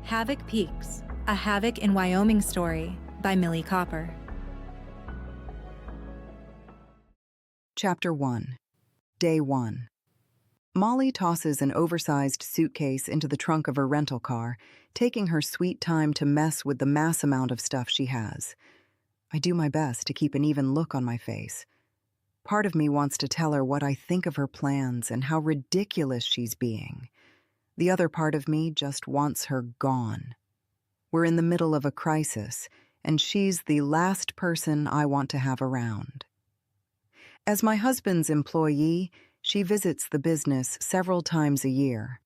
Havoc Peaks, a Havoc in Wyoming story by Millie Copper. Chapter 1. Day 1. Molly tosses an oversized suitcase into the trunk of her rental car, taking her sweet time to mess with the mass amount of stuff she has. I do my best to keep an even look on my face. Part of me wants to tell her what I think of her plans and how ridiculous she's being. The other part of me just wants her gone. We're in the middle of a crisis, and she's the last person I want to have around. As my husband's employee, she visits the business several times a year.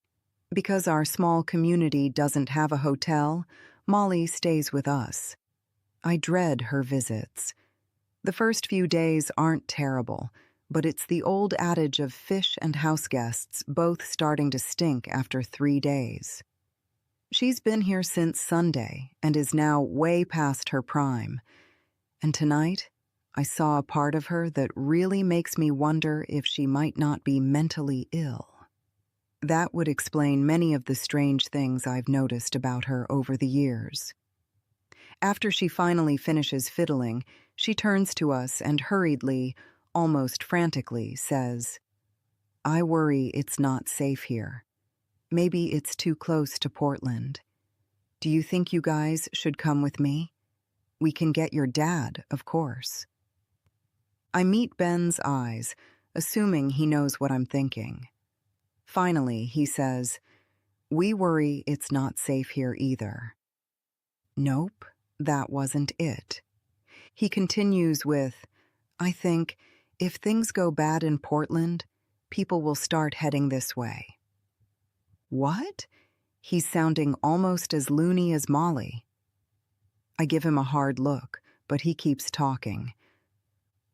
Because our small community doesn't have a hotel, Molly stays with us. I dread her visits. The first few days aren't terrible, but it's the old adage of fish and house guests both starting to stink after 3 days. She's been here since Sunday and is now way past her prime. And tonight, I saw a part of her that really makes me wonder if she might not be mentally ill. That would explain many of the strange things I've noticed about her over the years. After she finally finishes fiddling, she turns to us and hurriedly, almost frantically, says, "I worry it's not safe here. Maybe it's too close to Portland. Do you think you guys should come with me? We can get your dad, of course." I meet Ben's eyes, assuming he knows what I'm thinking. Finally, he says, "We worry it's not safe here either." Nope, that wasn't it. He continues with, "I think, if things go bad in Portland, people will start heading this way." What? He's sounding almost as loony as Molly. I give him a hard look, but he keeps talking.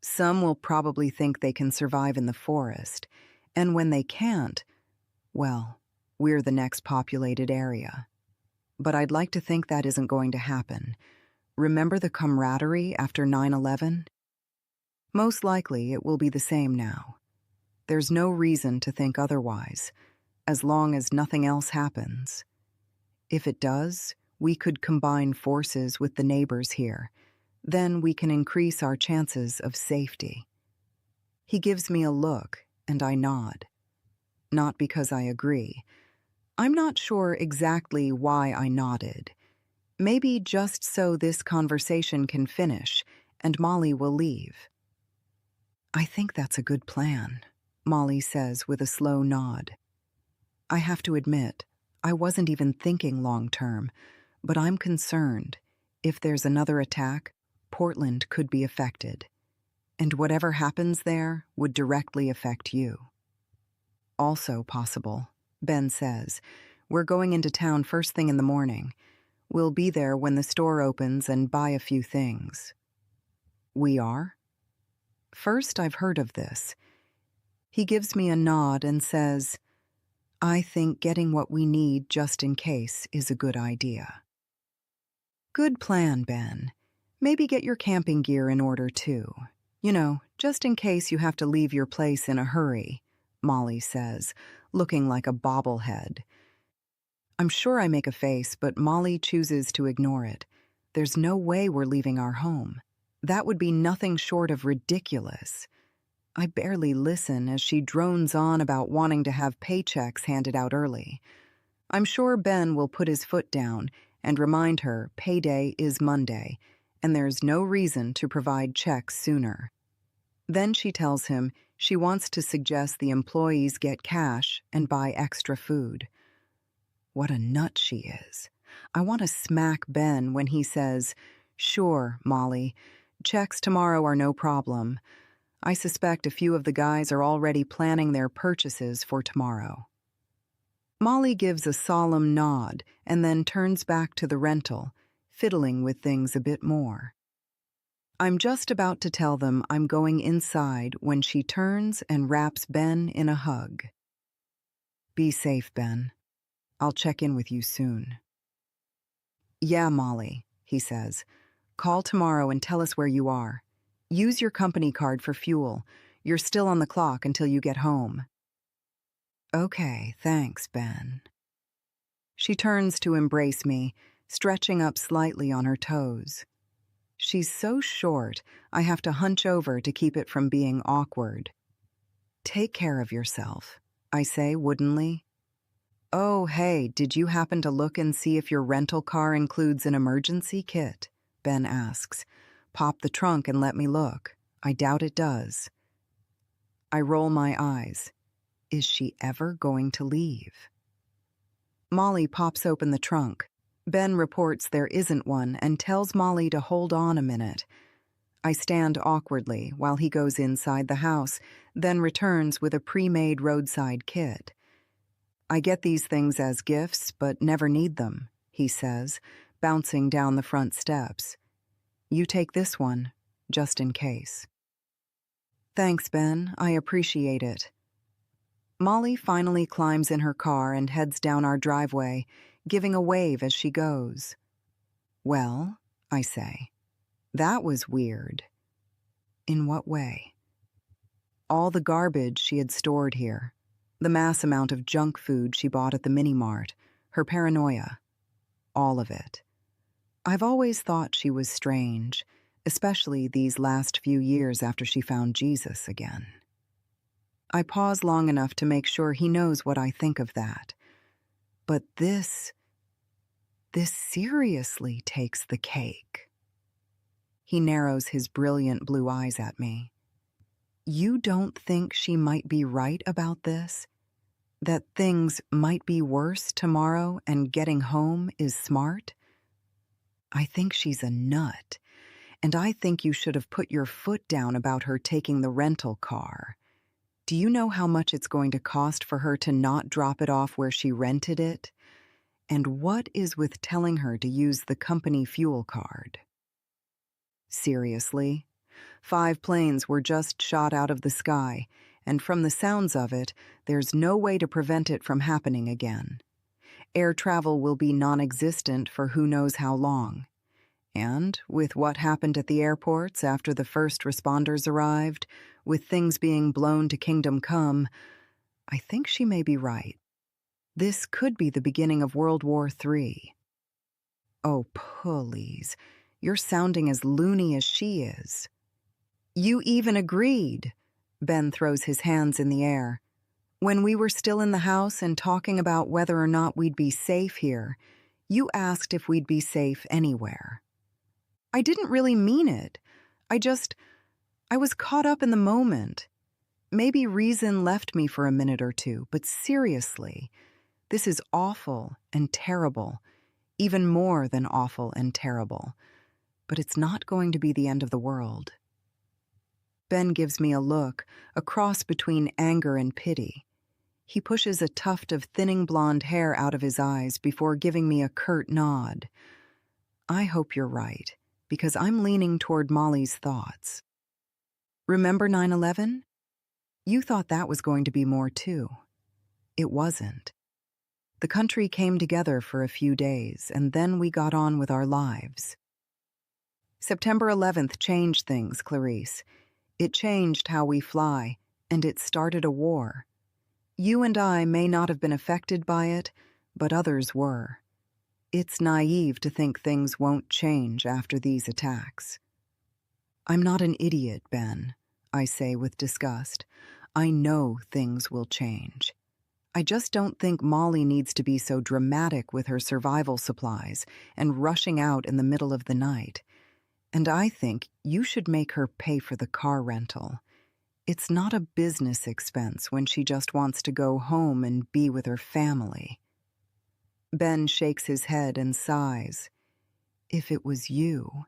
Some will probably think they can survive in the forest, and when they can't, well, we're the next populated area. But I'd like to think that isn't going to happen. Remember the camaraderie after 9/11? Most likely it will be the same now. There's no reason to think otherwise, as long as nothing else happens. If it does, we could combine forces with the neighbors here. Then we can increase our chances of safety. He gives me a look, and I nod. Not because I agree. I'm not sure exactly why I nodded. Maybe just so this conversation can finish, and Molly will leave. "I think that's a good plan," Molly says with a slow nod. I have to admit, I wasn't even thinking long-term, but I'm concerned. If there's another attack, Portland could be affected. And whatever happens there would directly affect you. Also possible, Ben says, we're going into town first thing in the morning. We'll be there when the store opens and buy a few things. We are? First I've heard of this. He gives me a nod and says, "I think getting what we need just in case is a good idea." Good plan, Ben. Maybe get your camping gear in order too. You know, just in case you have to leave your place in a hurry, Molly says, looking like a bobblehead. I'm sure I make a face, but Molly chooses to ignore it. There's no way we're leaving our home. That would be nothing short of ridiculous. I barely listen as she drones on about wanting to have paychecks handed out early. I'm sure Ben will put his foot down and remind her payday is Monday, and there's no reason to provide checks sooner. Then she tells him she wants to suggest the employees get cash and buy extra food. What a nut she is. I want to smack Ben when he says, "Sure, Molly, checks tomorrow are no problem. I suspect a few of the guys are already planning their purchases for tomorrow." Molly gives a solemn nod and then turns back to the rental, fiddling with things a bit more. I'm just about to tell them I'm going inside when she turns and wraps Ben in a hug. "Be safe, Ben. I'll check in with you soon." "Yeah, Molly," he says. "Call tomorrow and tell us where you are. Use your company card for fuel. You're still on the clock until you get home." "Okay, thanks, Ben." She turns to embrace me, stretching up slightly on her toes. She's so short, I have to hunch over to keep it from being awkward. "Take care of yourself," I say woodenly. "Oh, hey, did you happen to look and see if your rental car includes an emergency kit?" Ben asks. "Pop the trunk and let me look. I doubt it does." I roll my eyes. Is she ever going to leave? Molly pops open the trunk. Ben reports there isn't one and tells Molly to hold on a minute. I stand awkwardly while he goes inside the house, then returns with a pre-made roadside kit. "I get these things as gifts, but never need them," he says, bouncing down the front steps. "You take this one, just in case." "Thanks, Ben. I appreciate it." Molly finally climbs in her car and heads down our driveway, giving a wave as she goes. "Well," I say, "that was weird." "In what way?" All the garbage she had stored here, the mass amount of junk food she bought at the mini-mart, her paranoia, all of it. I've always thought she was strange, especially these last few years after she found Jesus again. I pause long enough to make sure he knows what I think of that. But this seriously takes the cake. He narrows his brilliant blue eyes at me. "You don't think she might be right about this? That things might be worse tomorrow and getting home is smart?" "I think she's a nut, and I think you should have put your foot down about her taking the rental car. Do you know how much it's going to cost for her to not drop it off where she rented it? And what is with telling her to use the company fuel card?" Seriously? 5 planes were just shot out of the sky, and from the sounds of it, there's no way to prevent it from happening again. Air travel will be non-existent for who knows how long. And with what happened at the airports after the first responders arrived, with things being blown to kingdom come, I think she may be right. This could be the beginning of World War III. Oh, please. You're sounding as loony as she is. "You even agreed." Ben throws his hands in the air. "When we were still in the house and talking about whether or not we'd be safe here, you asked if we'd be safe anywhere." "I didn't really mean it. I was caught up in the moment. Maybe reason left me for a minute or two, but seriously, this is awful and terrible, even more than awful and terrible. But it's not going to be the end of the world." Ben gives me a look, a cross between anger and pity. He pushes a tuft of thinning blonde hair out of his eyes before giving me a curt nod. I hope you're right, because I'm leaning toward Molly's thoughts. "Remember 9/11? You thought that was going to be more too. It wasn't. The country came together for a few days, and then we got on with our lives. September 11th changed things, Clarice. It changed how we fly, and it started a war. You and I may not have been affected by it, but others were. It's naive to think things won't change after these attacks." "I'm not an idiot, Ben," I say with disgust. "I know things will change. I just don't think Molly needs to be so dramatic with her survival supplies and rushing out in the middle of the night. And I think you should make her pay for the car rental. It's not a business expense when she just wants to go home and be with her family." Ben shakes his head and sighs. "If it was you,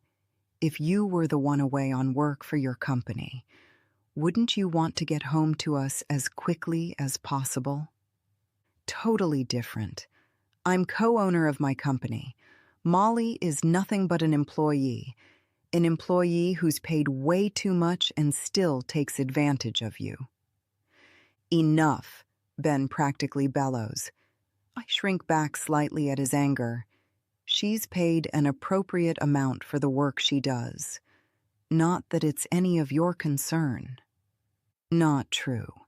if you were the one away on work for your company, wouldn't you want to get home to us as quickly as possible?" "Totally different. I'm co-owner of my company. Molly is nothing but an employee who's paid way too much and still takes advantage of you." "Enough," Ben practically bellows. I shrink back slightly at his anger. She's paid an appropriate amount for the work she does. Not that it's any of your concern. Not true.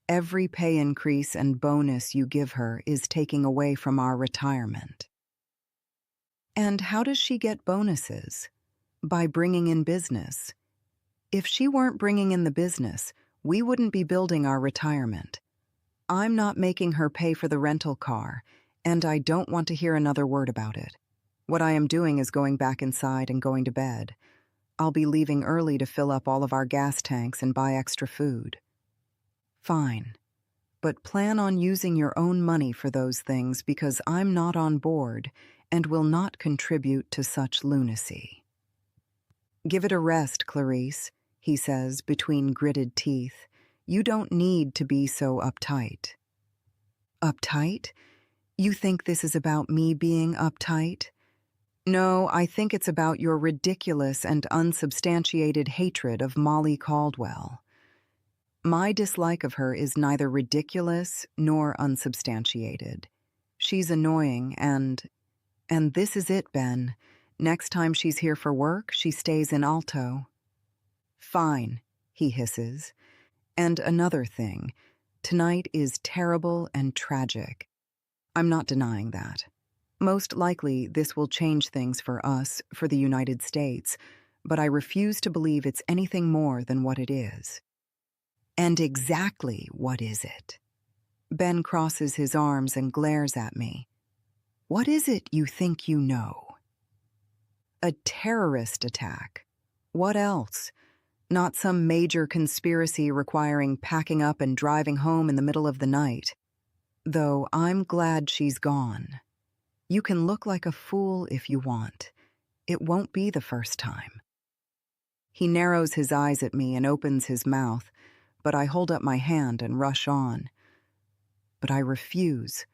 Every pay increase and bonus you give her is taking away from our retirement. And how does she get bonuses? By bringing in business. If she weren't bringing in the business, we wouldn't be building our retirement. I'm not making her pay for the rental car, and I don't want to hear another word about it. What I am doing is going back inside and going to bed. I'll be leaving early to fill up all of our gas tanks and buy extra food. Fine, but plan on using your own money for those things because I'm not on board and will not contribute to such lunacy. Give it a rest, Clarice, he says between gritted teeth. You don't need to be so uptight. Uptight? You think this is about me being uptight? No, I think it's about your ridiculous and unsubstantiated hatred of Molly Caldwell. My dislike of her is neither ridiculous nor unsubstantiated. She's annoying and this is it, Ben. Next time she's here for work, she stays in Alto. Fine, he hisses. And another thing, tonight is terrible and tragic. I'm not denying that. Most likely, this will change things for us, for the United States, but I refuse to believe it's anything more than what it is. And exactly what is it? Ben crosses his arms and glares at me. What is it you think you know? A terrorist attack. What else? Not some major conspiracy requiring packing up and driving home in the middle of the night. Though I'm glad she's gone. You can look like a fool if you want. It won't be the first time. He narrows his eyes at me and opens his mouth, but I hold up my hand and rush on. But I refuse.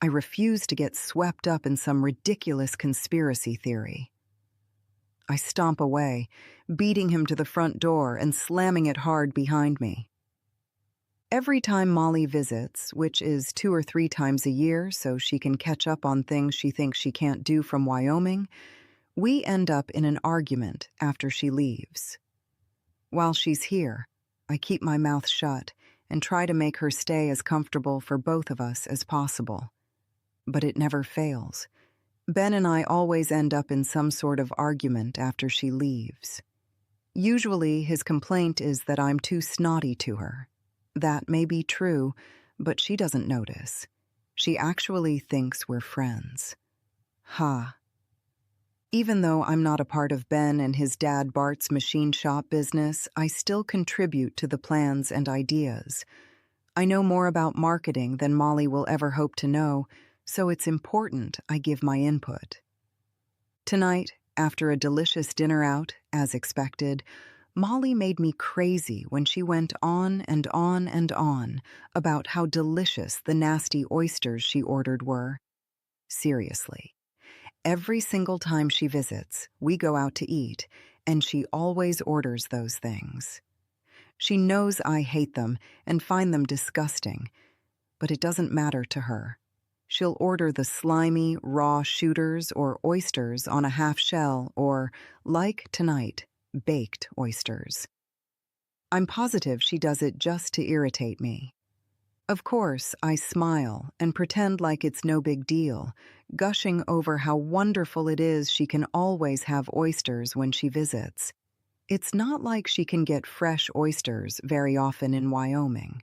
I refuse to get swept up in some ridiculous conspiracy theory. I stomp away, beating him to the front door and slamming it hard behind me. Every time Molly visits, which is 2 or 3 times a year so she can catch up on things she thinks she can't do from Wyoming, we end up in an argument after she leaves. While she's here, I keep my mouth shut and try to make her stay as comfortable for both of us as possible. But it never fails. Ben and I always end up in some sort of argument after she leaves. Usually his complaint is that I'm too snotty to her. That may be true, but she doesn't notice. She actually thinks we're friends. Ha. Even though I'm not a part of Ben and his dad Bart's machine shop business, I still contribute to the plans and ideas. I know more about marketing than Molly will ever hope to know, so it's important I give my input. Tonight, after a delicious dinner out, as expected, Molly made me crazy when she went on and on and on about how delicious the nasty oysters she ordered were. Seriously. Every single time she visits, we go out to eat, and she always orders those things. She knows I hate them and find them disgusting, but it doesn't matter to her. She'll order the slimy, raw shooters or oysters on a half shell or, like tonight, baked oysters. I'm positive she does it just to irritate me. Of course, I smile and pretend like it's no big deal, gushing over how wonderful it is she can always have oysters when she visits. It's not like she can get fresh oysters very often in Wyoming.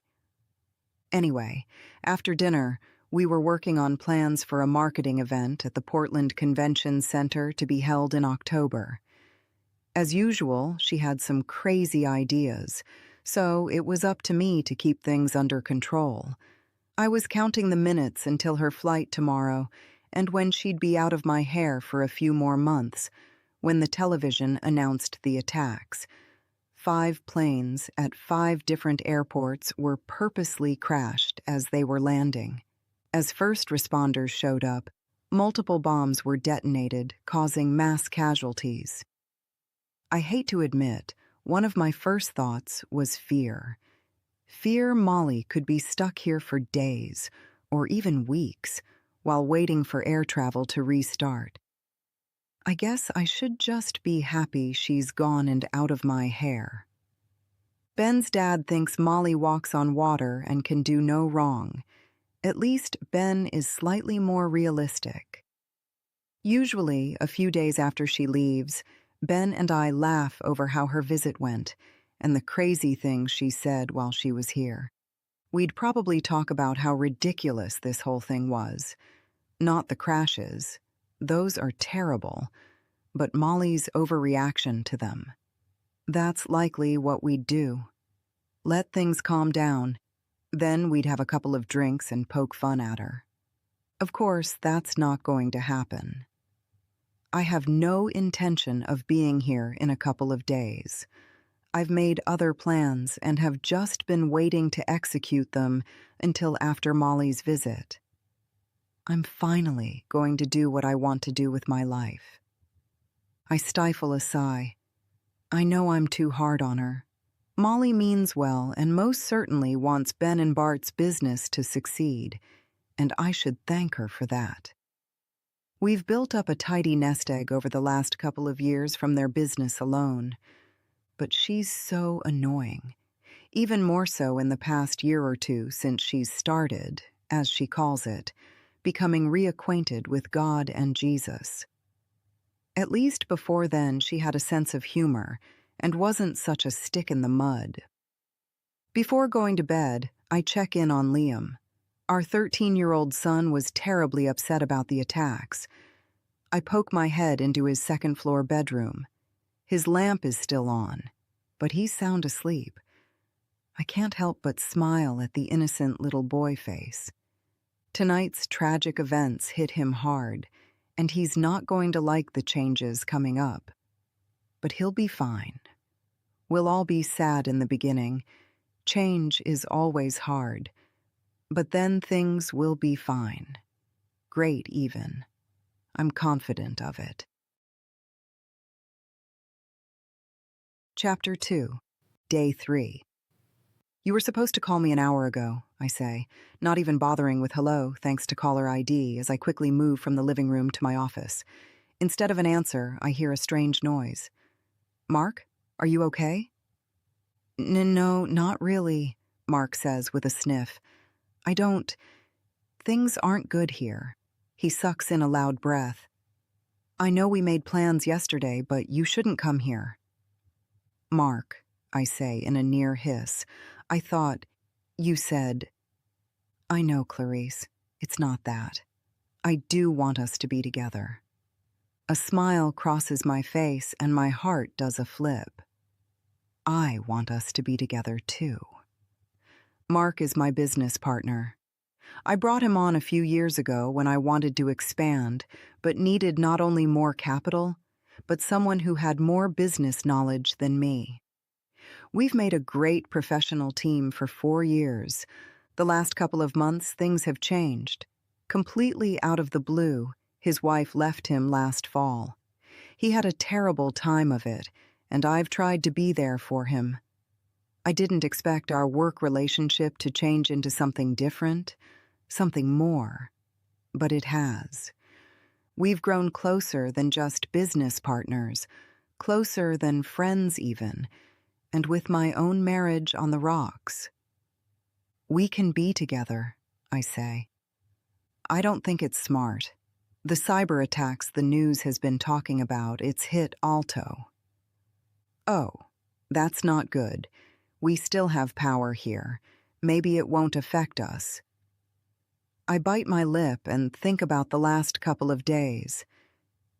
Anyway, after dinner, we were working on plans for a marketing event at the Portland Convention Center to be held in October. As usual, she had some crazy ideas, so it was up to me to keep things under control. I was counting the minutes until her flight tomorrow and when she'd be out of my hair for a few more months, when the television announced the attacks. 5 planes at 5 different airports were purposely crashed as they were landing. As first responders showed up, multiple bombs were detonated, causing mass casualties. I hate to admit, one of my first thoughts was fear. Fear Molly could be stuck here for days, or even weeks, while waiting for air travel to restart. I guess I should just be happy she's gone and out of my hair. Ben's dad thinks Molly walks on water and can do no wrong. At least Ben is slightly more realistic. Usually, a few days after she leaves, Ben and I laugh over how her visit went and the crazy things she said while she was here. We'd probably talk about how ridiculous this whole thing was. Not the crashes. Those are terrible. But Molly's overreaction to them. That's likely what we'd do. Let things calm down. Then we'd have a couple of drinks and poke fun at her. Of course, that's not going to happen. I have no intention of being here in a couple of days. I've made other plans and have just been waiting to execute them until after Molly's visit. I'm finally going to do what I want to do with my life. I stifle a sigh. I know I'm too hard on her. Molly means well and most certainly wants Ben and Bart's business to succeed, and I should thank her for that. We've built up a tidy nest egg over the last couple of years from their business alone. But she's so annoying, even more so in the past year or two since she's started, as she calls it, becoming reacquainted with God and Jesus. At least before then she had a sense of humor and wasn't such a stick in the mud. Before going to bed, I check in on Liam. Our 13-year-old son was terribly upset about the attacks. I poke my head into his second-floor bedroom. His lamp is still on, but he's sound asleep. I can't help but smile at the innocent little boy face. Tonight's tragic events hit him hard, and he's not going to like the changes coming up. But he'll be fine. We'll all be sad in the beginning. Change is always hard. But then things will be fine. Great, even. I'm confident of it. Chapter 2, Day 3. You were supposed to call me an hour ago, I say, not even bothering with hello thanks to caller ID as I quickly move from the living room to my office. Instead of an answer, I hear a strange noise. Mark, are you okay? No, not really, Mark says with a sniff. Things aren't good here. He sucks in a loud breath. I know we made plans yesterday, but you shouldn't come here. Mark, I say in a near hiss. I thought you said. I know, Clarice. It's not that. I do want us to be together. A smile crosses my face and my heart does a flip. I want us to be together too. Mark is my business partner. I brought him on a few years ago when I wanted to expand, but needed not only more capital, but someone who had more business knowledge than me. We've made a great professional team for 4 years. The last couple of months, things have changed. Completely out of the blue, his wife left him last fall. He had a terrible time of it, and I've tried to be there for him. I didn't expect our work relationship to change into something different, something more, but it has. We've grown closer than just business partners, closer than friends even, and with my own marriage on the rocks. We can be together, I say. I don't think it's smart. The cyber attacks the news has been talking about, it's hit Alto. Oh, that's not good. We still have power here. Maybe it won't affect us. I bite my lip and think about the last couple of days.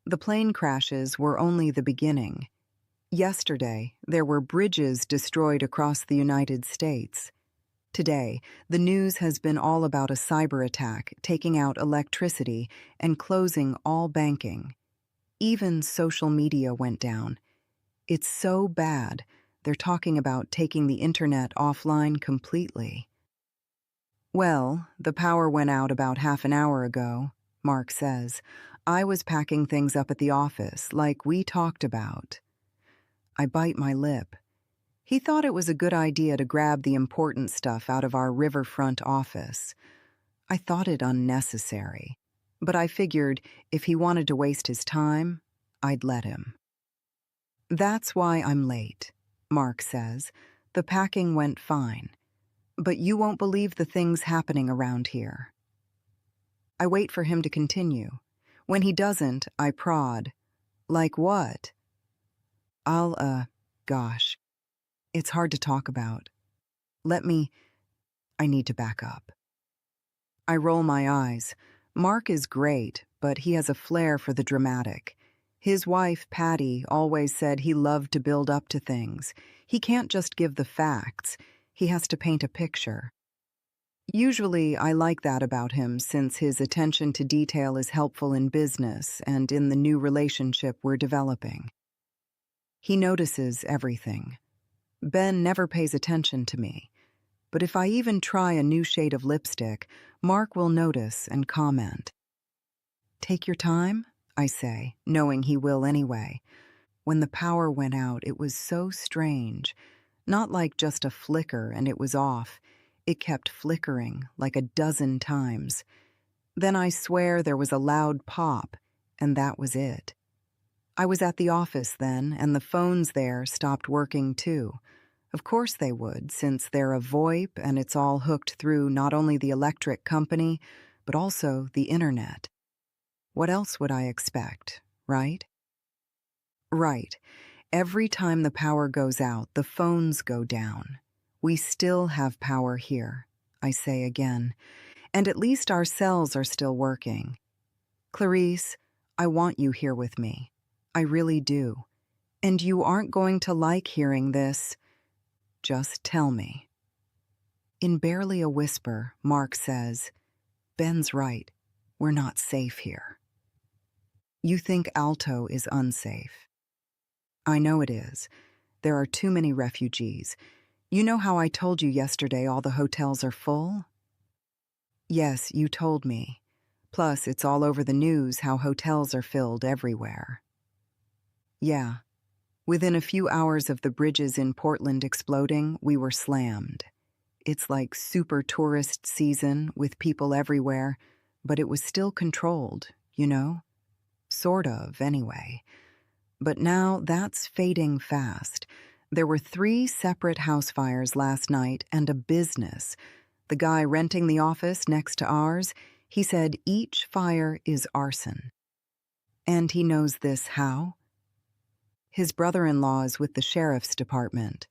The plane crashes were only the beginning. Yesterday, there were bridges destroyed across the United States. Today, the news has been all about a cyber attack taking out electricity and closing all banking. Even social media went down. It's so bad, they're talking about taking the internet offline completely. Well, the power went out about half an hour ago, Mark says. I was packing things up at the office, like we talked about. I bite my lip. He thought it was a good idea to grab the important stuff out of our riverfront office. I thought it unnecessary, but I figured if he wanted to waste his time, I'd let him. That's why I'm late, Mark says, The packing went fine. But you won't believe the things happening around here. I wait for him to continue. When he doesn't, I prod. Like what? Gosh. It's hard to talk about. I need to back up. I roll my eyes. Mark is great, but he has a flair for the dramatic. His wife, Patty, always said he loved to build up to things. He can't just give the facts. He has to paint a picture. Usually, I like that about him since his attention to detail is helpful in business and in the new relationship we're developing. He notices everything. Ben never pays attention to me. But if I even try a new shade of lipstick, Mark will notice and comment. Take your time, I say, knowing he will anyway. When the power went out, it was so strange. Not like just a flicker and it was off. It kept flickering like a dozen times. Then I swear there was a loud pop, and that was it. I was at the office then, and the phones there stopped working too. Of course they would, since they're a VoIP and it's all hooked through not only the electric company, but also the internet. What else would I expect, right? Right. Every time the power goes out, the phones go down. We still have power here, I say again, and at least our cells are still working. Clarice, I want you here with me. I really do. And you aren't going to like hearing this. Just tell me. In barely a whisper, Mark says, Ben's right. We're not safe here. You think Alto is unsafe. I know it is. There are too many refugees. You know how I told you yesterday all the hotels are full? Yes, you told me. Plus, it's all over the news how hotels are filled everywhere. Yeah. Within a few hours of the bridges in Portland exploding, we were slammed. It's like super tourist season with people everywhere, but it was still controlled, you know? Sort of, anyway. But now that's fading fast. There were 3 separate house fires last night and a business. The guy renting the office next to ours, he said each fire is arson. And he knows this how? His brother-in-law is with the sheriff's department.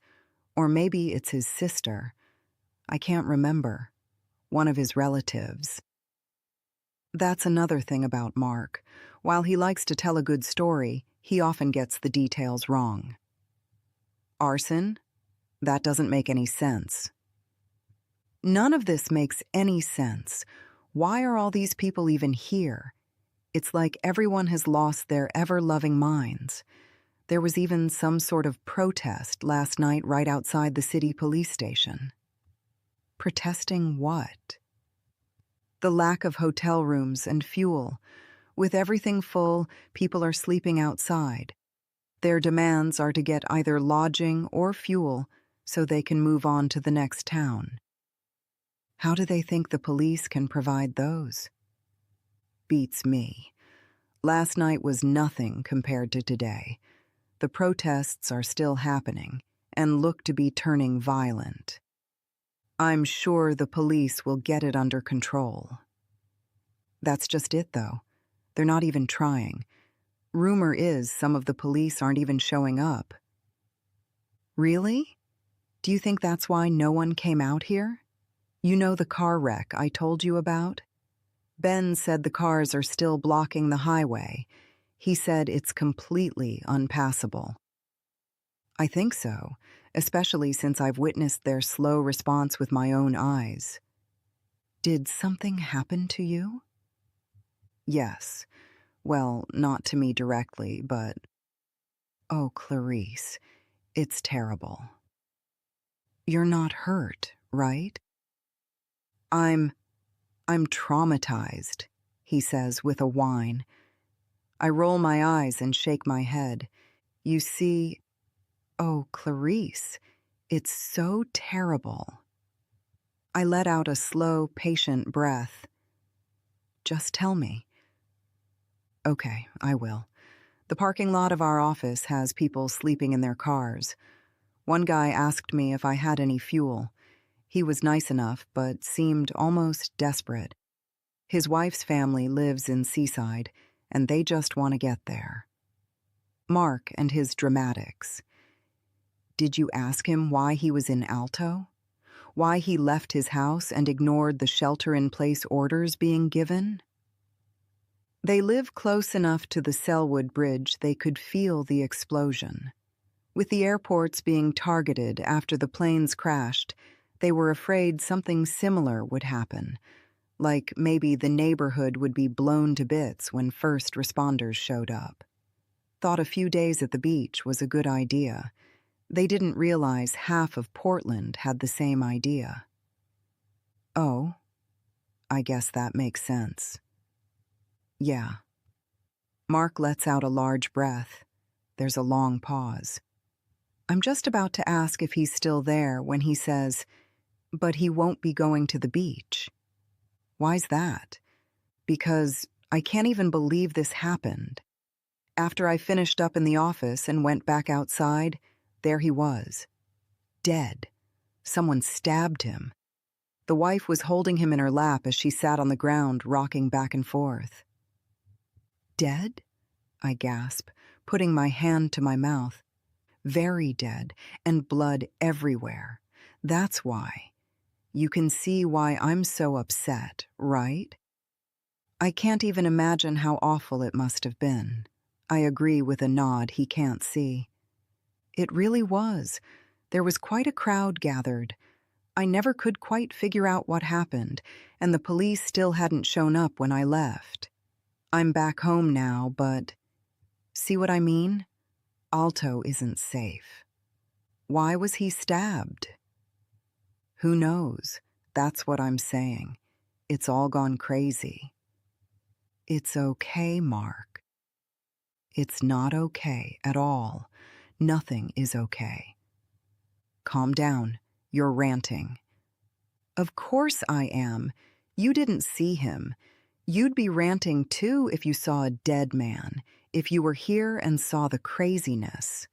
Or maybe it's his sister. I can't remember. One of his relatives. That's another thing about Mark. While he likes to tell a good story, he often gets the details wrong. Arson? That doesn't make any sense. None of this makes any sense. Why are all these people even here? It's like everyone has lost their ever-loving minds. There was even some sort of protest last night right outside the city police station. Protesting what? The lack of hotel rooms and fuel. With everything full, people are sleeping outside. Their demands are to get either lodging or fuel so they can move on to the next town. How do they think the police can provide those? Beats me. Last night was nothing compared to today. The protests are still happening and look to be turning violent. I'm sure the police will get it under control. That's just it, though. They're not even trying. Rumor is some of the police aren't even showing up. Really? Do you think that's why no one came out here? You know the car wreck I told you about? Ben said the cars are still blocking the highway. He said it's completely unpassable. I think so, especially since I've witnessed their slow response with my own eyes. Did something happen to you? Yes. Well, not to me directly, but... Oh, Clarice, it's terrible. You're not hurt, right? I'm traumatized, he says with a whine. I roll my eyes and shake my head. You see... Oh, Clarice, it's so terrible. I let out a slow, patient breath. Just tell me. Okay, I will. The parking lot of our office has people sleeping in their cars. One guy asked me if I had any fuel. He was nice enough, but seemed almost desperate. His wife's family lives in Seaside, and they just want to get there. Mark and his dramatics. Did you ask him why he was in Alto? Why he left his house and ignored the shelter-in-place orders being given? They live close enough to the Selwood Bridge they could feel the explosion. With the airports being targeted after the planes crashed, they were afraid something similar would happen, like maybe the neighborhood would be blown to bits when first responders showed up. Thought a few days at the beach was a good idea. They didn't realize half of Portland had the same idea. Oh, I guess that makes sense. Yeah. Mark lets out a large breath. There's a long pause. I'm just about to ask if he's still there when he says, "But he won't be going to the beach." Why's that? Because I can't even believe this happened. After I finished up in the office and went back outside, there he was. Dead. Someone stabbed him. The wife was holding him in her lap as she sat on the ground, rocking back and forth. Dead? I gasp, putting my hand to my mouth. Very dead, and blood everywhere. That's why. You can see why I'm so upset, right? I can't even imagine how awful it must have been. I agree with a nod he can't see. It really was. There was quite a crowd gathered. I never could quite figure out what happened, and the police still hadn't shown up when I left. I'm back home now, but... See what I mean? Alto isn't safe. Why was he stabbed? Who knows? That's what I'm saying. It's all gone crazy. It's okay, Mark. It's not okay at all. Nothing is okay. Calm down. You're ranting. Of course I am. You didn't see him. You'd be ranting too if you saw a dead man, if you were here and saw the craziness.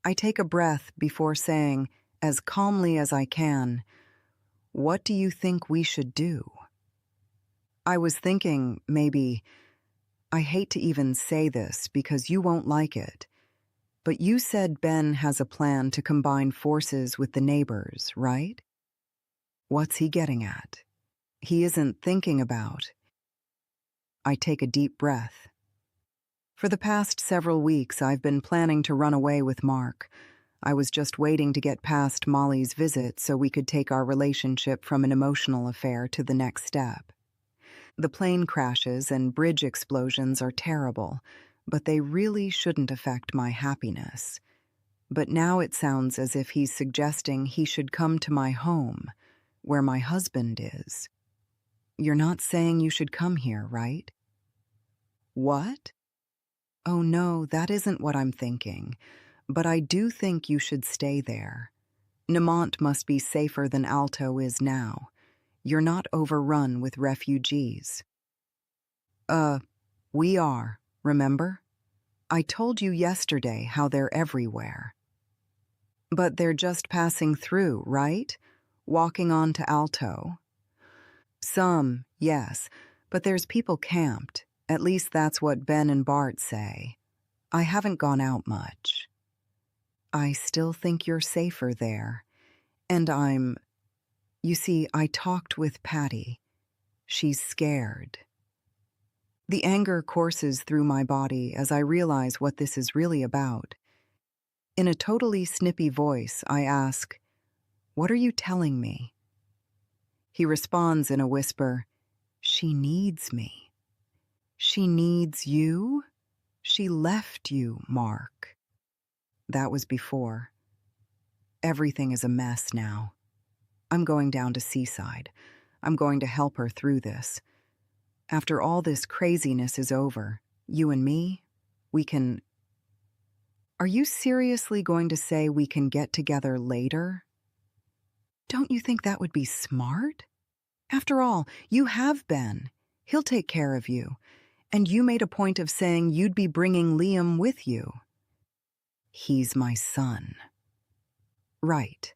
I take a breath before saying, as calmly as I can, "What do you think we should do?" I was thinking, maybe, I hate to even say this because you won't like it, but you said Ben has a plan to combine forces with the neighbors, right? What's he getting at? He isn't thinking about. I take a deep breath. For the past several weeks, I've been planning to run away with Mark. I was just waiting to get past Molly's visit so we could take our relationship from an emotional affair to the next step. The plane crashes and bridge explosions are terrible, but they really shouldn't affect my happiness. But now it sounds as if he's suggesting he should come to my home, where my husband is. You're not saying you should come here, right? What? Oh no, that isn't what I'm thinking. But I do think you should stay there. Nemont must be safer than Alto is now. You're not overrun with refugees. We are, remember? I told you yesterday how they're everywhere. But they're just passing through, right? Walking on to Alto. Some, yes, but there's people camped. At least that's what Ben and Bart say. I haven't gone out much. I still think you're safer there. And you see, I talked with Patty. She's scared. The anger courses through my body as I realize what this is really about. In a totally snippy voice, I ask, "What are you telling me?" He responds in a whisper, "She needs me." She needs you? She left you, Mark. That was before. Everything is a mess now. I'm going down to Seaside. I'm going to help her through this. After all this craziness is over, you and me, we can... Are you seriously going to say we can get together later? Don't you think that would be smart? After all, you have Ben. He'll take care of you. And you made a point of saying you'd be bringing Liam with you. He's my son. Right.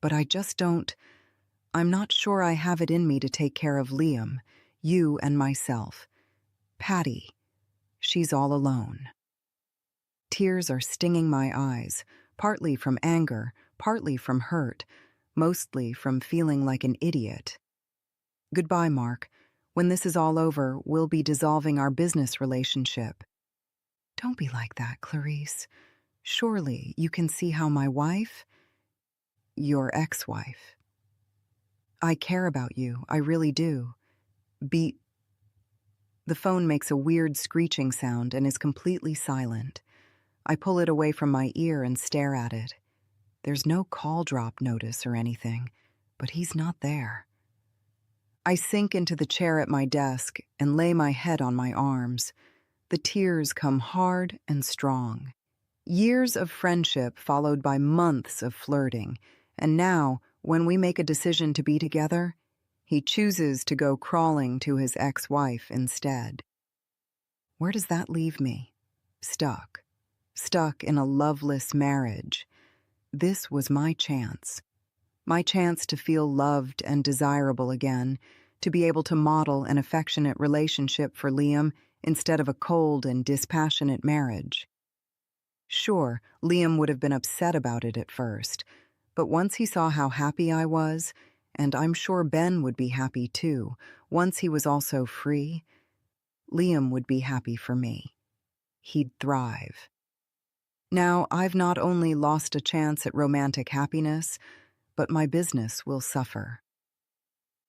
But I'm not sure I have it in me to take care of Liam, you and myself. Patty, she's all alone. Tears are stinging my eyes, partly from anger, partly from hurt, mostly from feeling like an idiot. Goodbye, Mark. When this is all over, we'll be dissolving our business relationship. Don't be like that, Clarice. Surely you can see how my wife, your ex-wife. I care about you, I really do. The phone makes a weird screeching sound and is completely silent. I pull it away from my ear and stare at it. There's no call drop notice or anything, but he's not there. I sink into the chair at my desk and lay my head on my arms. The tears come hard and strong. Years of friendship followed by months of flirting, and now, when we make a decision to be together, he chooses to go crawling to his ex-wife instead. Where does that leave me? Stuck in a loveless marriage. This was my chance to feel loved and desirable again, to be able to model an affectionate relationship for Liam instead of a cold and dispassionate marriage. Sure, Liam would have been upset about it at first, but once he saw how happy I was, and I'm sure Ben would be happy too, once he was also free, Liam would be happy for me. He'd thrive. Now, I've not only lost a chance at romantic happiness, but my business will suffer.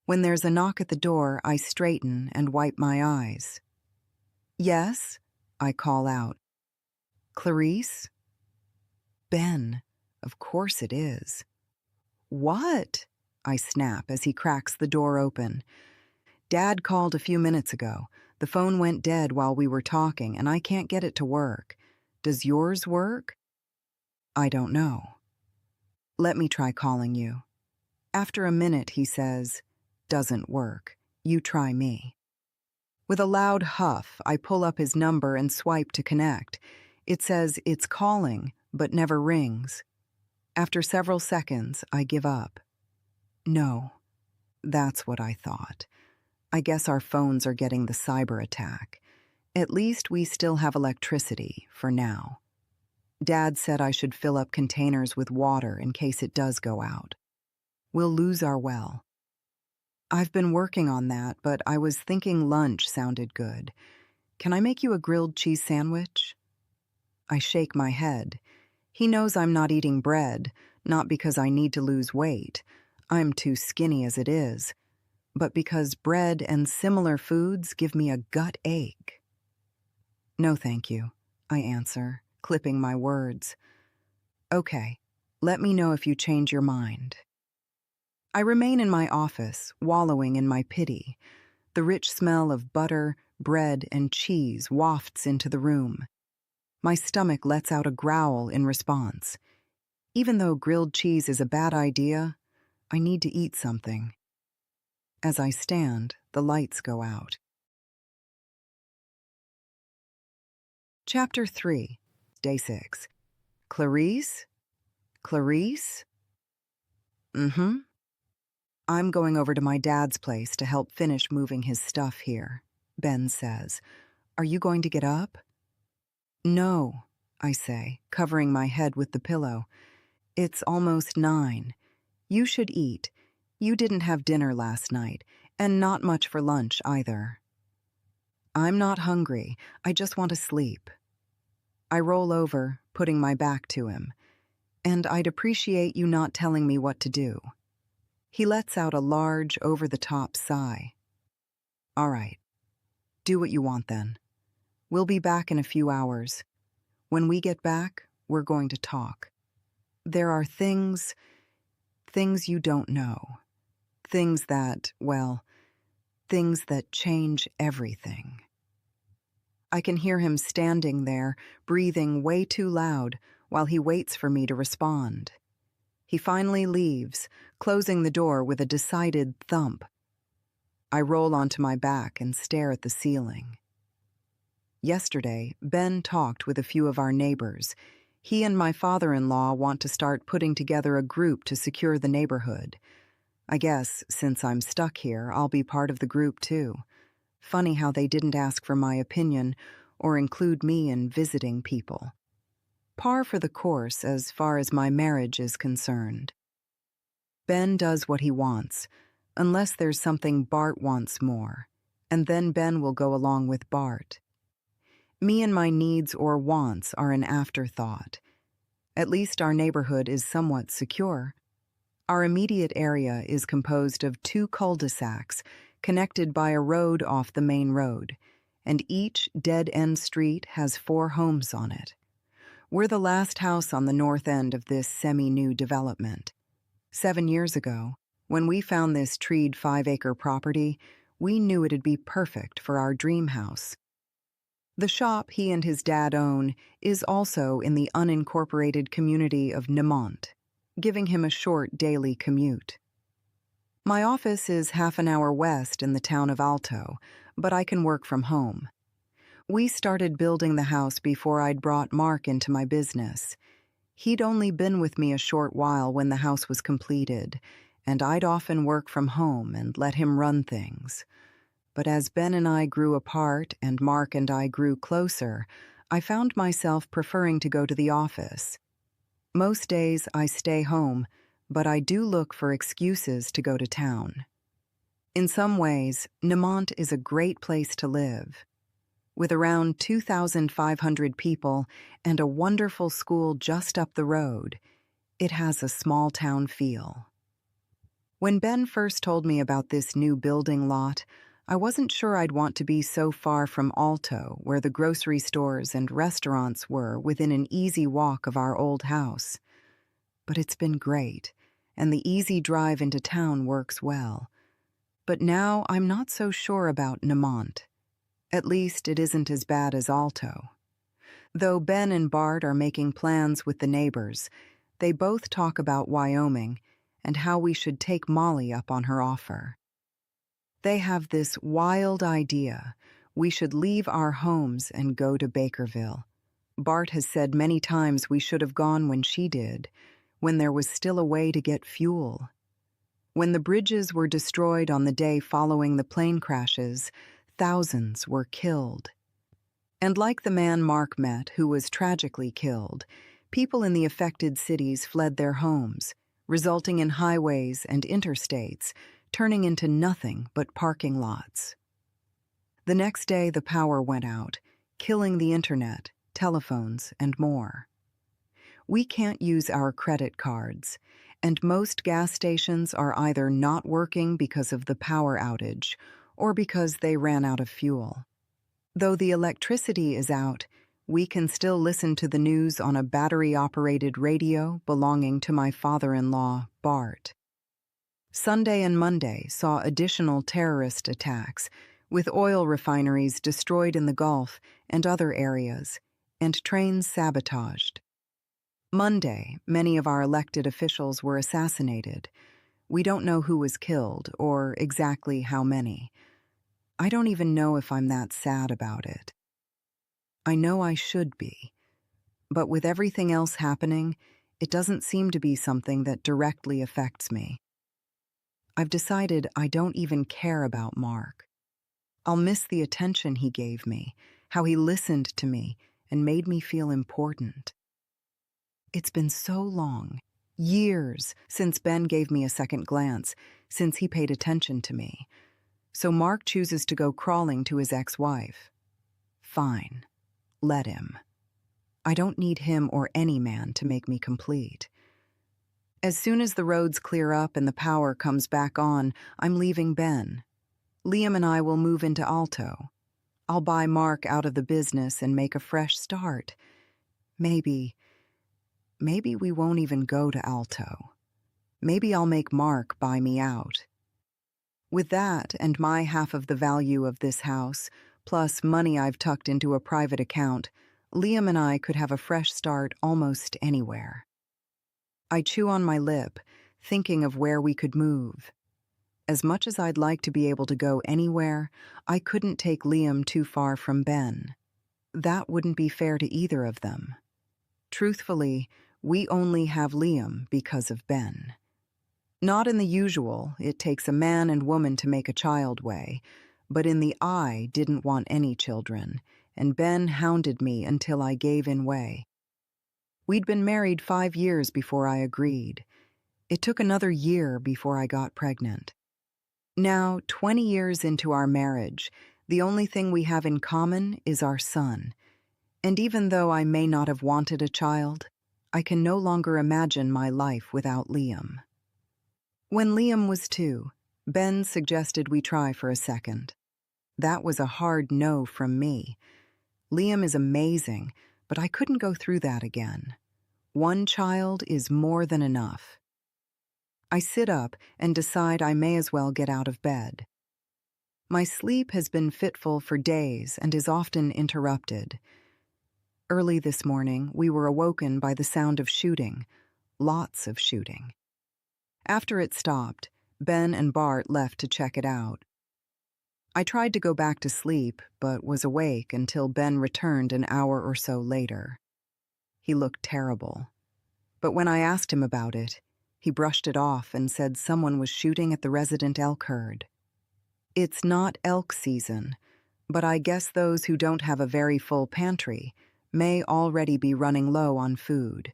When there's a knock at the door, I straighten and wipe my eyes. Yes, I call out. Clarice? Ben, of course it is. What? I snap as he cracks the door open. Dad called a few minutes ago. The phone went dead while we were talking, and I can't get it to work. Does yours work? I don't know. Let me try calling you. After a minute, he says, doesn't work. You try me. With a loud huff, I pull up his number and swipe to connect. It says it's calling, but never rings. After several seconds, I give up. No, that's what I thought. I guess our phones are getting the cyber attack. At least we still have electricity, for now. Dad said I should fill up containers with water in case it does go out. We'll lose our well. I've been working on that, but I was thinking lunch sounded good. Can I make you a grilled cheese sandwich? I shake my head. He knows I'm not eating bread, not because I need to lose weight. I'm too skinny as it is, but because bread and similar foods give me a gut ache. No, thank you, I answer, clipping my words. Okay, let me know if you change your mind. I remain in my office, wallowing in my pity. The rich smell of butter, bread, and cheese wafts into the room. My stomach lets out a growl in response. Even though grilled cheese is a bad idea, I need to eat something. As I stand, the lights go out. Chapter 3, Day 6. Clarice? Clarice? I'm going over to my dad's place to help finish moving his stuff here, Ben says. Are you going to get up? No, I say, covering my head with the pillow. It's almost 9. You should eat. You didn't have dinner last night, and not much for lunch either. I'm not hungry. I just want to sleep. I roll over, putting my back to him. And I'd appreciate you not telling me what to do. He lets out a large, over-the-top sigh. All right. Do what you want then. We'll be back in a few hours. When we get back, we're going to talk. There are things you don't know. Things that change everything. I can hear him standing there, breathing way too loud, while he waits for me to respond. He finally leaves, closing the door with a decided thump. I roll onto my back and stare at the ceiling. Yesterday, Ben talked with a few of our neighbors. He and my father-in-law want to start putting together a group to secure the neighborhood. I guess, since I'm stuck here, I'll be part of the group too. Funny how they didn't ask for my opinion or include me in visiting people. Par for the course as far as my marriage is concerned. Ben does what he wants, unless there's something Bart wants more, and then Ben will go along with Bart. Me and my needs or wants are an afterthought. At least our neighborhood is somewhat secure. Our immediate area is composed of 2 cul-de-sacs connected by a road off the main road, and each dead-end street has 4 homes on it. We're the last house on the north end of this semi-new development. 7 years ago, when we found this treed 5-acre property, we knew it'd be perfect for our dream house. The shop he and his dad own is also in the unincorporated community of Nemont, giving him a short daily commute. My office is half an hour west in the town of Alto, but I can work from home. We started building the house before I'd brought Mark into my business. He'd only been with me a short while when the house was completed, and I'd often work from home and let him run things. But as Ben and I grew apart and Mark and I grew closer, I found myself preferring to go to the office. Most days I stay home, but I do look for excuses to go to town. In some ways, Nemont is a great place to live. With around 2,500 people and a wonderful school just up the road, it has a small-town feel. When Ben first told me about this new building lot, I wasn't sure I'd want to be so far from Alto, where the grocery stores and restaurants were within an easy walk of our old house. But it's been great, and the easy drive into town works well. But now I'm not so sure about Nemont. At least it isn't as bad as Alto. Though Ben and Bart are making plans with the neighbors, they both talk about Wyoming and how we should take Molly up on her offer. They have this wild idea we should leave our homes and go to Bakerville. Bart has said many times we should have gone when she did, when there was still a way to get fuel. When the bridges were destroyed on the day following the plane crashes, thousands were killed. And like the man Mark met, who was tragically killed, people in the affected cities fled their homes, resulting in highways and interstates turning into nothing but parking lots. The next day, the power went out, killing the internet, telephones, and more. We can't use our credit cards, and most gas stations are either not working because of the power outage or because they ran out of fuel. Though the electricity is out, we can still listen to the news on a battery-operated radio belonging to my father-in-law, Bart. Sunday and Monday saw additional terrorist attacks, with oil refineries destroyed in the Gulf and other areas, and trains sabotaged. Monday, many of our elected officials were assassinated. We don't know who was killed or exactly how many. I don't even know if I'm that sad about it. I know I should be, but with everything else happening, it doesn't seem to be something that directly affects me. I've decided I don't even care about Mark. I'll miss the attention he gave me, how he listened to me and made me feel important. It's been so long, years, since Ben gave me a second glance, since he paid attention to me. So Mark chooses to go crawling to his ex-wife. Fine, let him. I don't need him or any man to make me complete. As soon as the roads clear up and the power comes back on, I'm leaving Ben. Liam and I will move into Alto. I'll buy Mark out of the business and make a fresh start. Maybe we won't even go to Alto. Maybe I'll make Mark buy me out. With that and my half of the value of this house, plus money I've tucked into a private account, Liam and I could have a fresh start almost anywhere. I chew on my lip, thinking of where we could move. As much as I'd like to be able to go anywhere, I couldn't take Liam too far from Ben. That wouldn't be fair to either of them. Truthfully, we only have Liam because of Ben. Not in the usual, it takes a man and woman to make a child way, but in the I didn't want any children, and Ben hounded me until I gave in way. We'd been married 5 years before I agreed. It took another year before I got pregnant. Now, 20 years into our marriage, the only thing we have in common is our son. And even though I may not have wanted a child, I can no longer imagine my life without Liam. When Liam was 2, Ben suggested we try for a second. That was a hard no from me. Liam is amazing, but I couldn't go through that again. 1 child is more than enough. I sit up and decide I may as well get out of bed. My sleep has been fitful for days and is often interrupted. Early this morning, we were awoken by the sound of shooting, lots of shooting. After it stopped, Ben and Bart left to check it out. I tried to go back to sleep, but was awake until Ben returned an hour or so later. He looked terrible. But when I asked him about it, he brushed it off and said someone was shooting at the resident elk herd. It's not elk season, but I guess those who don't have a very full pantry may already be running low on food.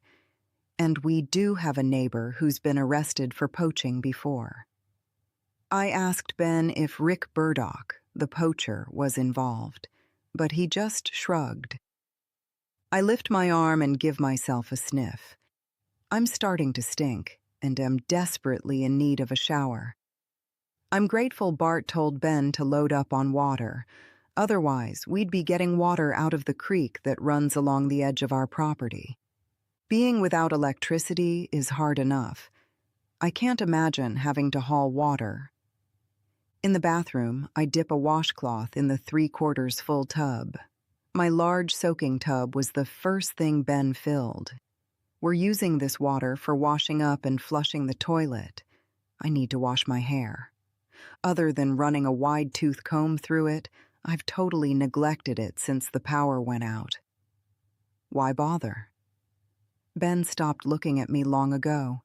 And we do have a neighbor who's been arrested for poaching before. I asked Ben if Rick Burdock, the poacher, was involved, but he just shrugged. I lift my arm and give myself a sniff. I'm starting to stink and am desperately in need of a shower. I'm grateful Bart told Ben to load up on water. Otherwise, we'd be getting water out of the creek that runs along the edge of our property. Being without electricity is hard enough. I can't imagine having to haul water. In the bathroom, I dip a washcloth in the 3/4 full tub. My large soaking tub was the first thing Ben filled. We're using this water for washing up and flushing the toilet. I need to wash my hair. Other than running a wide-tooth comb through it, I've totally neglected it since the power went out. Why bother? Ben stopped looking at me long ago.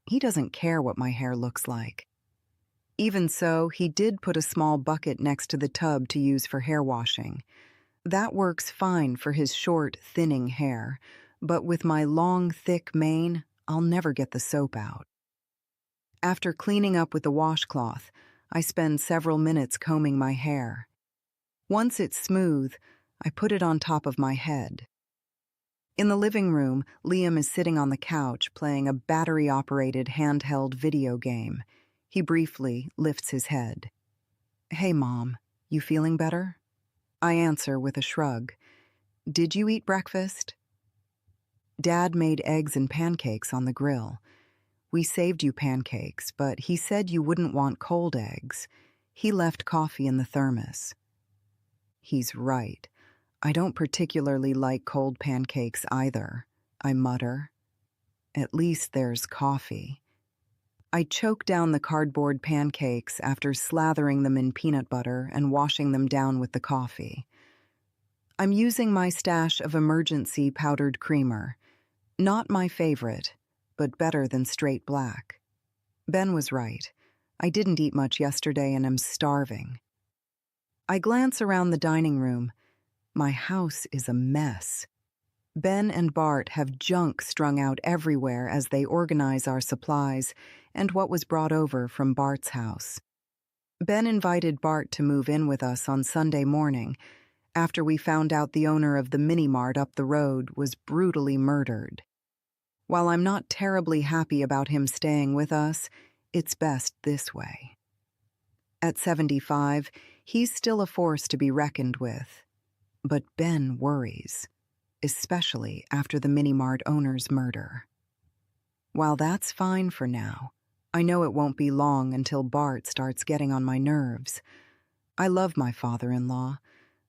He doesn't care what my hair looks like. Even so, he did put a small bucket next to the tub to use for hair washing. That works fine for his short, thinning hair, but with my long, thick mane, I'll never get the soap out. After cleaning up with the washcloth, I spend several minutes combing my hair. Once it's smooth, I put it on top of my head. In the living room, Liam is sitting on the couch playing a battery-operated handheld video game. He briefly lifts his head. "Hey, Mom, you feeling better?" I answer with a shrug. "Did you eat breakfast?" "Dad made eggs and pancakes on the grill. We saved you pancakes, but he said you wouldn't want cold eggs. He left coffee in the thermos." He's right. I don't particularly like cold pancakes either, I mutter. At least there's coffee. I choke down the cardboard pancakes after slathering them in peanut butter and washing them down with the coffee. I'm using my stash of emergency powdered creamer. Not my favorite, but better than straight black. Ben was right. I didn't eat much yesterday and am starving. I glance around the dining room. My house is a mess. Ben and Bart have junk strung out everywhere as they organize our supplies and what was brought over from Bart's house. Ben invited Bart to move in with us on Sunday morning, after we found out the owner of the mini-mart up the road was brutally murdered. While I'm not terribly happy about him staying with us, it's best this way. At 75, he's still a force to be reckoned with. But Ben worries, especially after the mini-mart owner's murder. While that's fine for now, I know it won't be long until Bart starts getting on my nerves. I love my father-in-law,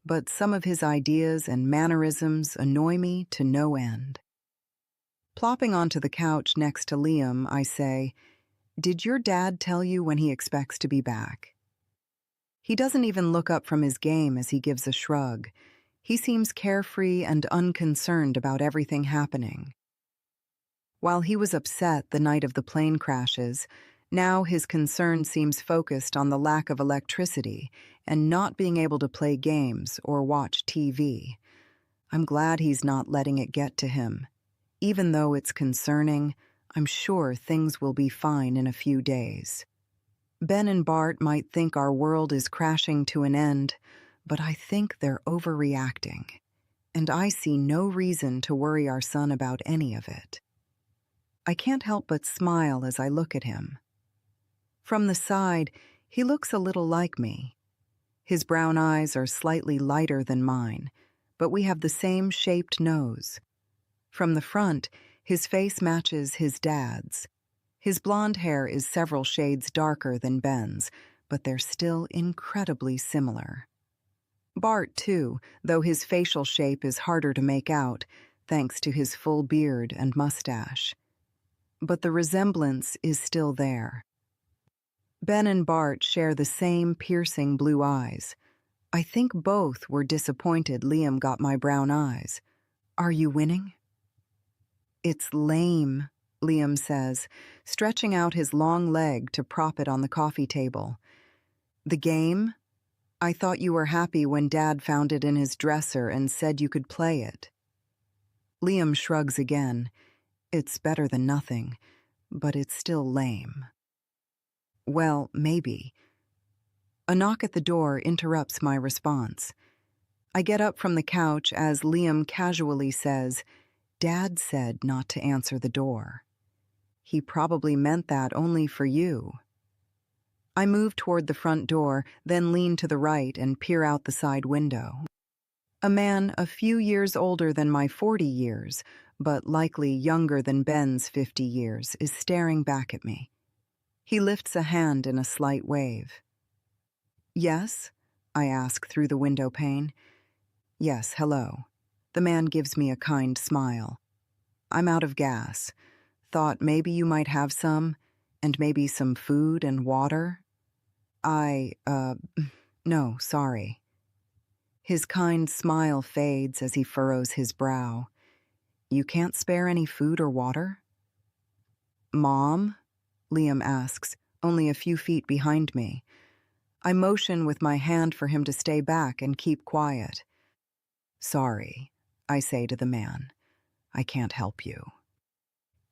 but some of his ideas and mannerisms annoy me to no end. Plopping onto the couch next to Liam, I say, "Did your dad tell you when he expects to be back?" He doesn't even look up from his game as he gives a shrug. He seems carefree and unconcerned about everything happening. While he was upset the night of the plane crashes, now his concern seems focused on the lack of electricity and not being able to play games or watch TV. I'm glad he's not letting it get to him. Even though it's concerning, I'm sure things will be fine in a few days. Ben and Bart might think our world is crashing to an end, but I think they're overreacting, and I see no reason to worry our son about any of it. I can't help but smile as I look at him. From the side, he looks a little like me. His brown eyes are slightly lighter than mine, but we have the same shaped nose. From the front, his face matches his dad's. His blonde hair is several shades darker than Ben's, but they're still incredibly similar. Bart, too, though his facial shape is harder to make out, thanks to his full beard and mustache. But the resemblance is still there. Ben and Bart share the same piercing blue eyes. I think both were disappointed Liam got my brown eyes. Are you winning? It's lame, Liam says, stretching out his long leg to prop it on the coffee table. The game? I thought you were happy when Dad found it in his dresser and said you could play it. Liam shrugs again. It's better than nothing, but it's still lame. Well, maybe. A knock at the door interrupts my response. I get up from the couch as Liam casually says, Dad said not to answer the door. He probably meant that only for you. I move toward the front door, then lean to the right and peer out the side window. A man a few years older than my 40 years, but likely younger than Ben's 50 years, is staring back at me. He lifts a hand in a slight wave. Yes? I ask through the window pane. Yes, hello. The man gives me a kind smile. I'm out of gas. Thought maybe you might have some, and maybe some food and water. No, sorry. His kind smile fades as he furrows his brow. You can't spare any food or water? Mom? Liam asks, only a few feet behind me. I motion with my hand for him to stay back and keep quiet. Sorry, I say to the man. I can't help you.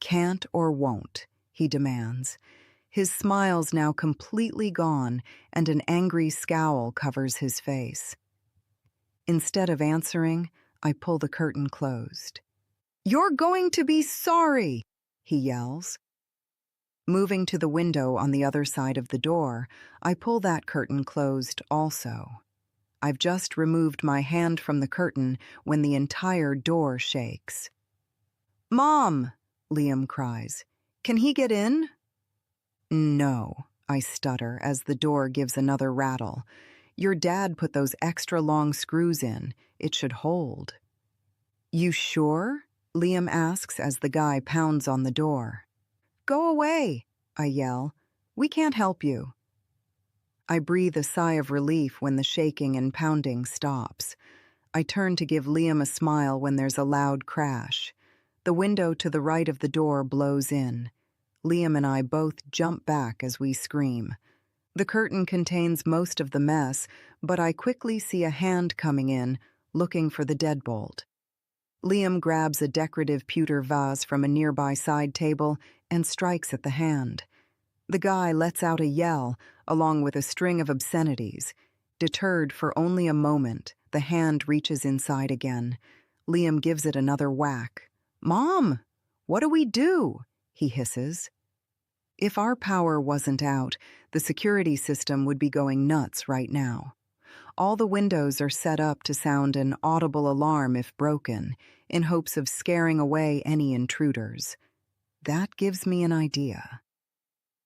Can't or won't, he demands. His smile's now completely gone, and an angry scowl covers his face. Instead of answering, I pull the curtain closed. You're going to be sorry, he yells. Moving to the window on the other side of the door, I pull that curtain closed also. I've just removed my hand from the curtain when the entire door shakes. Mom, Liam cries. Can he get in? No, I stutter as the door gives another rattle. Your dad put those extra long screws in. It should hold. You sure? Liam asks as the guy pounds on the door. Go away, I yell. We can't help you. I breathe a sigh of relief when the shaking and pounding stops. I turn to give Liam a smile when there's a loud crash. The window to the right of the door blows in. Liam and I both jump back as we scream. The curtain contains most of the mess, but I quickly see a hand coming in, looking for the deadbolt. Liam grabs a decorative pewter vase from a nearby side table and strikes at the hand. The guy lets out a yell, along with a string of obscenities. Deterred for only a moment, the hand reaches inside again. Liam gives it another whack. Mom, what do we do? He hisses. If our power wasn't out, the security system would be going nuts right now. All the windows are set up to sound an audible alarm if broken, in hopes of scaring away any intruders. That gives me an idea.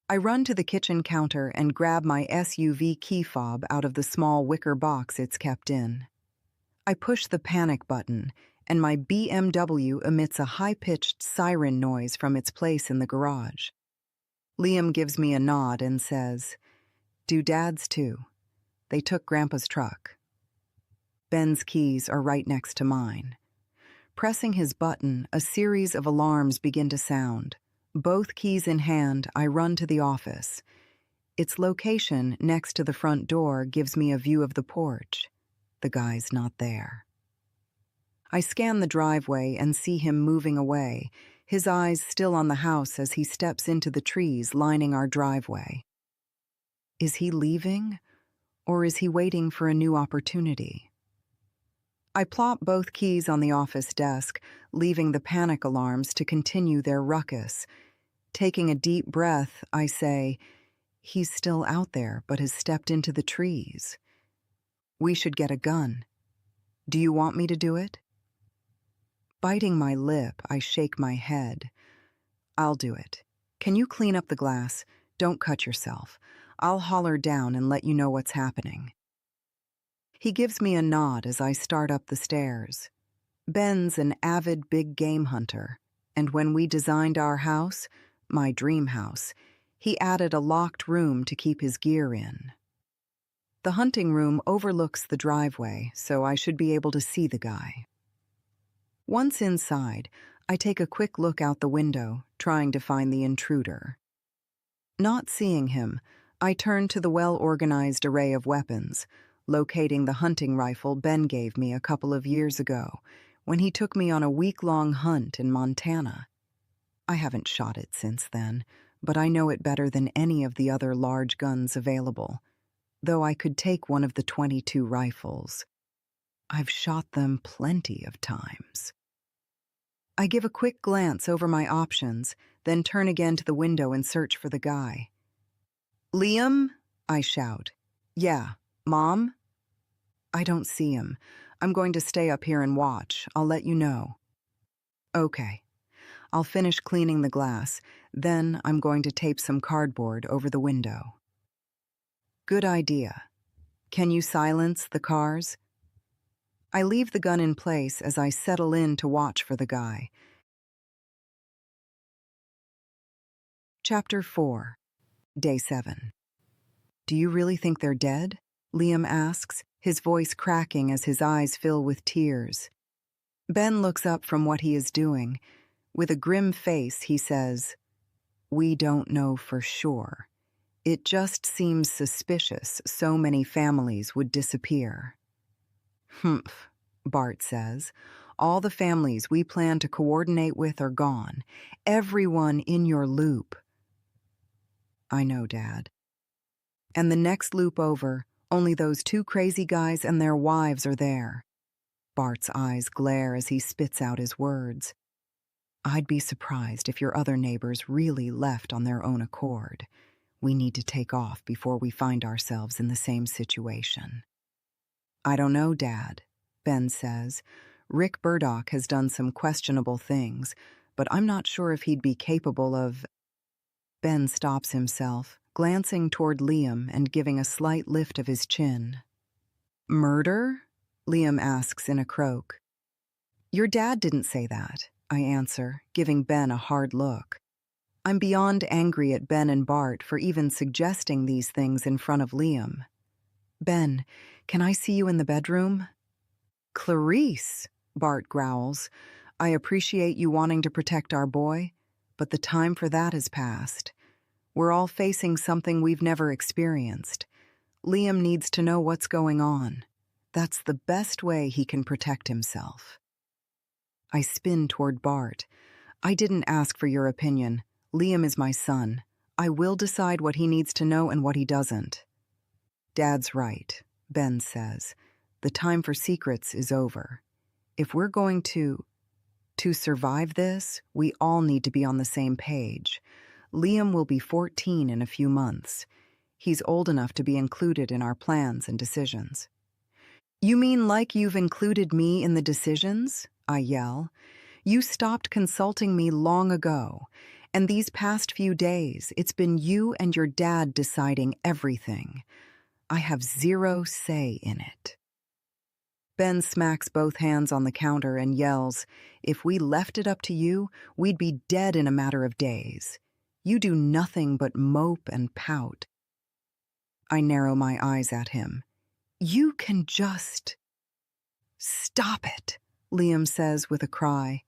I run to the kitchen counter and grab my SUV key fob out of the small wicker box it's kept in. I push the panic button, and my BMW emits a high-pitched siren noise from its place in the garage. Liam gives me a nod and says, Do Dad's too. They took Grandpa's truck. Ben's keys are right next to mine. Pressing his button, a series of alarms begin to sound. Both keys in hand, I run to the office. Its location next to the front door gives me a view of the porch. The guy's not there. I scan the driveway and see him moving away, his eyes still on the house as he steps into the trees lining our driveway. Is he leaving, or is he waiting for a new opportunity? I plop both keys on the office desk, leaving the panic alarms to continue their ruckus. Taking a deep breath, I say, he's still out there but has stepped into the trees. We should get a gun. Do you want me to do it? Biting my lip, I shake my head. I'll do it. Can you clean up the glass? Don't cut yourself. I'll holler down and let you know what's happening. He gives me a nod as I start up the stairs. Ben's an avid big game hunter, and when we designed our house, my dream house, he added a locked room to keep his gear in. The hunting room overlooks the driveway, so I should be able to see the guy. Once inside, I take a quick look out the window, trying to find the intruder. Not seeing him, I turn to the well-organized array of weapons, locating the hunting rifle Ben gave me a couple of years ago when he took me on a week-long hunt in Montana. I haven't shot it since then, but I know it better than any of the other large guns available, though I could take one of the 22 rifles. I've shot them plenty of times. I give a quick glance over my options, then turn again to the window and search for the guy. "Liam?" I shout. "Yeah. Mom?" I don't see him. I'm going to stay up here and watch. I'll let you know. Okay. I'll finish cleaning the glass, then I'm going to tape some cardboard over the window. Good idea. Can you silence the cars? I leave the gun in place as I settle in to watch for the guy. Chapter 4, Day 7. Do you really think they're dead? Liam asks, his voice cracking as his eyes fill with tears. Ben looks up from what he is doing. With a grim face, he says, "We don't know for sure. It just seems suspicious so many families would disappear." "Humph," Bart says. "All the families we plan to coordinate with are gone. Everyone in your loop." "I know, Dad." "And the next loop over, only those 2 crazy guys and their wives are there." Bart's eyes glare as he spits out his words. "I'd be surprised if your other neighbors really left on their own accord. We need to take off before we find ourselves in the same situation." "I don't know, Dad," Ben says. "Rick Burdock has done some questionable things, but I'm not sure if he'd be capable of—" Ben stops himself, glancing toward Liam and giving a slight lift of his chin. "Murder?" Liam asks in a croak. "Your dad didn't say that," I answer, giving Ben a hard look. I'm beyond angry at Ben and Bart for even suggesting these things in front of Liam. "Ben, can I see you in the bedroom?" "Clarice," Bart growls, "I appreciate you wanting to protect our boy, but the time for that has passed. We're all facing something we've never experienced. Liam needs to know what's going on. That's the best way he can protect himself." I spin toward Bart. "I didn't ask for your opinion. Liam is my son. I will decide what he needs to know and what he doesn't." "Dad's right," Ben says. "The time for secrets is over. If we're going to survive this, we all need to be on the same page. Liam will be 14 in a few months. He's old enough to be included in our plans and decisions." "You mean like you've included me in the decisions?" I yell. "You stopped consulting me long ago, and these past few days, it's been you and your dad deciding everything. I have 0 say in it." Ben smacks both hands on the counter and yells, "If we left it up to you, we'd be dead in a matter of days. You do nothing but mope and pout." I narrow my eyes at him. "You can just—" "Stop it," Liam says with a cry.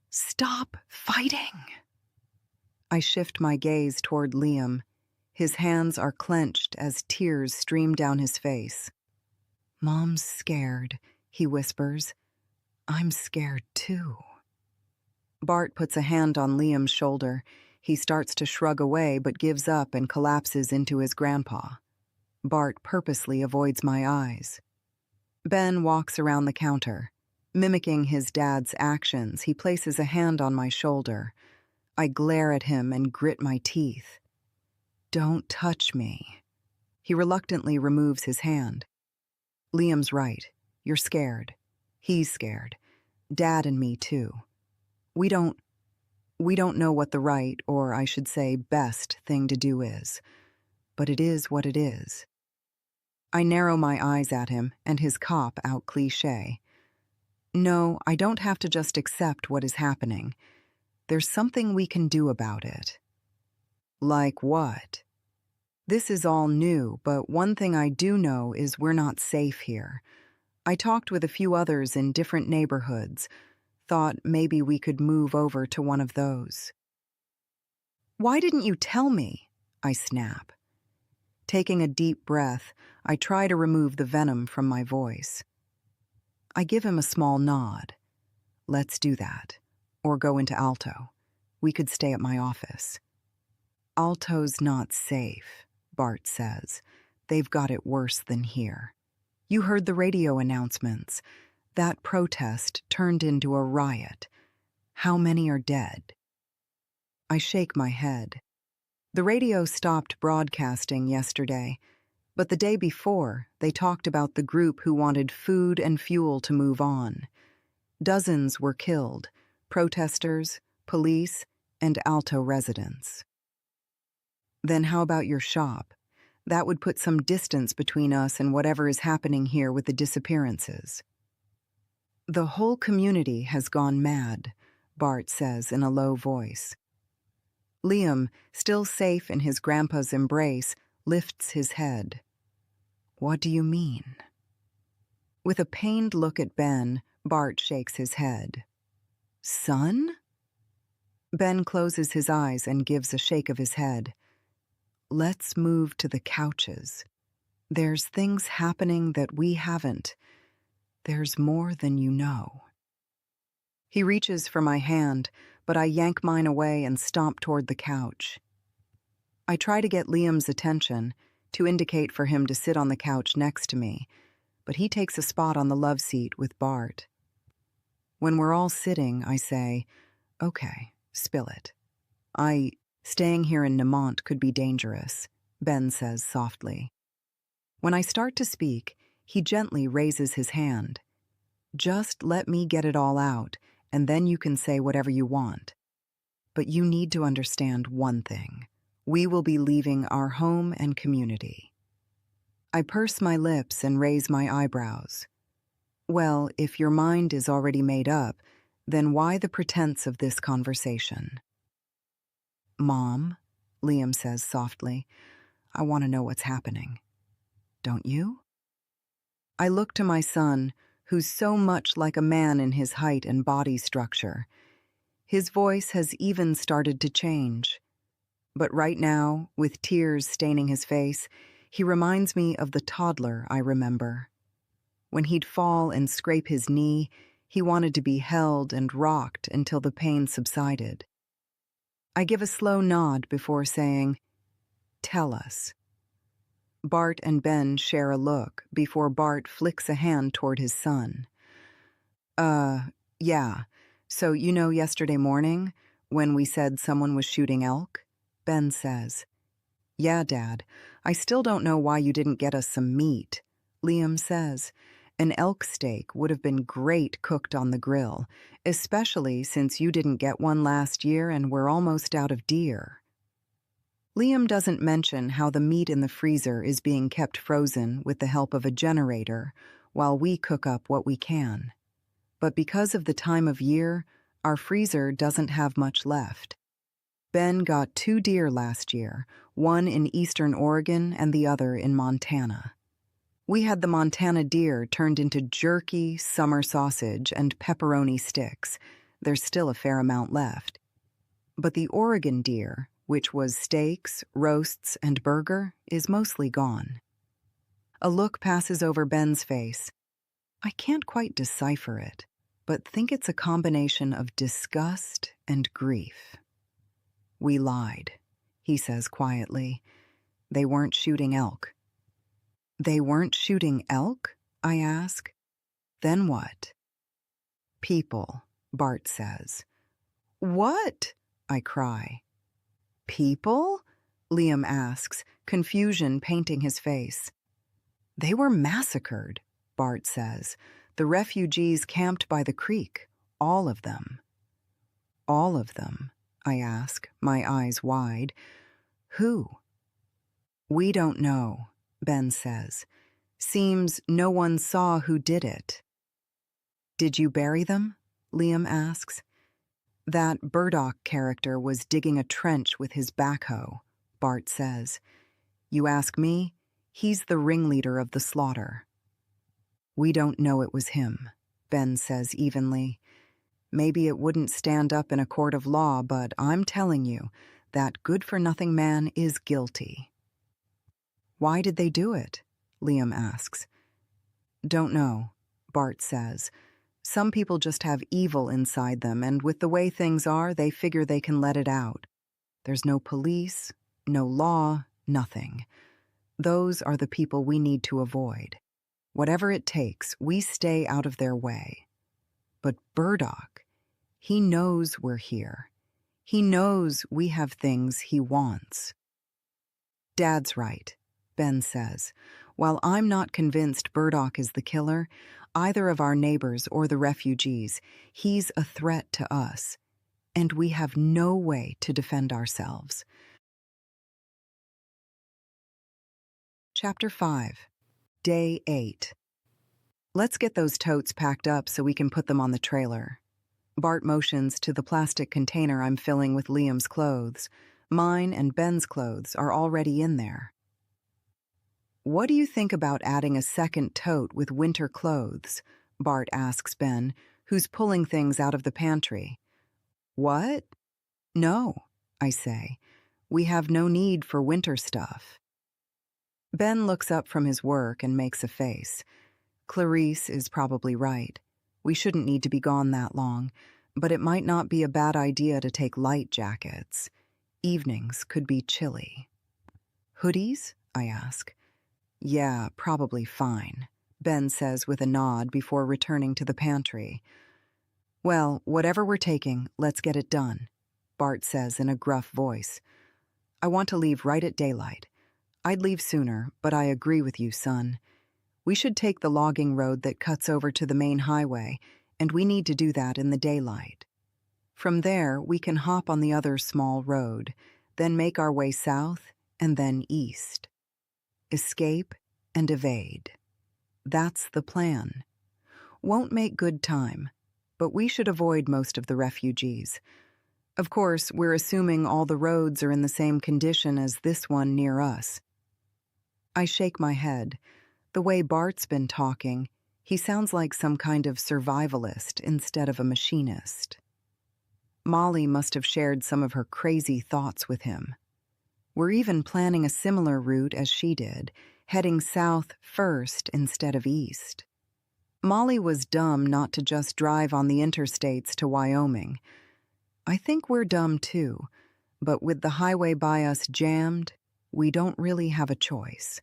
"Stop fighting." I shift my gaze toward Liam. His hands are clenched as tears stream down his face. "Mom's scared," he whispers. "I'm scared too." Bart puts a hand on Liam's shoulder. He starts to shrug away but gives up and collapses into his grandpa. Bart purposely avoids my eyes. Ben walks around the counter. Mimicking his dad's actions, he places a hand on my shoulder. I glare at him and grit my teeth. "Don't touch me." He reluctantly removes his hand. "Liam's right. You're scared. He's scared. Dad and me too. We don't know what the right, or I should say best, thing to do is. But it is what it is." I narrow my eyes at him and his cop-out cliché. No, I don't have to just accept what is happening. There's something we can do about it. Like what? This is all new, but one thing I do know is we're not safe here. I talked with a few others in different neighborhoods. Thought maybe we could move over to one of those. "Why didn't you tell me?" I snap. Taking a deep breath, I try to remove the venom from my voice. I give him a small nod. "Let's do that. Or go into Alto. We could stay at my office." "Alto's not safe," Bart says. "They've got it worse than here. You heard the radio announcements. That protest turned into a riot. How many are dead?" I shake my head. The radio stopped broadcasting yesterday, but the day before, they talked about the group who wanted food and fuel to move on. Dozens were killed: protesters, police, and Alto residents. "Then how about your shop? That would put some distance between us and whatever is happening here with the disappearances." "The whole community has gone mad," Bart says in a low voice. Liam, still safe in his grandpa's embrace, lifts his head. "What do you mean?" With a pained look at Ben, Bart shakes his head. "Son?" Ben closes his eyes and gives a shake of his head. "Let's move to the couches. There's things happening that we haven't. There's more than you know." He reaches for my hand, but I yank mine away and stomp toward the couch. I try to get Liam's attention, to indicate for him to sit on the couch next to me, but he takes a spot on the love seat with Bart. When we're all sitting, I say, "Okay, spill it." Staying here in Nemont could be dangerous," Ben says softly. When I start to speak, he gently raises his hand. "Just let me get it all out, and then you can say whatever you want. But you need to understand one thing. We will be leaving our home and community." I purse my lips and raise my eyebrows. "Well, if your mind is already made up, then why the pretense of this conversation?" "Mom," Liam says softly, "I want to know what's happening. Don't you?" I look to my son, who's so much like a man in his height and body structure. His voice has even started to change. But right now, with tears staining his face, he reminds me of the toddler I remember. When he'd fall and scrape his knee, he wanted to be held and rocked until the pain subsided. I give a slow nod before saying, "Tell us." Bart and Ben share a look before Bart flicks a hand toward his son. Yeah. So yesterday morning, when we said someone was shooting elk?" Ben says. "Yeah, Dad. I still don't know why you didn't get us some meat," Liam says. "An elk steak would have been great cooked on the grill, especially since you didn't get one last year and we're almost out of deer." Liam doesn't mention how the meat in the freezer is being kept frozen with the help of a generator while we cook up what we can. But because of the time of year, our freezer doesn't have much left. Ben got 2 deer last year, one in eastern Oregon and the other in Montana. We had the Montana deer turned into jerky, summer sausage, and pepperoni sticks. There's still a fair amount left. But the Oregon deer, which was steaks, roasts, and burger, is mostly gone. A look passes over Ben's face. I can't quite decipher it, but think it's a combination of disgust and grief. We lied, he says quietly. They weren't shooting elk. They weren't shooting elk? I ask. Then what? People, Bart says. What? I cry. People? Liam asks, confusion painting his face. They were massacred, Bart says. The refugees camped by the creek, all of them. All of them, I ask, my eyes wide. Who? We don't know, Ben says. Seems no one saw who did it. Did you bury them? Liam asks. That Burdock character was digging a trench with his backhoe, Bart says. You ask me, he's the ringleader of the slaughter. We don't know it was him, Ben says evenly. Maybe it wouldn't stand up in a court of law, but I'm telling you, that good-for-nothing man is guilty. Why did they do it? Liam asks. Don't know, Bart says. Some people just have evil inside them, and with the way things are, they figure they can let it out. There's no police, no law, nothing. Those are the people we need to avoid. Whatever it takes, we stay out of their way. But Burdock, he knows we're here. He knows we have things he wants. Dad's right, Ben says. While I'm not convinced Burdock is the killer, either of our neighbors or the refugees, he's a threat to us, and we have no way to defend ourselves. Chapter 5, Day 8. Let's get those totes packed up so we can put them on the trailer. Bart motions to the plastic container I'm filling with Liam's clothes. Mine and Ben's clothes are already in there. What do you think about adding a second tote with winter clothes? Bart asks Ben, who's pulling things out of the pantry. What? No, I say. We have no need for winter stuff. Ben looks up from his work and makes a face. Clarice is probably right. We shouldn't need to be gone that long, but it might not be a bad idea to take light jackets. Evenings could be chilly. Hoodies? I ask. Yeah, probably fine, Ben says with a nod before returning to the pantry. Well, whatever we're taking, let's get it done, Bart says in a gruff voice. I want to leave right at daylight. I'd leave sooner, but I agree with you, son. We should take the logging road that cuts over to the main highway, and we need to do that in the daylight. From there, we can hop on the other small road, then make our way south and then east. Escape and evade. That's the plan. Won't make good time, but we should avoid most of the refugees. Of course, we're assuming all the roads are in the same condition as this one near us. I shake my head. The way Bart's been talking, he sounds like some kind of survivalist instead of a machinist. Molly must have shared some of her crazy thoughts with him. We're even planning a similar route as she did, heading south first instead of east. Molly was dumb not to just drive on the interstates to Wyoming. I think we're dumb too, but with the highway by us jammed, we don't really have a choice.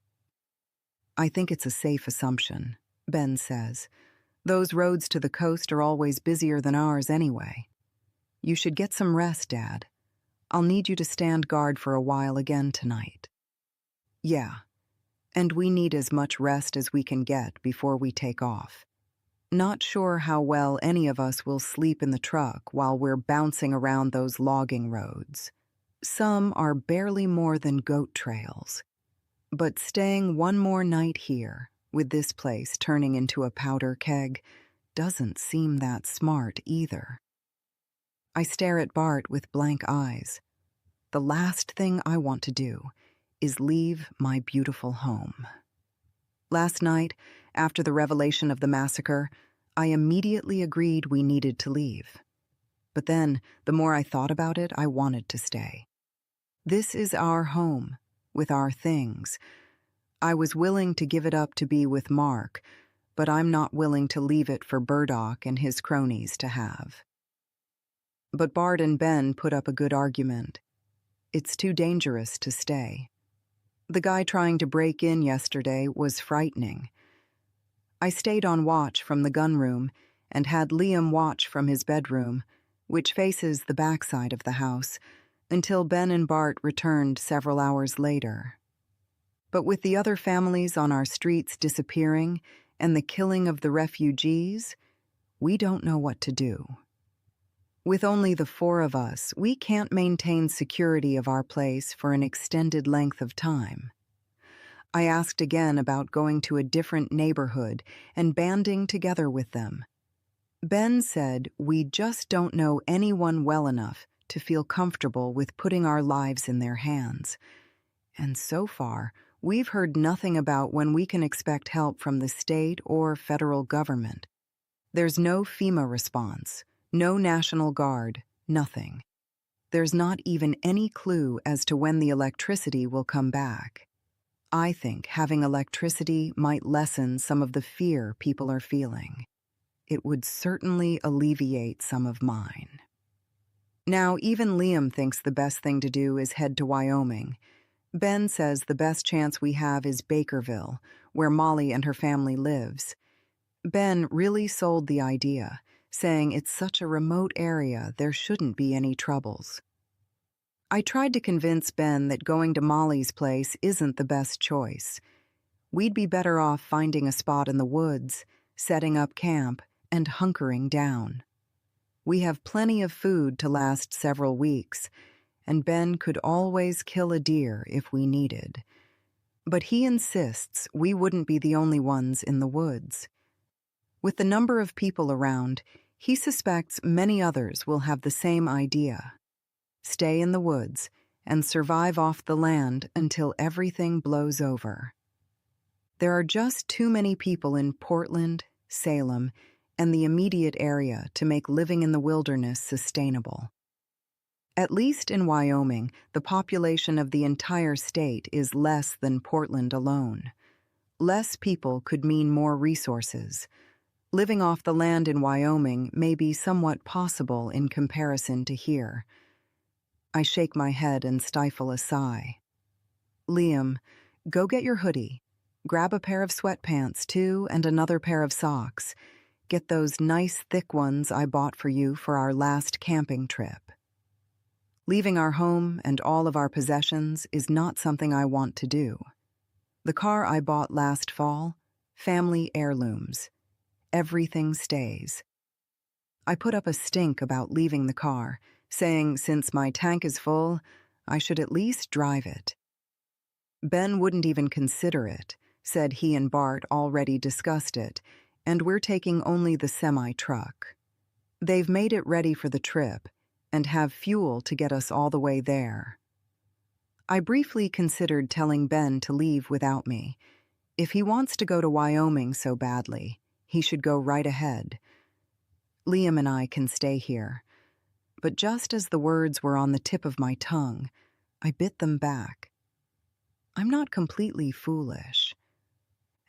I think it's a safe assumption, Ben says. Those roads to the coast are always busier than ours anyway. You should get some rest, Dad. I'll need you to stand guard for a while again tonight. Yeah, and we need as much rest as we can get before we take off. Not sure how well any of us will sleep in the truck while we're bouncing around those logging roads. Some are barely more than goat trails. But staying one more night here, with this place turning into a powder keg, doesn't seem that smart either. I stare at Bart with blank eyes. The last thing I want to do is leave my beautiful home. Last night, after the revelation of the massacre, I immediately agreed we needed to leave. But then, the more I thought about it, I wanted to stay. This is our home, with our things. I was willing to give it up to be with Mark, but I'm not willing to leave it for Burdock and his cronies to have. But Bart and Ben put up a good argument. It's too dangerous to stay. The guy trying to break in yesterday was frightening. I stayed on watch from the gun room and had Liam watch from his bedroom, which faces the backside of the house, until Ben and Bart returned several hours later. But with the other families on our streets disappearing and the killing of the refugees, we don't know what to do. With only the 4 of us, we can't maintain security of our place for an extended length of time. I asked again about going to a different neighborhood and banding together with them. Ben said we just don't know anyone well enough to feel comfortable with putting our lives in their hands. And so far, we've heard nothing about when we can expect help from the state or federal government. There's no FEMA response, no National Guard, nothing. There's not even any clue as to when the electricity will come back. I think having electricity might lessen some of the fear people are feeling. It would certainly alleviate some of mine. Now, even Liam thinks the best thing to do is head to Wyoming. Ben says the best chance we have is Bakerville, where Molly and her family lives. Ben really sold the idea, saying it's such a remote area there shouldn't be any troubles. I tried to convince Ben that going to Molly's place isn't the best choice. We'd be better off finding a spot in the woods, setting up camp, and hunkering down. We have plenty of food to last several weeks, and Ben could always kill a deer if we needed. But he insists we wouldn't be the only ones in the woods. With the number of people around, he suspects many others will have the same idea. Stay in the woods and survive off the land until everything blows over. There are just too many people in Portland, Salem, and the immediate area to make living in the wilderness sustainable. At least in Wyoming, the population of the entire state is less than Portland alone. Less people could mean more resources. Living off the land in Wyoming may be somewhat possible in comparison to here. I shake my head and stifle a sigh. Liam, go get your hoodie. Grab a pair of sweatpants, too, and another pair of socks. Get those nice thick ones I bought for you for our last camping trip. Leaving our home and all of our possessions is not something I want to do. The car I bought last fall, family heirlooms. Everything stays. I put up a stink about leaving the car, saying since my tank is full, I should at least drive it. Ben wouldn't even consider it, said he and Bart already discussed it, and we're taking only the semi-truck. They've made it ready for the trip and have fuel to get us all the way there. I briefly considered telling Ben to leave without me. If he wants to go to Wyoming so badly, he should go right ahead. Liam and I can stay here. But just as the words were on the tip of my tongue, I bit them back. I'm not completely foolish.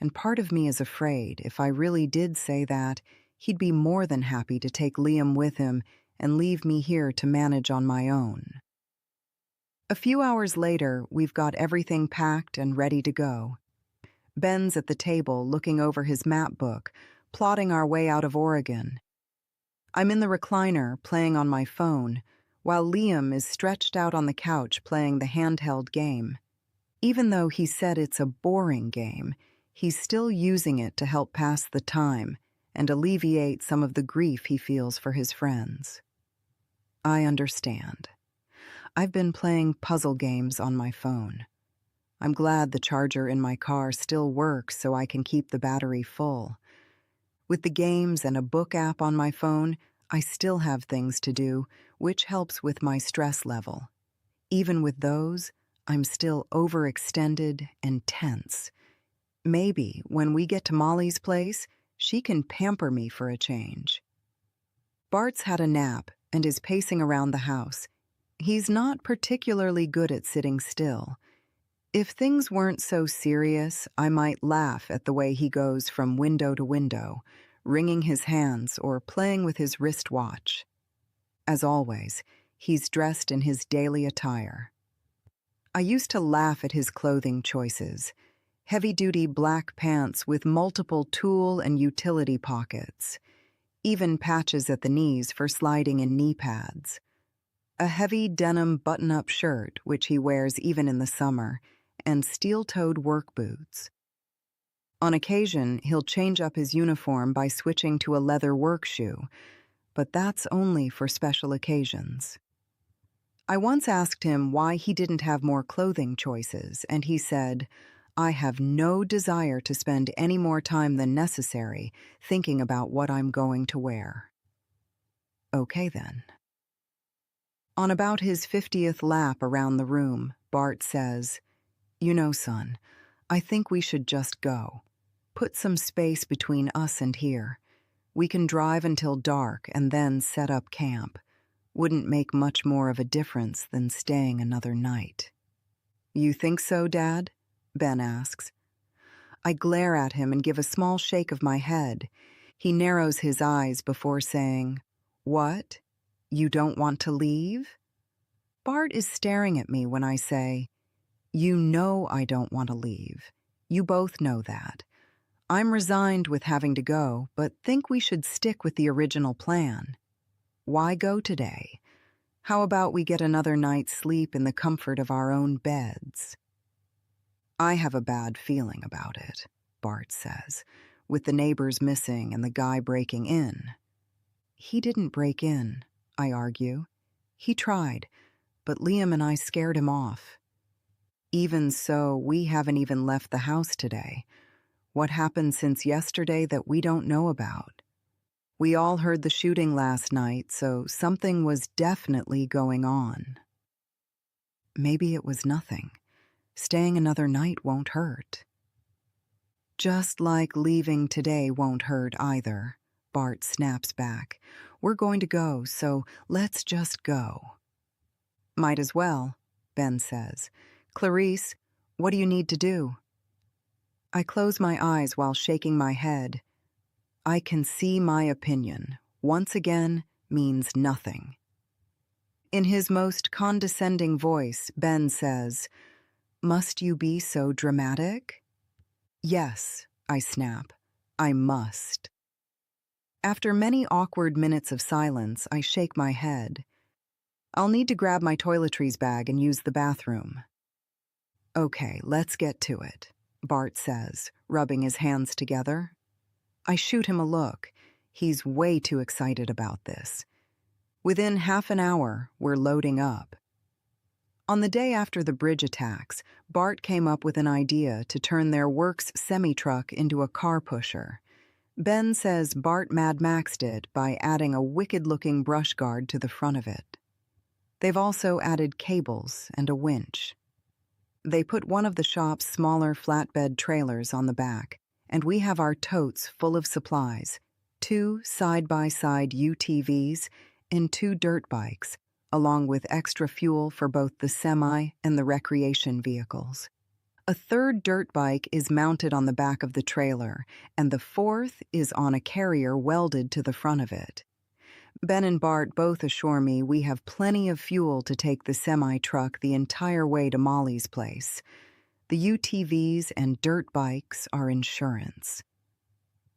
And part of me is afraid if I really did say that, he'd be more than happy to take Liam with him and leave me here to manage on my own. A few hours later, we've got everything packed and ready to go. Ben's at the table looking over his map book, plotting our way out of Oregon. I'm in the recliner playing on my phone, while Liam is stretched out on the couch playing the handheld game. Even though he said it's a boring game, he's still using it to help pass the time and alleviate some of the grief he feels for his friends. I understand. I've been playing puzzle games on my phone. I'm glad the charger in my car still works so I can keep the battery full. With the games and a book app on my phone, I still have things to do, which helps with my stress level. Even with those, I'm still overextended and tense. Maybe when we get to Molly's place, she can pamper me for a change. Bart's had a nap and is pacing around the house. He's not particularly good at sitting still. If things weren't so serious, I might laugh at the way he goes from window to window, wringing his hands or playing with his wristwatch. As always, he's dressed in his daily attire. I used to laugh at his clothing choices. Heavy-duty black pants with multiple tool and utility pockets, even patches at the knees for sliding in knee pads. A heavy denim button-up shirt, which he wears even in the summer, and steel-toed work boots. On occasion, he'll change up his uniform by switching to a leather work shoe, but that's only for special occasions. I once asked him why he didn't have more clothing choices, and he said, "I have no desire to spend any more time than necessary thinking about what I'm going to wear." Okay, then. On about his 50th lap around the room, Bart says, "You know, son, I think we should just go. Put some space between us and here. We can drive until dark and then set up camp. Wouldn't make much more of a difference than staying another night." "You think so, Dad?" Ben asks. I glare at him and give a small shake of my head. He narrows his eyes before saying, "What? You don't want to leave?" Bart is staring at me when I say, "You know I don't want to leave. You both know that. I'm resigned with having to go, but think we should stick with the original plan. Why go today? How about we get another night's sleep in the comfort of our own beds?" "I have a bad feeling about it," Bart says, "with the neighbors missing and the guy breaking in." "He didn't break in," I argue. "He tried, but Liam and I scared him off. Even so, we haven't even left the house today. What happened since yesterday that we don't know about? We all heard the shooting last night, so something was definitely going on." Maybe it was nothing. Staying another night won't hurt. "Just like leaving today won't hurt either," Bart snaps back. "We're going to go, so let's just go." "Might as well," Ben says. "Clarice, what do you need to do?" I close my eyes while shaking my head. I can see my opinion, once again, means nothing. In his most condescending voice, Ben says, "Must you be so dramatic?" "Yes," I snap. "I must." After many awkward minutes of silence, I shake my head. "I'll need to grab my toiletries bag and use the bathroom." "Okay, let's get to it," Bart says, rubbing his hands together. I shoot him a look. He's way too excited about this. Within half an hour, we're loading up. On the day after the bridge attacks, Bart came up with an idea to turn their works semi-truck into a car pusher. Ben says Bart Mad Maxed it by adding a wicked-looking brush guard to the front of it. They've also added cables and a winch. They put one of the shop's smaller flatbed trailers on the back, and we have our totes full of supplies, 2 side-by-side UTVs and 2 dirt bikes, along with extra fuel for both the semi and the recreation vehicles. A 3rd dirt bike is mounted on the back of the trailer, and the 4th is on a carrier welded to the front of it. Ben and Bart both assure me we have plenty of fuel to take the semi-truck the entire way to Molly's place. The UTVs and dirt bikes are insurance.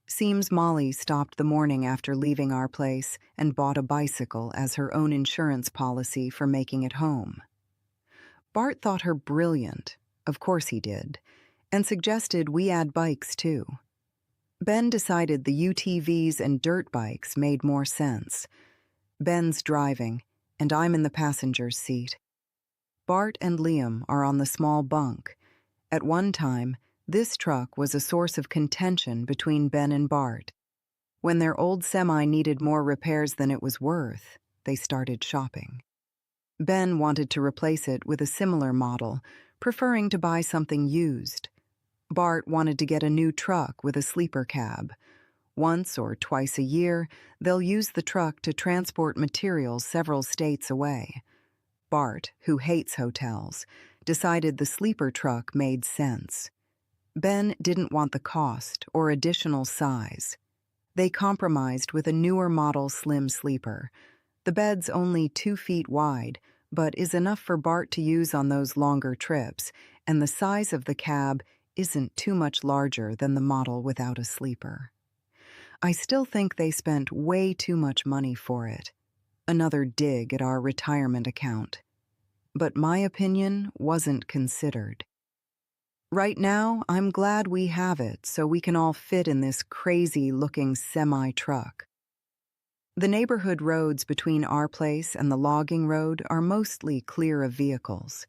Seems Molly stopped the morning after leaving our place and bought a bicycle as her own insurance policy for making it home. Bart thought her brilliant, of course he did, and suggested we add bikes too. Ben decided the UTVs and dirt bikes made more sense. Ben's driving, and I'm in the passenger's seat. Bart and Liam are on the small bunk. At one time, this truck was a source of contention between Ben and Bart. When their old semi needed more repairs than it was worth, they started shopping. Ben wanted to replace it with a similar model, preferring to buy something used. Bart wanted to get a new truck with a sleeper cab. Once or twice a year, they'll use the truck to transport materials several states away. Bart, who hates hotels, decided the sleeper truck made sense. Ben didn't want the cost or additional size. They compromised with a newer model slim sleeper. The bed's only 2 feet wide, but is enough for Bart to use on those longer trips, and the size of the cab isn't too much larger than the model without a sleeper. I still think they spent way too much money for it. Another dig at our retirement account. But my opinion wasn't considered. Right now, I'm glad we have it so we can all fit in this crazy-looking semi-truck. The neighborhood roads between our place and the logging road are mostly clear of vehicles.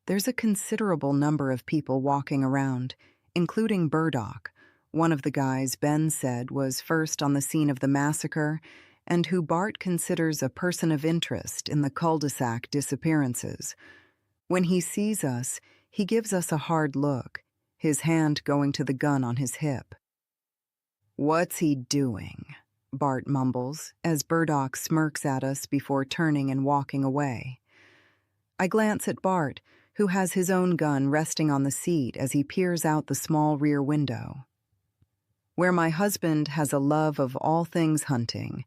There's a considerable number of people walking around, including Burdock, one of the guys Ben said was first on the scene of the massacre and who Bart considers a person of interest in the cul-de-sac disappearances. When he sees us, he gives us a hard look, his hand going to the gun on his hip. "What's he doing?" Bart mumbles, as Burdock smirks at us before turning and walking away. I glance at Bart, who has his own gun resting on the seat as he peers out the small rear window. Where my husband has a love of all things hunting,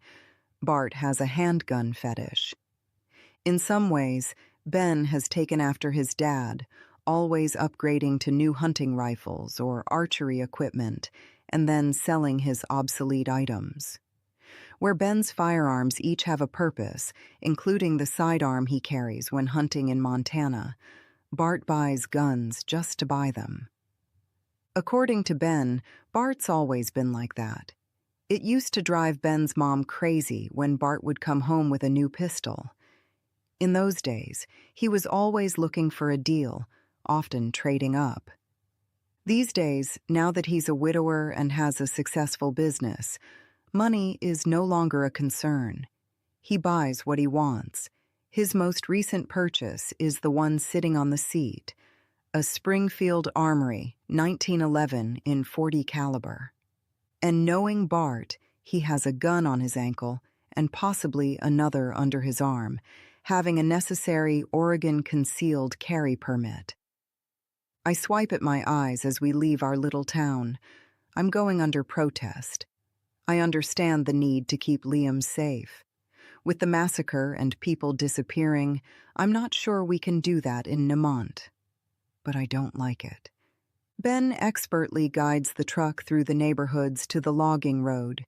Bart has a handgun fetish. In some ways, Ben has taken after his dad, always upgrading to new hunting rifles or archery equipment, and then selling his obsolete items. Where Ben's firearms each have a purpose, including the sidearm he carries when hunting in Montana, Bart buys guns just to buy them. According to Ben, Bart's always been like that. It used to drive Ben's mom crazy when Bart would come home with a new pistol. In those days, he was always looking for a deal, often trading up. These days, now that he's a widower and has a successful business, money is no longer a concern. He buys what he wants. His most recent purchase is the one sitting on the seat, a Springfield Armory 1911 in .40 caliber. And knowing Bart, he has a gun on his ankle and possibly another under his arm, having a necessary Oregon concealed carry permit. I swipe at my eyes as we leave our little town. I'm going under protest. I understand the need to keep Liam safe. With the massacre and people disappearing, I'm not sure we can do that in Nemont. But I don't like it. Ben expertly guides the truck through the neighborhoods to the logging road.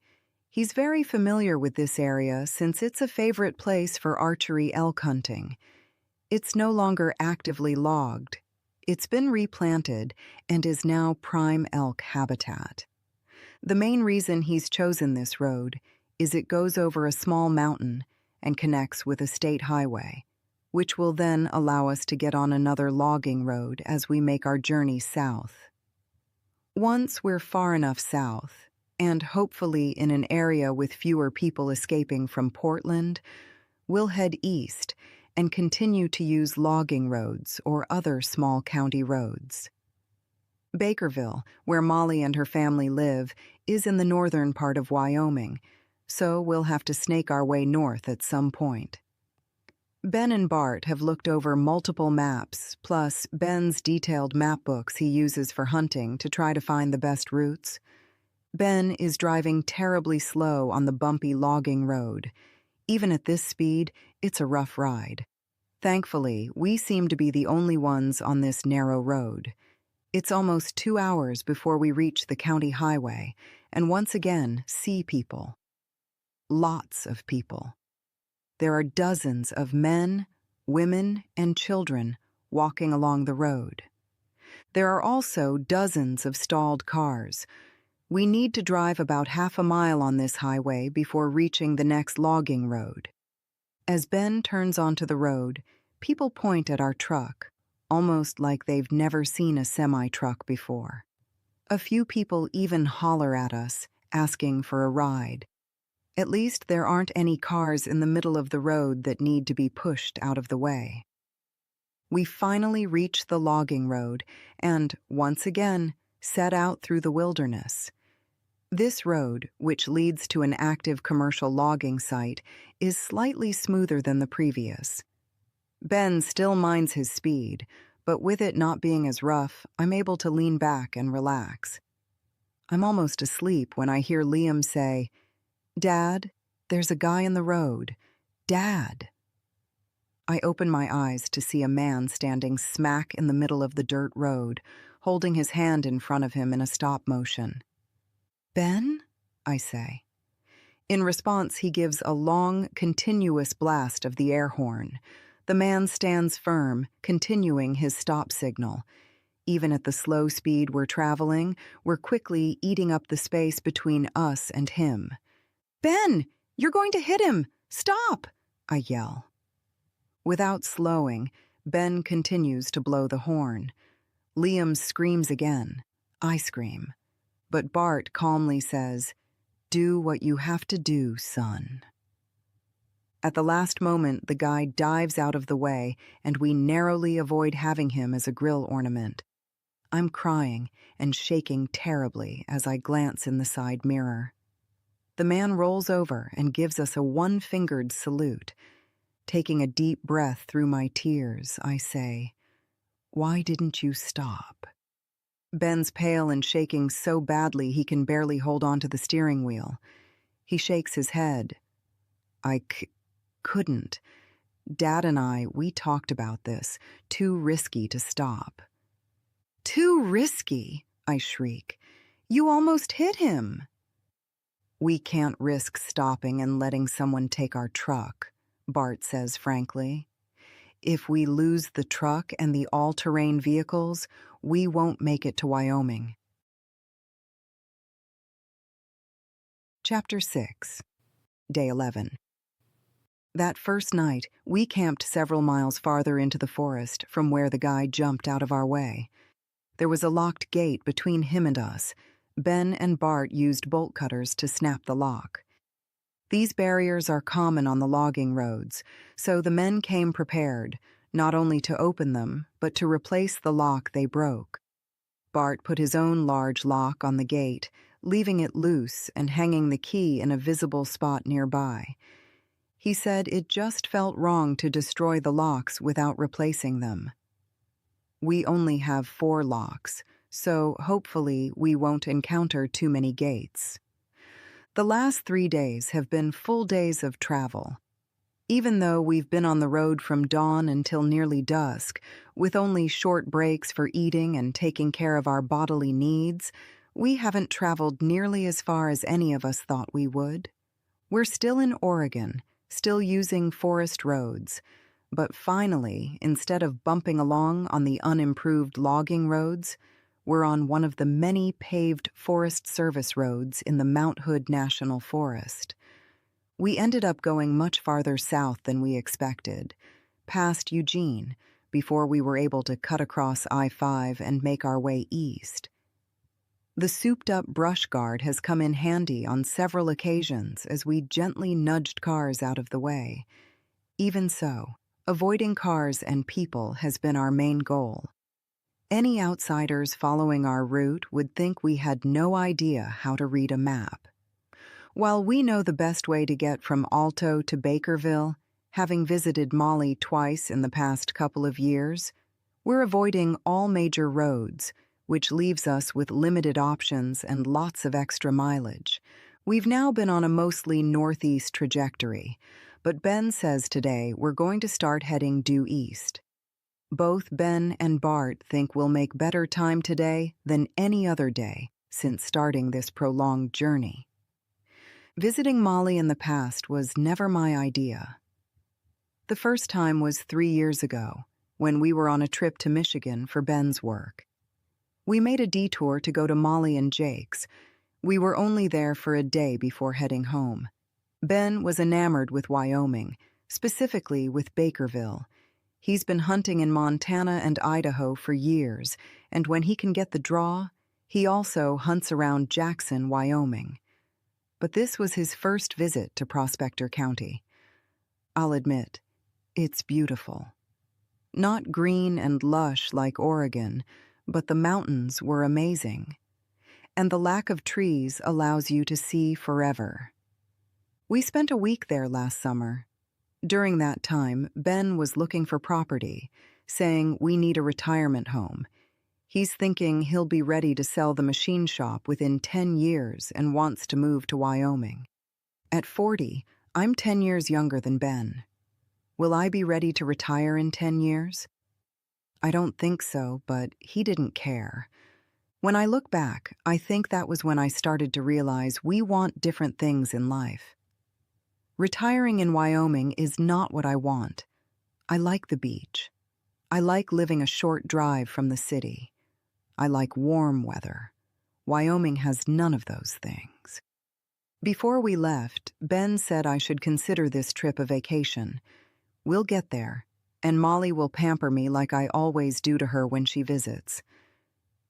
He's very familiar with this area since it's a favorite place for archery elk hunting. It's no longer actively logged. It's been replanted and is now prime elk habitat. The main reason he's chosen this road is it goes over a small mountain and connects with a state highway, which will then allow us to get on another logging road as we make our journey south. Once we're far enough south, and hopefully in an area with fewer people escaping from Portland, we'll head east and continue to use logging roads or other small county roads. Bakerville, where Molly and her family live, is in the northern part of Wyoming, so we'll have to snake our way north at some point. Ben and Bart have looked over multiple maps, plus Ben's detailed map books he uses for hunting to try to find the best routes. Ben is driving terribly slow on the bumpy logging road. Even at this speed, it's a rough ride. Thankfully, we seem to be the only ones on this narrow road. It's almost 2 hours before we reach the county highway, and once again see people. Lots of people. There are dozens of men, women, and children walking along the road. There are also dozens of stalled cars. We need to drive about half a mile on this highway before reaching the next logging road. As Ben turns onto the road, people point at our truck, almost like they've never seen a semi-truck before. A few people even holler at us, asking for a ride. At least there aren't any cars in the middle of the road that need to be pushed out of the way. We finally reach the logging road, and, once again, set out through the wilderness. This road, which leads to an active commercial logging site, is slightly smoother than the previous. Ben still minds his speed, but with it not being as rough, I'm able to lean back and relax. I'm almost asleep when I hear Liam say, "Dad, there's a guy in the road. Dad." I open my eyes to see a man standing smack in the middle of the dirt road, holding his hand in front of him in a stop motion. "Ben?" I say. In response, he gives a long, continuous blast of the air horn. The man stands firm, continuing his stop signal. Even at the slow speed we're traveling, we're quickly eating up the space between us and him. "Ben, you're going to hit him! Stop!" I yell. Without slowing, Ben continues to blow the horn. Liam screams again. I scream. But Bart calmly says, "Do what you have to do, son." At the last moment, the guy dives out of the way, and we narrowly avoid having him as a grill ornament. I'm crying and shaking terribly as I glance in the side mirror. The man rolls over and gives us a one-fingered salute. Taking a deep breath through my tears, I say, "Why didn't you stop?" Ben's pale and shaking so badly he can barely hold on to the steering wheel. He shakes his head. I couldn't. Dad and we talked about this. Too risky to stop." "Too risky?" I shriek. "You almost hit him." "We can't risk stopping and letting someone take our truck," Bart says frankly. "If we lose the truck and the all-terrain vehicles, we won't make it to Wyoming." Chapter 6, Day 11. That first night, we camped several miles farther into the forest from where the guy jumped out of our way. There was a locked gate between him and us. Ben and Bart used bolt cutters to snap the lock. These barriers are common on the logging roads, so the men came prepared, not only to open them, but to replace the lock they broke. Bart put his own large lock on the gate, leaving it loose and hanging the key in a visible spot nearby. He said it just felt wrong to destroy the locks without replacing them. We only have 4 locks, so hopefully we won't encounter too many gates. The last 3 days have been full days of travel. Even though we've been on the road from dawn until nearly dusk, with only short breaks for eating and taking care of our bodily needs, we haven't traveled nearly as far as any of us thought we would. We're still in Oregon, still using forest roads, but finally, instead of bumping along on the unimproved logging roads, we're on one of the many paved Forest Service roads in the Mount Hood National Forest. We ended up going much farther south than we expected, past Eugene, before we were able to cut across I-5 and make our way east. The souped-up brush guard has come in handy on several occasions as we gently nudged cars out of the way. Even so, avoiding cars and people has been our main goal. Any outsiders following our route would think we had no idea how to read a map. While we know the best way to get from Alto to Bakerville, having visited Molly twice in the past couple of years, we're avoiding all major roads, which leaves us with limited options and lots of extra mileage. We've now been on a mostly northeast trajectory, but Ben says today we're going to start heading due east. Both Ben and Bart think we'll make better time today than any other day since starting this prolonged journey. Visiting Molly in the past was never my idea. The first time was 3 years ago, when we were on a trip to Michigan for Ben's work. We made a detour to go to Molly and Jake's. We were only there for a day before heading home. Ben was enamored with Wyoming, specifically with Bakerville. He's been hunting in Montana and Idaho for years, and when he can get the draw, he also hunts around Jackson, Wyoming. But this was his first visit to Prospector County. I'll admit, it's beautiful. Not green and lush like Oregon, but the mountains were amazing. And the lack of trees allows you to see forever. We spent a week there last summer. During that time, Ben was looking for property, saying we need a retirement home. He's thinking he'll be ready to sell the machine shop within 10 years and wants to move to Wyoming. At 40, I'm 10 years younger than Ben. Will I be ready to retire in 10 years? I don't think so, but he didn't care. When I look back, I think that was when I started to realize we want different things in life. Retiring in Wyoming is not what I want. I like the beach. I like living a short drive from the city. I like warm weather. Wyoming has none of those things. Before we left, Ben said I should consider this trip a vacation. We'll get there, and Molly will pamper me like I always do to her when she visits.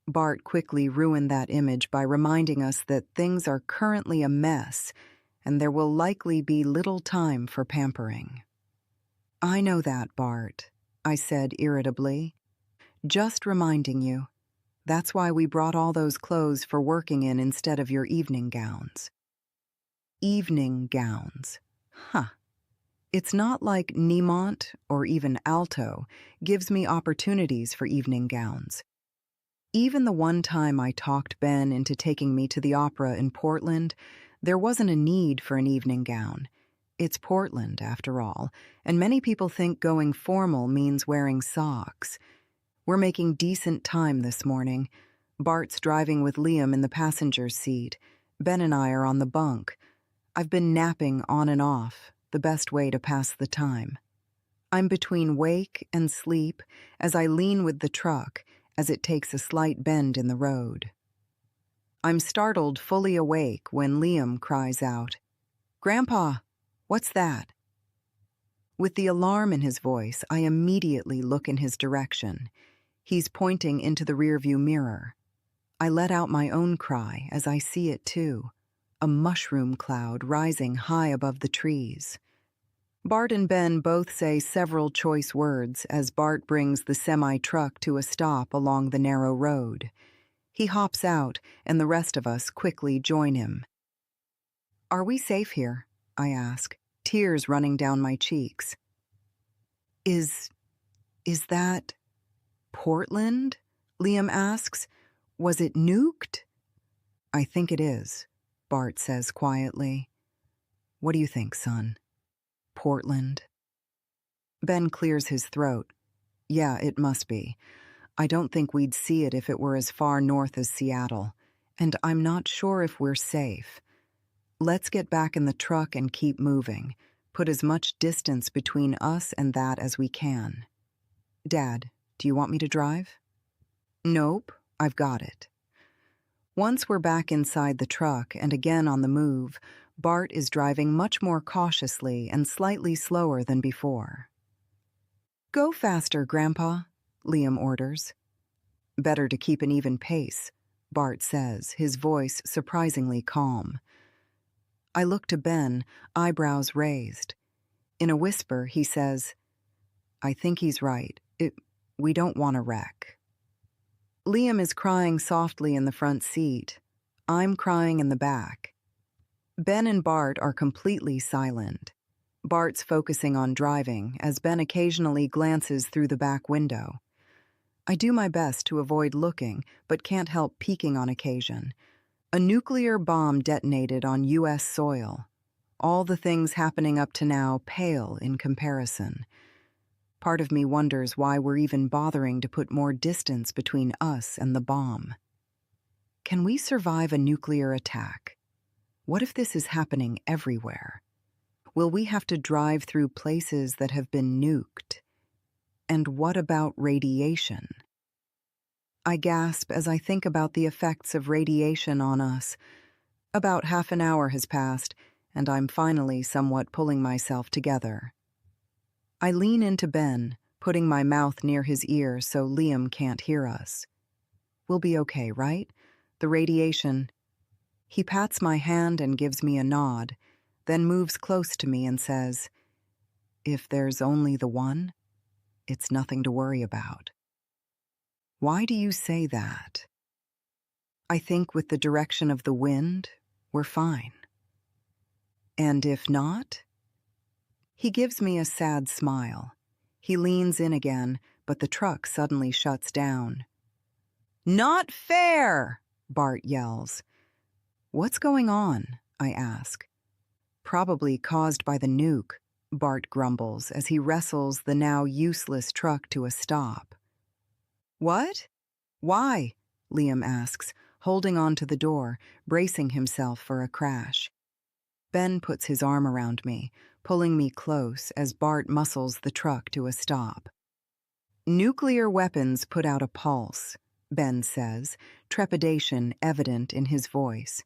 Bart quickly ruined that image by reminding us that things are currently a mess, and there will likely be little time for pampering. I know that, Bart, I said irritably. Just reminding you. That's why we brought all those clothes for working in instead of your evening gowns. Evening gowns. Huh. It's not like Niemont or even Alto gives me opportunities for evening gowns. Even the one time I talked Ben into taking me to the opera in Portland, there wasn't a need for an evening gown. It's Portland, after all, and many people think going formal means wearing socks. We're making decent time this morning. Bart's driving with Liam in the passenger's seat. Ben and I are on the bunk. I've been napping on and off, the best way to pass the time. I'm between wake and sleep as I lean with the truck as it takes a slight bend in the road. I'm startled fully awake when Liam cries out, "Grandpa, what's that?" With the alarm in his voice, I immediately look in his direction. He's pointing into the rearview mirror. I let out my own cry as I see it too, a mushroom cloud rising high above the trees. Bart and Ben both say several choice words as Bart brings the semi-truck to a stop along the narrow road. He hops out, and the rest of us quickly join him. "Are we safe here?" I ask, tears running down my cheeks. Is that Portland?" Liam asks. "Was it nuked?" "I think it is," Bart says quietly. "What do you think, son? Portland?" Ben clears his throat. "Yeah, it must be. I don't think we'd see it if it were as far north as Seattle, and I'm not sure if we're safe. Let's get back in the truck and keep moving. Put as much distance between us and that as we can. Dad, do you want me to drive?" "Nope, I've got it." Once we're back inside the truck and again on the move, Bart is driving much more cautiously and slightly slower than before. "Go faster, Grandpa," Liam orders. "Better to keep an even pace," Bart says, his voice surprisingly calm. I look to Ben, eyebrows raised. In a whisper, he says, "I think he's right. We don't want a wreck." Liam is crying softly in the front seat. I'm crying in the back. Ben and Bart are completely silent. Bart's focusing on driving as Ben occasionally glances through the back window. I do my best to avoid looking, but can't help peeking on occasion. A nuclear bomb detonated on U.S. soil. All the things happening up to now pale in comparison. Part of me wonders why we're even bothering to put more distance between us and the bomb. Can we survive a nuclear attack? What if this is happening everywhere? Will we have to drive through places that have been nuked? And what about radiation? I gasp as I think about the effects of radiation on us. About half an hour has passed, and I'm finally somewhat pulling myself together. I lean into Ben, putting my mouth near his ear so Liam can't hear us. "We'll be okay, right? The radiation..." He pats my hand and gives me a nod, then moves close to me and says, "If there's only the one, it's nothing to worry about." Why do you say that? I think with the direction of the wind, we're fine. And if not? He gives me a sad smile. He leans in again, but the truck suddenly shuts down. Not fair! Bart yells. What's going on? I ask. Probably caused by the nuke, Bart grumbles as he wrestles the now useless truck to a stop. What? Why? Liam asks, holding on to the door, bracing himself for a crash. Ben puts his arm around me, pulling me close as Bart muscles the truck to a stop. Nuclear weapons put out a pulse, Ben says, trepidation evident in his voice.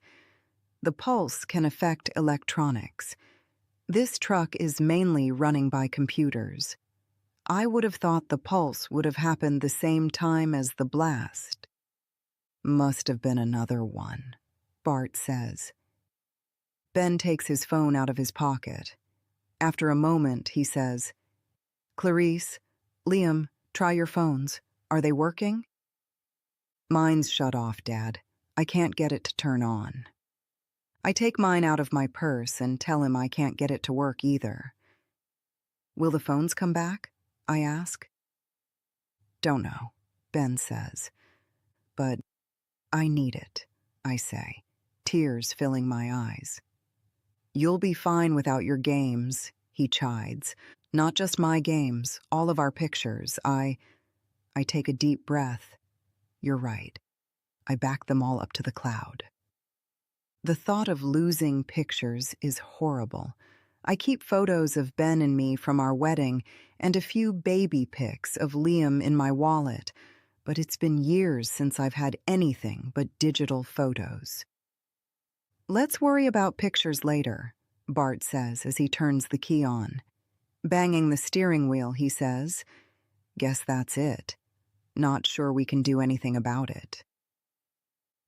The pulse can affect electronics. This truck is mainly running by computers. I would have thought the pulse would have happened the same time as the blast. Must have been another one, Bart says. Ben takes his phone out of his pocket. After a moment, he says, Clarice, Liam, try your phones. Are they working? Mine's shut off, Dad. I can't get it to turn on. I take mine out of my purse and tell him I can't get it to work either. Will the phones come back? I ask. Don't know, Ben says. But I need it, I say, tears filling my eyes. You'll be fine without your games, he chides. Not just my games, all of our pictures. I take a deep breath. You're right. I back them all up to the cloud. The thought of losing pictures is horrible. I keep photos of Ben and me from our wedding and a few baby pics of Liam in my wallet, but it's been years since I've had anything but digital photos. Let's worry about pictures later, Bart says as he turns the key on. Banging the steering wheel, he says, Guess that's it. Not sure we can do anything about it.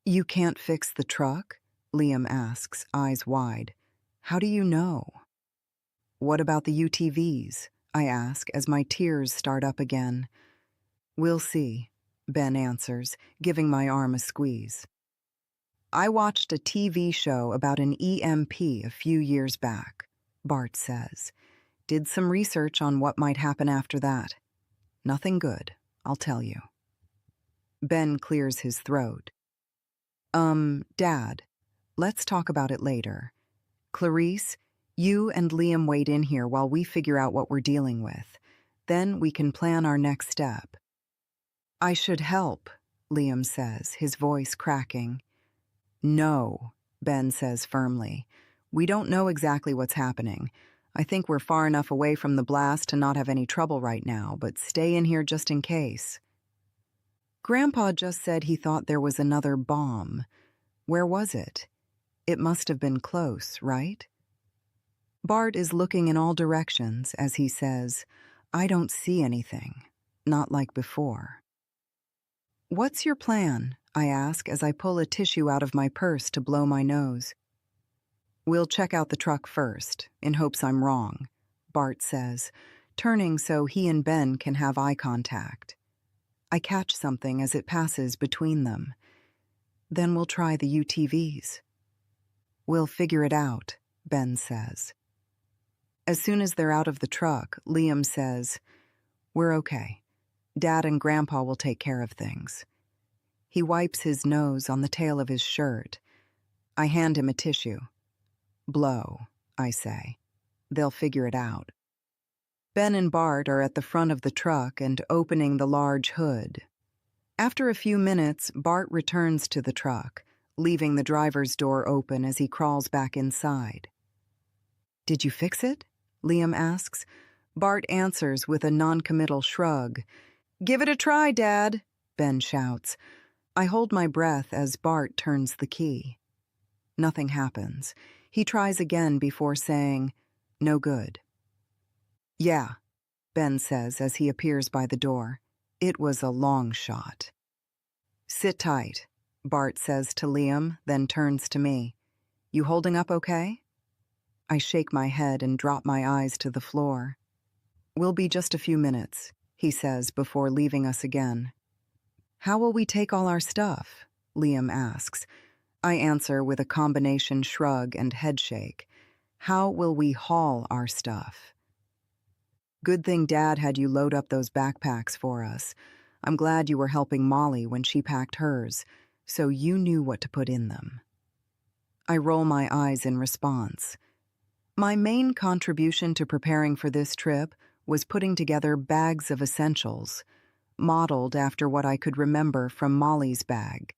You can't fix the truck? Liam asks, eyes wide. How do you know? What about the UTVs? I ask as my tears start up again. We'll see, Ben answers, giving my arm a squeeze. I watched a TV show about an EMP a few years back, Bart says. Did some research on what might happen after that. Nothing good, I'll tell you. Ben clears his throat. Dad, let's talk about it later. Clarice, you and Liam wait in here while we figure out what we're dealing with. Then we can plan our next step. I should help, Liam says, his voice cracking. No, Ben says firmly. We don't know exactly what's happening. I think we're far enough away from the blast to not have any trouble right now, but stay in here just in case. Grandpa just said he thought there was another bomb. Where was it? It must have been close, right? Bart is looking in all directions as he says, I don't see anything. Not like before. What's your plan? I ask as I pull a tissue out of my purse to blow my nose. We'll check out the truck first, in hopes I'm wrong, Bart says, turning so he and Ben can have eye contact. I catch something as it passes between them. Then we'll try the UTVs. We'll figure it out, Ben says. As soon as they're out of the truck, Liam says, We're okay. Dad and Grandpa will take care of things. He wipes his nose on the tail of his shirt. I hand him a tissue. Blow, I say. They'll figure it out. Ben and Bart are at the front of the truck and opening the large hood. After a few minutes, Bart returns to the truck, leaving the driver's door open as he crawls back inside. Did you fix it? Liam asks. Bart answers with a noncommittal shrug. Give it a try, Dad, Ben shouts. I hold my breath as Bart turns the key. Nothing happens. He tries again before saying, No good. Yeah, Ben says as he appears by the door. It was a long shot. Sit tight, Bart says to Liam, then turns to me. You holding up okay? I shake my head and drop my eyes to the floor. We'll be just a few minutes, he says before leaving us again. How will we take all our stuff? Liam asks. I answer with a combination shrug and headshake. How will we haul our stuff? Good thing Dad had you load up those backpacks for us. I'm glad you were helping Molly when she packed hers, so you knew what to put in them. I roll my eyes in response. My main contribution to preparing for this trip was putting together bags of essentials, modeled after what I could remember from Molly's bag.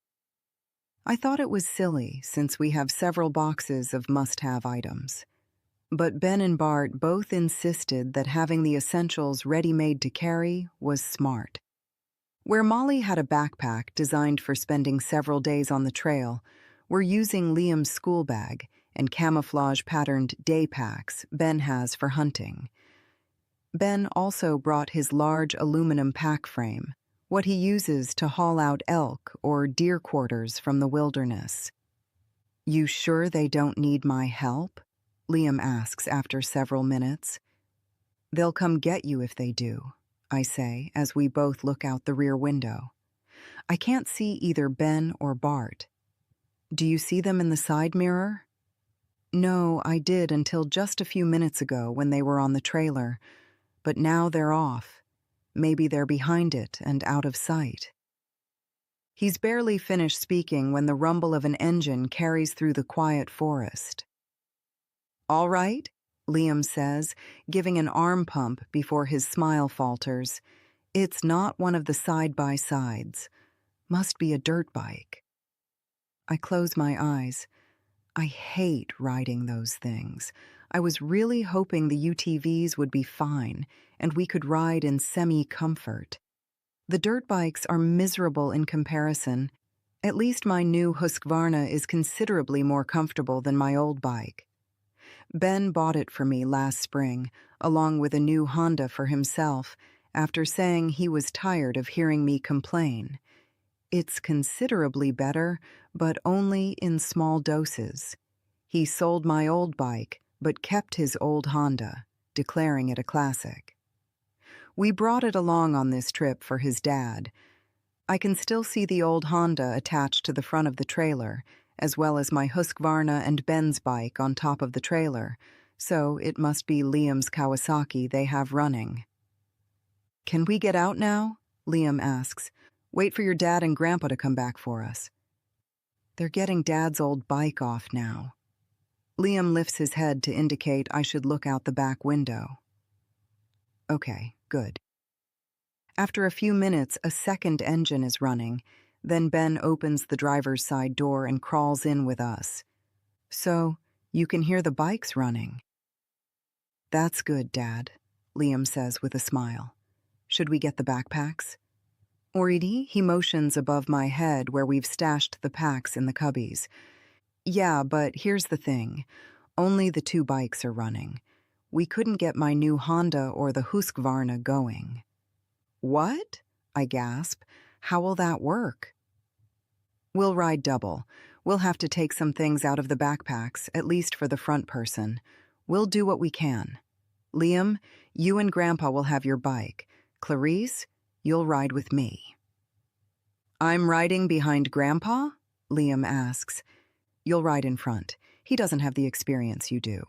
I thought it was silly since we have several boxes of must-have items. But Ben and Bart both insisted that having the essentials ready-made to carry was smart. Where Molly had a backpack designed for spending several days on the trail, we're using Liam's school bag and camouflage-patterned day packs Ben has for hunting. Ben also brought his large aluminum pack frame, what he uses to haul out elk or deer quarters from the wilderness. You sure they don't need my help? Liam asks after several minutes. They'll come get you if they do, I say as we both look out the rear window. I can't see either Ben or Bart. Do you see them in the side mirror? No, I did until just a few minutes ago when they were on the trailer, but now they're off. Maybe they're behind it and out of sight. He's barely finished speaking when the rumble of an engine carries through the quiet forest. All right, Liam says, giving an arm pump before his smile falters. It's not one of the side-by-sides. Must be a dirt bike. I close my eyes. I hate riding those things. I was really hoping the UTVs would be fine and we could ride in semi-comfort. The dirt bikes are miserable in comparison. At least my new Husqvarna is considerably more comfortable than my old bike. Ben bought it for me last spring, along with a new Honda for himself, after saying he was tired of hearing me complain. It's considerably better, but only in small doses. He sold my old bike, but kept his old Honda, declaring it a classic. We brought it along on this trip for his dad. I can still see the old Honda attached to the front of the trailer, as well as my Husqvarna and Ben's bike on top of the trailer, so it must be Liam's Kawasaki they have running. Can we get out now? Liam asks. Wait for your dad and Grandpa to come back for us. They're getting Dad's old bike off now. Liam lifts his head to indicate I should look out the back window. Okay, good. After a few minutes, a second engine is running. Then Ben opens the driver's side door and crawls in with us. So, you can hear the bikes running. That's good, Dad, Liam says with a smile. Should we get the backpacks? Already, he motions above my head where we've stashed the packs in the cubbies. Yeah, but here's the thing. Only the 2 bikes are running. We couldn't get my new Honda or the Husqvarna going. What? I gasp. How will that work? We'll ride double. We'll have to take some things out of the backpacks, at least for the front person. We'll do what we can. Liam, you and Grandpa will have your bike. Clarice, you'll ride with me. I'm riding behind Grandpa? Liam asks. You'll ride in front. He doesn't have the experience you do.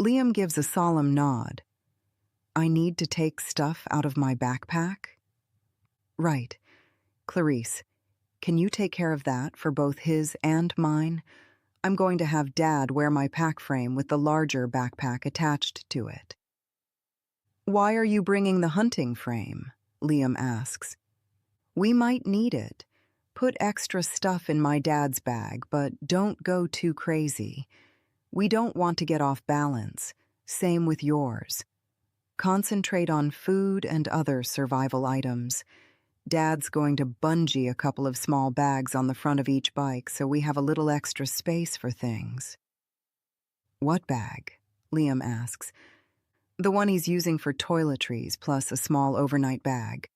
Liam gives a solemn nod. I need to take stuff out of my backpack? Right. Clarice, can you take care of that for both his and mine? I'm going to have Dad wear my pack frame with the larger backpack attached to it. Why are you bringing the hunting frame? Liam asks. We might need it. Put extra stuff in my dad's bag, but don't go too crazy. We don't want to get off balance. Same with yours. Concentrate on food and other survival items. Dad's going to bungee a couple of small bags on the front of each bike so we have a little extra space for things. What bag? Liam asks. The one he's using for toiletries plus a small overnight bag.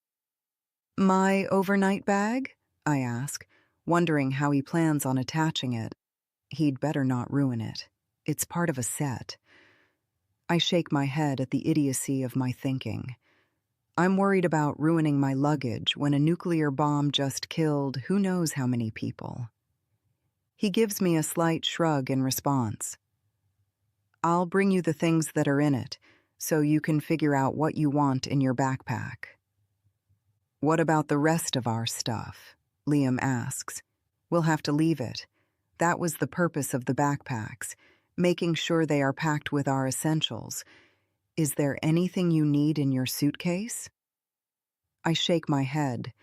My overnight bag? I ask, wondering how he plans on attaching it. He'd better not ruin it. It's part of a set. I shake my head at the idiocy of my thinking. I'm worried about ruining my luggage when a nuclear bomb just killed who knows how many people. He gives me a slight shrug in response. I'll bring you the things that are in it, so you can figure out what you want in your backpack. What about the rest of our stuff? Liam asks. We'll have to leave it. That was the purpose of the backpacks, making sure they are packed with our essentials. Is there anything you need in your suitcase? I shake my head.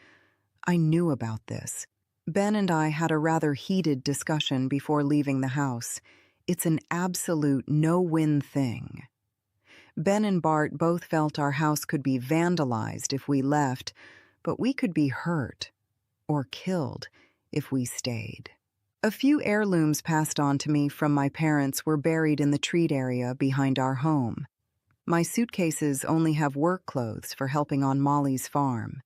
I knew about this. Ben and I had a rather heated discussion before leaving the house. It's an absolute no-win thing. Ben and Bart both felt our house could be vandalized if we left, but we could be hurt or killed if we stayed. A few heirlooms passed on to me from my parents were buried in the treat area behind our home. My suitcases only have work clothes for helping on Molly's farm.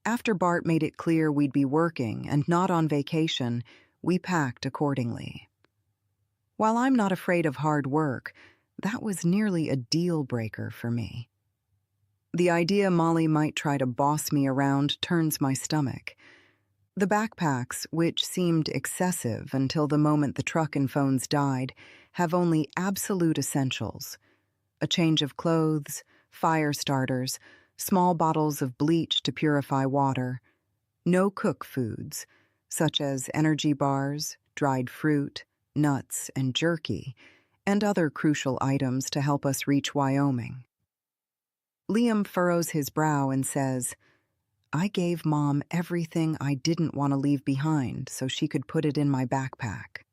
After Bart made it clear we'd be working and not on vacation, we packed accordingly. While I'm not afraid of hard work, that was nearly a deal breaker for me. The idea Molly might try to boss me around turns my stomach. The backpacks, which seemed excessive until the moment the truck and phones died, have only absolute essentials: a change of clothes, fire starters, small bottles of bleach to purify water, no cook foods, such as energy bars, dried fruit, nuts, and jerky, and other crucial items to help us reach Wyoming. Liam furrows his brow and says, I gave Mom everything I didn't want to leave behind so she could put it in my backpack.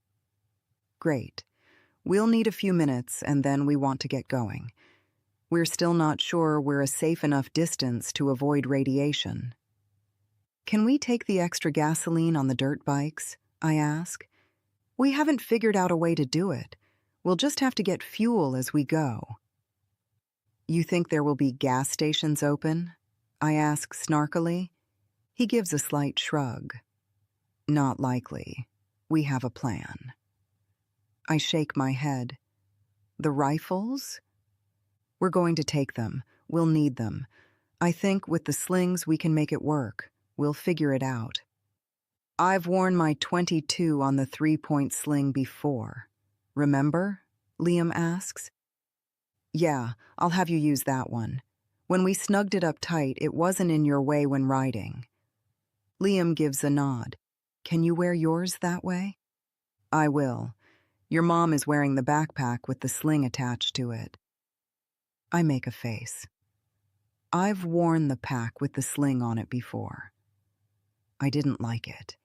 Great. We'll need a few minutes and then we want to get going. We're still not sure we're a safe enough distance to avoid radiation. Can we take the extra gasoline on the dirt bikes? I ask. We haven't figured out a way to do it. We'll just have to get fuel as we go. You think there will be gas stations open? I ask snarkily. He gives a slight shrug. Not likely. We have a plan. I shake my head. The rifles? We're going to take them. We'll need them. I think with the slings we can make it work. We'll figure it out. I've worn my .22 on the 3-point sling before. Remember? Liam asks. Yeah, I'll have you use that one. When we snugged it up tight, it wasn't in your way when riding. Liam gives a nod. Can you wear yours that way? I will. Your mom is wearing the backpack with the sling attached to it. I make a face. I've worn the pack with the sling on it before. I didn't like it.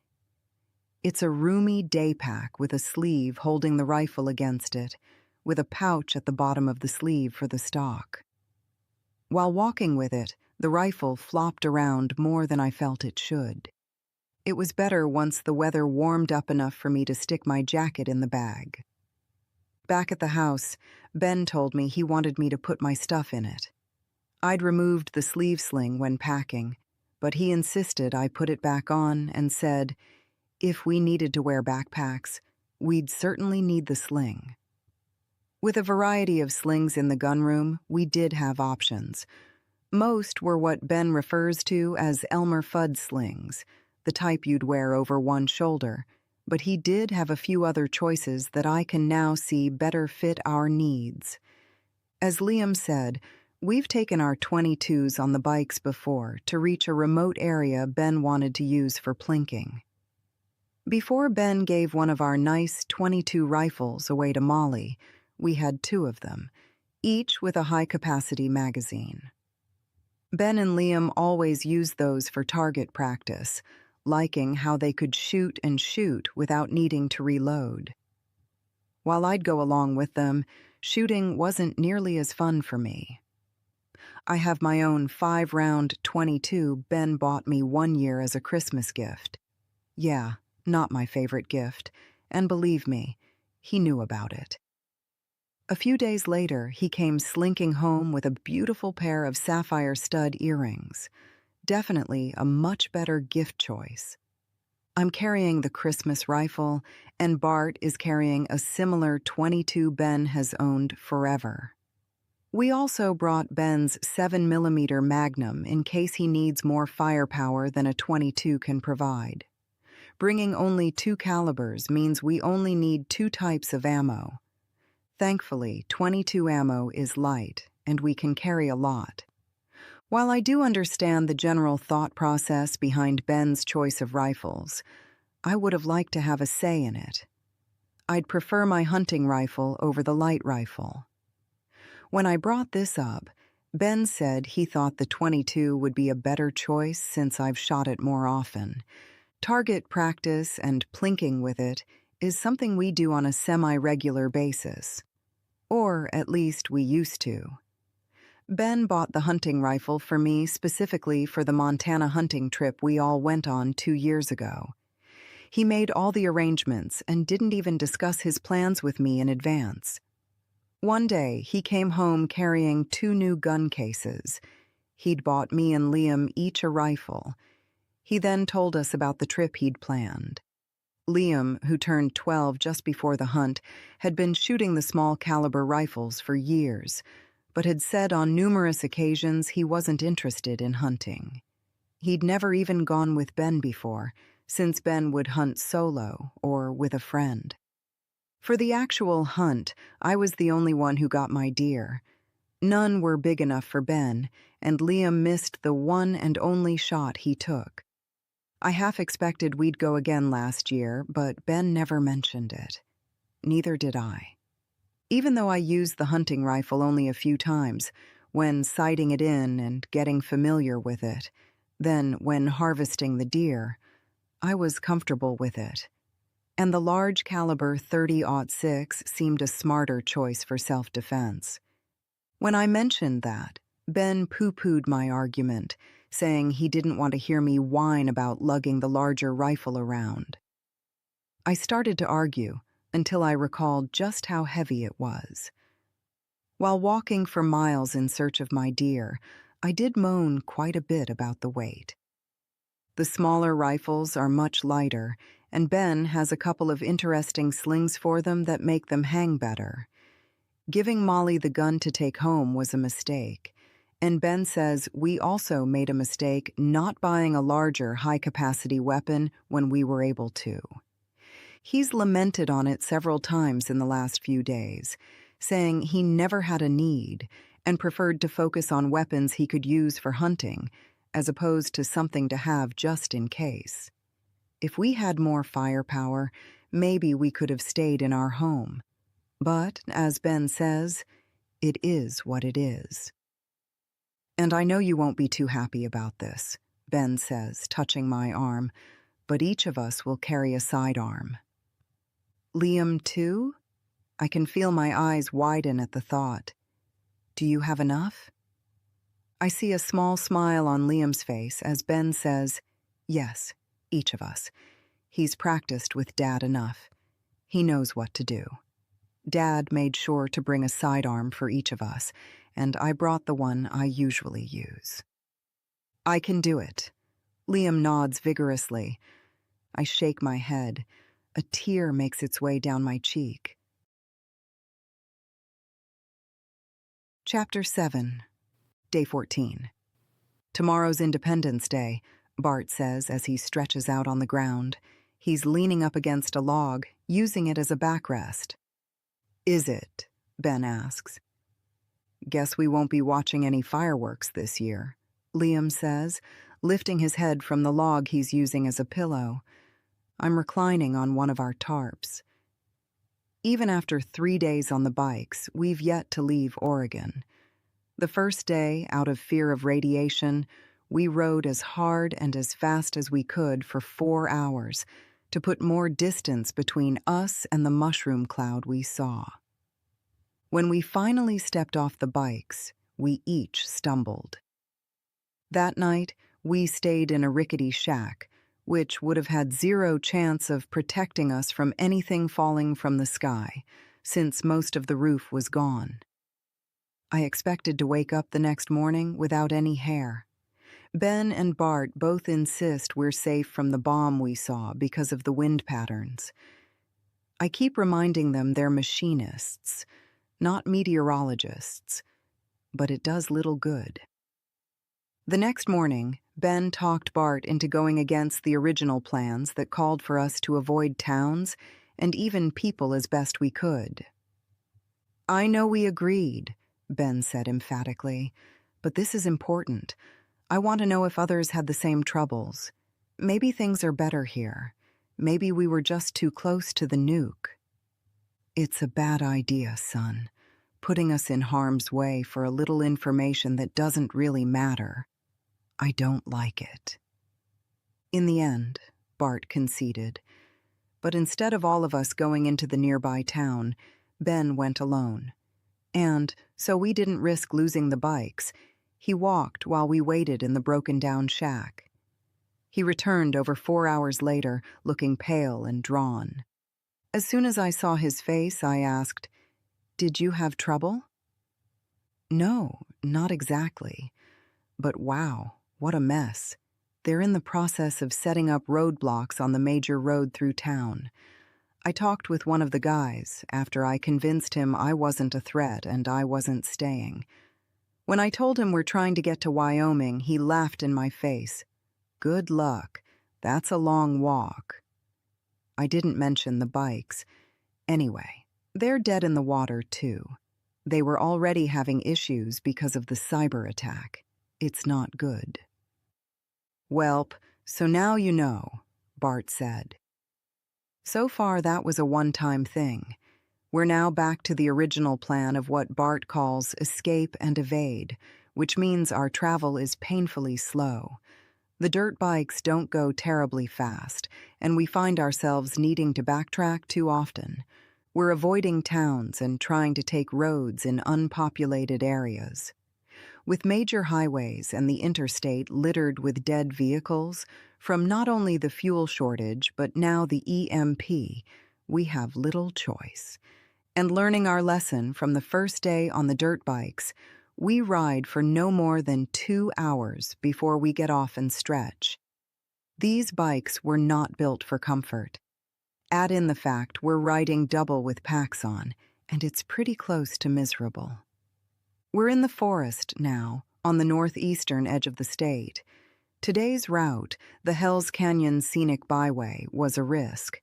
It's a roomy day pack with a sleeve holding the rifle against it, with a pouch at the bottom of the sleeve for the stock. While walking with it, the rifle flopped around more than I felt it should. It was better once the weather warmed up enough for me to stick my jacket in the bag. Back at the house, Ben told me he wanted me to put my stuff in it. I'd removed the sleeve sling when packing, but he insisted I put it back on and said, if we needed to wear backpacks, we'd certainly need the sling. With a variety of slings in the gunroom, we did have options. Most were what Ben refers to as Elmer Fudd slings, the type you'd wear over one shoulder, but he did have a few other choices that I can now see better fit our needs. As Liam said, we've taken our .22s on the bikes before to reach a remote area Ben wanted to use for plinking. Before Ben gave one of our nice .22 rifles away to Molly, we had 2 of them, each with a high-capacity magazine. Ben and Liam always used those for target practice, liking how they could shoot and shoot without needing to reload. While I'd go along with them, shooting wasn't nearly as fun for me. I have my own 5-round .22 Ben bought me one year as a Christmas gift. Yeah, not my favorite gift, and believe me, he knew about it. A few days later, he came slinking home with a beautiful pair of sapphire stud earrings. Definitely a much better gift choice. I'm carrying the Christmas rifle, and Bart is carrying a similar .22 Ben has owned forever. We also brought Ben's 7mm Magnum in case he needs more firepower than a .22 can provide. Bringing only 2 calibers means we only need 2 types of ammo. Thankfully, .22 ammo is light, and we can carry a lot. While I do understand the general thought process behind Ben's choice of rifles, I would have liked to have a say in it. I'd prefer my hunting rifle over the light rifle. When I brought this up, Ben said he thought the .22 would be a better choice since I've shot it more often. Target practice and plinking with it is something we do on a semi-regular basis. Or at least we used to. Ben bought the hunting rifle for me specifically for the Montana hunting trip we all went on 2 years ago. He made all the arrangements and didn't even discuss his plans with me in advance. One day, he came home carrying 2 new gun cases. He'd bought me and Liam each a rifle. He then told us about the trip he'd planned. Liam, who turned 12 just before the hunt, had been shooting the small caliber rifles for years, but had said on numerous occasions he wasn't interested in hunting. He'd never even gone with Ben before, since Ben would hunt solo or with a friend. For the actual hunt, I was the only one who got my deer. None were big enough for Ben, and Liam missed the one and only shot he took. I half expected we'd go again last year, but Ben never mentioned it. Neither did I. Even though I used the hunting rifle only a few times, when sighting it in and getting familiar with it, then when harvesting the deer, I was comfortable with it. And the large caliber .30-06 seemed a smarter choice for self-defense. When I mentioned that, Ben poo-pooed my argument, saying he didn't want to hear me whine about lugging the larger rifle around. I started to argue until I recalled just how heavy it was. While walking for miles in search of my deer, I did moan quite a bit about the weight. The smaller rifles are much lighter, and Ben has a couple of interesting slings for them that make them hang better. Giving Molly the gun to take home was a mistake, and Ben says we also made a mistake not buying a larger high-capacity weapon when we were able to. He's lamented on it several times in the last few days, saying he never had a need and preferred to focus on weapons he could use for hunting, as opposed to something to have just in case. If we had more firepower, maybe we could have stayed in our home. But, as Ben says, it is what it is. And I know you won't be too happy about this, Ben says, touching my arm, but each of us will carry a sidearm. Liam, too? I can feel my eyes widen at the thought. Do you have enough? I see a small smile on Liam's face as Ben says, yes, each of us. He's practiced with Dad enough. He knows what to do. Dad made sure to bring a sidearm for each of us, and I brought the one I usually use. I can do it. Liam nods vigorously. I shake my head. A tear makes its way down my cheek. Chapter 7. Day 14. Tomorrow's Independence Day, Bart says as he stretches out on the ground. He's leaning up against a log, using it as a backrest. Is it? Ben asks. Guess we won't be watching any fireworks this year, Liam says, lifting his head from the log he's using as a pillow. I'm reclining on one of our tarps. Even after 3 days on the bikes, we've yet to leave Oregon. The first day, out of fear of radiation, we rode as hard and as fast as we could for 4 hours to put more distance between us and the mushroom cloud we saw. When we finally stepped off the bikes, we each stumbled. That night, we stayed in a rickety shack, which would have had zero chance of protecting us from anything falling from the sky, since most of the roof was gone. I expected to wake up the next morning without any hair. Ben and Bart both insist we're safe from the bomb we saw because of the wind patterns. I keep reminding them they're machinists, not meteorologists. but it does little good. The next morning, Ben talked Bart into going against the original plans that called for us to avoid towns and even people as best we could. "I know we agreed," Ben said emphatically, "but this is important. I want to know if others had the same troubles. Maybe things are better here. Maybe we were just too close to the nuke." "It's a bad idea, son, putting us in harm's way for a little information that doesn't really matter. I don't like it." In the end, Bart conceded. But instead of all of us going into the nearby town, Ben went alone. And, so we didn't risk losing the bikes, he walked while we waited in the broken-down shack. He returned over 4 hours later, looking pale and drawn. As soon as I saw his face, I asked, "Did you have trouble?" "No, not exactly. But wow, what a mess. They're in the process of setting up roadblocks on the major road through town. I talked with one of the guys after I convinced him I wasn't a threat and I wasn't staying. When I told him we're trying to get to Wyoming, he laughed in my face. Good luck. That's a long walk." I didn't mention the bikes. Anyway, they're dead in the water, too. They were already having issues because of the cyber attack. It's not good. "Welp, so now you know," Bart said. So far, that was a one-time thing. We're now back to the original plan of what Bart calls escape and evade, which means our travel is painfully slow. The dirt bikes don't go terribly fast, and we find ourselves needing to backtrack too often. We're avoiding towns and trying to take roads in unpopulated areas. With major highways and the interstate littered with dead vehicles, from not only the fuel shortage but now the EMP, we have little choice. And learning our lesson from the first day on the dirt bikes, we ride for no more than 2 hours before we get off and stretch. These bikes were not built for comfort. Add in the fact we're riding double with packs on, and it's pretty close to miserable. We're in the forest now, on the northeastern edge of the state. Today's route, the Hells Canyon Scenic Byway, was a risk.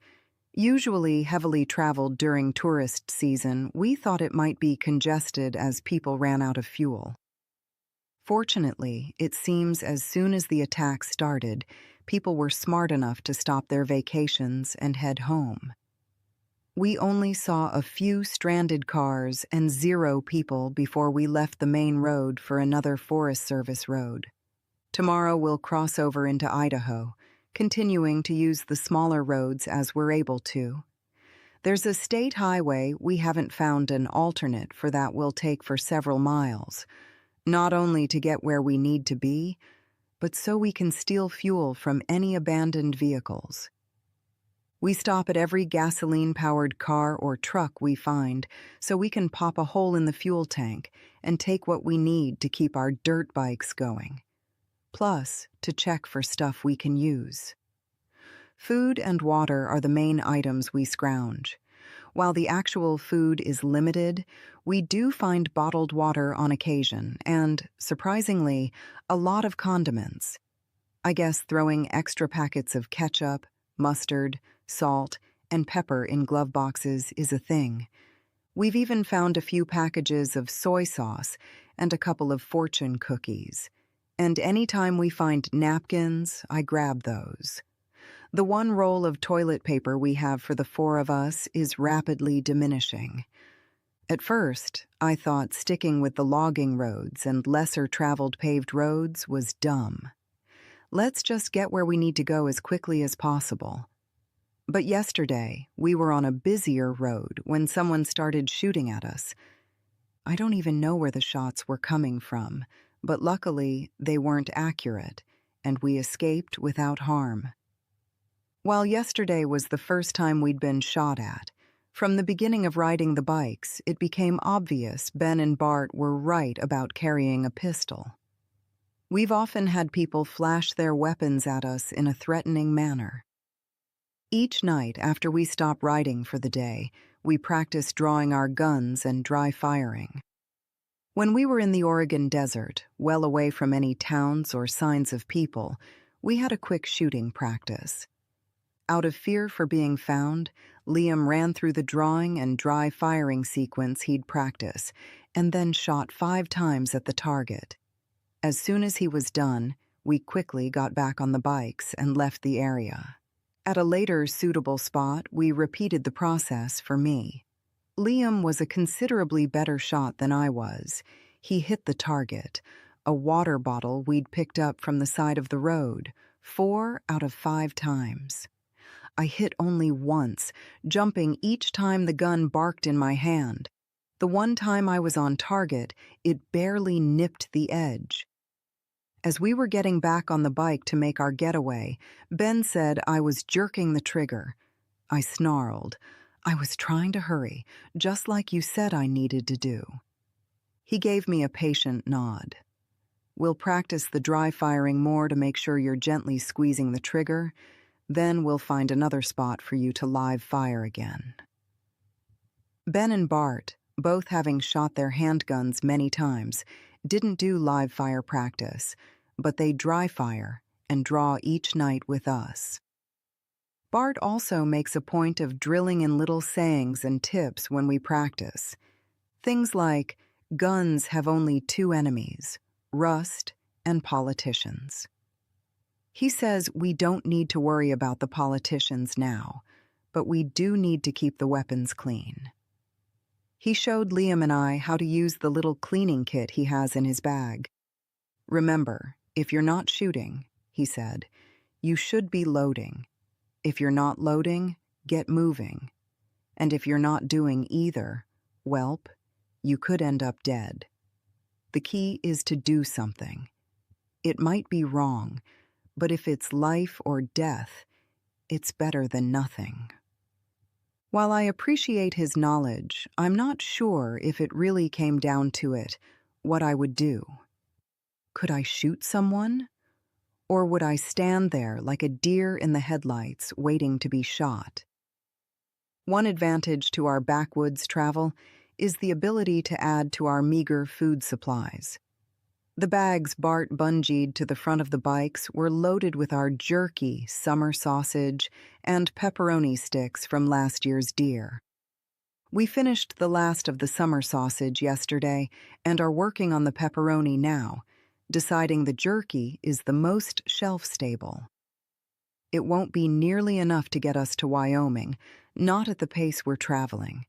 Usually heavily traveled during tourist season, we thought it might be congested as people ran out of fuel. Fortunately, it seems as soon as the attack started, people were smart enough to stop their vacations and head home. We only saw a few stranded cars and 0 people before we left the main road for another Forest Service road. Tomorrow we'll cross over into Idaho, continuing to use the smaller roads as we're able to. There's a state highway we haven't found an alternate for that we'll take for several miles, not only to get where we need to be, but so we can steal fuel from any abandoned vehicles. We stop at every gasoline-powered car or truck we find so we can pop a hole in the fuel tank and take what we need to keep our dirt bikes going. Plus, to check for stuff we can use. Food and water are the main items we scrounge. While the actual food is limited, we do find bottled water on occasion and, surprisingly, a lot of condiments. I guess throwing extra packets of ketchup, mustard, salt, and pepper in glove boxes is a thing. We've even found a few packages of soy sauce and a couple of fortune cookies. And anytime we find napkins, I grab those. The one roll of toilet paper we have for the 4 of us is rapidly diminishing. At first, I thought sticking with the logging roads and lesser-traveled paved roads was dumb. Let's just get where we need to go as quickly as possible. But yesterday, we were on a busier road when someone started shooting at us. I don't even know where the shots were coming from, but luckily they weren't accurate, and we escaped without harm. While yesterday was the first time we'd been shot at, from the beginning of riding the bikes, it became obvious Ben and Bart were right about carrying a pistol. We've often had people flash their weapons at us in a threatening manner. Each night after we stop riding for the day, we practice drawing our guns and dry firing. When we were in the Oregon desert, well away from any towns or signs of people, we had a quick shooting practice. Out of fear for being found, Liam ran through the drawing and dry firing sequence he'd practice, and then shot 5 times at the target. As soon as he was done, we quickly got back on the bikes and left the area. At a later suitable spot, we repeated the process for me. Liam was a considerably better shot than I was. He hit the target, a water bottle we'd picked up from the side of the road, 4 out of 5 times. I hit only once, jumping each time the gun barked in my hand. The one time I was on target, it barely nipped the edge. As we were getting back on the bike to make our getaway, Ben said I was jerking the trigger. I snarled. I was trying to hurry, just like you said I needed to do. He gave me a patient nod. We'll practice the dry firing more to make sure you're gently squeezing the trigger. Then we'll find another spot for you to live fire again. Ben and Bart, both having shot their handguns many times, didn't do live fire practice, but they dry fire and draw each night with us. Bart also makes a point of drilling in little sayings and tips when we practice. Things like, guns have only 2 enemies, rust and politicians. He says we don't need to worry about the politicians now, but we do need to keep the weapons clean. He showed Liam and I how to use the little cleaning kit he has in his bag. Remember, if you're not shooting, he said, you should be loading. If you're not loading, get moving. And if you're not doing either, welp, you could end up dead. The key is to do something. It might be wrong, but if it's life or death, it's better than nothing. While I appreciate his knowledge, I'm not sure if it really came down to it, what I would do. Could I shoot someone? Or would I stand there like a deer in the headlights waiting to be shot? One advantage to our backwoods travel is the ability to add to our meager food supplies. The bags Bart bungeed to the front of the bikes were loaded with our jerky, summer sausage, and pepperoni sticks from last year's deer. We finished the last of the summer sausage yesterday and are working on the pepperoni now, deciding the jerky is the most shelf-stable. It won't be nearly enough to get us to Wyoming, not at the pace we're traveling.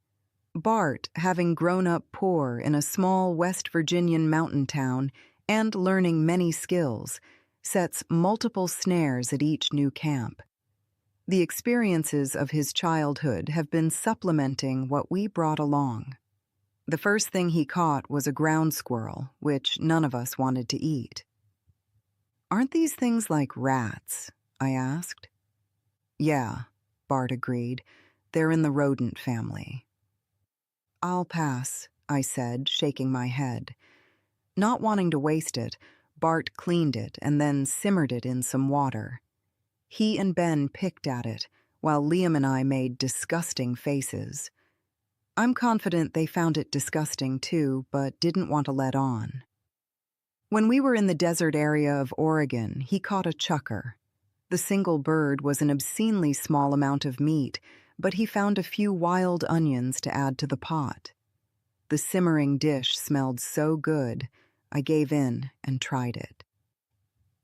Bart, having grown up poor in a small West Virginian mountain town and learning many skills, sets multiple snares at each new camp. The experiences of his childhood have been supplementing what we brought along. The first thing he caught was a ground squirrel, which none of us wanted to eat. "Aren't these things like rats?" I asked. "Yeah," Bart agreed. "They're in the rodent family." "I'll pass," I said, shaking my head. Not wanting to waste it, Bart cleaned it and then simmered it in some water. He and Ben picked at it, while Liam and I made disgusting faces. I'm confident they found it disgusting too, but didn't want to let on. When we were in the desert area of Oregon, he caught a chukar. The single bird was an obscenely small amount of meat, but he found a few wild onions to add to the pot. The simmering dish smelled so good, I gave in and tried it.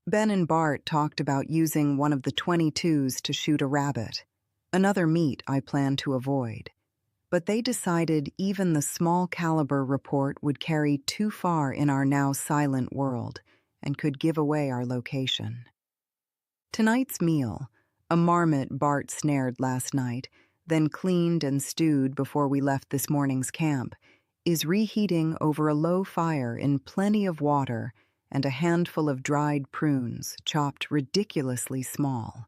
Ben and Bart talked about using one of the 22s to shoot a rabbit, another meat I planned to avoid. But they decided even the small caliber report would carry too far in our now silent world and could give away our location. Tonight's meal, a marmot Bart snared last night, then cleaned and stewed before we left this morning's camp, is reheating over a low fire in plenty of water and a handful of dried prunes chopped ridiculously small.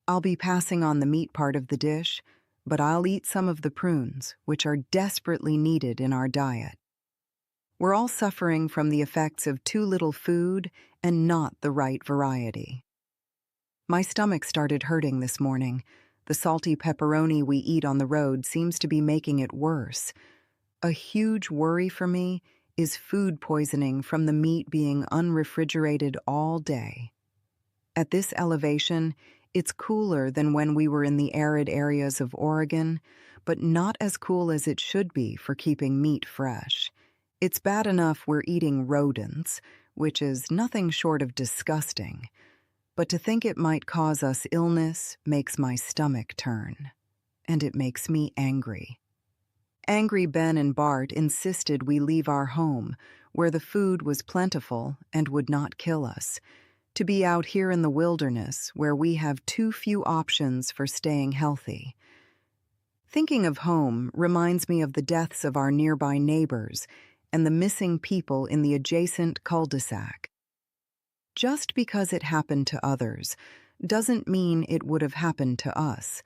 I'll be passing on the meat part of the dish, but I'll eat some of the prunes, which are desperately needed in our diet. We're all suffering from the effects of too little food and not the right variety. My stomach started hurting this morning. The salty pepperoni we eat on the road seems to be making it worse. A huge worry for me is food poisoning from the meat being unrefrigerated all day. At this elevation, it's cooler than when we were in the arid areas of Oregon, but not as cool as it should be for keeping meat fresh. It's bad enough we're eating rodents, which is nothing short of disgusting, but to think it might cause us illness makes my stomach turn, and it makes me angry. Angry Ben and Bart insisted we leave our home, where the food was plentiful and would not kill us, to be out here in the wilderness where we have too few options for staying healthy. Thinking of home reminds me of the deaths of our nearby neighbors and the missing people in the adjacent cul-de-sac. Just because it happened to others doesn't mean it would have happened to us.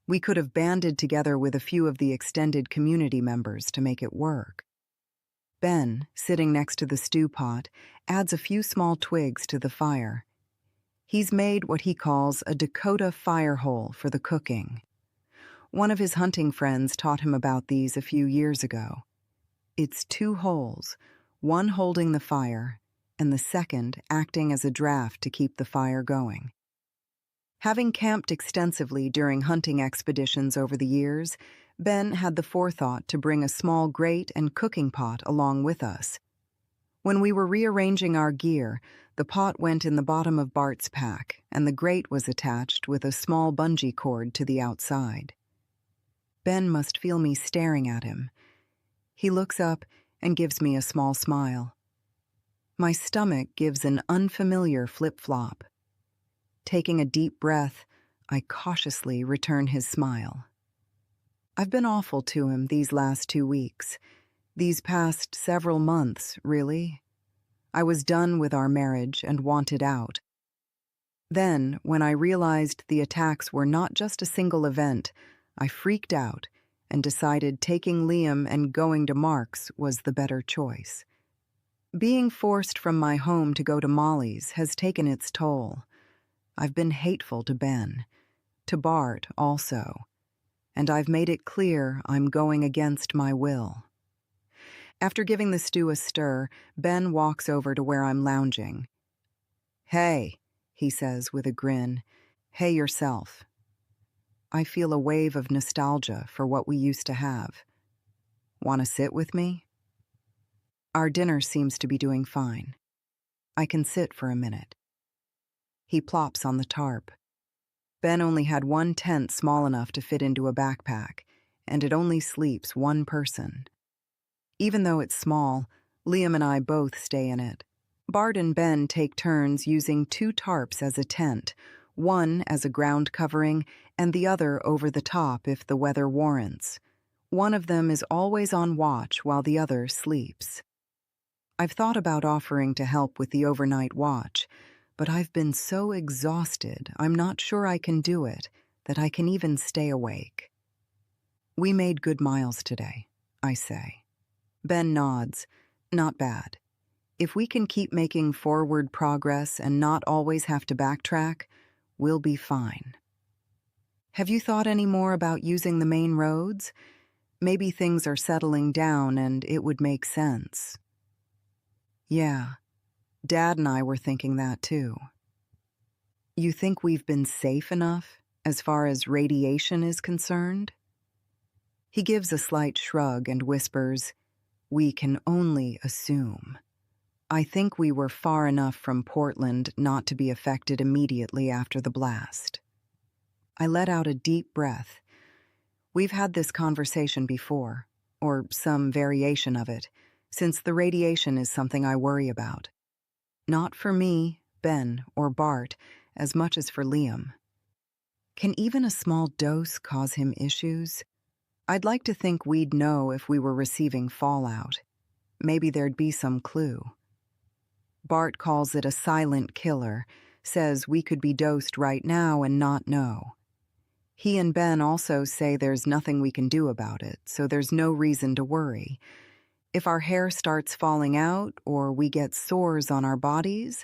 We could have banded together with a few of the extended community members to make it work. Ben, sitting next to the stew pot, adds a few small twigs to the fire. He's made what he calls a Dakota fire hole for the cooking. One of his hunting friends taught him about these a few years ago. It's 2 holes, one holding the fire, and the second acting as a draft to keep the fire going. Having camped extensively during hunting expeditions over the years, Ben had the forethought to bring a small grate and cooking pot along with us. When we were rearranging our gear, the pot went in the bottom of Bart's pack, and the grate was attached with a small bungee cord to the outside. Ben must feel me staring at him. He looks up and gives me a small smile. My stomach gives an unfamiliar flip-flop. Taking a deep breath, I cautiously return his smile. I've been awful to him these last 2 weeks. These past several months, really. I was done with our marriage and wanted out. Then, when I realized the attacks were not just a single event, I freaked out and decided taking Liam and going to Mark's was the better choice. Being forced from my home to go to Molly's has taken its toll. I've been hateful to Ben, to Bart also, and I've made it clear I'm going against my will. After giving the stew a stir, Ben walks over to where I'm lounging. "Hey," he says with a grin. "Hey yourself." I feel a wave of nostalgia for what we used to have. "Want to sit with me?" Our dinner seems to be doing fine. I can sit for a minute. He plops on the tarp. Ben only had one tent small enough to fit into a backpack, and it only sleeps one person. Even though it's small, Liam and I both stay in it. Bart and Ben take turns using 2 tarps as a tent, one as a ground covering and the other over the top if the weather warrants. One of them is always on watch while the other sleeps. I've thought about offering to help with the overnight watch, but I've been so exhausted I'm not sure I can do it, that I can even stay awake. "We made good miles today," I say. Ben nods. "Not bad. If we can keep making forward progress and not always have to backtrack, we'll be fine." "Have you thought any more about using the main roads? Maybe things are settling down and it would make sense." "Yeah. Dad and I were thinking that too." "You think we've been safe enough as far as radiation is concerned?" He gives a slight shrug and whispers, "We can only assume. I think we were far enough from Portland not to be affected immediately after the blast." I let out a deep breath. We've had this conversation before, or some variation of it, since the radiation is something I worry about. Not for me, Ben, or Bart, as much as for Liam. Can even a small dose cause him issues? I'd like to think we'd know if we were receiving fallout. Maybe there'd be some clue. Bart calls it a silent killer, says we could be dosed right now and not know. He and Ben also say there's nothing we can do about it, so there's no reason to worry. If our hair starts falling out or we get sores on our bodies,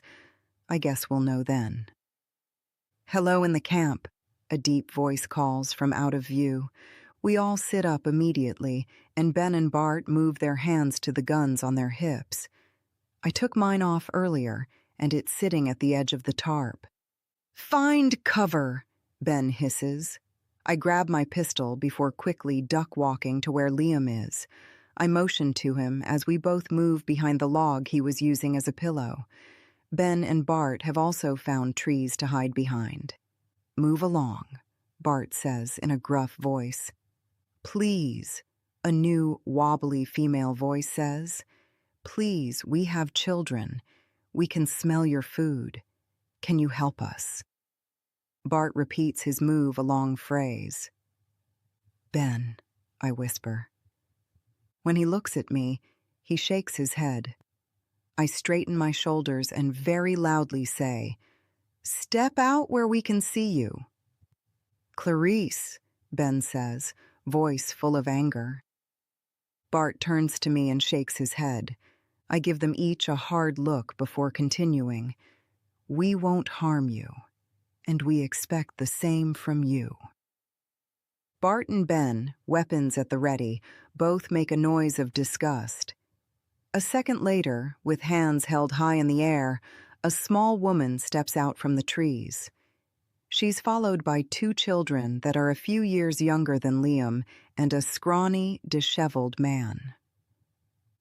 I guess we'll know then. "Hello in the camp," a deep voice calls from out of view. We all sit up immediately, and Ben and Bart move their hands to the guns on their hips. I took mine off earlier, and it's sitting at the edge of the tarp. "Find cover," Ben hisses. I grab my pistol before quickly duck-walking to where Liam is. I motion to him as we both move behind the log he was using as a pillow. Ben and Bart have also found trees to hide behind. "Move along," Bart says in a gruff voice. "Please," a new, wobbly female voice says. "Please, we have children. We can smell your food. Can you help us?" Bart repeats his move a long phrase. "Ben," I whisper. When he looks at me, he shakes his head. I straighten my shoulders and very loudly say, "Step out where we can see you." "Clarice," Ben says, voice full of anger. Bart turns to me and shakes his head. I give them each a hard look before continuing. "We won't harm you, and we expect the same from you." Bart and Ben, weapons at the ready, both make a noise of disgust. A second later, with hands held high in the air, a small woman steps out from the trees. She's followed by two children that are a few years younger than Liam and a scrawny, disheveled man.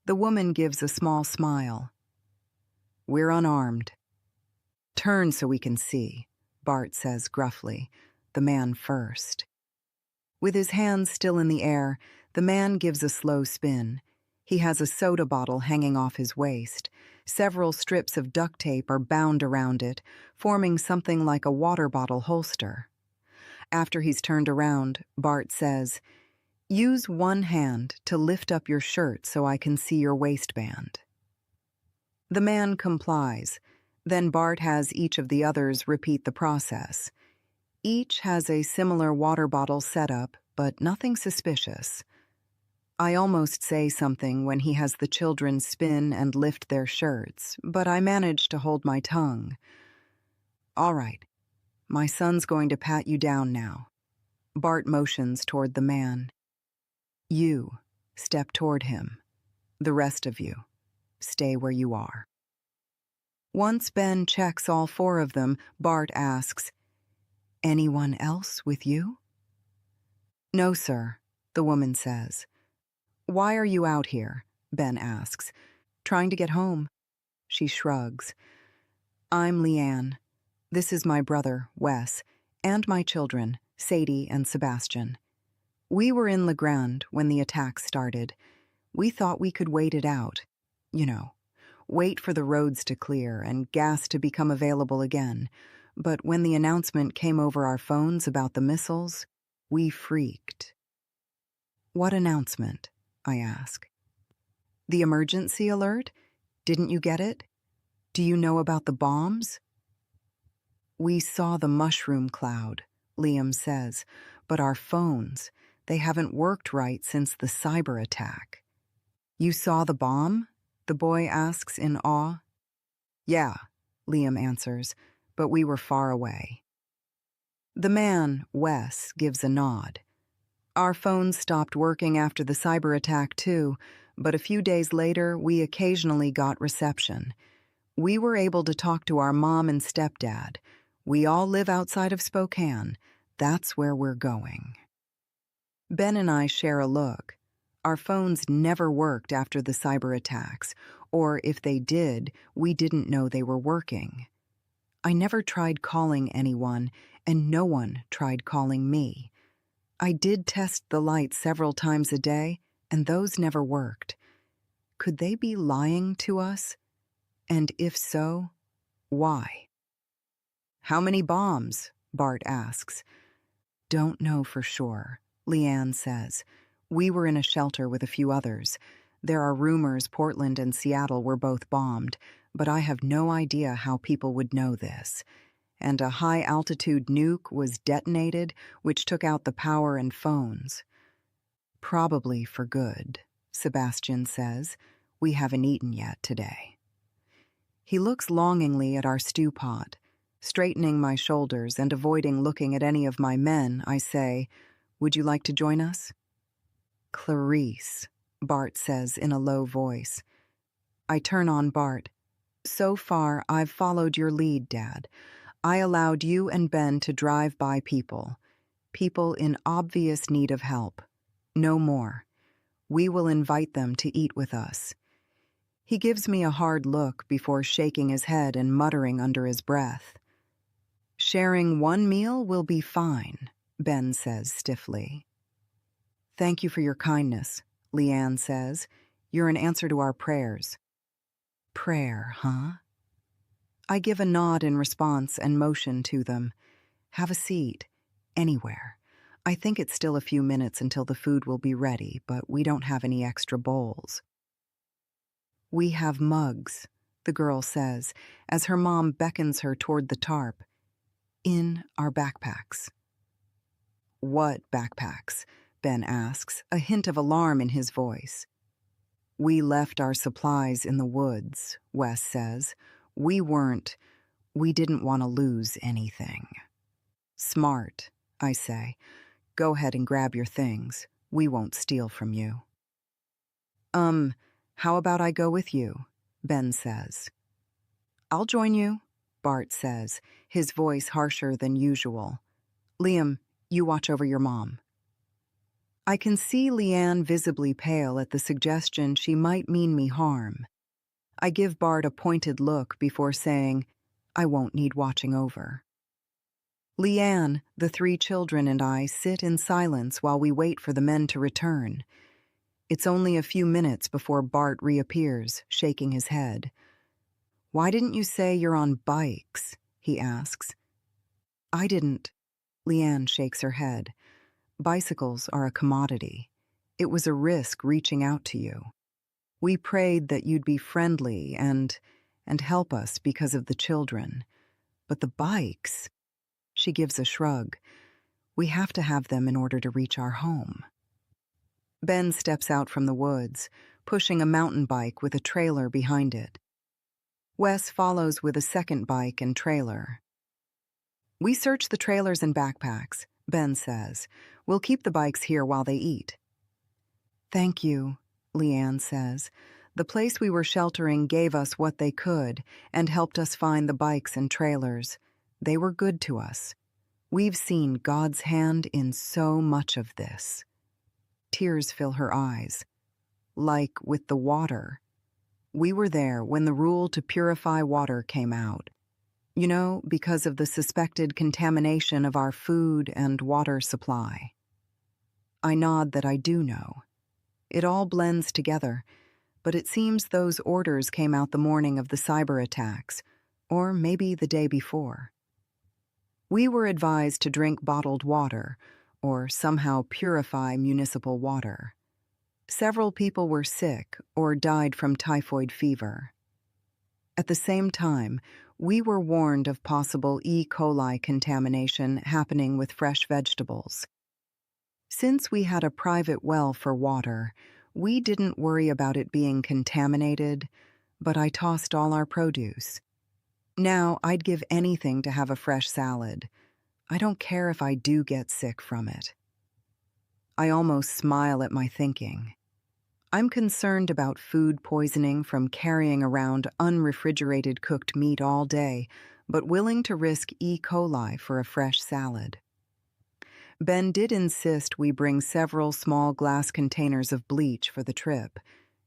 The woman gives a small smile. "We're unarmed." "Turn so we can see," Bart says gruffly, the man first. With his hands still in the air, the man gives a slow spin. He has a soda bottle hanging off his waist. Several strips of duct tape are bound around it, forming something like a water bottle holster. After he's turned around, Bart says, "Use one hand to lift up your shirt so I can see your waistband." The man complies. Then Bart has each of the others repeat the process. Each has a similar water bottle setup, but nothing suspicious. I almost say something when he has the children spin and lift their shirts, but I manage to hold my tongue. "All right, my son's going to pat you down now." Bart motions toward the man. "You, step toward him. The rest of you, stay where you are." Once Ben checks all four of them, Bart asks, "Anyone else with you?" "No, sir," the woman says. "Why are you out here?" Ben asks. "Trying to get home." She shrugs. "I'm Leanne. This is my brother, Wes, and my children, Sadie and Sebastian. We were in La Grande when the attack started. We thought we could wait it out. Wait for the roads to clear and gas to become available again. But when the announcement came over our phones about the missiles, we freaked." "What announcement?" I ask. "The emergency alert? Didn't you get it? Do you know about the bombs?" "We saw the mushroom cloud," Liam says, "but our phones, they haven't worked right since the cyber attack." "You saw the bomb?" the boy asks in awe. "Yeah," Liam answers, "but we were far away." The man, Wes, gives a nod. "Our phones stopped working after the cyber attack too, but a few days later we occasionally got reception. We were able to talk to our mom and stepdad. We all live outside of Spokane. That's where we're going." Ben and I share a look. Our phones never worked after the cyber attacks, or if they did, we didn't know they were working. I never tried calling anyone, and no one tried calling me. I did test the lights several times a day, and those never worked. Could they be lying to us? And if so, why? "How many bombs?" Bart asks. "Don't know for sure," Leanne says. "We were in a shelter with a few others. There are rumors Portland and Seattle were both bombed, but I have no idea how people would know this. And a high-altitude nuke was detonated, which took out the power and phones." "Probably for good," Sebastian says. "We haven't eaten yet today." He looks longingly at our stew pot. Straightening my shoulders and avoiding looking at any of my men, I say, "Would you like to join us?" Clarice, Bart says in a low voice. I turn on Bart. So far, I've followed your lead, Dad. I allowed you and Ben to drive by people in obvious need of help. No more. We will invite them to eat with us. He gives me a hard look before shaking his head and muttering under his breath. Sharing one meal will be fine, Ben says stiffly. Thank you for your kindness, Leanne says. You're an answer to our prayers. Prayer, huh? I give a nod in response and motion to them. Have a seat. Anywhere. I think it's still a few minutes until the food will be ready, but we don't have any extra bowls. We have mugs, the girl says, as her mom beckons her toward the tarp. In our backpacks. What backpacks? Ben asks, a hint of alarm in his voice. We left our supplies in the woods, Wes says. We didn't want to lose anything. Smart, I say. Go ahead and grab your things. We won't steal from you. How about I go with you? Ben says. I'll join you, Bart says, his voice harsher than usual. Liam, you watch over your mom. I can see Leanne visibly pale at the suggestion she might mean me harm. I give Bart a pointed look before saying, I won't need watching over. Leanne, the 3 children, and I sit in silence while we wait for the men to return. It's only a few minutes before Bart reappears, shaking his head. Why didn't you say you're on bikes? He asks. I didn't. Leanne shakes her head. Bicycles are a commodity. It was a risk reaching out to you. We prayed that you'd be friendly and help us because of the children. But the bikes, she gives a shrug. We have to have them in order to reach our home. Ben steps out from the woods, pushing a mountain bike with a trailer behind it. Wes follows with a second bike and trailer. We search the trailers and backpacks, Ben says. We'll keep the bikes here while they eat. Thank you, Leanne says. The place we were sheltering gave us what they could and helped us find the bikes and trailers. They were good to us. We've seen God's hand in so much of this. Tears fill her eyes. Like with the water. We were there when the rule to purify water came out. You know, because of the suspected contamination of our food and water supply. I nod that I do know. It all blends together, but it seems those orders came out the morning of the cyber attacks, or maybe the day before. We were advised to drink bottled water, or somehow purify municipal water. Several people were sick or died from typhoid fever. At the same time, we were warned of possible E. coli contamination happening with fresh vegetables. Since we had a private well for water, we didn't worry about it being contaminated, but I tossed all our produce. Now I'd give anything to have a fresh salad. I don't care if I do get sick from it. I almost smile at my thinking. I'm concerned about food poisoning from carrying around unrefrigerated cooked meat all day, but willing to risk E. coli for a fresh salad. Ben did insist we bring several small glass containers of bleach for the trip,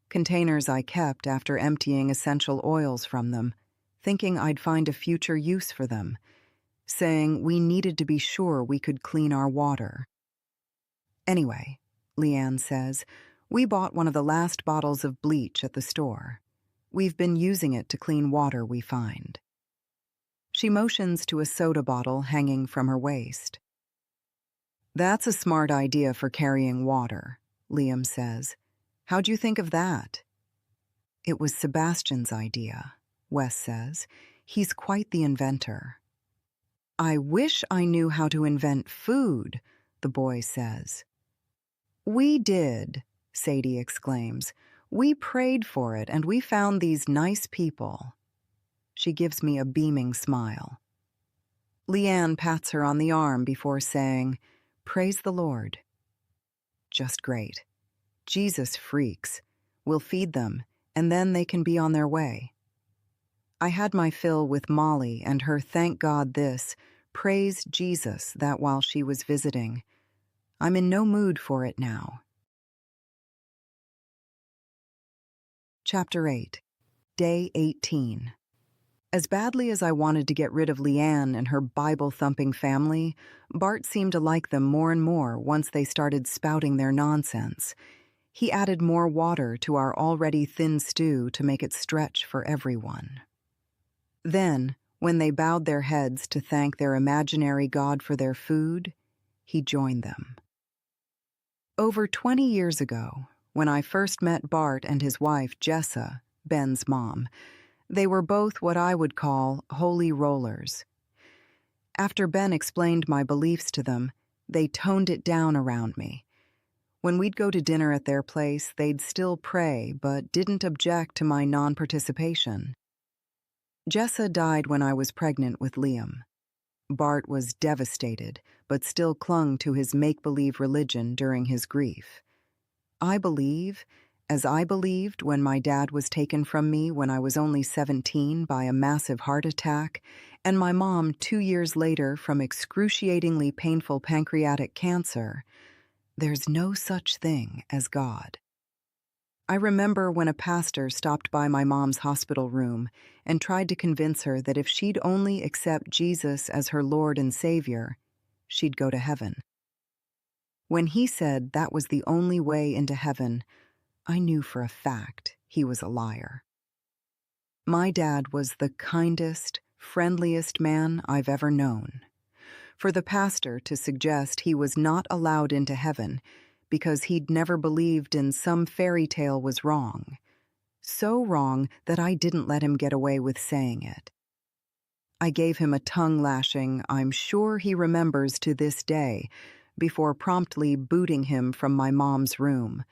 containers I kept after emptying essential oils from them, thinking I'd find a future use for them, saying we needed to be sure we could clean our water. Anyway, Leanne says, we bought one of the last bottles of bleach at the store. We've been using it to clean water we find. She motions to a soda bottle hanging from her waist. That's a smart idea for carrying water, Liam says. How'd you think of that? It was Sebastian's idea, Wes says. He's quite the inventor. I wish I knew how to invent food, the boy says. We did, Sadie exclaims. We prayed for it, and we found these nice people. She gives me a beaming smile. Leanne pats her on the arm before saying, Praise the Lord. Just great. Jesus freaks. We'll feed them, and then they can be on their way. I had my fill with Molly and her thank God this, praise Jesus that while she was visiting. I'm in no mood for it now. Chapter 8. Day 18. As badly as I wanted to get rid of Leanne and her Bible-thumping family, Bart seemed to like them more and more once they started spouting their nonsense. He added more water to our already thin stew to make it stretch for everyone. Then, when they bowed their heads to thank their imaginary God for their food, he joined them. Over 20 years ago, when I first met Bart and his wife, Jessa, Ben's mom, they were both what I would call holy rollers. After Ben explained my beliefs to them, they toned it down around me. When we'd go to dinner at their place, they'd still pray, but didn't object to my non-participation. Jessa died when I was pregnant with Liam. Bart was devastated, but still clung to his make-believe religion during his grief. I believe, as I believed when my dad was taken from me when I was only 17 by a massive heart attack, and my mom 2 years later from excruciatingly painful pancreatic cancer, there's no such thing as God. I remember when a pastor stopped by my mom's hospital room and tried to convince her that if she'd only accept Jesus as her Lord and Savior, she'd go to heaven. When he said that was the only way into heaven, I knew for a fact he was a liar. My dad was the kindest, friendliest man I've ever known. For the pastor to suggest he was not allowed into heaven because he'd never believed in some fairy tale was wrong. So wrong that I didn't let him get away with saying it. I gave him a tongue lashing I'm sure he remembers to this day, before promptly booting him from my mom's room.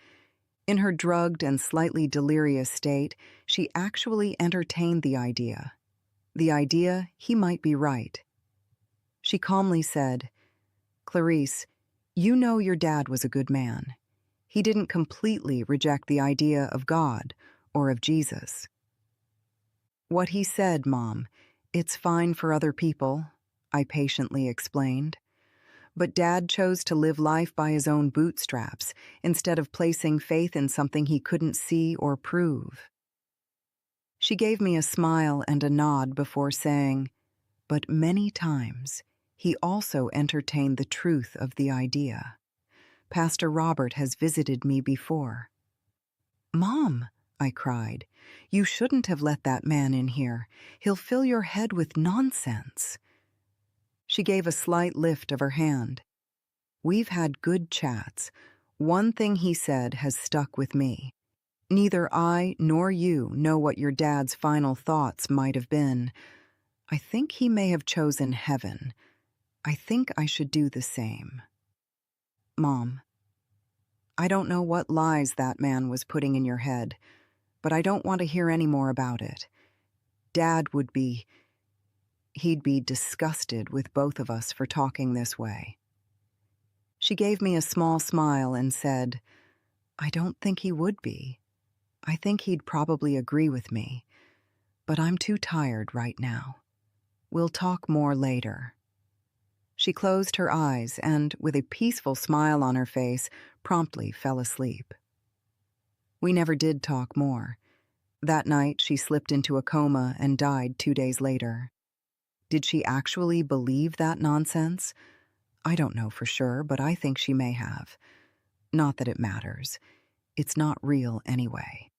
In her drugged and slightly delirious state, she actually entertained the idea. The idea he might be right. She calmly said, "Clarice, you know your dad was a good man. He didn't completely reject the idea of God or of Jesus." "What he said, Mom, it's fine for other people," I patiently explained. But Dad chose to live life by his own bootstraps instead of placing faith in something he couldn't see or prove. She gave me a smile and a nod before saying, "But many times he also entertained the truth of the idea. Pastor Robert has visited me before." "Mom," I cried, "you shouldn't have let that man in here. He'll fill your head with nonsense." She gave a slight lift of her hand. "We've had good chats. One thing he said has stuck with me. Neither I nor you know what your dad's final thoughts might have been. I think he may have chosen heaven. I think I should do the same." "Mom, I don't know what lies that man was putting in your head, but I don't want to hear any more about it. Dad would be... he'd be disgusted with both of us for talking this way." She gave me a small smile and said, "I don't think he would be. I think he'd probably agree with me, but I'm too tired right now. We'll talk more later." She closed her eyes and, with a peaceful smile on her face, promptly fell asleep. We never did talk more. That night, she slipped into a coma and died 2 days later. Did she actually believe that nonsense? I don't know for sure, but I think she may have. Not that it matters. It's not real anyway.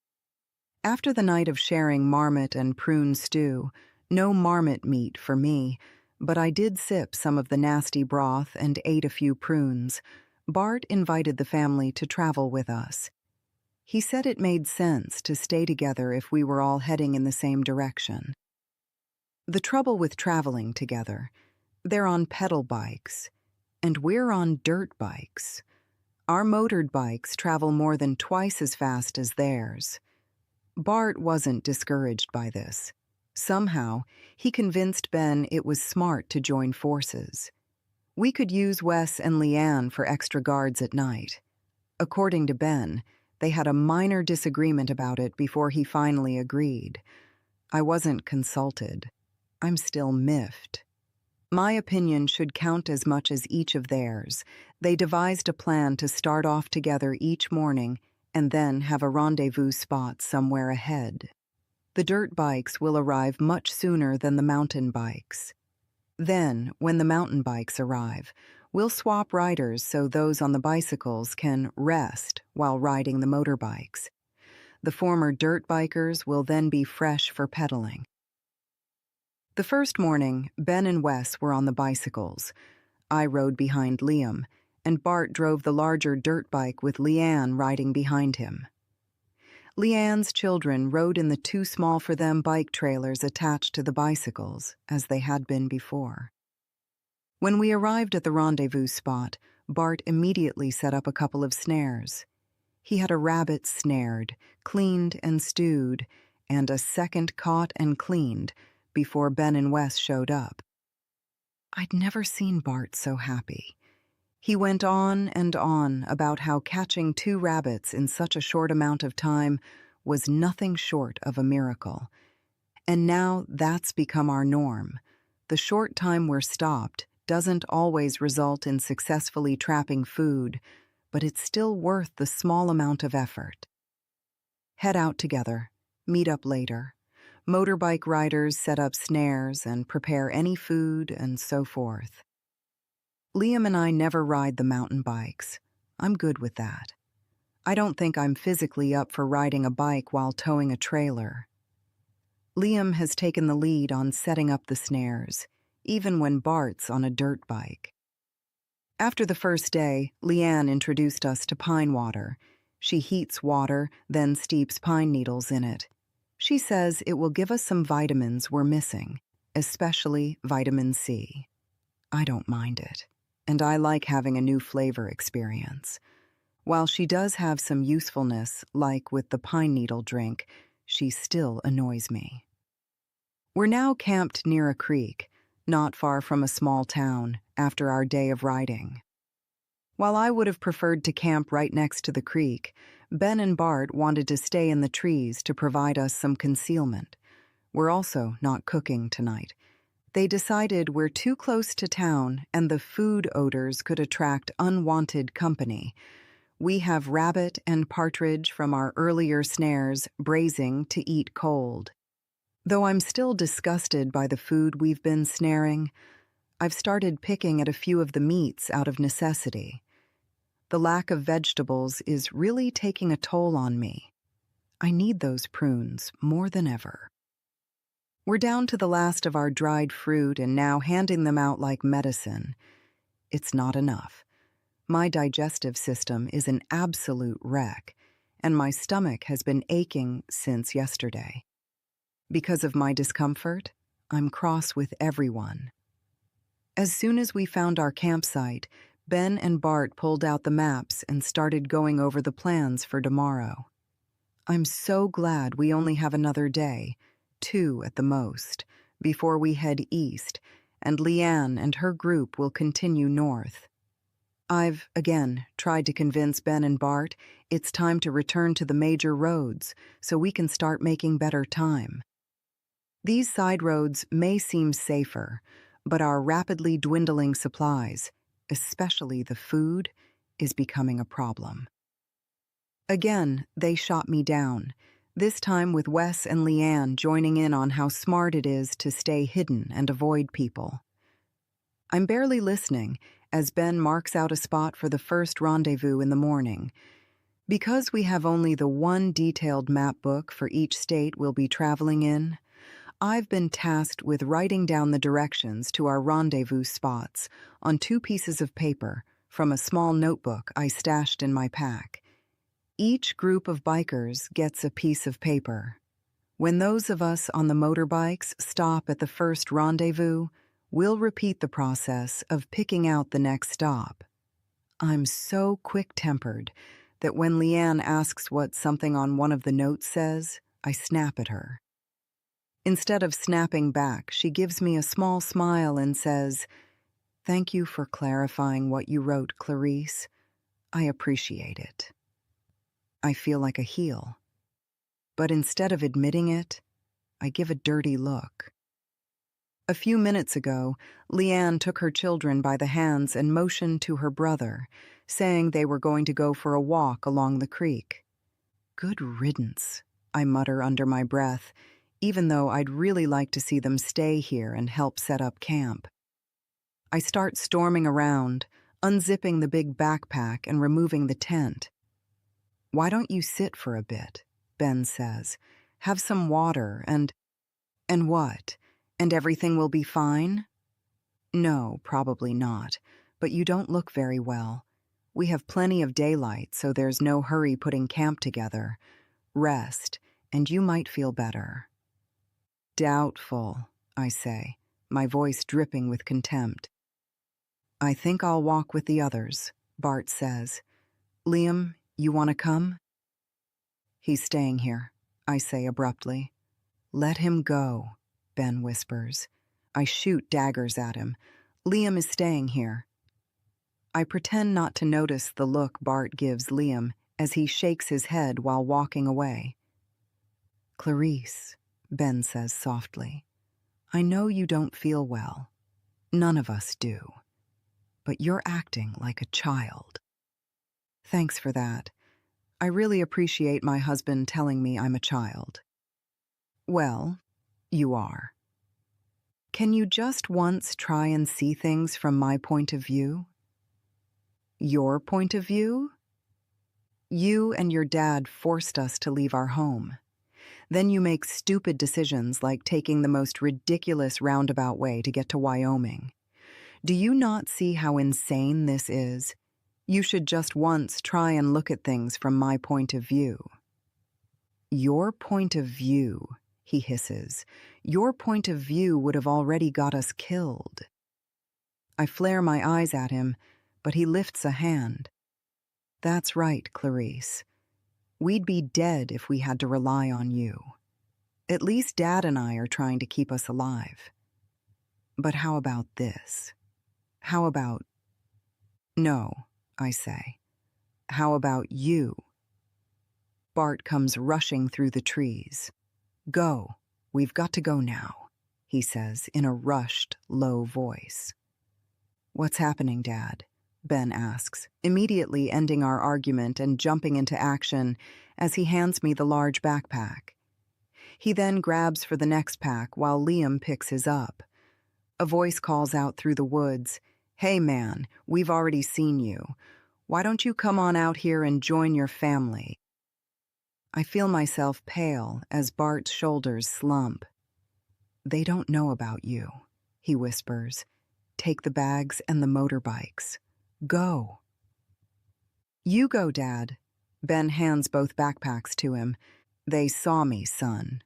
After the night of sharing marmot and prune stew, no marmot meat for me, but I did sip some of the nasty broth and ate a few prunes, Bart invited the family to travel with us. He said it made sense to stay together if we were all heading in the same direction. The trouble with traveling together, they're on pedal bikes, and we're on dirt bikes. Our motored bikes travel more than twice as fast as theirs. Bart wasn't discouraged by this. Somehow, he convinced Ben it was smart to join forces. We could use Wes and Leanne for extra guards at night. According to Ben, They had a minor disagreement about it before he finally agreed. I wasn't consulted. I'm still miffed. My opinion should count as much as each of theirs. They devised a plan to start off together each morning and then have a rendezvous spot somewhere ahead. The dirt bikes will arrive much sooner than the mountain bikes. Then, when the mountain bikes arrive, we'll swap riders so those on the bicycles can rest while riding the motorbikes. The former dirt bikers will then be fresh for pedaling. The first morning, Ben and Wes were on the bicycles. I rode behind Liam, and Bart drove the larger dirt bike with Leanne riding behind him. Leanne's children rode in the too small for them bike trailers attached to the bicycles, as they had been before. When we arrived at the rendezvous spot, Bart immediately set up a couple of snares. He had a rabbit snared, cleaned and stewed, and a second caught and cleaned before Ben and Wes showed up. I'd never seen Bart so happy. He went on and on about how catching 2 rabbits in such a short amount of time was nothing short of a miracle. And now that's become our norm. The short time we're stopped doesn't always result in successfully trapping food, but it's still worth the small amount of effort. Head out together, meet up later. Motorbike riders set up snares and prepare any food and so forth. Liam and I never ride the mountain bikes. I'm good with that. I don't think I'm physically up for riding a bike while towing a trailer. Liam has taken the lead on setting up the snares, even when Bart's on a dirt bike. After the first day, Leanne introduced us to pine water. She heats water, then steeps pine needles in it. She says it will give us some vitamins we're missing, especially vitamin C. I don't mind it, and I like having a new flavor experience. While she does have some usefulness, like with the pine needle drink, she still annoys me. We're now camped near a creek, not far from a small town, after our day of riding. While I would have preferred to camp right next to the creek, Ben and Bart wanted to stay in the trees to provide us some concealment. We're also not cooking tonight. They decided we're too close to town and the food odors could attract unwanted company. We have rabbit and partridge from our earlier snares braising to eat cold. Though I'm still disgusted by the food we've been snaring, I've started picking at a few of the meats out of necessity. The lack of vegetables is really taking a toll on me. I need those prunes more than ever. We're down to the last of our dried fruit and now handing them out like medicine. It's not enough. My digestive system is an absolute wreck, and my stomach has been aching since yesterday. Because of my discomfort, I'm cross with everyone. As soon as we found our campsite, Ben and Bart pulled out the maps and started going over the plans for tomorrow. I'm so glad we only have another day, 2 at the most, before we head east, and Leanne and her group will continue north. I've, again, tried to convince Ben and Bart it's time to return to the major roads so we can start making better time. These side roads may seem safer, but our rapidly dwindling supplies, especially the food, is becoming a problem. Again, they shot me down, this time with Wes and Leanne joining in on how smart it is to stay hidden and avoid people. I'm barely listening as Ben marks out a spot for the first rendezvous in the morning. Because we have only the one detailed map book for each state we'll be traveling in, I've been tasked with writing down the directions to our rendezvous spots on 2 pieces of paper from a small notebook I stashed in my pack. Each group of bikers gets a piece of paper. When those of us on the motorbikes stop at the first rendezvous, we'll repeat the process of picking out the next stop. I'm so quick-tempered that when Leanne asks what something on one of the notes says, I snap at her. Instead of snapping back, she gives me a small smile and says, "Thank you for clarifying what you wrote, Clarice. I appreciate it." I feel like a heel. But instead of admitting it, I give a dirty look. A few minutes ago, Leanne took her children by the hands and motioned to her brother, saying they were going to go for a walk along the creek. Good riddance, I mutter under my breath, even though I'd really like to see them stay here and help set up camp. I start storming around, unzipping the big backpack and removing the tent. "Why don't you sit for a bit?" Ben says. "Have some water and what? And everything will be fine?" "No, probably not, but you don't look very well. We have plenty of daylight, so there's no hurry putting camp together. Rest, and you might feel better." "Doubtful," I say, my voice dripping with contempt. "I think I'll walk with the others," Bart says. "Liam, you want to come?" "He's staying here," I say abruptly. "Let him go," Ben whispers. I shoot daggers at him. "Liam is staying here." I pretend not to notice the look Bart gives Liam as he shakes his head while walking away. "Clarice," Ben says softly, "I know you don't feel well. None of us do. But you're acting like a child." "Thanks for that. I really appreciate my husband telling me I'm a child." "Well, you are. Can you just once try and see things from my point of view?" "Your point of view?" "You and your dad forced us to leave our home. Then you make stupid decisions like taking the most ridiculous roundabout way to get to Wyoming. Do you not see how insane this is? You should just once try and look at things from my point of view." "Your point of view," he hisses. "Your point of view would have already got us killed." I flare my eyes at him, but he lifts a hand. "That's right, Clarice. We'd be dead if we had to rely on you. At least Dad and I are trying to keep us alive. But how about this? How about—" "No," I say. "How about you?" Bart comes rushing through the trees. "Go. We've got to go now," he says in a rushed, low voice. "What's happening, Dad?" Ben asks, immediately ending our argument and jumping into action as he hands me the large backpack. He then grabs for the next pack while Liam picks his up. A voice calls out through the woods, "Hey man, we've already seen you. Why don't you come on out here and join your family?" I feel myself pale as Bart's shoulders slump. "They don't know about you," he whispers. "Take the bags and the motorbikes. Go." "You go, Dad." Ben hands both backpacks to him. "They saw me, son."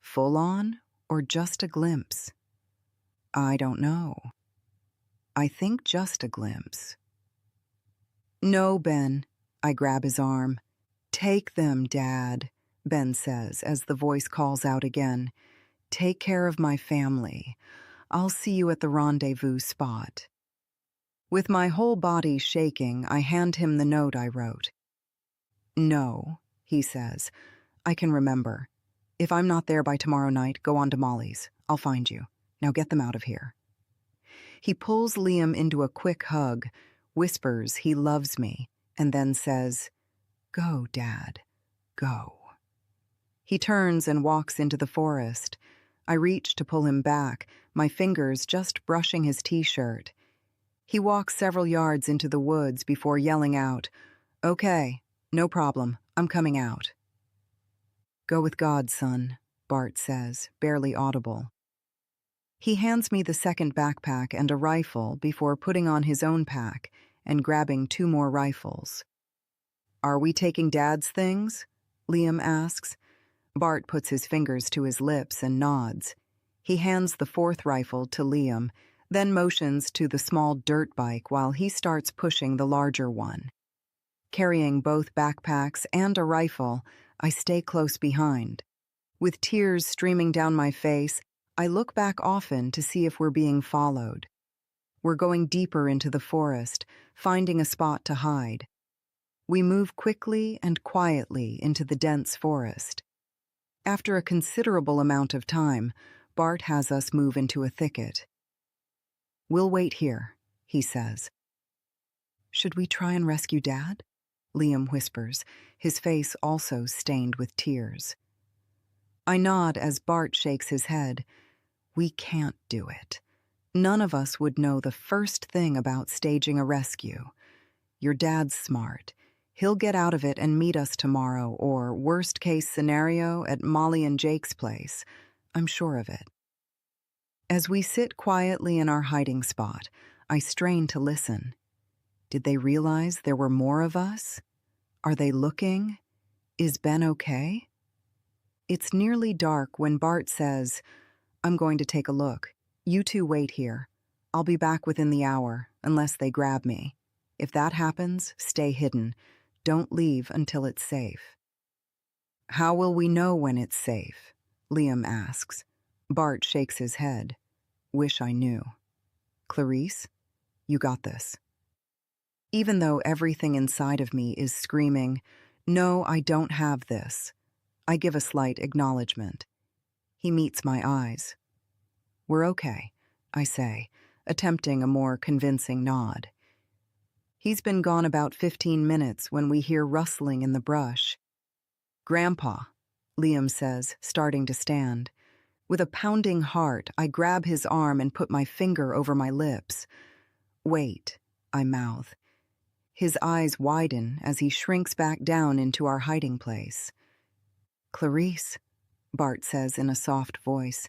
Full on or just a glimpse? I don't know. I think just a glimpse. "No, Ben." I grab his arm. "Take them, Dad," Ben says as the voice calls out again. "Take care of my family. I'll see you at the rendezvous spot." With my whole body shaking, I hand him the note I wrote. "No," he says. "I can remember. If I'm not there by tomorrow night, go on to Molly's. I'll find you. Now get them out of here." He pulls Liam into a quick hug, whispers he loves me, and then says, "Go, Dad, go." He turns and walks into the forest. I reach to pull him back, my fingers just brushing his t-shirt. He walks several yards into the woods before yelling out, "Okay, no problem, I'm coming out." "Go with God, son," Bart says, barely audible. He hands me the second backpack and a rifle before putting on his own pack and grabbing 2 more rifles. "Are we taking Dad's things?" Liam asks. Bart puts his fingers to his lips and nods. He hands the 4th rifle to Liam, then motions to the small dirt bike while he starts pushing the larger one. Carrying both backpacks and a rifle, I stay close behind. With tears streaming down my face, I look back often to see if we're being followed. We're going deeper into the forest, finding a spot to hide. We move quickly and quietly into the dense forest. After a considerable amount of time, Bart has us move into a thicket. "We'll wait here," he says. "Should we try and rescue Dad?" Liam whispers, his face also stained with tears. I nod as Bart shakes his head. "We can't do it. None of us would know the first thing about staging a rescue. Your dad's smart. He'll get out of it and meet us tomorrow, or worst case scenario, at Molly and Jake's place. I'm sure of it." As we sit quietly in our hiding spot, I strain to listen. Did they realize there were more of us? Are they looking? Is Ben okay? It's nearly dark when Bart says, "I'm going to take a look. You two wait here. I'll be back within the hour, unless they grab me. If that happens, stay hidden. Don't leave until it's safe." "How will we know when it's safe?" Liam asks. Bart shakes his head. "Wish I knew." "Clarice, you got this." Even though everything inside of me is screaming, "No, I don't have this," I give a slight acknowledgement. He meets my eyes. "We're okay," I say, attempting a more convincing nod. He's been gone about 15 minutes when we hear rustling in the brush. "Grandpa," Liam says, starting to stand. With a pounding heart, I grab his arm and put my finger over my lips. "Wait," I mouth. His eyes widen as he shrinks back down into our hiding place. "Clarice," Bart says in a soft voice,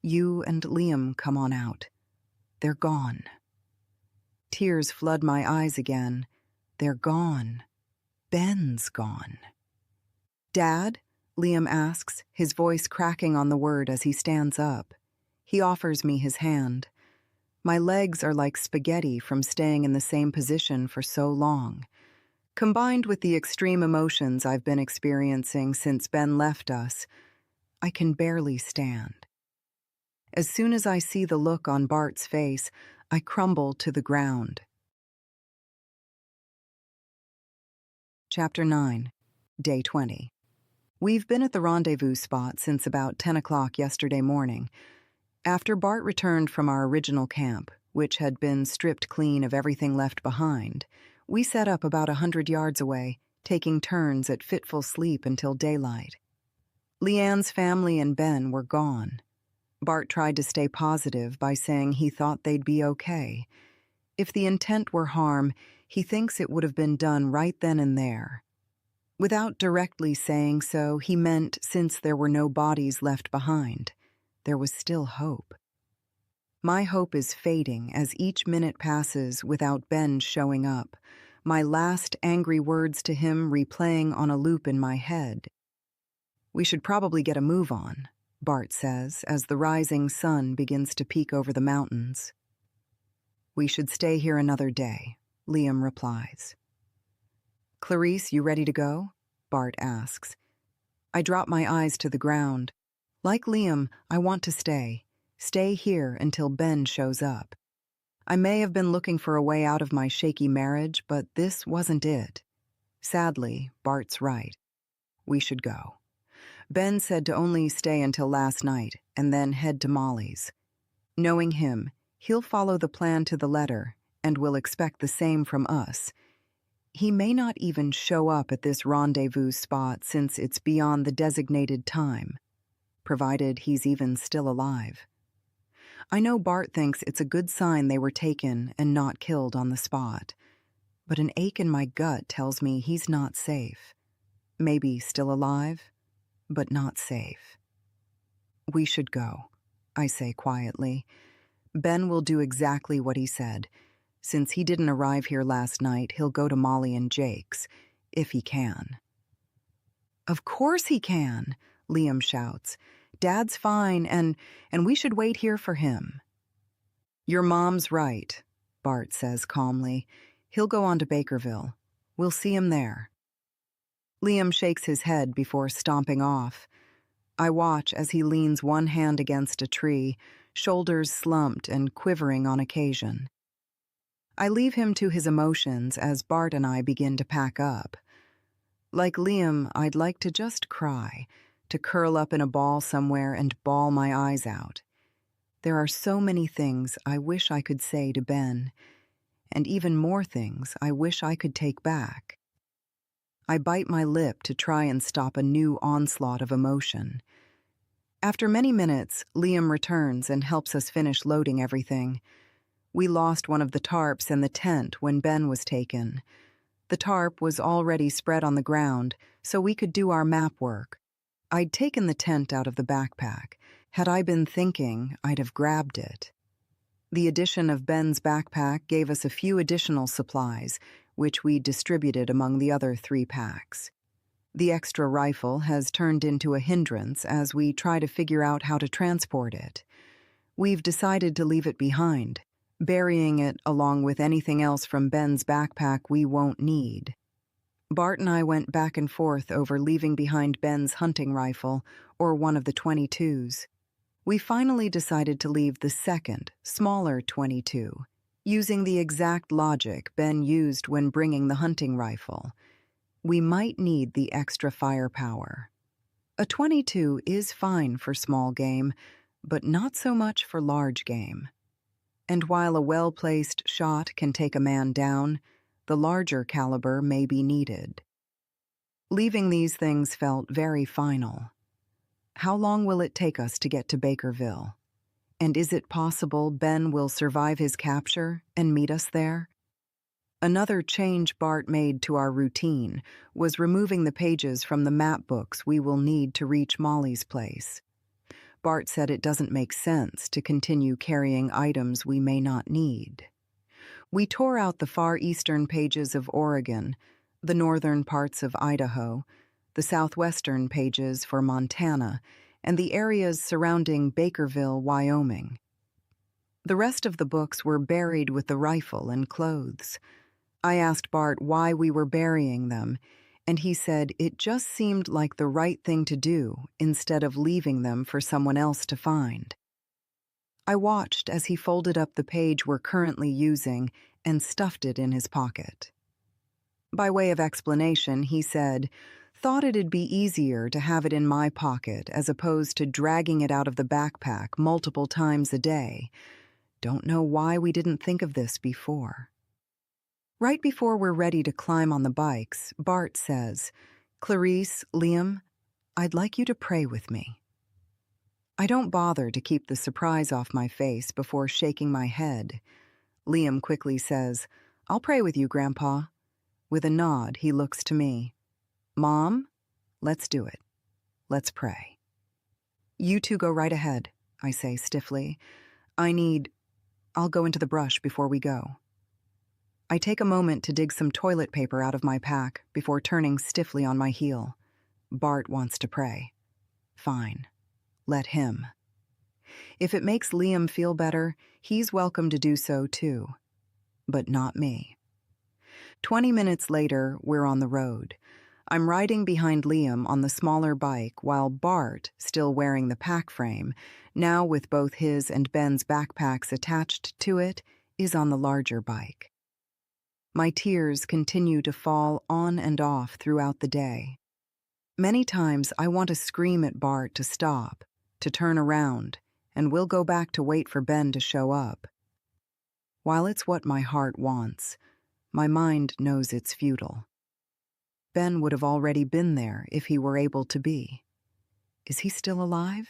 "you and Liam come on out. They're gone." Tears flood my eyes again. They're gone. Ben's gone. "Dad?" Liam asks, his voice cracking on the word as he stands up. He offers me his hand. My legs are like spaghetti from staying in the same position for so long. Combined with the extreme emotions I've been experiencing since Ben left us, I can barely stand. As soon as I see the look on Bart's face, I crumble to the ground. Chapter 9, Day 20. We've been at the rendezvous spot since about 10 o'clock yesterday morning. After Bart returned from our original camp, which had been stripped clean of everything left behind, we set up about 100 yards away, taking turns at fitful sleep until daylight. Leanne's family and Ben were gone. Bart tried to stay positive by saying he thought they'd be okay. If the intent were harm, he thinks it would have been done right then and there. Without directly saying so, he meant since there were no bodies left behind, there was still hope. My hope is fading as each minute passes without Ben showing up, my last angry words to him replaying on a loop in my head. "We should probably get a move on," Bart says as the rising sun begins to peek over the mountains. "We should stay here another day," Liam replies. "Clarice, you ready to go?" Bart asks. I drop my eyes to the ground. Like Liam, I want to stay. Stay here until Ben shows up. I may have been looking for a way out of my shaky marriage, but this wasn't it. Sadly, Bart's right. We should go. Ben said to only stay until last night and then head to Molly's. Knowing him, he'll follow the plan to the letter and will expect the same from us. He may not even show up at this rendezvous spot since it's beyond the designated time, provided he's even still alive. I know Bart thinks it's a good sign they were taken and not killed on the spot, but an ache in my gut tells me he's not safe. Maybe still alive, but not safe. We should go, I say quietly. Ben will do exactly what he said. Since he didn't arrive here last night, he'll go to Molly and Jake's, if he can. Of course he can, Liam shouts. Dad's fine, and we should wait here for him. Your mom's right, Bart says calmly. He'll go on to Bakerville. We'll see him there. Liam shakes his head before stomping off. I watch as he leans one hand against a tree, shoulders slumped and quivering on occasion. I leave him to his emotions as Bart and I begin to pack up. Like Liam, I'd like to just cry, to curl up in a ball somewhere and bawl my eyes out. There are so many things I wish I could say to Ben, and even more things I wish I could take back. I bite my lip to try and stop a new onslaught of emotion. After many minutes, Liam returns and helps us finish loading everything. We lost one of the tarps and the tent when Ben was taken. The tarp was already spread on the ground, so we could do our map work. I'd taken the tent out of the backpack. Had I been thinking, I'd have grabbed it. The addition of Ben's backpack gave us a few additional supplies, which we distributed among the other 3 packs. The extra rifle has turned into a hindrance as we try to figure out how to transport it. We've decided to leave it behind, burying it along with anything else from Ben's backpack we won't need. Bart and I went back and forth over leaving behind Ben's hunting rifle or one of the 22s. We finally decided to leave the second, smaller 22, using the exact logic Ben used when bringing the hunting rifle. We might need the extra firepower. A 22 is fine for small game, but not so much for large game. And while a well-placed shot can take a man down, the larger caliber may be needed. Leaving these things felt very final. How long will it take us to get to Bakerville? And is it possible Ben will survive his capture and meet us there? Another change Bart made to our routine was removing the pages from the map books we will need to reach Molly's place. Bart said it doesn't make sense to continue carrying items we may not need. We tore out the far eastern pages of Oregon, the northern parts of Idaho, the southwestern pages for Montana, and the areas surrounding Bakerville, Wyoming. The rest of the books were buried with the rifle and clothes. I asked Bart why we were burying them, and he said it just seemed like the right thing to do instead of leaving them for someone else to find. I watched as he folded up the page we're currently using and stuffed it in his pocket. By way of explanation, he said, "Thought it'd be easier to have it in my pocket as opposed to dragging it out of the backpack multiple times a day. Don't know why we didn't think of this before." Right before we're ready to climb on the bikes, Bart says, "Clarice, Liam, I'd like you to pray with me." I don't bother to keep the surprise off my face before shaking my head. Liam quickly says, "I'll pray with you, Grandpa." With a nod, he looks to me. "Mom, let's do it. Let's pray." "You two go right ahead," I say stiffly. I'll go into the brush before we go." I take a moment to dig some toilet paper out of my pack before turning stiffly on my heel. Bart wants to pray. Fine. Let him. If it makes Liam feel better, he's welcome to do so too. But not me. 20 minutes later, we're on the road. I'm riding behind Liam on the smaller bike while Bart, still wearing the pack frame, now with both his and Ben's backpacks attached to it, is on the larger bike. My tears continue to fall on and off throughout the day. Many times I want to scream at Bart to stop, to turn around, and we'll go back to wait for Ben to show up. While it's what my heart wants, my mind knows it's futile. Ben would have already been there if he were able to be. Is he still alive?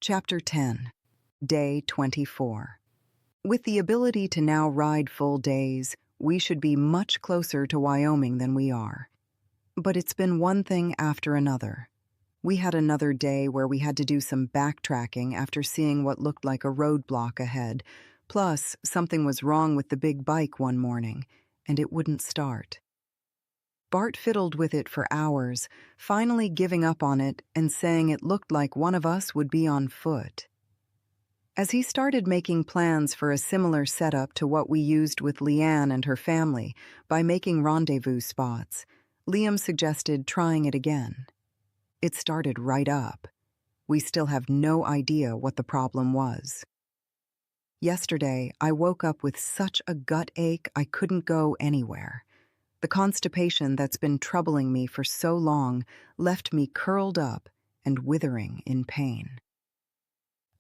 Chapter 10, Day 24. With the ability to now ride full days, we should be much closer to Wyoming than we are. But it's been one thing after another. We had another day where we had to do some backtracking after seeing what looked like a roadblock ahead. Plus, something was wrong with the big bike one morning, and it wouldn't start. Bart fiddled with it for hours, finally giving up on it and saying it looked like one of us would be on foot. As he started making plans for a similar setup to what we used with Leanne and her family by making rendezvous spots, Liam suggested trying it again. It started right up. We still have no idea what the problem was. Yesterday, I woke up with such a gut ache I couldn't go anywhere. The constipation that's been troubling me for so long left me curled up and withering in pain.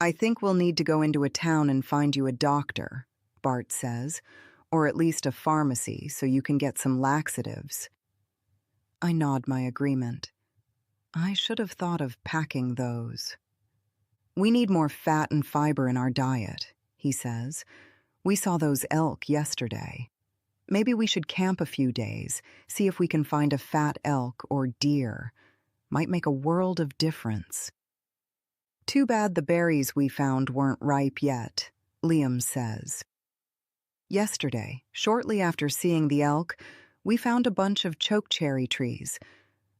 I think we'll need to go into a town and find you a doctor, Bart says, or at least a pharmacy so you can get some laxatives. I nod my agreement. I should have thought of packing those. We need more fat and fiber in our diet, he says. We saw those elk yesterday. Maybe we should camp a few days, see if we can find a fat elk or deer. Might make a world of difference. Too bad the berries we found weren't ripe yet, Liam says. Yesterday, shortly after seeing the elk, we found a bunch of chokecherry trees.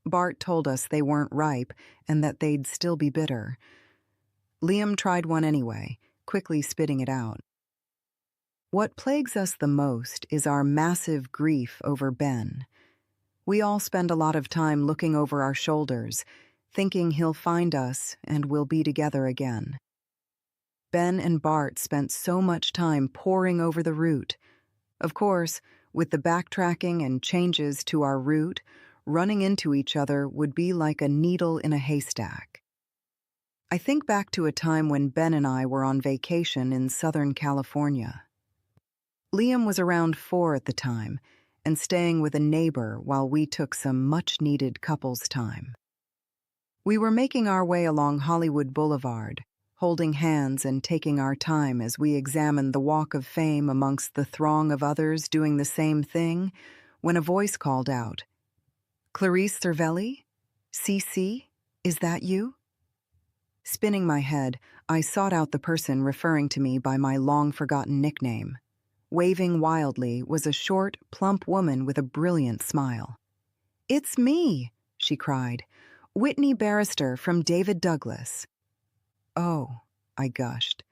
Bart told us they weren't ripe and that they'd still be bitter. Liam tried one anyway, quickly spitting it out. What plagues us the most is our massive grief over Ben. We all spend a lot of time looking over our shoulders, thinking he'll find us and we'll be together again. Ben and Bart spent so much time poring over the route. Of course, with the backtracking and changes to our route, running into each other would be like a needle in a haystack. I think back to a time when Ben and I were on vacation in Southern California. Liam was around 4 at the time and staying with a neighbor while we took some much-needed couples time. We were making our way along Hollywood Boulevard, holding hands and taking our time as we examined the Walk of Fame amongst the throng of others doing the same thing, when a voice called out, "Clarice Cervelli? CC? Is that you?" Spinning my head, I sought out the person referring to me by my long-forgotten nickname. Waving wildly was a short, plump woman with a brilliant smile. "It's me," she cried. "Whitney Barrister from David Douglas." "Oh," I gushed.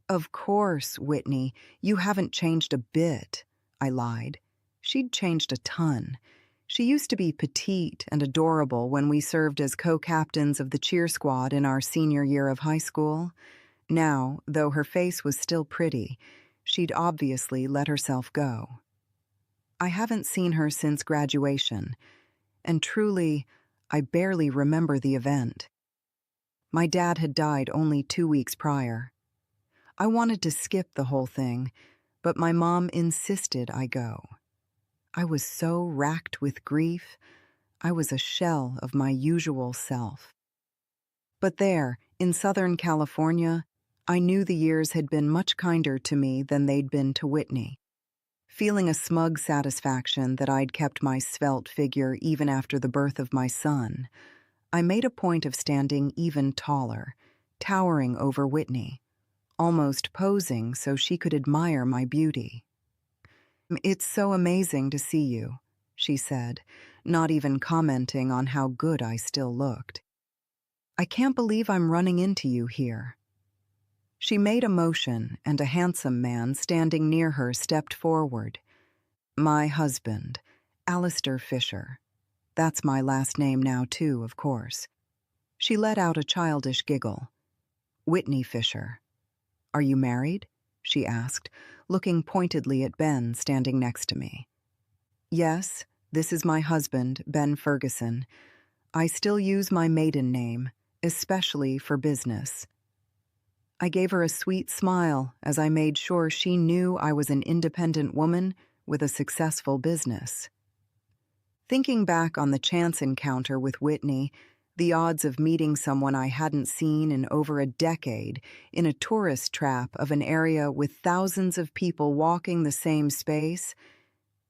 "Of course, Whitney, you haven't changed a bit," I lied. She'd changed a ton. She used to be petite and adorable when we served as co-captains of the cheer squad in our senior year of high school. Now, though her face was still pretty, she'd obviously let herself go. I haven't seen her since graduation, and truly, I barely remember the event. My dad had died only 2 weeks prior. I wanted to skip the whole thing, but my mom insisted I go. I was so racked with grief, I was a shell of my usual self. But there, in Southern California, I knew the years had been much kinder to me than they'd been to Whitney. Feeling a smug satisfaction that I'd kept my svelte figure even after the birth of my son, I made a point of standing even taller, towering over Whitney, almost posing so she could admire my beauty. "It's so amazing to see you," she said, not even commenting on how good I still looked. "I can't believe I'm running into you here." She made a motion, and a handsome man standing near her stepped forward. "My husband, Alistair Fisher. That's my last name now, too, of course." She let out a childish giggle. "Whitney Fisher. Are you married?" she asked, looking pointedly at Ben standing next to me. "Yes, this is my husband, Ben Ferguson. I still use my maiden name, especially for business." I gave her a sweet smile as I made sure she knew I was an independent woman with a successful business. Thinking back on the chance encounter with Whitney, the odds of meeting someone I hadn't seen in over a decade in a tourist trap of an area with thousands of people walking the same space,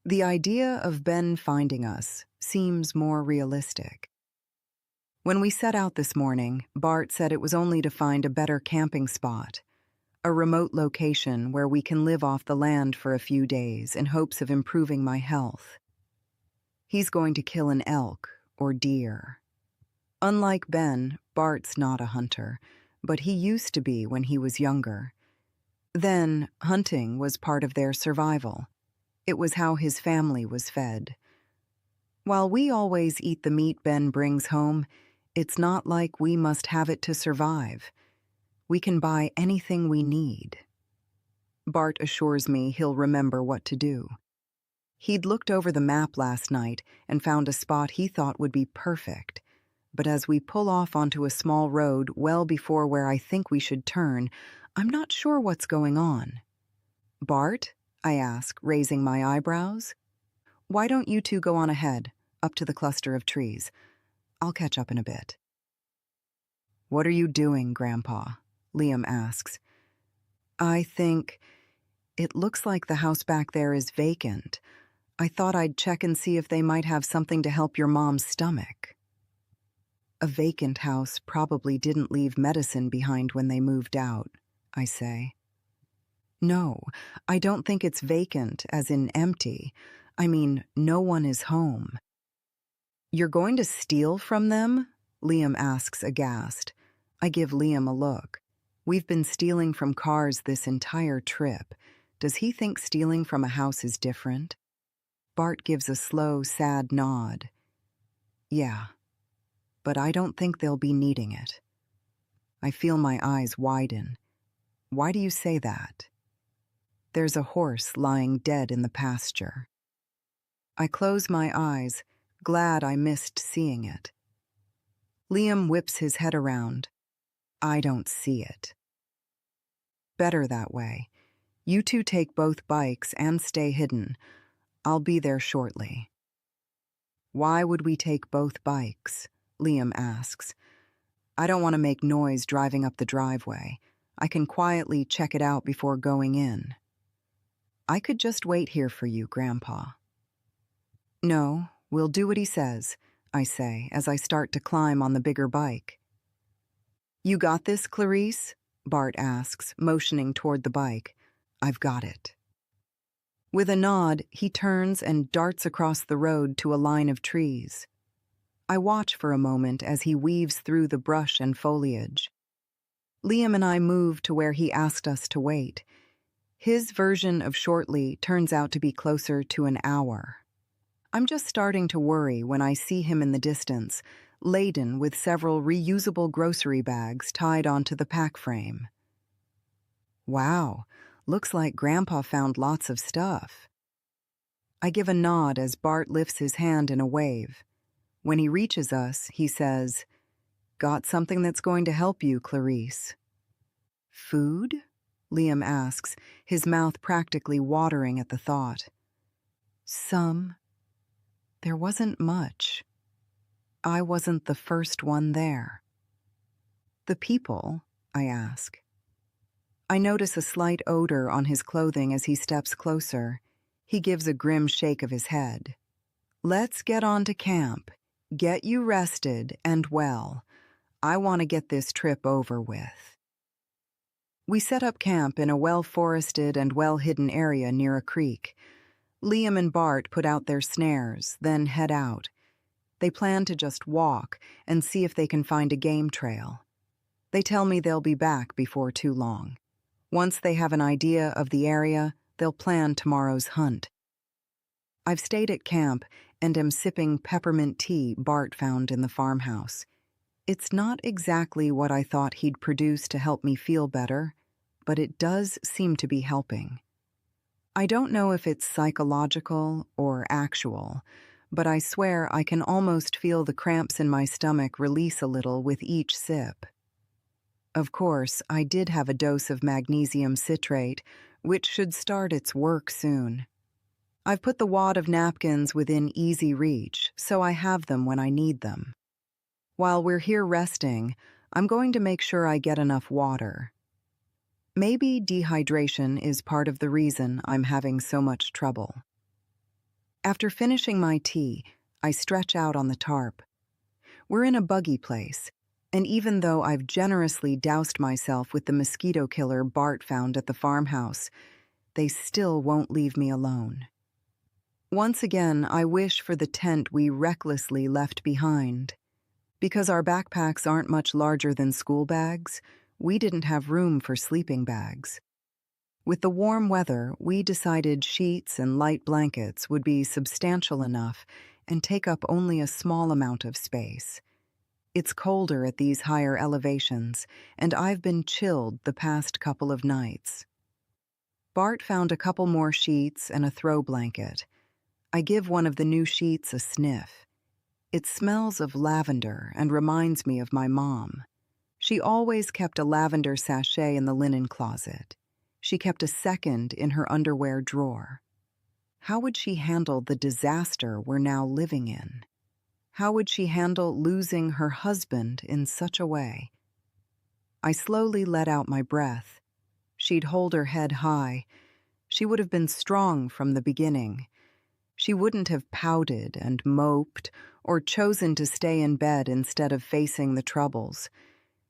the idea of Ben finding us seems more realistic. When we set out this morning, Bart said it was only to find a better camping spot, a remote location where we can live off the land for a few days in hopes of improving my health. He's going to kill an elk or deer. Unlike Ben, Bart's not a hunter, but he used to be when he was younger. Then, hunting was part of their survival. It was how his family was fed. While we always eat the meat Ben brings home, it's not like we must have it to survive. We can buy anything we need. Bart assures me he'll remember what to do. He'd looked over the map last night and found a spot he thought would be perfect. But as we pull off onto a small road well before where I think we should turn, I'm not sure what's going on. "Bart?" I ask, raising my eyebrows. "Why don't you two go on ahead, up to the cluster of trees? I'll catch up in a bit." "What are you doing, Grandpa?" Liam asks. "I think it looks like the house back there is vacant. I thought I'd check and see if they might have something to help your mom's stomach." "A vacant house probably didn't leave medicine behind when they moved out," I say. "No, I don't think it's vacant, as in empty. I mean, no one is home." "You're going to steal from them?" Liam asks aghast. I give Liam a look. We've been stealing from cars this entire trip. Does he think stealing from a house is different? Bart gives a slow, sad nod. "Yeah, but I don't think they'll be needing it." I feel my eyes widen. "Why do you say that?" "There's a horse lying dead in the pasture." I close my eyes, glad I missed seeing it. Liam whips his head around. "I don't see it." "Better that way. You two take both bikes and stay hidden. I'll be there shortly." "Why would we take both bikes?" Liam asks. "I don't want to make noise driving up the driveway. I can quietly check it out before going in." "I could just wait here for you, Grandpa." "No, we'll do what he says," I say as I start to climb on the bigger bike. "You got this, Clarice?" Bart asks, motioning toward the bike. "I've got it." With a nod, he turns and darts across the road to a line of trees. I watch for a moment as he weaves through the brush and foliage. Liam and I move to where he asked us to wait. His version of shortly turns out to be closer to an hour. I'm just starting to worry when I see him in the distance, laden with several reusable grocery bags tied onto the pack frame. "Wow, looks like Grandpa found lots of stuff." I give a nod as Bart lifts his hand in a wave. When he reaches us, he says, "Got something that's going to help you, Clarice." "Food?" Liam asks, his mouth practically watering at the thought. "Some. There wasn't much. I wasn't the first one there." "The people?" I ask. I notice a slight odor on his clothing as he steps closer. He gives a grim shake of his head. "Let's get on to camp. Get you rested and well. I want to get this trip over with." We set up camp in a well-forested and well-hidden area near a creek. Liam and Bart put out their snares, then head out. They plan to just walk and see if they can find a game trail. They tell me they'll be back before too long. Once they have an idea of the area, they'll plan tomorrow's hunt. I've stayed at camp and am sipping peppermint tea Bart found in the farmhouse. It's not exactly what I thought he'd produce to help me feel better, but it does seem to be helping. I don't know if it's psychological or actual, but I swear I can almost feel the cramps in my stomach release a little with each sip. Of course, I did have a dose of magnesium citrate, which should start its work soon. I've put the wad of napkins within easy reach, so I have them when I need them. While we're here resting, I'm going to make sure I get enough water. Maybe dehydration is part of the reason I'm having so much trouble. After finishing my tea, I stretch out on the tarp. We're in a buggy place, and even though I've generously doused myself with the mosquito killer Bart found at the farmhouse, they still won't leave me alone. Once again, I wish for the tent we recklessly left behind. Because our backpacks aren't much larger than school bags, we didn't have room for sleeping bags. With the warm weather, we decided sheets and light blankets would be substantial enough and take up only a small amount of space. It's colder at these higher elevations, and I've been chilled the past couple of nights. Bart found a couple more sheets and a throw blanket. I give one of the new sheets a sniff. It smells of lavender and reminds me of my mom. She always kept a lavender sachet in the linen closet. She kept a second in her underwear drawer. How would she handle the disaster we're now living in? How would she handle losing her husband in such a way? I slowly let out my breath. She'd hold her head high. She would have been strong from the beginning. She wouldn't have pouted and moped or chosen to stay in bed instead of facing the troubles.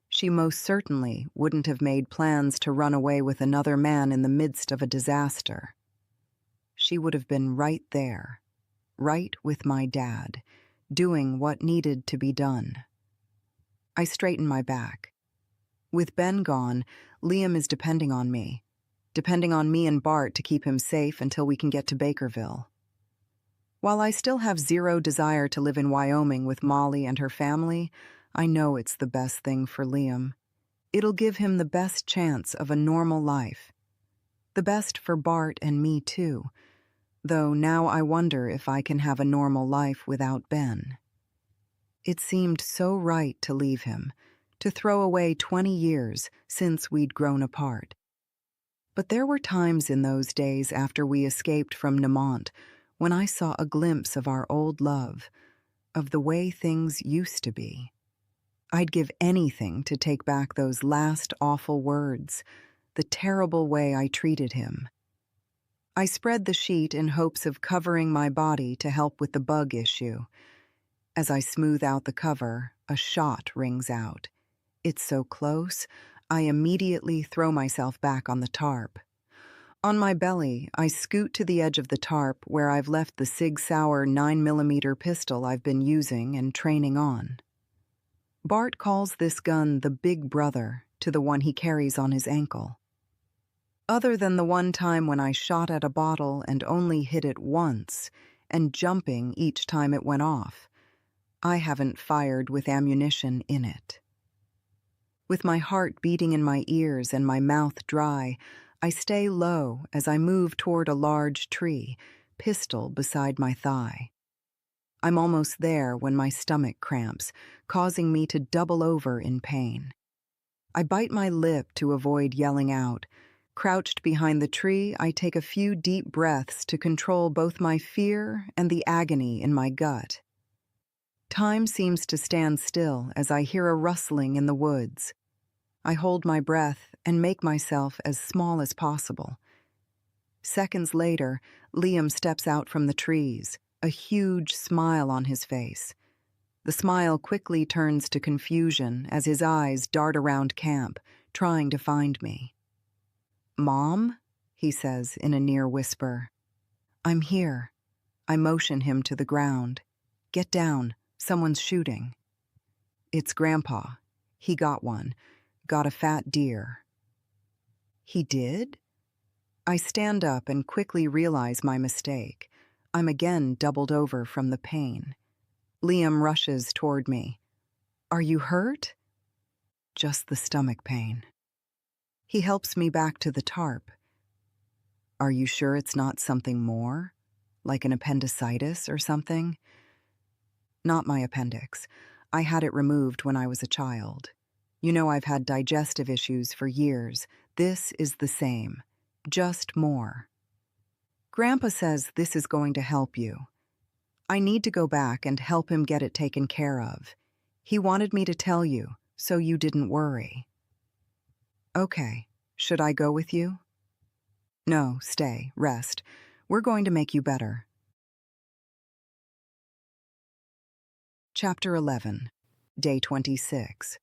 She most certainly wouldn't have made plans to run away with another man in the midst of a disaster. She would have been right there, right with my dad, doing what needed to be done. I straightened my back. With Ben gone, Liam is depending on me and Bart to keep him safe until we can get to Bakerville. While I still have zero desire to live in Wyoming with Molly and her family, I know it's the best thing for Liam. It'll give him the best chance of a normal life. The best for Bart and me, too, though now I wonder if I can have a normal life without Ben. It seemed so right to leave him, to throw away 20 years since we'd grown apart. But there were times in those days after we escaped from Nemont when I saw a glimpse of our old love, of the way things used to be. I'd give anything to take back those last awful words, the terrible way I treated him. I spread the sheet in hopes of covering my body to help with the bug issue. As I smooth out the cover, a shot rings out. It's so close, I immediately throw myself back on the tarp. On my belly, I scoot to the edge of the tarp where I've left the Sig Sauer 9mm pistol I've been using and training on. Bart calls this gun the Big Brother to the one he carries on his ankle. Other than the one time when I shot at a bottle and only hit it once, and jumping each time it went off, I haven't fired with ammunition in it. With my heart beating in my ears and my mouth dry, I stay low as I move toward a large tree, pistol beside my thigh. I'm almost there when my stomach cramps, causing me to double over in pain. I bite my lip to avoid yelling out. Crouched behind the tree, I take a few deep breaths to control both my fear and the agony in my gut. Time seems to stand still as I hear a rustling in the woods. I hold my breath and make myself as small as possible. Seconds later, Liam steps out from the trees, a huge smile on his face. The smile quickly turns to confusion as his eyes dart around camp, trying to find me. "Mom?" he says in a near whisper. "I'm here." I motion him to the ground. "Get down. Someone's shooting." "It's Grandpa. He got one. Got a fat deer." "He did?" I stand up and quickly realize my mistake. I'm again doubled over from the pain. Liam rushes toward me. "Are you hurt?" "Just the stomach pain." He helps me back to the tarp. "Are you sure it's not something more? Like an appendicitis or something?" "Not my appendix. I had it removed when I was a child. You know I've had digestive issues for years. This is the same. Just more. Grandpa says this is going to help you. I need to go back and help him get it taken care of. He wanted me to tell you, so you didn't worry." "Okay. Should I go with you?" "No, stay. Rest. We're going to make you better." Chapter 11. Day 26.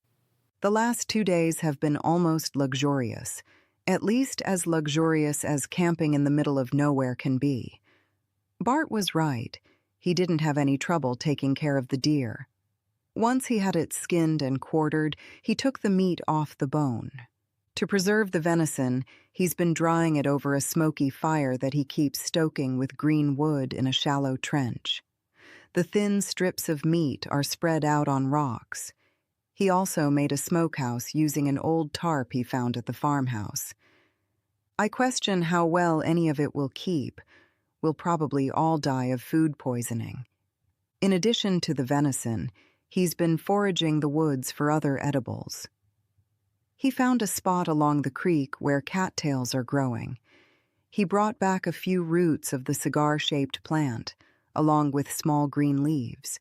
The last 2 days have been almost luxurious, at least as luxurious as camping in the middle of nowhere can be. Bart was right. He didn't have any trouble taking care of the deer. Once he had it skinned and quartered, he took the meat off the bone. To preserve the venison, he's been drying it over a smoky fire that he keeps stoking with green wood in a shallow trench. The thin strips of meat are spread out on rocks. He also made a smokehouse using an old tarp he found at the farmhouse. I question how well any of it will keep. We'll probably all die of food poisoning. In addition to the venison, he's been foraging the woods for other edibles. He found a spot along the creek where cattails are growing. He brought back a few roots of the cigar-shaped plant, along with small green leaves.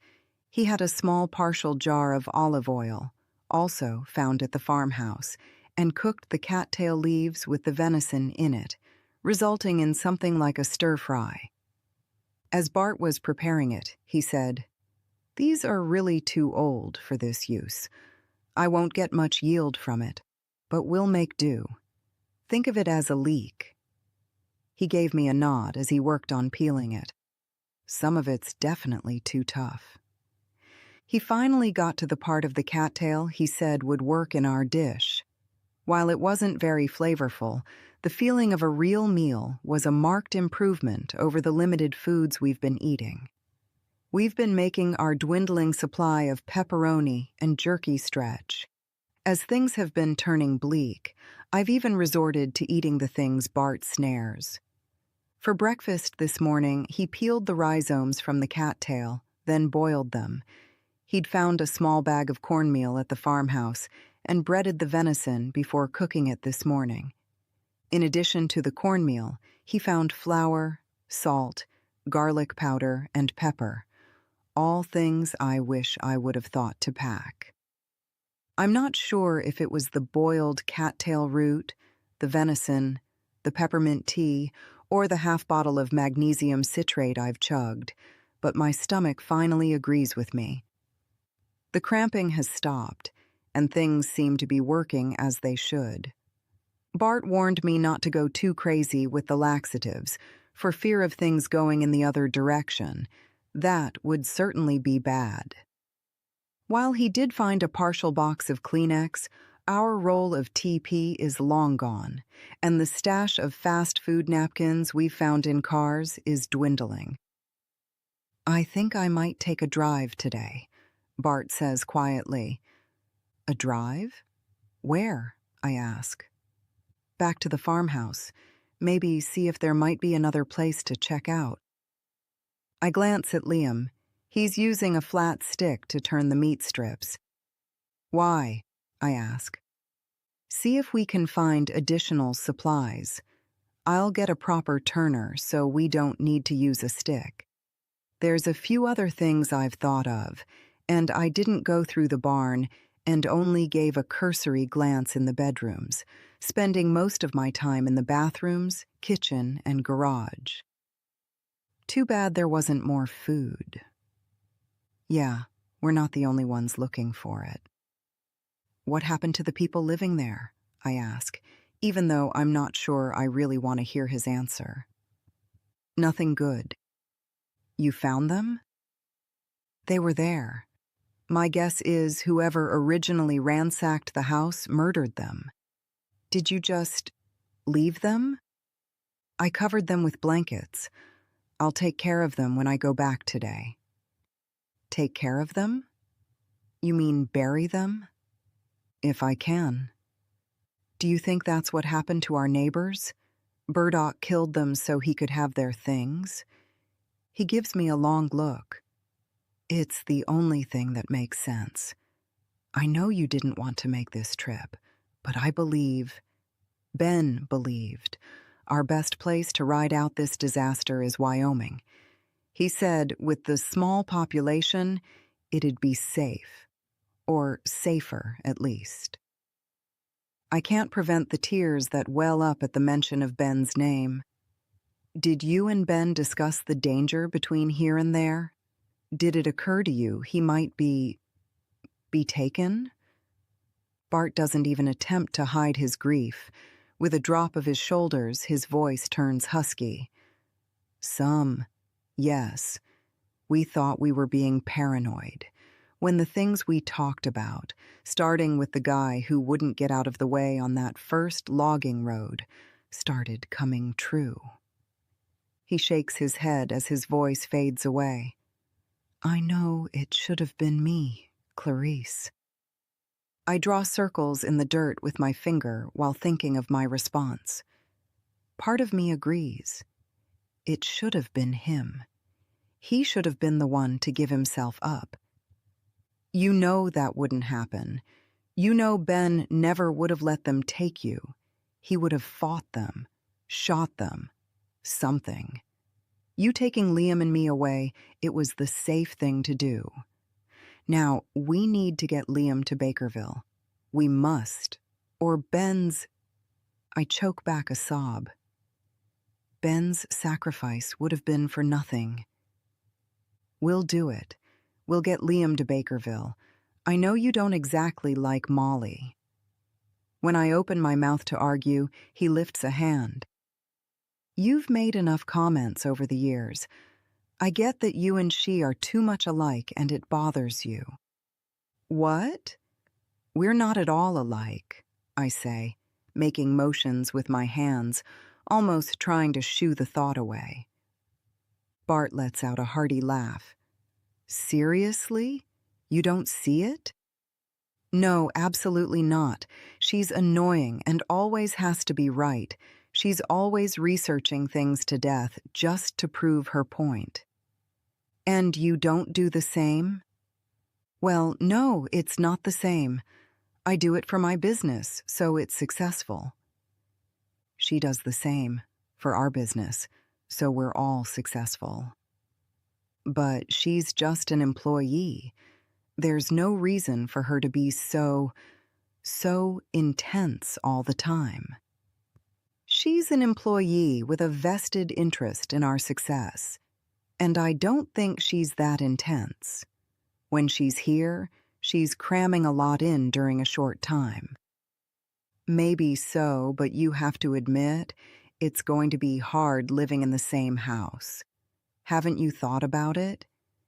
He had a small partial jar of olive oil, also found at the farmhouse, and cooked the cattail leaves with the venison in it, resulting in something like a stir-fry. As Bart was preparing it, he said, "These are really too old for this use. I won't get much yield from it, but we'll make do. Think of it as a leek." He gave me a nod as he worked on peeling it. Some of it's definitely too tough. He finally got to the part of the cattail he said would work in our dish. While it wasn't very flavorful, the feeling of a real meal was a marked improvement over the limited foods we've been eating. We've been making our dwindling supply of pepperoni and jerky stretch. As things have been turning bleak, I've even resorted to eating the things Bart snares. For breakfast this morning, he peeled the rhizomes from the cattail, then boiled them. He'd found a small bag of cornmeal at the farmhouse and breaded the venison before cooking it this morning. In addition to the cornmeal, he found flour, salt, garlic powder, and pepper, all things I wish I would have thought to pack. I'm not sure if it was the boiled cattail root, the venison, the peppermint tea, or the half bottle of magnesium citrate I've chugged, but my stomach finally agrees with me. The cramping has stopped, and things seem to be working as they should. Bart warned me not to go too crazy with the laxatives, for fear of things going in the other direction. That would certainly be bad. While he did find a partial box of Kleenex, our roll of TP is long gone, and the stash of fast food napkins we found in cars is dwindling. "I think I might take a drive today," Bart says quietly. "A drive? Where?" I ask. "Back to the farmhouse. Maybe see if there might be another place to check out." I glance at Liam. He's using a flat stick to turn the meat strips. "Why?" I ask. "See if we can find additional supplies. I'll get a proper turner so we don't need to use a stick. There's a few other things I've thought of, and I didn't go through the barn and only gave a cursory glance in the bedrooms, spending most of my time in the bathrooms, kitchen, and garage. Too bad there wasn't more food." "Yeah, we're not the only ones looking for it." "What happened to the people living there?" I ask, even though I'm not sure I really want to hear his answer. "Nothing good." "You found them?" "They were there. My guess is whoever originally ransacked the house murdered them." "Did you just leave them?" "I covered them with blankets. I'll take care of them when I go back today." "Take care of them? You mean bury them?" "If I can." "Do you think that's what happened to our neighbors? Burdock killed them so he could have their things?" He gives me a long look. "It's the only thing that makes sense. I know you didn't want to make this trip, but I believe, Ben believed, our best place to ride out this disaster is Wyoming. He said with the small population, it'd be safe. Or safer, at least." I can't prevent the tears that well up at the mention of Ben's name. "Did you and Ben discuss the danger between here and there? Did it occur to you he might be taken?" Bart doesn't even attempt to hide his grief. With a drop of his shoulders, his voice turns husky. "Some, yes. We thought we were being paranoid. When the things we talked about, starting with the guy who wouldn't get out of the way on that first logging road, started coming true." He shakes his head as his voice fades away. "I know it should have been me, Clarice." I draw circles in the dirt with my finger while thinking of my response. Part of me agrees. It should have been him. He should have been the one to give himself up. You know that wouldn't happen. You know Ben never would have let them take you. He would have fought them, shot them, something. You taking Liam and me away, it was the safe thing to do. Now, we need to get Liam to Bakerville. We must, or Ben's... I choke back a sob. Ben's sacrifice would have been for nothing. We'll do it. We'll get Liam to Bakerville. I know you don't exactly like Molly. When I open my mouth to argue, he lifts a hand. You've made enough comments over the years. I get that you and she are too much alike and it bothers you. What? We're not at all alike, I say, making motions with my hands, almost trying to shoo the thought away. Bart lets out a hearty laugh. Seriously? You don't see it? No, absolutely not. She's annoying and always has to be right. She's always researching things to death just to prove her point. And you don't do the same? Well, no, it's not the same. I do it for my business, so it's successful. She does the same for our business, so we're all successful. But she's just an employee. There's no reason for her to be so intense all the time. She's an employee with a vested interest in our success, and I don't think she's that intense. When she's here, she's cramming a lot in during a short time. Maybe so, but you have to admit, it's going to be hard living in the same house. Haven't you thought about it?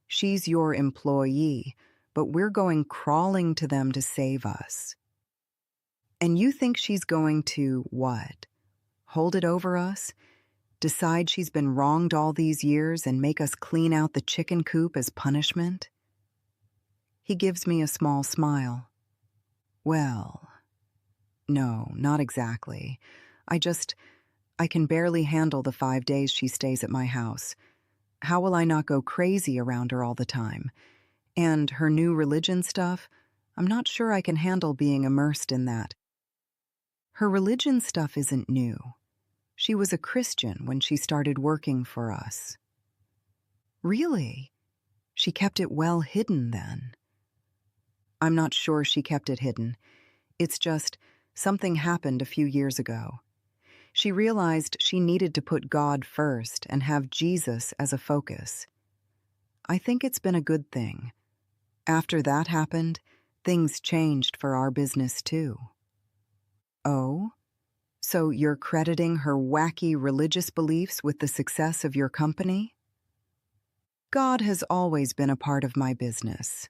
She's your employee, but we're going crawling to them to save us. And you think she's going to what? Hold it over us? Decide she's been wronged all these years and make us clean out the chicken coop as punishment? He gives me a small smile. Well, no, not exactly. I can barely handle the 5 days she stays at my house. How will I not go crazy around her all the time? And her new religion stuff, I'm not sure I can handle being immersed in that. Her religion stuff isn't new. She was a Christian when she started working for us. Really? She kept it well hidden then. I'm not sure she kept it hidden. It's just something happened a few years ago. She realized she needed to put God first and have Jesus as a focus. I think it's been a good thing. After that happened, things changed for our business too. Oh? So you're crediting her wacky religious beliefs with the success of your company? God has always been a part of my business.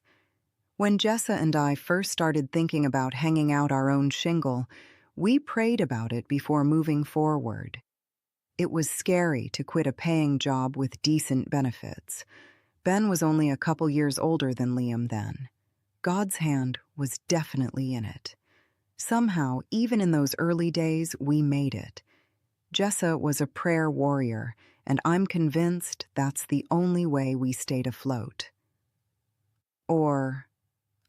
When Jessa and I first started thinking about hanging out our own shingle, we prayed about it before moving forward. It was scary to quit a paying job with decent benefits. Ben was only a couple years older than Liam then. God's hand was definitely in it. Somehow, even in those early days, we made it. Jessa was a prayer warrior, and I'm convinced that's the only way we stayed afloat. Or,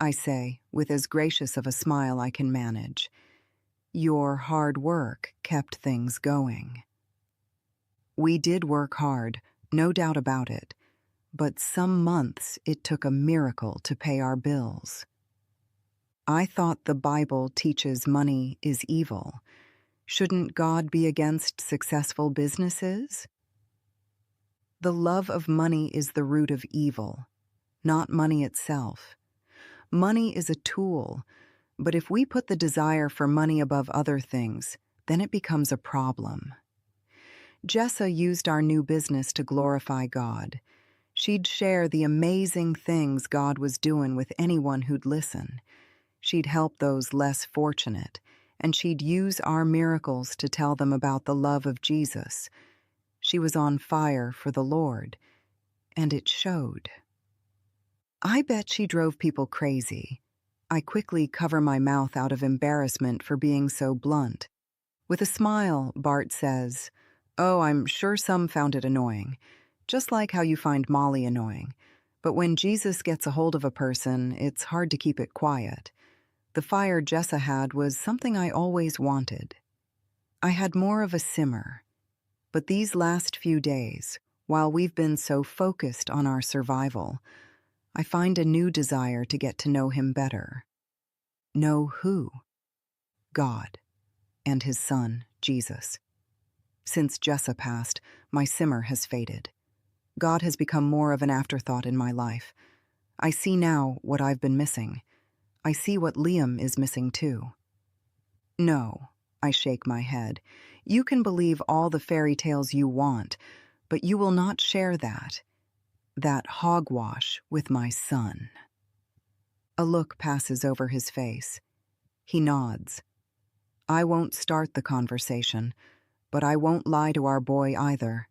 I say, with as gracious of a smile I can manage, your hard work kept things going. We did work hard, no doubt about it, but some months it took a miracle to pay our bills. I thought the Bible teaches money is evil. Shouldn't God be against successful businesses? The love of money is the root of evil, not money itself. Money is a tool, but if we put the desire for money above other things, then it becomes a problem. Jessa used our new business to glorify God. She'd share the amazing things God was doing with anyone who'd listen. She'd help those less fortunate, and she'd use our miracles to tell them about the love of Jesus. She was on fire for the Lord, and it showed. I bet she drove people crazy. I quickly cover my mouth out of embarrassment for being so blunt. With a smile, Bart says, Oh, I'm sure some found it annoying, just like how you find Molly annoying. But when Jesus gets a hold of a person, it's hard to keep it quiet. The fire Jessa had was something I always wanted. I had more of a simmer. But these last few days, while we've been so focused on our survival, I find a new desire to get to know him better. Know who? God and his son, Jesus. Since Jessa passed, my simmer has faded. God has become more of an afterthought in my life. I see now what I've been missing. I see what Liam is missing too. No, I shake my head. You can believe all the fairy tales you want, but you will not share that hogwash with my son. A look passes over his face. He nods. I won't start the conversation, but I won't lie to our boy either.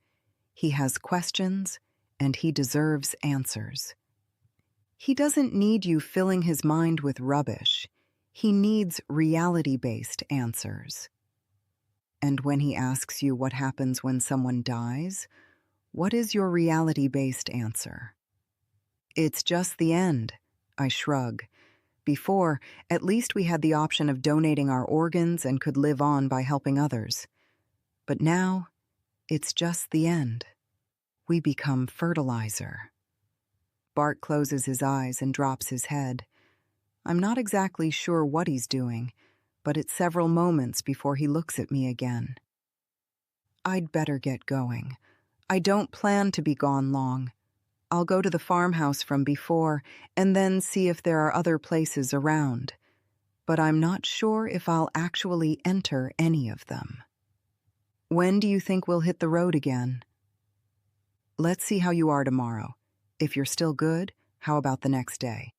He has questions, and he deserves answers. He doesn't need you filling his mind with rubbish. He needs reality-based answers. And when he asks you what happens when someone dies, what is your reality-based answer? It's just the end, I shrug. Before, at least we had the option of donating our organs and could live on by helping others. But now, it's just the end. We become fertilizer. Bart closes his eyes and drops his head. I'm not exactly sure what he's doing, but it's several moments before he looks at me again. I'd better get going. I don't plan to be gone long. I'll go to the farmhouse from before and then see if there are other places around. But I'm not sure if I'll actually enter any of them. When do you think we'll hit the road again? Let's see how you are tomorrow. If you're still good, how about the next day?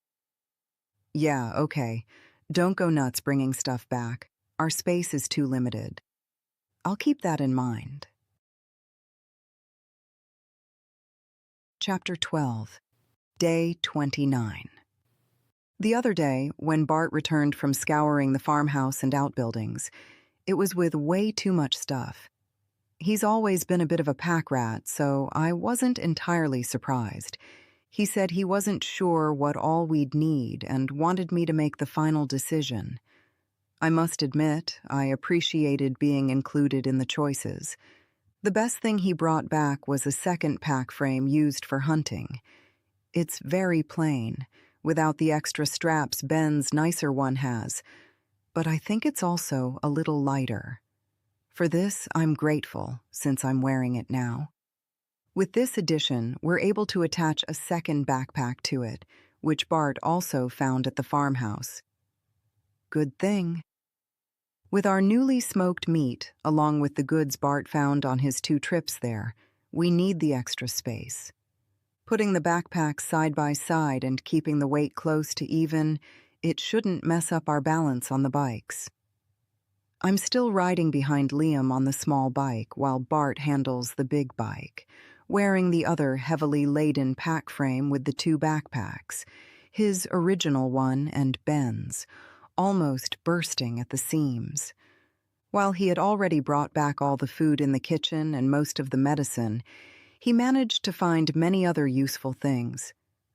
Yeah, okay. Don't go nuts bringing stuff back. Our space is too limited. I'll keep that in mind. Chapter 12, Day 29. The other day, when Bart returned from scouring the farmhouse and outbuildings, it was with way too much stuff. He's always been a bit of a pack rat, so I wasn't entirely surprised. He said he wasn't sure what all we'd need and wanted me to make the final decision. I must admit, I appreciated being included in the choices. The best thing he brought back was a second pack frame used for hunting. It's very plain, without the extra straps Ben's nicer one has, but I think it's also a little lighter. For this, I'm grateful, since I'm wearing it now. With this addition, we're able to attach a second backpack to it, which Bart also found at the farmhouse. Good thing. With our newly smoked meat, along with the goods Bart found on his 2 trips there, we need the extra space. Putting the backpacks side by side and keeping the weight close to even, it shouldn't mess up our balance on the bikes. I'm still riding behind Liam on the small bike while Bart handles the big bike, wearing the other heavily laden pack frame with the 2 backpacks, his original one and Ben's, almost bursting at the seams. While he had already brought back all the food in the kitchen and most of the medicine, he managed to find many other useful things.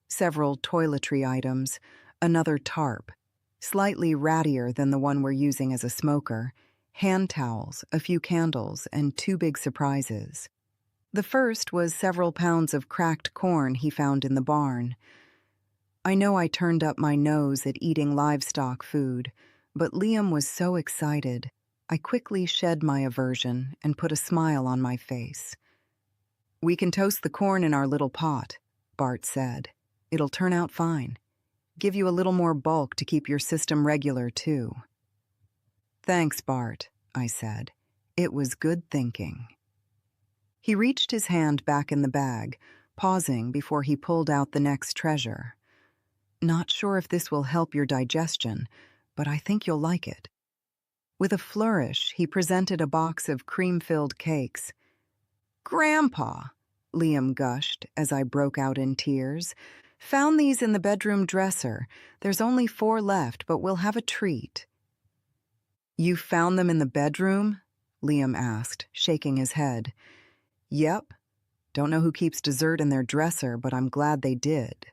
Several toiletry items, another tarp, slightly rattier than the one we're using as a smoker, hand towels, a few candles, and 2 big surprises. The first was several pounds of cracked corn he found in the barn. I know I turned up my nose at eating livestock food, but Liam was so excited, I quickly shed my aversion and put a smile on my face. We can toast the corn in our little pot, Bart said. It'll turn out fine. Give you a little more bulk to keep your system regular, too. Thanks, Bart, I said. It was good thinking. He reached his hand back in the bag, pausing before he pulled out the next treasure. Not sure if this will help your digestion, but I think you'll like it. With a flourish, he presented a box of cream-filled cakes. Grandpa, Liam gushed as I broke out in tears. Found these in the bedroom dresser. There's only 4 left, but we'll have a treat. You found them in the bedroom? Liam asked, shaking his head. Yep. Don't know who keeps dessert in their dresser, but I'm glad they did.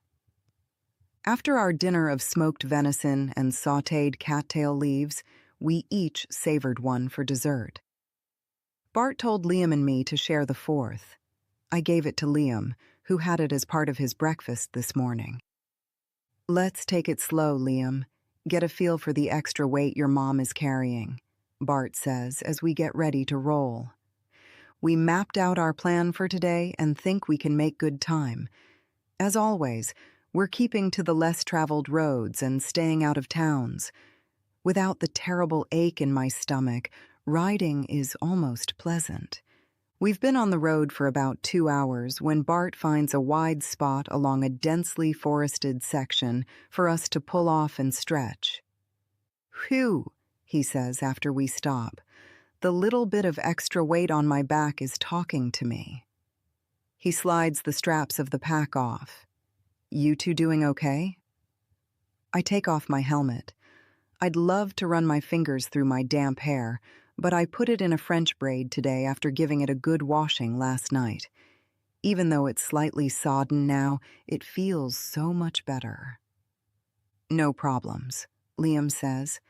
After our dinner of smoked venison and sautéed cattail leaves, we each savored one for dessert. Bart told Liam and me to share the fourth. I gave it to Liam, who had it as part of his breakfast this morning. Let's take it slow, Liam. Get a feel for the extra weight your mom is carrying, Bart says as we get ready to roll. We mapped out our plan for today and think we can make good time. As always, we're keeping to the less traveled roads and staying out of towns. Without the terrible ache in my stomach, riding is almost pleasant. We've been on the road for about 2 hours when Bart finds a wide spot along a densely forested section for us to pull off and stretch. Phew, he says after we stop. The little bit of extra weight on my back is talking to me. He slides the straps of the pack off. You two doing okay? I take off my helmet. I'd love to run my fingers through my damp hair, but I put it in a French braid today after giving it a good washing last night. Even though it's slightly sodden now, it feels so much better. No problems, Liam says.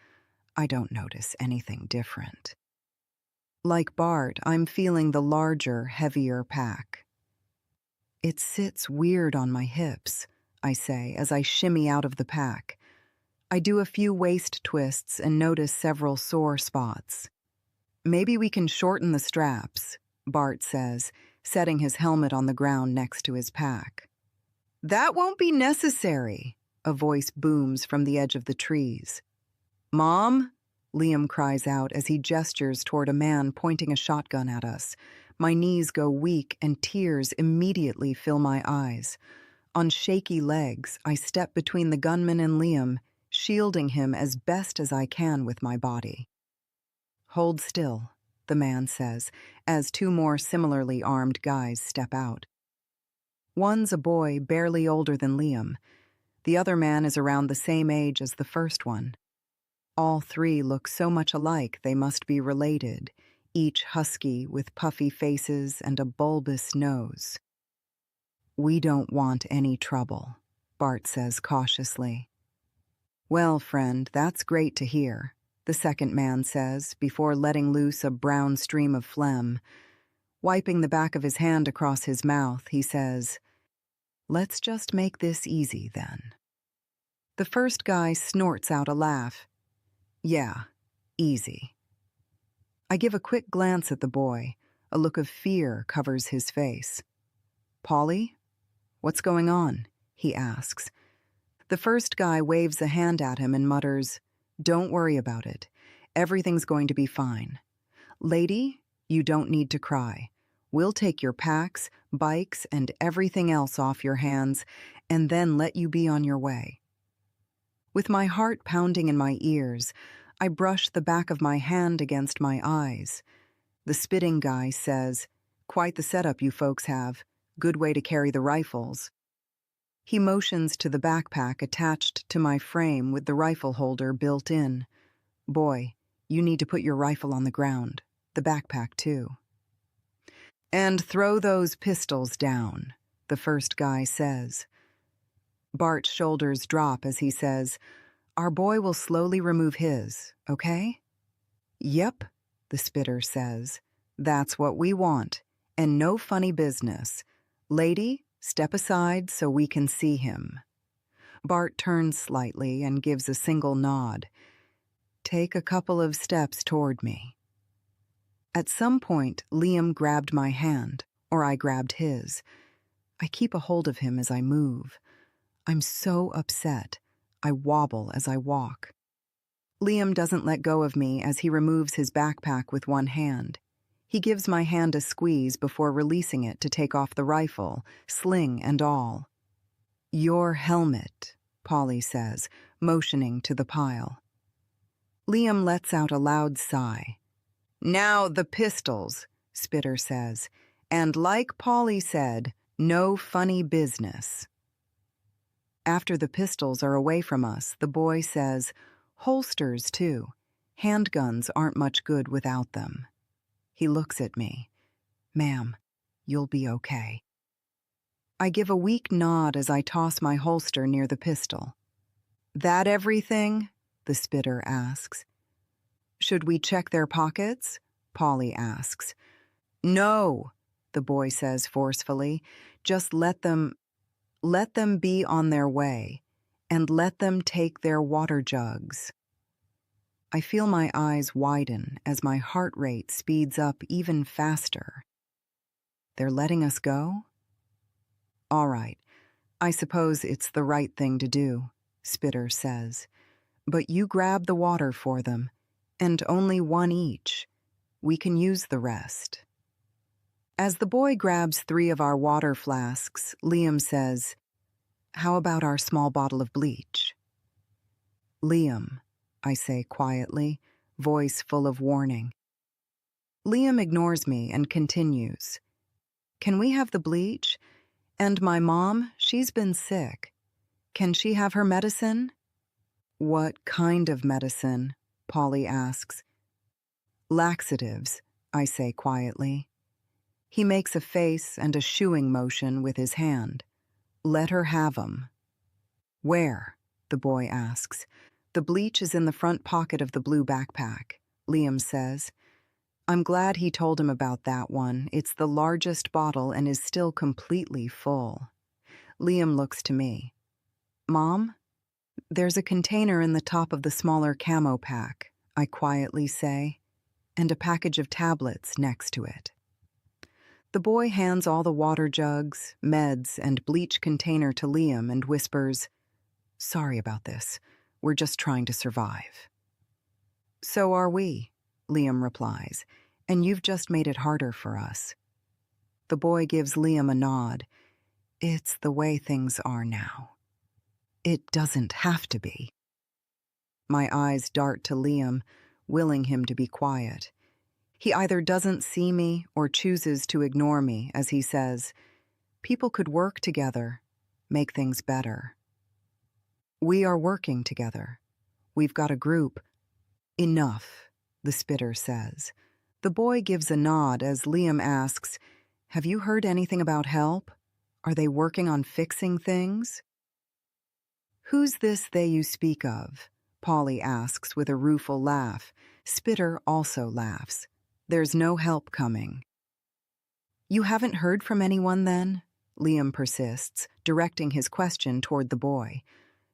I don't notice anything different. Like Bart, I'm feeling the larger, heavier pack. It sits weird on my hips, I say as I shimmy out of the pack. I do a few waist twists and notice several sore spots. Maybe we can shorten the straps, Bart says, setting his helmet on the ground next to his pack. That won't be necessary, a voice booms from the edge of the trees. Mom? Liam cries out as he gestures toward a man pointing a shotgun at us. My knees go weak and tears immediately fill my eyes. On shaky legs, I step between the gunman and Liam, shielding him as best as I can with my body. Hold still, the man says, as 2 more similarly armed guys step out. One's a boy barely older than Liam. The other man is around the same age as the first one. All 3 look so much alike they must be related, each husky with puffy faces and a bulbous nose. We don't want any trouble, Bart says cautiously. Well, friend, that's great to hear, the second man says before letting loose a brown stream of phlegm. Wiping the back of his hand across his mouth, he says, Let's just make this easy then. The first guy snorts out a laugh. Yeah, easy. I give a quick glance at the boy. A look of fear covers his face. Polly? What's going on? He asks. The first guy waves a hand at him and mutters, Don't worry about it. Everything's going to be fine. Lady, you don't need to cry. We'll take your packs, bikes, and everything else off your hands, and then let you be on your way. With my heart pounding in my ears, I brush the back of my hand against my eyes. The spitting guy says, Quite the setup you folks have. Good way to carry the rifles. He motions to the backpack attached to my frame with the rifle holder built in. Boy, you need to put your rifle on the ground. The backpack, too. And throw those pistols down, the first guy says. Bart's shoulders drop as he says, Our boy will slowly remove his, okay? Yep, the spitter says. That's what we want, and no funny business. Lady, step aside so we can see him. Bart turns slightly and gives a single nod. Take a couple of steps toward me. At some point, Liam grabbed my hand, or I grabbed his. I keep a hold of him as I move. I'm so upset. I wobble as I walk. Liam doesn't let go of me as he removes his backpack with one hand. He gives my hand a squeeze before releasing it to take off the rifle, sling and all. Your helmet, Polly says, motioning to the pile. Liam lets out a loud sigh. Now the pistols, Spitter says, and like Polly said, no funny business. After the pistols are away from us, the boy says, holsters too. Handguns aren't much good without them. He looks at me. Ma'am, you'll be okay. I give a weak nod as I toss my holster near the pistol. That everything? The spitter asks. Should we check their pockets? Polly asks. No, the boy says forcefully. Just let them be on their way, and let them take their water jugs. I feel my eyes widen as my heart rate speeds up even faster. They're letting us go? All right, I suppose it's the right thing to do, Spitter says. But you grab the water for them, and only one each. We can use the rest. As the boy grabs 3 of our water flasks, Liam says, How about our small bottle of bleach? Liam, I say quietly, voice full of warning. Liam ignores me and continues. Can we have the bleach? And my mom, she's been sick. Can she have her medicine? What kind of medicine? Polly asks. Laxatives, I say quietly. He makes a face and a shooing motion with his hand. Let her have 'em. Where? The boy asks. The bleach is in the front pocket of the blue backpack, Liam says. I'm glad he told him about that one. It's the largest bottle and is still completely full. Liam looks to me. Mom? There's a container in the top of the smaller camo pack, I quietly say, and a package of tablets next to it. The boy hands all the water jugs, meds, and bleach container to Liam and whispers, Sorry about this. We're just trying to survive. So are we, Liam replies, and you've just made it harder for us. The boy gives Liam a nod. It's the way things are now. It doesn't have to be. My eyes dart to Liam, willing him to be quiet. He either doesn't see me or chooses to ignore me as he says, People could work together, make things better. We are working together. We've got a group. Enough, the spitter says. The boy gives a nod as Liam asks, Have you heard anything about help? Are they working on fixing things? Who's this they you speak of? Polly asks with a rueful laugh. Spitter also laughs. There's no help coming. You haven't heard from anyone then? Liam persists, directing his question toward the boy.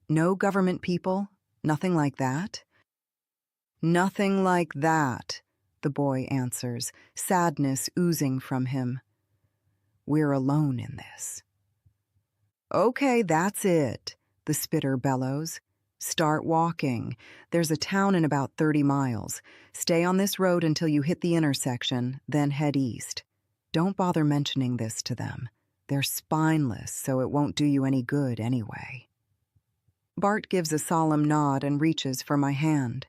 No government people? Nothing like that? Nothing like that, the boy answers, sadness oozing from him. We're alone in this. Okay, that's it, the spitter bellows. Start walking. There's a town in about 30 miles. Stay on this road until you hit the intersection, then head east. Don't bother mentioning this to them. They're spineless, so it won't do you any good anyway. Bart gives a solemn nod and reaches for my hand.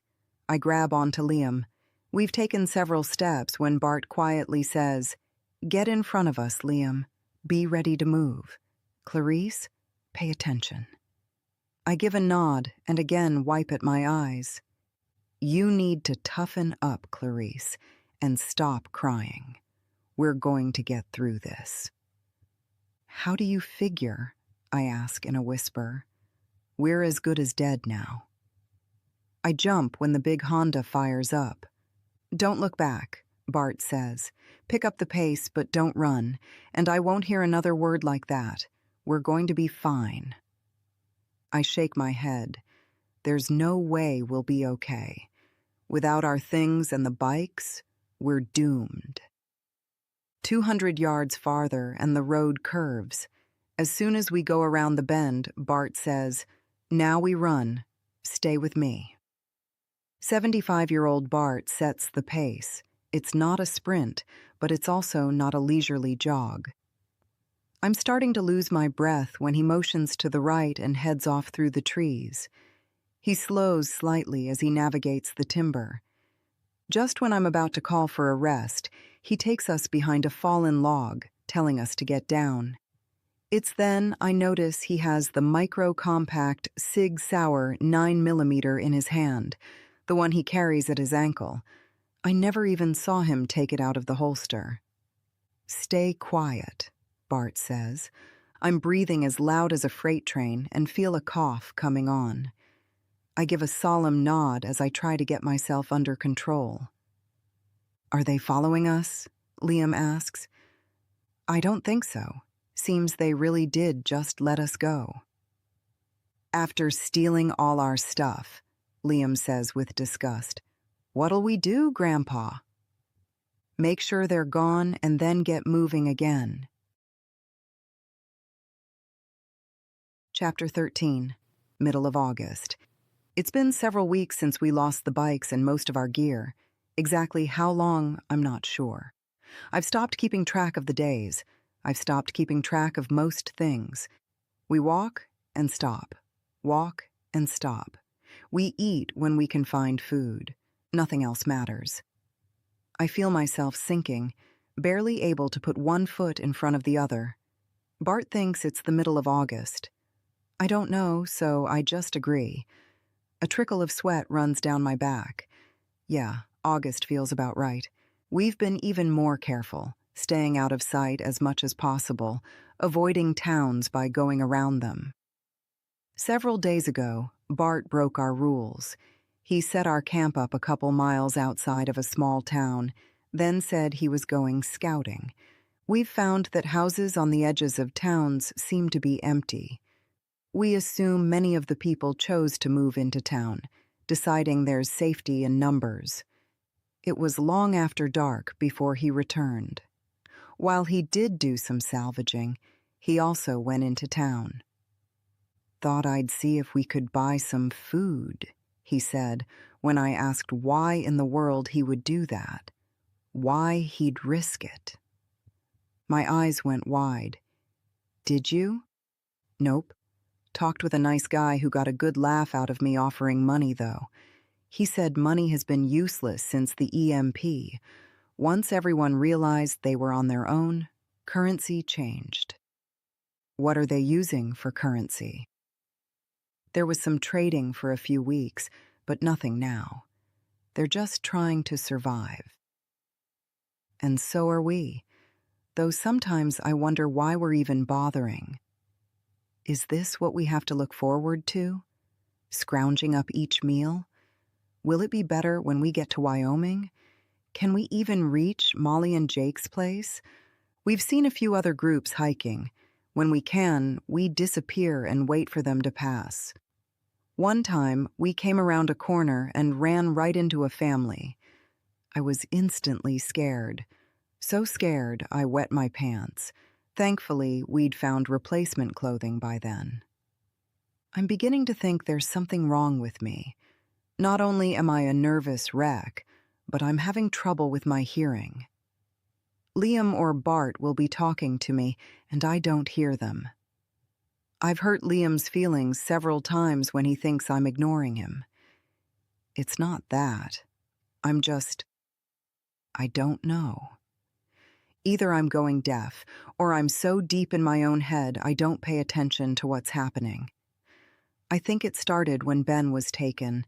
I grab onto Liam. We've taken several steps when Bart quietly says, Get in front of us, Liam. Be ready to move. Clarice, pay attention. I give a nod and again wipe at my eyes. You need to toughen up, Clarice, and stop crying. We're going to get through this. How do you figure? I ask in a whisper. We're as good as dead now. I jump when the big Honda fires up. Don't look back, Bart says. Pick up the pace, but don't run, and I won't hear another word like that. We're going to be fine. I shake my head. There's no way we'll be okay. Without our things and the bikes, we're doomed. 200 yards farther and the road curves. As soon as we go around the bend, Bart says, Now we run. Stay with me. 75-year-old Bart sets the pace. It's not a sprint, but it's also not a leisurely jog. I'm starting to lose my breath when he motions to the right and heads off through the trees. He slows slightly as he navigates the timber. Just when I'm about to call for a rest, he takes us behind a fallen log, telling us to get down. It's then I notice he has the micro-compact Sig Sauer 9mm in his hand, the one he carries at his ankle. I never even saw him take it out of the holster. "Stay quiet," Bart says. I'm breathing as loud as a freight train and feel a cough coming on. I give a solemn nod as I try to get myself under control. "Are they following us?" Liam asks. "I don't think so. Seems they really did just let us go." "After stealing all our stuff," Liam says with disgust. "What'll we do, Grandpa?" "Make sure they're gone and then get moving again." Chapter 13, middle of August. It's been several weeks since we lost the bikes and most of our gear. Exactly how long, I'm not sure. I've stopped keeping track of the days. I've stopped keeping track of most things. We walk and stop. Walk and stop. We eat when we can find food. Nothing else matters. I feel myself sinking, barely able to put one foot in front of the other. Bart thinks it's the middle of August. I don't know, so I just agree. A trickle of sweat runs down my back. Yeah, August feels about right. We've been even more careful, staying out of sight as much as possible, avoiding towns by going around them. Several days ago, Bart broke our rules. He set our camp up a couple miles outside of a small town, then said he was going scouting. We've found that houses on the edges of towns seem to be empty. We assume many of the people chose to move into town, deciding there's safety in numbers. It was long after dark before he returned. While he did do some salvaging, he also went into town. "Thought I'd see if we could buy some food," he said when I asked why in the world he would do that, why he'd risk it. My eyes went wide. "Did you?" "Nope. Talked with a nice guy who got a good laugh out of me offering money, though. He said money has been useless since the EMP. Once everyone realized they were on their own, currency changed." "What are they using for currency?" "There was some trading for a few weeks, but nothing now. They're just trying to survive." And so are we, though sometimes I wonder why we're even bothering. Is this what we have to look forward to? Scrounging up each meal? Will it be better when we get to Wyoming? Can we even reach Molly and Jake's place? We've seen a few other groups hiking. When we can, we disappear and wait for them to pass. One time, we came around a corner and ran right into a family. I was instantly scared. So scared, I wet my pants. Thankfully, we'd found replacement clothing by then. I'm beginning to think there's something wrong with me. Not only am I a nervous wreck, but I'm having trouble with my hearing. Liam or Bart will be talking to me, and I don't hear them. I've hurt Liam's feelings several times when he thinks I'm ignoring him. It's not that. I don't know. Either I'm going deaf, or I'm so deep in my own head I don't pay attention to what's happening. I think it started when Ben was taken,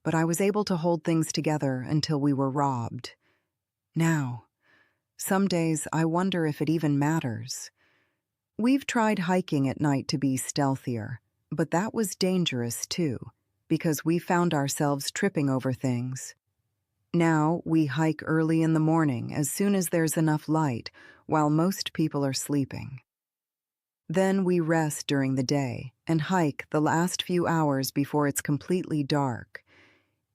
but I was able to hold things together until we were robbed. Now, some days I wonder if it even matters. We've tried hiking at night to be stealthier, but that was dangerous too, because we found ourselves tripping over things. Now we hike early in the morning as soon as there's enough light, while most people are sleeping. Then we rest during the day and hike the last few hours before it's completely dark.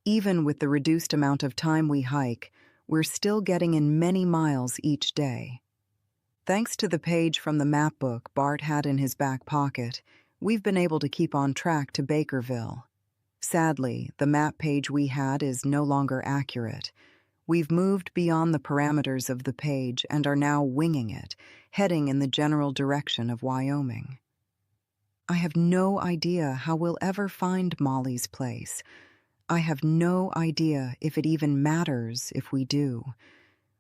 Even with the reduced amount of time we hike, we're still getting in many miles each day. Thanks to the page from the map book Bart had in his back pocket, we've been able to keep on track to Bakerville. Sadly, the map page we had is no longer accurate. We've moved beyond the parameters of the page and are now winging it, heading in the general direction of Wyoming. I have no idea how we'll ever find Molly's place. I have no idea if it even matters if we do.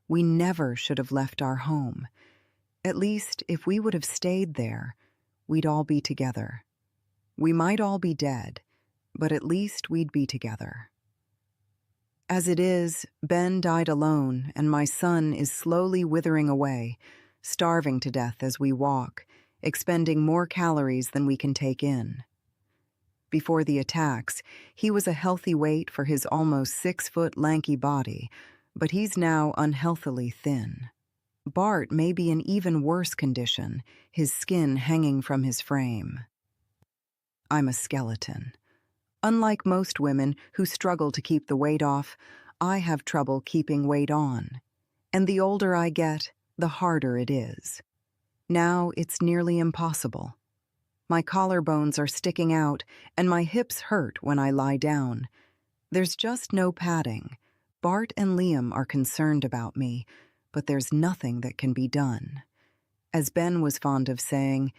We never should have left our home. At least, if we would have stayed there, we'd all be together. We might all be dead, but at least we'd be together. As it is, Ben died alone, and my son is slowly withering away, starving to death as we walk, expending more calories than we can take in. Before the attacks, he was a healthy weight for his almost 6-foot lanky body, but he's now unhealthily thin. Bart may be in even worse condition, his skin hanging from his frame. I'm a skeleton. Unlike most women who struggle to keep the weight off, I have trouble keeping weight on. And the older I get, the harder it is. Now it's nearly impossible. My collarbones are sticking out, and my hips hurt when I lie down. There's just no padding. Bart and Liam are concerned about me, but there's nothing that can be done. As Ben was fond of saying,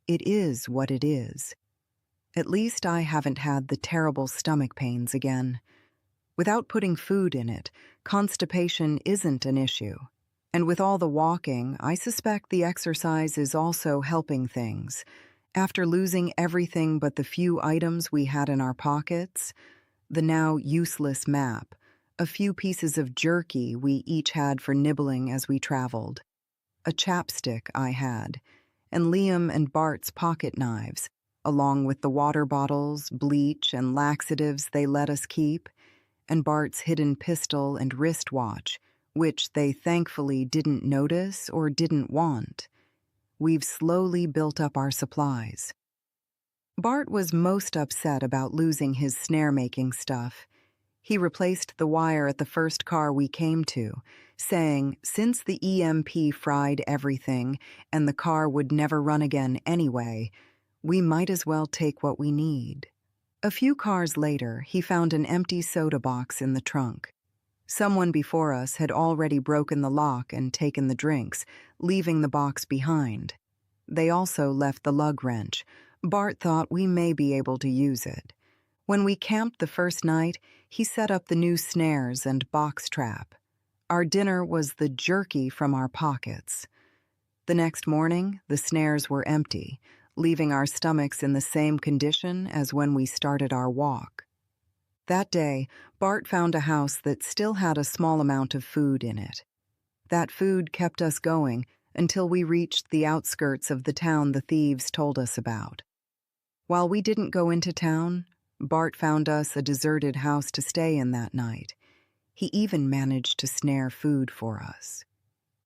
it is what it is. At least I haven't had the terrible stomach pains again. Without putting food in it, constipation isn't an issue. And with all the walking, I suspect the exercise is also helping things. After losing everything but the few items we had in our pockets, the now useless map, a few pieces of jerky we each had for nibbling as we traveled, a chapstick I had, and Liam and Bart's pocket knives, along with the water bottles, bleach, and laxatives they let us keep, and Bart's hidden pistol and wristwatch, which they thankfully didn't notice or didn't want. We've slowly built up our supplies. Bart was most upset about losing his snare-making stuff. He replaced the wire at the first car we came to, saying since the EMP fried everything and the car would never run again anyway, we might as well take what we need. A few cars later, he found an empty soda box in the trunk. Someone before us had already broken the lock and taken the drinks, leaving the box behind. They also left the lug wrench. Bart thought we may be able to use it. When we camped the first night, he set up the new snares and box trap. Our dinner was the jerky from our pockets. The next morning, the snares were empty, leaving our stomachs in the same condition as when we started our walk. That day, Bart found a house that still had a small amount of food in it. That food kept us going until we reached the outskirts of the town the thieves told us about. While we didn't go into town, Bart found us a deserted house to stay in that night. He even managed to snare food for us.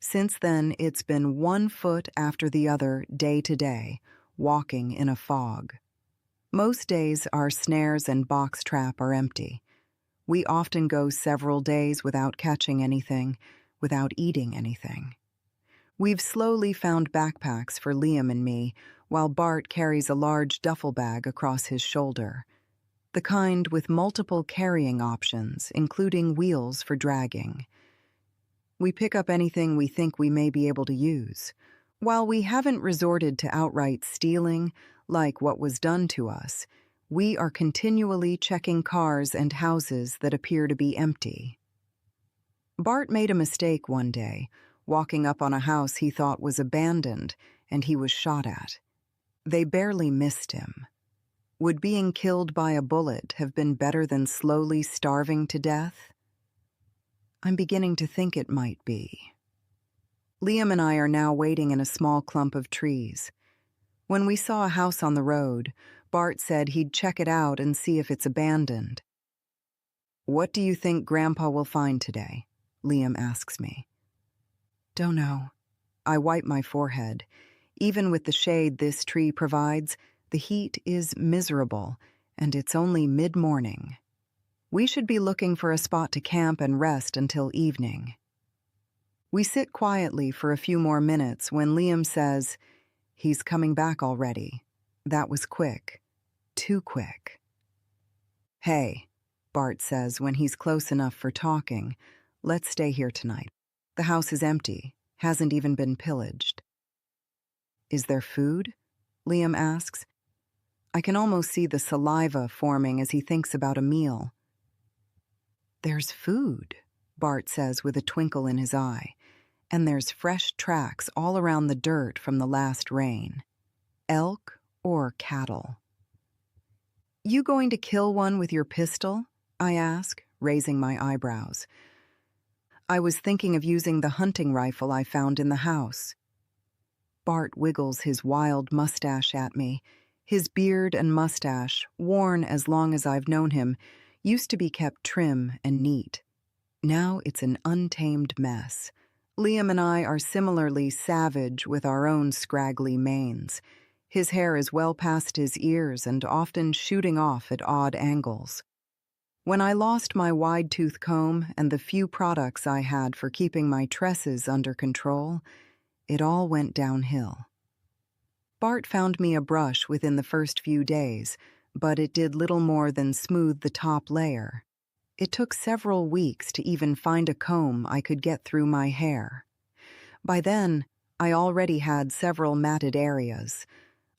Since then, it's been one foot after the other, day to day, walking in a fog. Most days, our snares and box trap are empty. We often go several days without catching anything, without eating anything. We've slowly found backpacks for Liam and me, while Bart carries a large duffel bag across his shoulder. The kind with multiple carrying options, including wheels for dragging. We pick up anything we think we may be able to use. While we haven't resorted to outright stealing, like what was done to us, we are continually checking cars and houses that appear to be empty. Bart made a mistake one day, walking up on a house he thought was abandoned, and he was shot at. They barely missed him. Would being killed by a bullet have been better than slowly starving to death? I'm beginning to think it might be. Liam and I are now waiting in a small clump of trees. When we saw a house on the road, Bart said he'd check it out and see if it's abandoned. "What do you think Grandpa will find today?" Liam asks me. "Don't know." I wipe my forehead. Even with the shade this tree provides, the heat is miserable, and it's only mid-morning. We should be looking for a spot to camp and rest until evening. We sit quietly for a few more minutes when Liam says, "He's coming back already. That was quick. Too quick." "Hey," Bart says when he's close enough for talking, "let's stay here tonight. The house is empty, hasn't even been pillaged." "Is there food?" Liam asks. I can almost see the saliva forming as he thinks about a meal. "There's food," Bart says with a twinkle in his eye, "and there's fresh tracks all around the dirt from the last rain. Elk or cattle." "You going to kill one with your pistol?" I ask, raising my eyebrows. I was thinking of using the hunting rifle I found in the house. Bart wiggles his wild mustache at me. His beard and mustache, worn as long as I've known him, used to be kept trim and neat. Now it's an untamed mess. Liam and I are similarly savage with our own scraggly manes. His hair is well past his ears and often shooting off at odd angles. When I lost my wide-tooth comb and the few products I had for keeping my tresses under control, it all went downhill. Bart found me a brush within the first few days, but it did little more than smooth the top layer. It took several weeks to even find a comb I could get through my hair. By then, I already had several matted areas.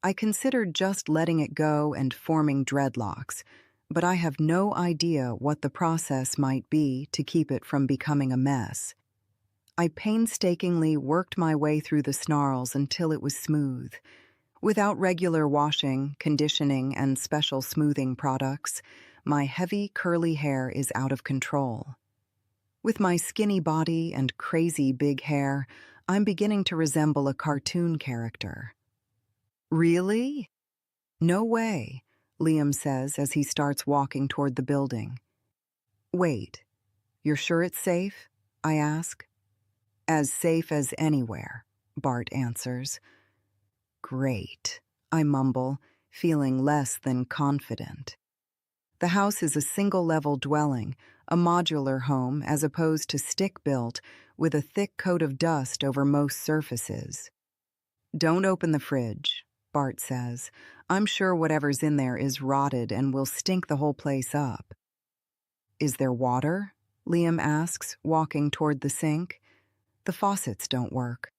I considered just letting it go and forming dreadlocks, but I have no idea what the process might be to keep it from becoming a mess. I painstakingly worked my way through the snarls until it was smooth. Without regular washing, conditioning, and special smoothing products, my heavy, curly hair is out of control. With my skinny body and crazy big hair, I'm beginning to resemble a cartoon character. Really? No way, Liam says as he starts walking toward the building. Wait, you're sure it's safe? I ask. As safe as anywhere, Bart answers. Great, I mumble, feeling less than confident. The house is a single-level dwelling, a modular home as opposed to stick-built, with a thick coat of dust over most surfaces. Don't open the fridge, Bart says. I'm sure whatever's in there is rotted and will stink the whole place up. Is there water? Liam asks, walking toward the sink. The faucets don't work.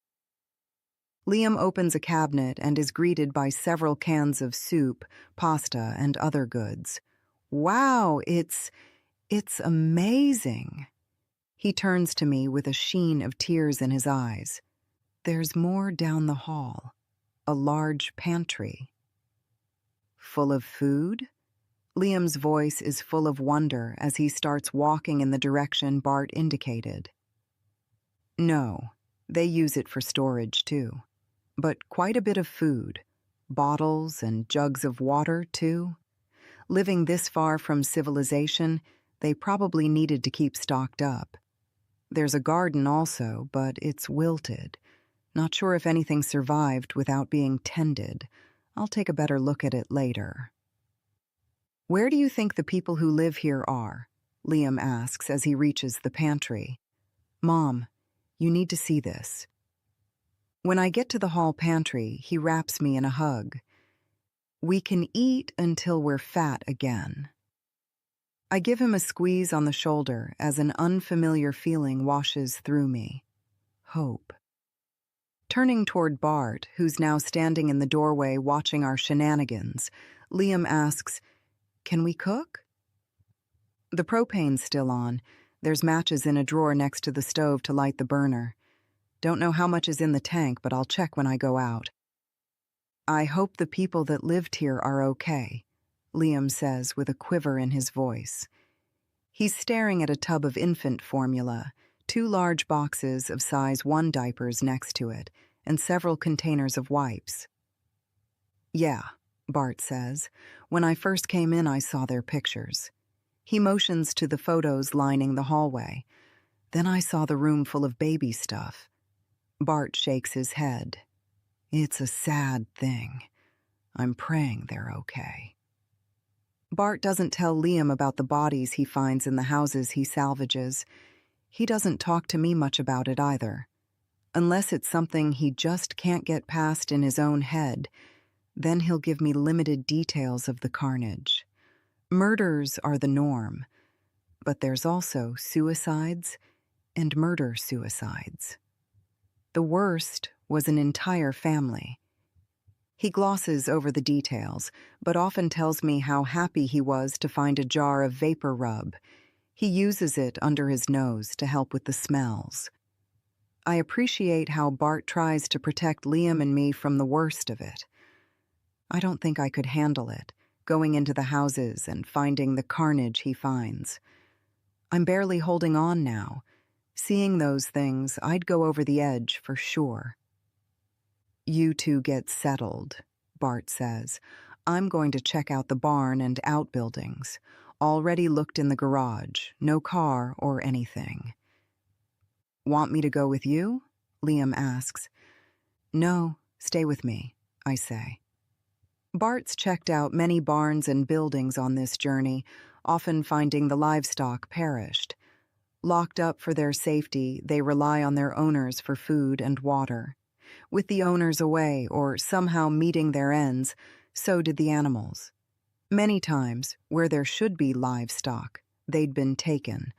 Liam opens a cabinet and is greeted by several cans of soup, pasta, and other goods. Wow, it's amazing. He turns to me with a sheen of tears in his eyes. There's more down the hall. A large pantry. Full of food? Liam's voice is full of wonder as he starts walking in the direction Bart indicated. No, they use it for storage too. But quite a bit of food. Bottles and jugs of water too. Living this far from civilization, they probably needed to keep stocked up. There's a garden also, but it's wilted. Not sure if anything survived without being tended. I'll take a better look at it later. Where do you think the people who live here are? Liam asks as he reaches the pantry. Mom, you need to see this. When I get to the hall pantry, he wraps me in a hug. We can eat until we're fat again. I give him a squeeze on the shoulder as an unfamiliar feeling washes through me. Hope. Turning toward Bart, who's now standing in the doorway watching our shenanigans, Liam asks, Can we cook? The propane's still on. There's matches in a drawer next to the stove to light the burner. Don't know how much is in the tank, but I'll check when I go out. I hope the people that lived here are okay, Liam says with a quiver in his voice. He's staring at a tub of infant formula, 2 large boxes of size 1 diapers next to it, and several containers of wipes. Yeah, Bart says. When I first came in, I saw their pictures. He motions to the photos lining the hallway. Then I saw the room full of baby stuff. Bart shakes his head. It's a sad thing. I'm praying they're okay. Bart doesn't tell Liam about the bodies he finds in the houses he salvages. He doesn't talk to me much about it either. Unless it's something he just can't get past in his own head, then he'll give me limited details of the carnage. Murders are the norm, but there's also suicides and murder-suicides. The worst was an entire family. He glosses over the details, but often tells me how happy he was to find a jar of vapor rub. He uses it under his nose to help with the smells. I appreciate how Bart tries to protect Liam and me from the worst of it. I don't think I could handle it, going into the houses and finding the carnage he finds. I'm barely holding on now. Seeing those things, I'd go over the edge for sure. You two get settled, Bart says. I'm going to check out the barn and outbuildings. Already looked in the garage, no car or anything. Want me to go with you? Liam asks. No, stay with me, I say. Bart's checked out many barns and buildings on this journey, often finding the livestock perished. Locked up for their safety, they rely on their owners for food and water. With the owners away or somehow meeting their ends, so did the animals. Many times, where there should be livestock, they'd been taken,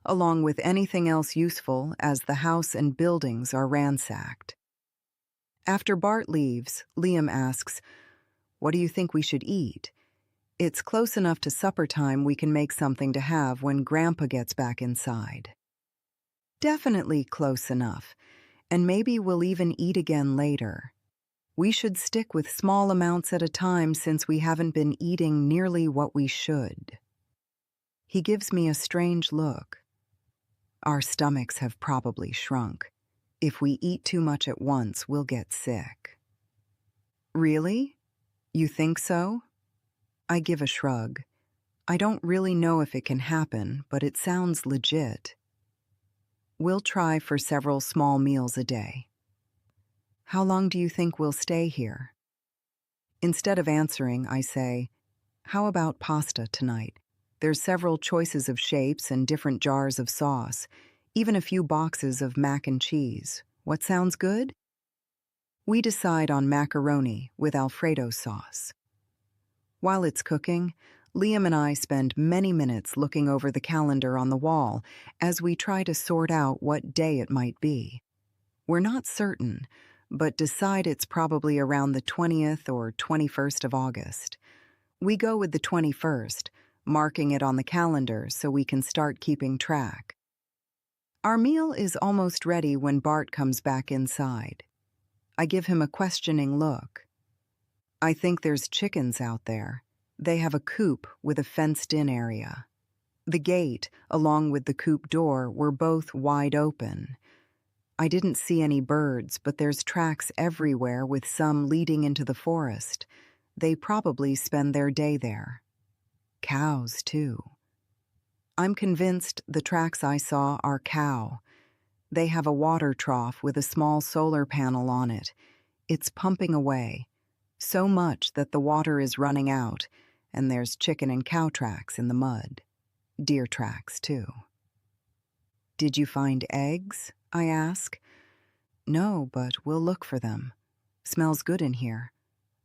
along with anything else useful as the house and buildings are ransacked. After Bart leaves, Liam asks, "What do you think we should eat? It's close enough to supper time we can make something to have when Grandpa gets back inside." Definitely close enough, and maybe we'll even eat again later. We should stick with small amounts at a time since we haven't been eating nearly what we should. He gives me a strange look. Our stomachs have probably shrunk. If we eat too much at once, we'll get sick. Really? You think so? I give a shrug. I don't really know if it can happen, but it sounds legit. We'll try for several small meals a day. How long do you think we'll stay here? Instead of answering, I say, how about pasta tonight? There's several choices of shapes and different jars of sauce, even a few boxes of mac and cheese. What sounds good? We decide on macaroni with Alfredo sauce. While it's cooking, Liam and I spend many minutes looking over the calendar on the wall as we try to sort out what day it might be. We're not certain, but decide it's probably around the 20th or 21st of August. We go with the 21st, marking it on the calendar so we can start keeping track. Our meal is almost ready when Bart comes back inside. I give him a questioning look. I think there's chickens out there. They have a coop with a fenced-in area. The gate, along with the coop door, were both wide open. I didn't see any birds, but there's tracks everywhere with some leading into the forest. They probably spend their day there. Cows, too. I'm convinced the tracks I saw are cow. They have a water trough with a small solar panel on it. It's pumping away, so much that the water is running out, and there's chicken and cow tracks in the mud. Deer tracks, too. Did you find eggs? I ask. No, but we'll look for them. Smells good in here.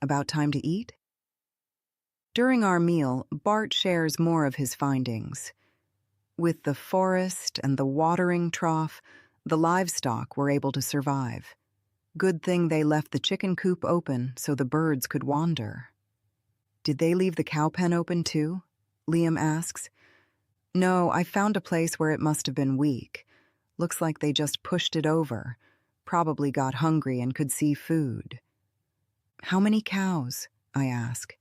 About time to eat? During our meal, Bart shares more of his findings. With the forest and the watering trough, the livestock were able to survive. Good thing they left the chicken coop open so the birds could wander. Did they leave the cow pen open too? Liam asks. No, I found a place where it must have been weak. Looks like they just pushed it over. Probably got hungry and could see food. How many cows? I ask.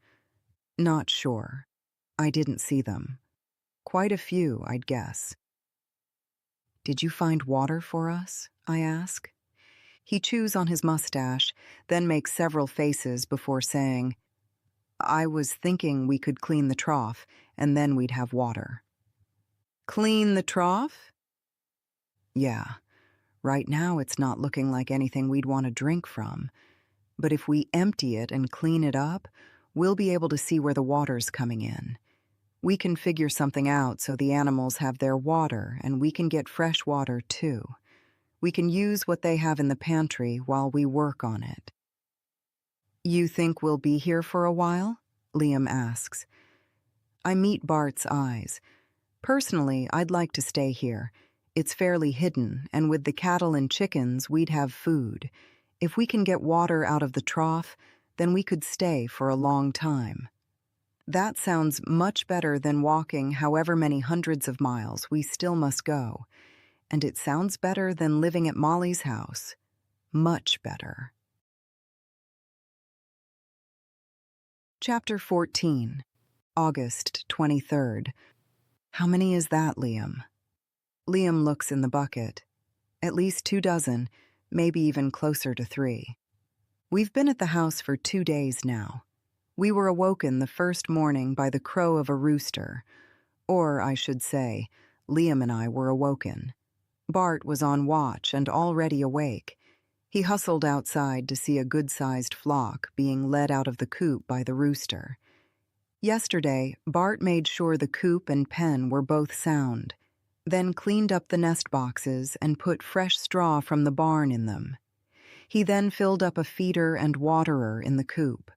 Not sure. I didn't see them. Quite a few, I'd guess. Did you find water for us? I ask. He chews on his mustache, then makes several faces before saying, I was thinking we could clean the trough, and then we'd have water. Clean the trough? Yeah. Right now it's not looking like anything we'd want to drink from. But if we empty it and clean it up, we'll be able to see where the water's coming in. We can figure something out so the animals have their water, and we can get fresh water too. We can use what they have in the pantry while we work on it. You think we'll be here for a while? Liam asks. I meet Bart's eyes. Personally, I'd like to stay here. It's fairly hidden, and with the cattle and chickens, we'd have food. If we can get water out of the trough, then we could stay for a long time. That sounds much better than walking however many hundreds of miles we still must go. And it sounds better than living at Molly's house. Much better. Chapter 14, August 23rd. How many is that, Liam? Liam looks in the bucket. At least 2 dozen, maybe even closer to 3. We've been at the house for 2 days now. We were awoken the first morning by the crow of a rooster. Or, I should say, Liam and I were awoken. Bart was on watch and already awake. He hustled outside to see a good-sized flock being led out of the coop by the rooster. Yesterday, Bart made sure the coop and pen were both sound, then cleaned up the nest boxes and put fresh straw from the barn in them. He then filled up a feeder and waterer in the coop.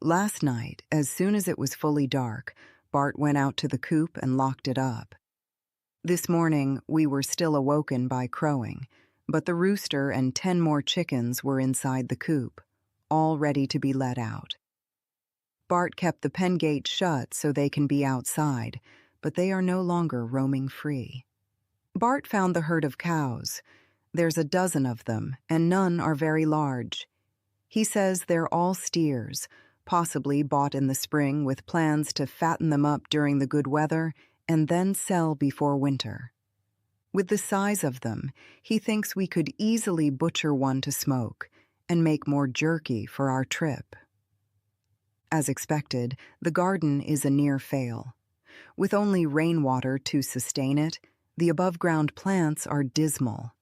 Last night, as soon as it was fully dark, Bart went out to the coop and locked it up. This morning, we were still awoken by crowing, but the rooster and 10 more chickens were inside the coop, all ready to be let out. Bart kept the pen gate shut so they can be outside, but they are no longer roaming free. Bart found the herd of cows. There's a dozen of them, and none are very large. He says they're all steers, possibly bought in the spring with plans to fatten them up during the good weather and then sell before winter. With the size of them, he thinks we could easily butcher one to smoke and make more jerky for our trip. As expected, the garden is a near fail. With only rainwater to sustain it, the above-ground plants are dismal.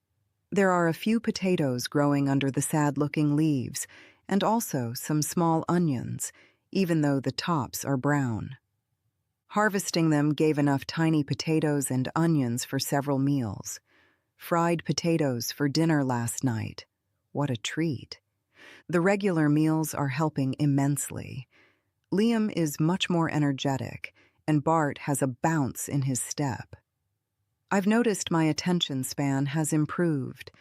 There are a few potatoes growing under the sad-looking leaves, and also some small onions, even though the tops are brown. Harvesting them gave enough tiny potatoes and onions for several meals. Fried potatoes for dinner last night. What a treat. The regular meals are helping immensely. Liam is much more energetic, and Bart has a bounce in his step. I've noticed my attention span has improved.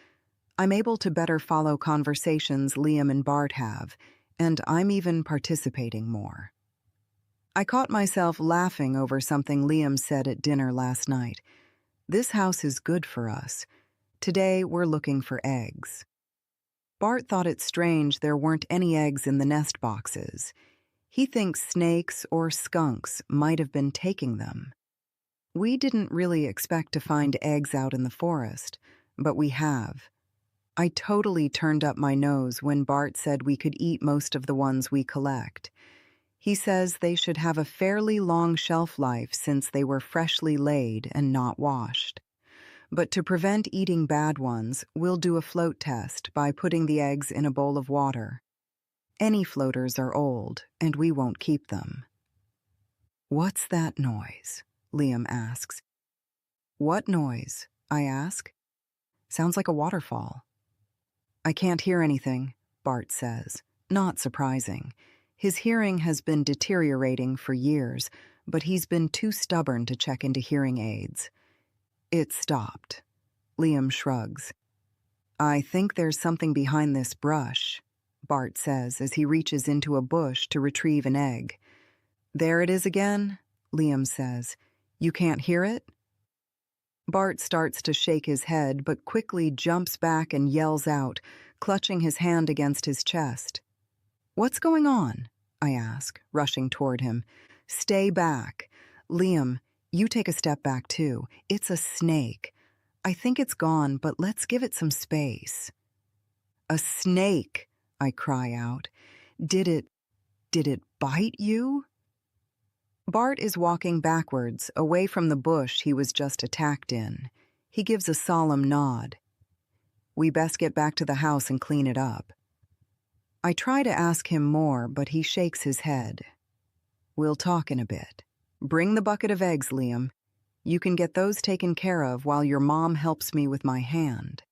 I'm able to better follow conversations Liam and Bart have, and I'm even participating more. I caught myself laughing over something Liam said at dinner last night. This house is good for us. Today we're looking for eggs. Bart thought it strange there weren't any eggs in the nest boxes. He thinks snakes or skunks might have been taking them. We didn't really expect to find eggs out in the forest, but we have. I totally turned up my nose when Bart said we could eat most of the ones we collect. He says they should have a fairly long shelf life since they were freshly laid and not washed. But to prevent eating bad ones, we'll do a float test by putting the eggs in a bowl of water. Any floaters are old, and we won't keep them. "What's that noise?" Liam asks. "What noise?" I ask. "Sounds like a waterfall." "I can't hear anything," Bart says. Not surprising. His hearing has been deteriorating for years, but he's been too stubborn to check into hearing aids. "It stopped." Liam shrugs. "I think there's something behind this brush," Bart says as he reaches into a bush to retrieve an egg. "There it is again," Liam says. "You can't hear it?" Bart starts to shake his head, but quickly jumps back and yells out, clutching his hand against his chest. "What's going on?" I ask, rushing toward him. "Stay back. Liam, you take a step back too. It's a snake. I think it's gone, but let's give it some space." "A snake," I cry out. Did it bite you?" Bart is walking backwards, away from the bush he was just attacked in. He gives a solemn nod. "We best get back to the house and clean it up." I try to ask him more, but he shakes his head. "We'll talk in a bit. Bring the bucket of eggs, Liam. You can get those taken care of while your mom helps me with my hand."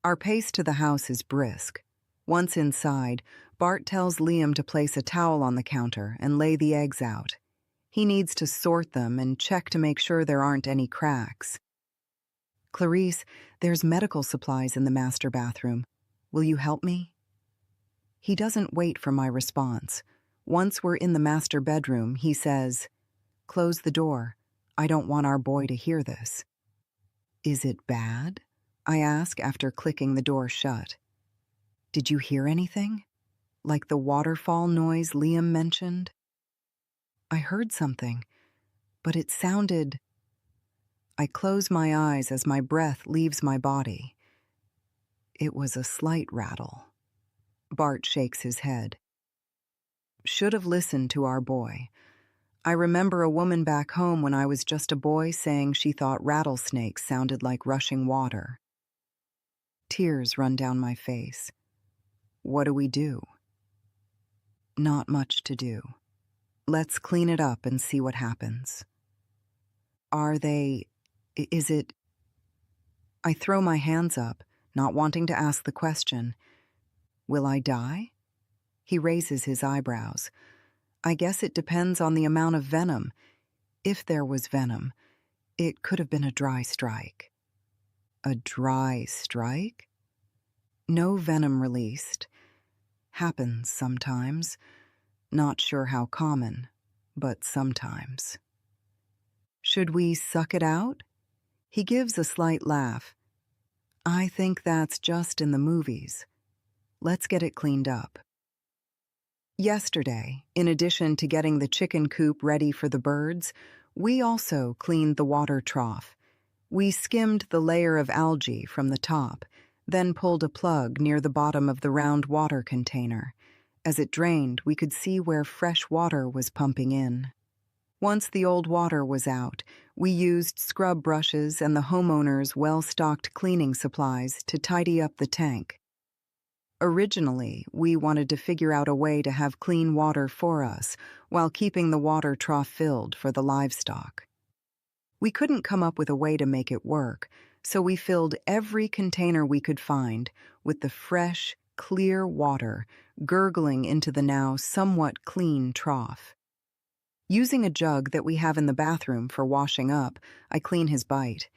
Our pace to the house is brisk. Once inside, Bart tells Liam to place a towel on the counter and lay the eggs out. He needs to sort them and check to make sure there aren't any cracks. "Clarice, there's medical supplies in the master bathroom. Will you help me?" He doesn't wait for my response. Once we're in the master bedroom, he says, "Close the door. I don't want our boy to hear this." "Is it bad?" I ask after clicking the door shut. "Did you hear anything? Like the waterfall noise Liam mentioned?" "I heard something, but it sounded..." I close my eyes as my breath leaves my body. It was a slight rattle. Bart shakes his head. Should have listened to our boy. I remember a woman back home when I was just a boy saying she thought rattlesnakes sounded like rushing water. Tears run down my face. What do we do? Not much to do. Let's clean it up and see what happens. Is it? I throw my hands up, not wanting to ask the question. Will I die? He raises his eyebrows. I guess it depends on the amount of venom. If there was venom, it could have been a dry strike. A dry strike? No venom released. Happens sometimes. Not sure how common, but sometimes. Should we suck it out? He gives a slight laugh. I think that's just in the movies. Let's get it cleaned up. Yesterday, in addition to getting the chicken coop ready for the birds, we also cleaned the water trough. We skimmed the layer of algae from the top, then pulled a plug near the bottom of the round water container. As it drained, we could see where fresh water was pumping in. Once the old water was out, we used scrub brushes and the homeowner's well-stocked cleaning supplies to tidy up the tank. Originally, we wanted to figure out a way to have clean water for us while keeping the water trough filled for the livestock. We couldn't come up with a way to make it work, so we filled every container we could find with the fresh, clear water gurgling into the now somewhat clean trough. Using a jug that we have in the bathroom for washing up, I clean his bite.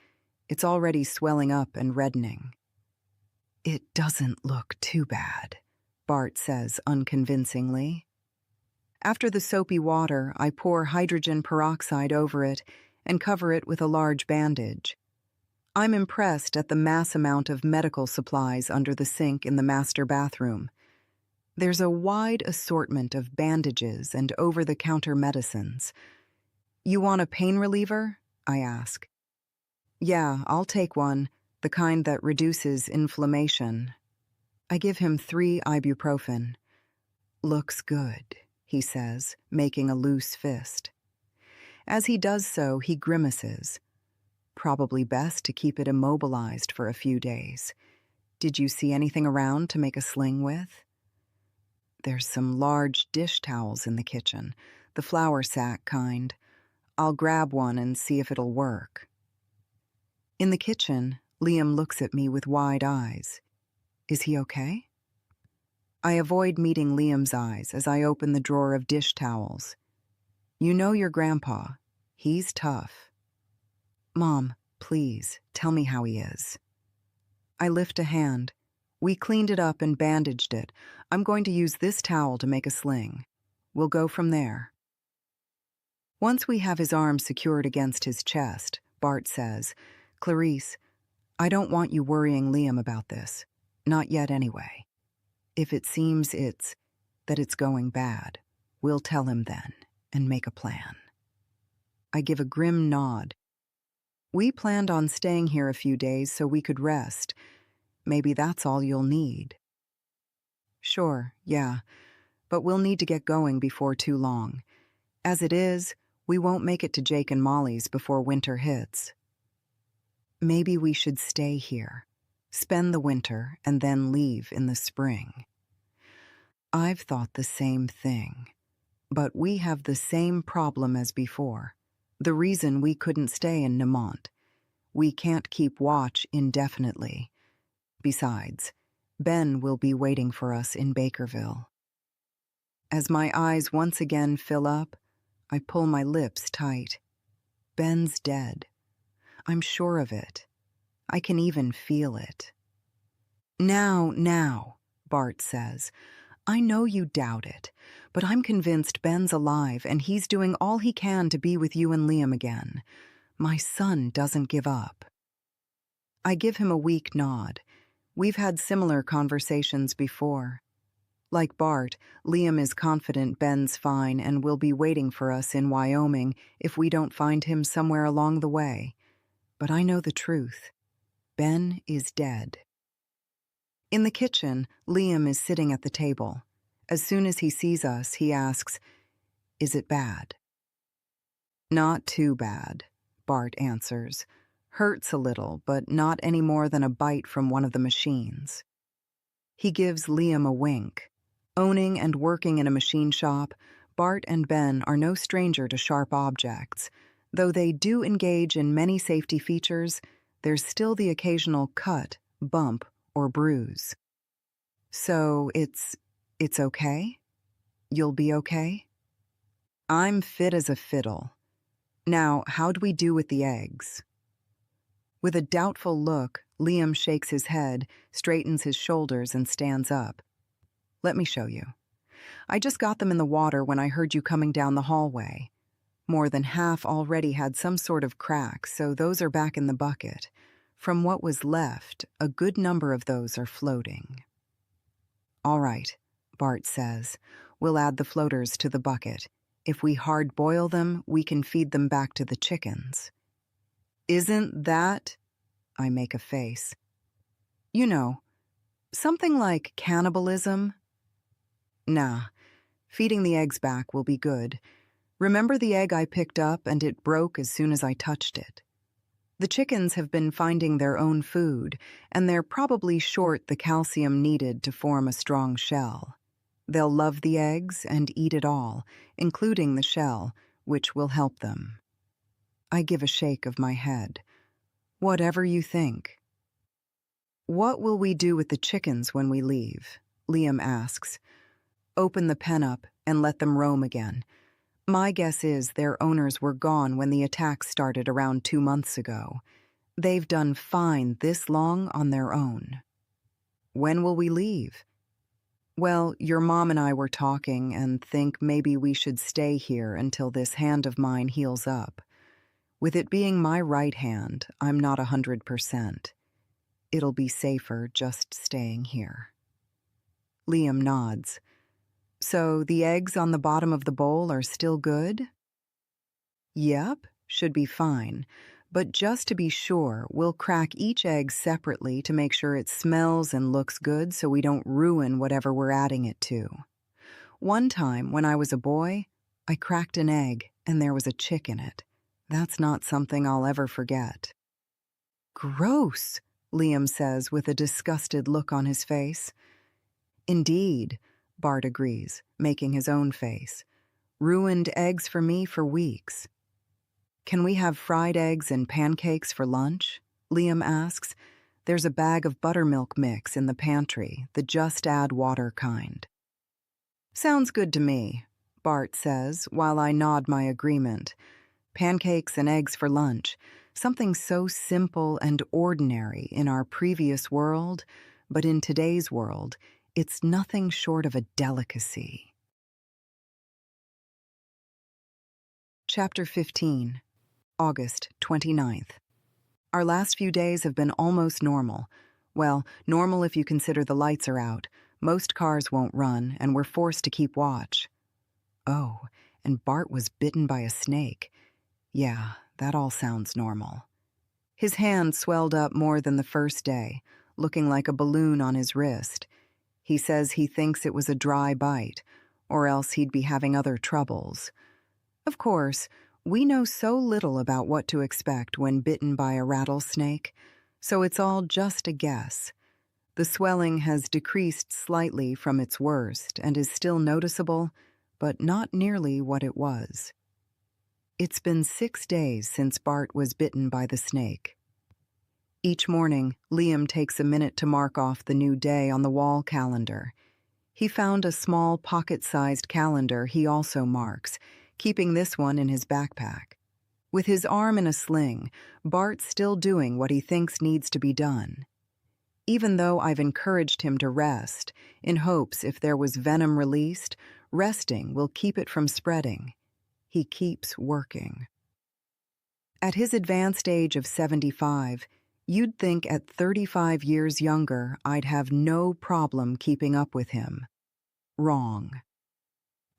It's already swelling up and reddening. It doesn't look too bad, Bart says unconvincingly. After the soapy water, I pour hydrogen peroxide over it and cover it with a large bandage. I'm impressed at the mass amount of medical supplies under the sink in the master bathroom. There's a wide assortment of bandages and over-the-counter medicines. You want a pain reliever? I ask. Yeah, I'll take one. The kind that reduces inflammation. I give him 3 ibuprofen. Looks good, he says, making a loose fist. As he does so, he grimaces. Probably best to keep it immobilized for a few days. Did you see anything around to make a sling with? There's some large dish towels in the kitchen, the flour sack kind. I'll grab one and see if it'll work. In the kitchen, Liam looks at me with wide eyes. Is he okay? I avoid meeting Liam's eyes as I open the drawer of dish towels. You know your grandpa. He's tough. Mom, please, tell me how he is. I lift a hand. We cleaned it up and bandaged it. I'm going to use this towel to make a sling. We'll go from there. Once we have his arm secured against his chest, Bart says, Clarice, I don't want you worrying Liam about this. Not yet anyway. If it seems that it's going bad, we'll tell him then and make a plan. I give a grim nod. We planned on staying here a few days so we could rest. Maybe that's all you'll need. Sure, yeah, but we'll need to get going before too long. As it is, we won't make it to Jake and Molly's before winter hits. Maybe we should stay here, spend the winter, and then leave in the spring. I've thought the same thing, but we have the same problem as before. The reason we couldn't stay in Nemont. We can't keep watch indefinitely. Besides, Ben will be waiting for us in Bakerville. As my eyes once again fill up, I pull my lips tight. Ben's dead. I'm sure of it. I can even feel it. Now, Bart says. I know you doubt it, but I'm convinced Ben's alive and he's doing all he can to be with you and Liam again. My son doesn't give up. I give him a weak nod. We've had similar conversations before. Like Bart, Liam is confident Ben's fine and will be waiting for us in Wyoming if we don't find him somewhere along the way. but I know the truth. Ben is dead. In the kitchen, Liam is sitting at the table. As soon as he sees us, he asks, "Is it bad?" "Not too bad," Bart answers. "Hurts a little, but not any more than a bite from one of the machines." He gives Liam a wink. Owning and working in a machine shop, Bart and Ben are no stranger to sharp objects. Though they do engage in many safety features, there's still the occasional cut, bump, or bruise. "So it's okay? You'll be okay?" "I'm fit as a fiddle. Now, how'd we do with the eggs?" With a doubtful look, Liam shakes his head, straightens his shoulders, and stands up. "Let me show you. I just got them in the water when I heard you coming down the hallway. More than half already had some sort of crack, so those are back in the bucket. From what was left, a good number of those are floating." "All right," Bart says. "We'll add the floaters to the bucket. If we hard boil them, we can feed them back to the chickens." "Isn't that—" I make a face. "You know, something like cannibalism?" "Nah, feeding the eggs back will be good. Remember the egg I picked up and it broke as soon as I touched it? The chickens have been finding their own food, and they're probably short the calcium needed to form a strong shell. They'll love the eggs and eat it all, including the shell, which will help them." I give a shake of my head. "Whatever you think." "What will we do with the chickens when we leave?" Liam asks. "Open the pen up and let them roam again. My guess is their owners were gone when the attack started around 2 months ago. They've done fine this long on their own." "When will we leave?" "Well, your mom and I were talking and think maybe we should stay here until this hand of mine heals up. With it being my right hand, I'm not 100%. It'll be safer just staying here." Liam nods. "So the eggs on the bottom of the bowl are still good?" "Yep, should be fine. But just to be sure, we'll crack each egg separately to make sure it smells and looks good so we don't ruin whatever we're adding it to. One time, when I was a boy, I cracked an egg and there was a chick in it. That's not something I'll ever forget." "Gross," Liam says with a disgusted look on his face. "Indeed," Bart agrees, making his own face. "Ruined eggs for me for weeks." "Can we have fried eggs and pancakes for lunch?" Liam asks. "There's a bag of buttermilk mix in the pantry, the just add water kind." "Sounds good to me," Bart says, while I nod my agreement. Pancakes and eggs for lunch, something so simple and ordinary in our previous world, but in today's world, it's nothing short of a delicacy. Chapter 15, August 29th. Our last few days have been almost normal. Well, normal if you consider the lights are out. Most cars won't run, and we're forced to keep watch. Oh, and Bart was bitten by a snake. Yeah, that all sounds normal. His hand swelled up more than the first day, looking like a balloon on his wrist. He says he thinks it was a dry bite, or else he'd be having other troubles. Of course, we know so little about what to expect when bitten by a rattlesnake, so it's all just a guess. The swelling has decreased slightly from its worst and is still noticeable, but not nearly what it was. It's been 6 days since Bart was bitten by the snake. Each morning, Liam takes a minute to mark off the new day on the wall calendar. He found a small pocket-sized calendar he also marks, keeping this one in his backpack. With his arm in a sling, Bart's still doing what he thinks needs to be done. Even though I've encouraged him to rest, in hopes if there was venom released, resting will keep it from spreading, he keeps working. At his advanced age of 75, you'd think at 35 years younger I'd have no problem keeping up with him. Wrong.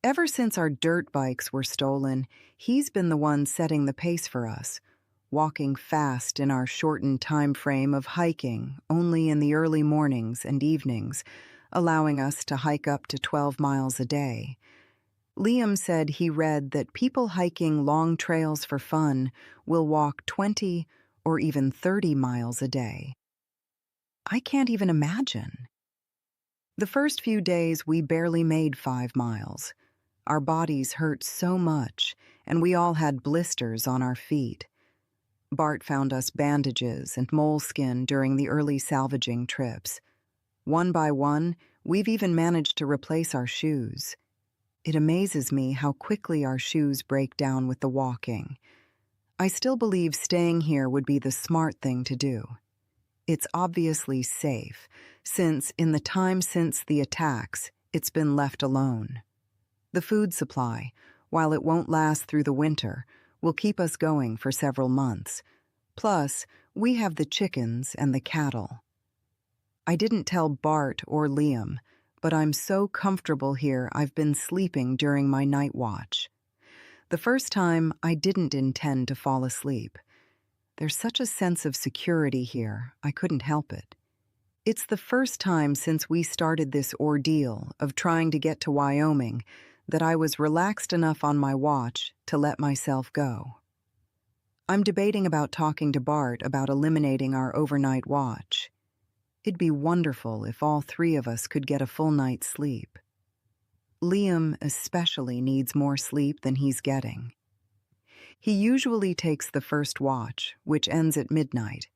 Ever since our dirt bikes were stolen, he's been the one setting the pace for us. walking fast in our shortened time frame of hiking only in the early mornings and evenings, allowing us to hike up to 12 miles a day. Liam said he read that people hiking long trails for fun will walk 20 or even 30 miles a day. I can't even imagine. The first few days, we barely made 5 miles. Our bodies hurt so much, and we all had blisters on our feet. Bart found us bandages and moleskin during the early salvaging trips. One by one, we've even managed to replace our shoes. It amazes me how quickly our shoes break down with the walking. I still believe staying here would be the smart thing to do. It's obviously safe, since in the time since the attacks, it's been left alone. The food supply, while it won't last through the winter, will keep us going for several months. Plus, we have the chickens and the cattle. I didn't tell Bart or Liam, but I'm so comfortable here I've been sleeping during my night watch. The first time, I didn't intend to fall asleep. There's such a sense of security here, I couldn't help it. It's the first time since we started this ordeal of trying to get to Wyoming that I was relaxed enough on my watch to let myself go. I'm debating about talking to Bart about eliminating our overnight watch. It'd be wonderful if all 3 of us could get a full night's sleep. Liam especially needs more sleep than he's getting. He usually takes the first watch, which ends at midnight.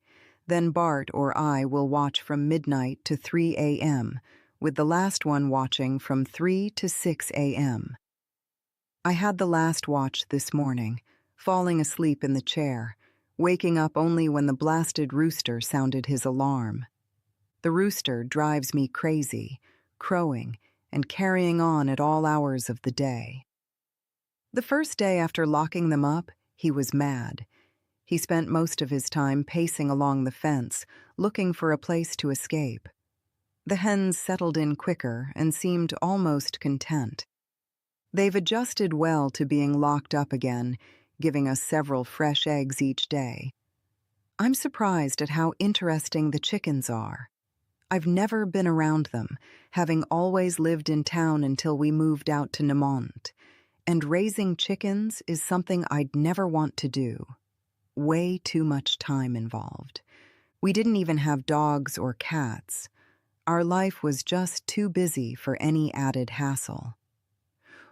Then Bart or I will watch from midnight to 3 a.m., with the last one watching from 3 to 6 a.m. I had the last watch this morning, falling asleep in the chair, waking up only when the blasted rooster sounded his alarm. The rooster drives me crazy, crowing and carrying on at all hours of the day. The first day after locking them up, he was mad. He spent most of his time pacing along the fence, looking for a place to escape. The hens settled in quicker and seemed almost content. They've adjusted well to being locked up again, giving us several fresh eggs each day. I'm surprised at how interesting the chickens are. I've never been around them, having always lived in town until we moved out to Nemont, and raising chickens is something I'd never want to do. Way too much time involved. We didn't even have dogs or cats. Our life was just too busy for any added hassle.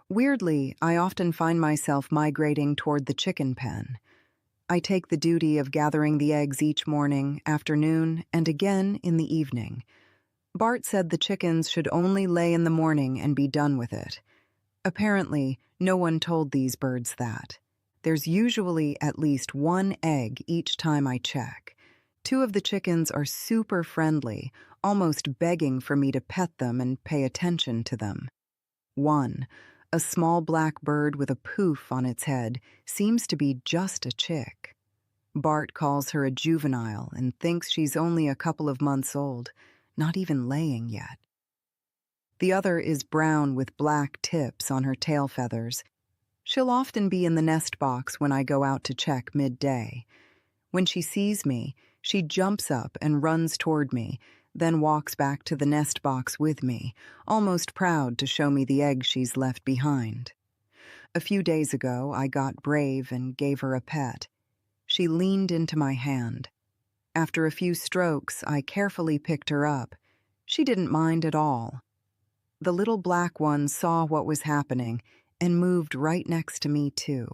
Weirdly, I often find myself migrating toward the chicken pen. I take the duty of gathering the eggs each morning, afternoon, and again in the evening. Bart said the chickens should only lay in the morning and be done with it. Apparently, no one told these birds that. There's usually at least 1 egg each time I check. 2 of the chickens are super friendly, almost begging for me to pet them and pay attention to them. One, a small black bird with a poof on its head, seems to be just a chick. Bart calls her a juvenile and thinks she's only a couple of months old, not even laying yet. The other is brown with black tips on her tail feathers. She'll often be in the nest box when I go out to check midday. When she sees me, she jumps up and runs toward me, then walks back to the nest box with me, almost proud to show me the egg she's left behind. A few days ago, I got brave and gave her a pet. She leaned into my hand. After a few strokes, I carefully picked her up. She didn't mind at all. The little black one saw what was happening and moved right next to me, too.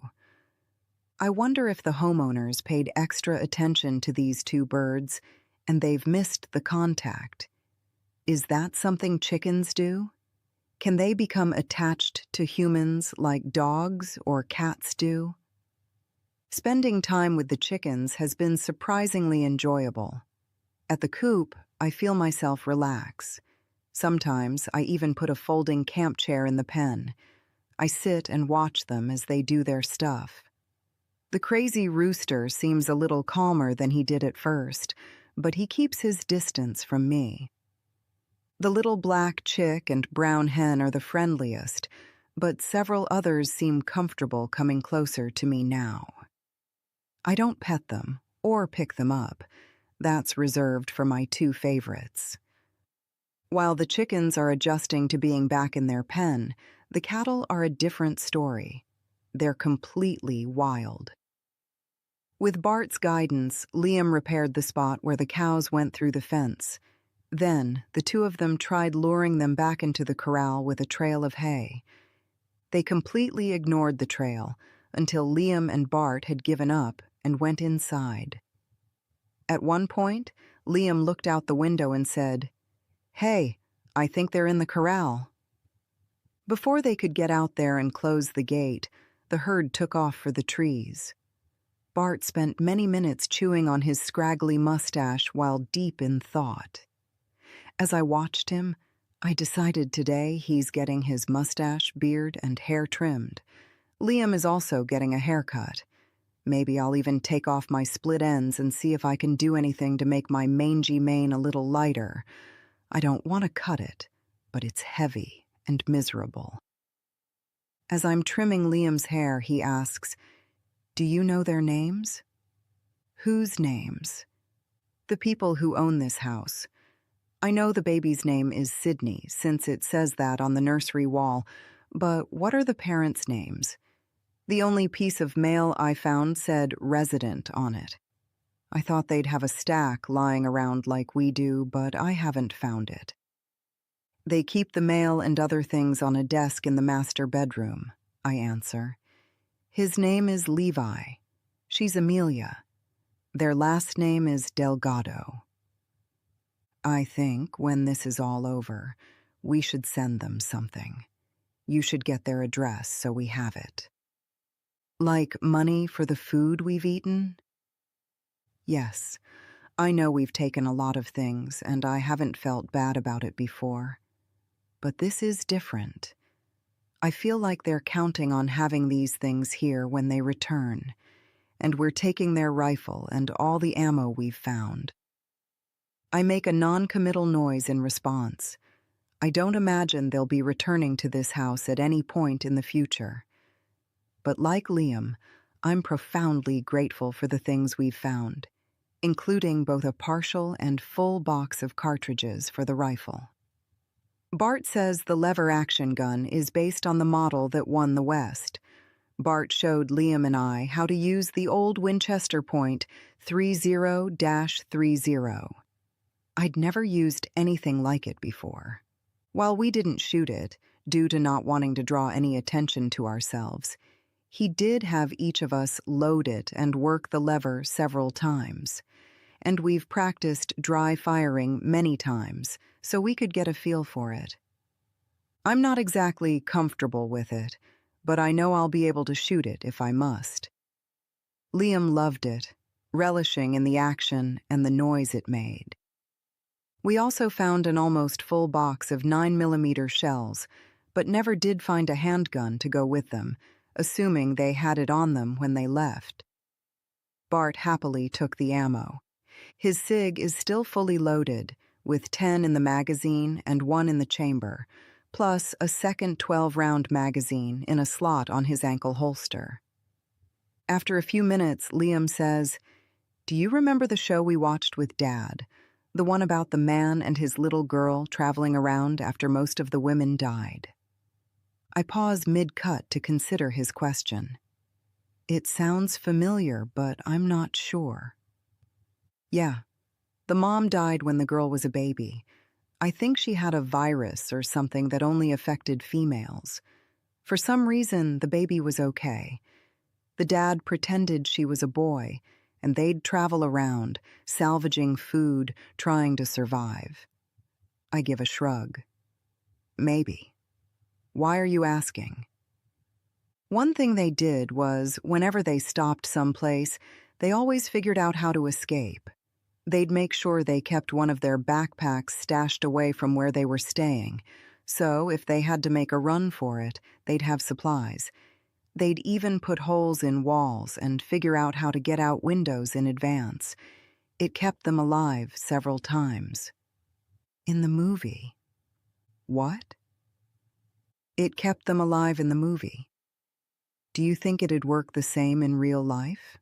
I wonder if the homeowners paid extra attention to these 2 birds and they've missed the contact. Is that something chickens do? Can they become attached to humans like dogs or cats do? Spending time with the chickens has been surprisingly enjoyable. At the coop, I feel myself relax. Sometimes I even put a folding camp chair in the pen. I sit and watch them as they do their stuff. The crazy rooster seems a little calmer than he did at first, but he keeps his distance from me. The little black chick and brown hen are the friendliest, but several others seem comfortable coming closer to me now. I don't pet them or pick them up. That's reserved for my two favorites. While the chickens are adjusting to being back in their pen, the cattle are a different story. They're completely wild. With Bart's guidance, Liam repaired the spot where the cows went through the fence. Then, the two of them tried luring them back into the corral with a trail of hay. They completely ignored the trail until Liam and Bart had given up and went inside. At one point, Liam looked out the window and said, "Hey, I think they're in the corral." Before they could get out there and close the gate, the herd took off for the trees. Bart spent many minutes chewing on his scraggly mustache while deep in thought. As I watched him, I decided today he's getting his mustache, beard, and hair trimmed. Liam is also getting a haircut. Maybe I'll even take off my split ends and see if I can do anything to make my mangy mane a little lighter. I don't want to cut it, but it's heavy and miserable. As I'm trimming Liam's hair, he asks, "Do you know their names?" "Whose names?" "The people who own this house. I know the baby's name is Sydney, since it says that on the nursery wall, but what are the parents' names? The only piece of mail I found said resident on it. I thought they'd have a stack lying around like we do, but I haven't found it." "They keep the mail and other things on a desk in the master bedroom," I answer. "His name is Levi. She's Amelia. Their last name is Delgado. I think, when this is all over, we should send them something. You should get their address so we have it." "Like money for the food we've eaten?" "Yes. I know we've taken a lot of things, and I haven't felt bad about it before. But this is different. I feel like they're counting on having these things here when they return, and we're taking their rifle and all the ammo we've found." I make a non-committal noise in response. I don't imagine they'll be returning to this house at any point in the future. But like Liam, I'm profoundly grateful for the things we've found, including both a partial and full box of cartridges for the rifle. Bart says the lever-action gun is based on the model that won the West. Bart showed Liam and I how to use the old Winchester Point 30-30. I'd never used anything like it before. While we didn't shoot it, due to not wanting to draw any attention to ourselves, he did have each of us load it and work the lever several times. And we've practiced dry firing many times, so we could get a feel for it. I'm not exactly comfortable with it, but I know I'll be able to shoot it if I must. Liam loved it, relishing in the action and the noise it made. We also found an almost full box of 9mm shells, but never did find a handgun to go with them, assuming they had it on them when they left. Bart happily took the ammo. His SIG is still fully loaded, with 10 in the magazine and 1 in the chamber, plus a second 12-round magazine in a slot on his ankle holster. After a few minutes, Liam says, "Do you remember the show we watched with Dad? The one about the man and his little girl traveling around after most of the women died?" I pause mid-cut to consider his question. It sounds familiar, but I'm not sure. "Yeah, the mom died when the girl was a baby. I think she had a virus or something that only affected females. For some reason, the baby was okay. The dad pretended she was a boy, and they'd travel around, salvaging food, trying to survive." I give a shrug. "Maybe. Why are you asking?" "One thing they did was, whenever they stopped someplace, they always figured out how to escape. They'd make sure they kept one of their backpacks stashed away from where they were staying, so if they had to make a run for it, they'd have supplies. They'd even put holes in walls and figure out how to get out windows in advance. It kept them alive several times." "In the movie?" "What?" "It kept them alive in the movie. Do you think it'd work the same in real life?"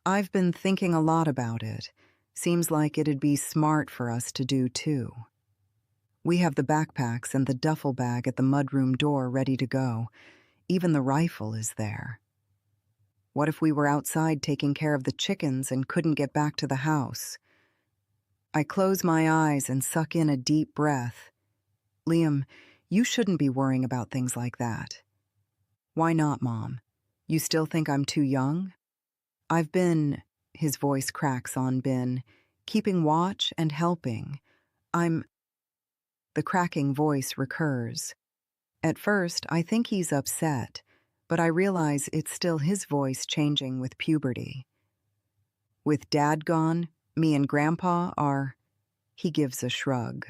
I've been thinking a lot about it. Seems like it'd be smart for us to do too. We have the backpacks and the duffel bag at the mudroom door ready to go. Even the rifle is there. What if we were outside taking care of the chickens and couldn't get back to the house? I close my eyes and suck in a deep breath. Liam, you shouldn't be worrying about things like that. Why not, Mom? You still think I'm too young? I've been, his voice cracks on been, keeping watch and helping. The cracking voice recurs. At first, I think he's upset, but I realize it's still his voice changing with puberty. With Dad gone, me and Grandpa are... He gives a shrug.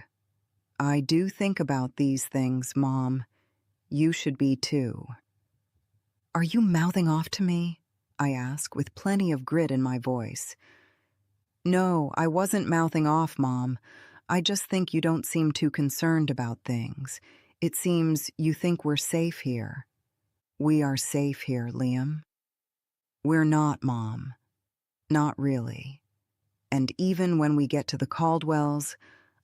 I do think about these things, Mom. You should be too. Are you mouthing off to me? I ask, with plenty of grit in my voice. No, I wasn't mouthing off, Mom. I just think you don't seem too concerned about things. It seems you think we're safe here. We are safe here, Liam. We're not, Mom. Not really. And even when we get to the Caldwells,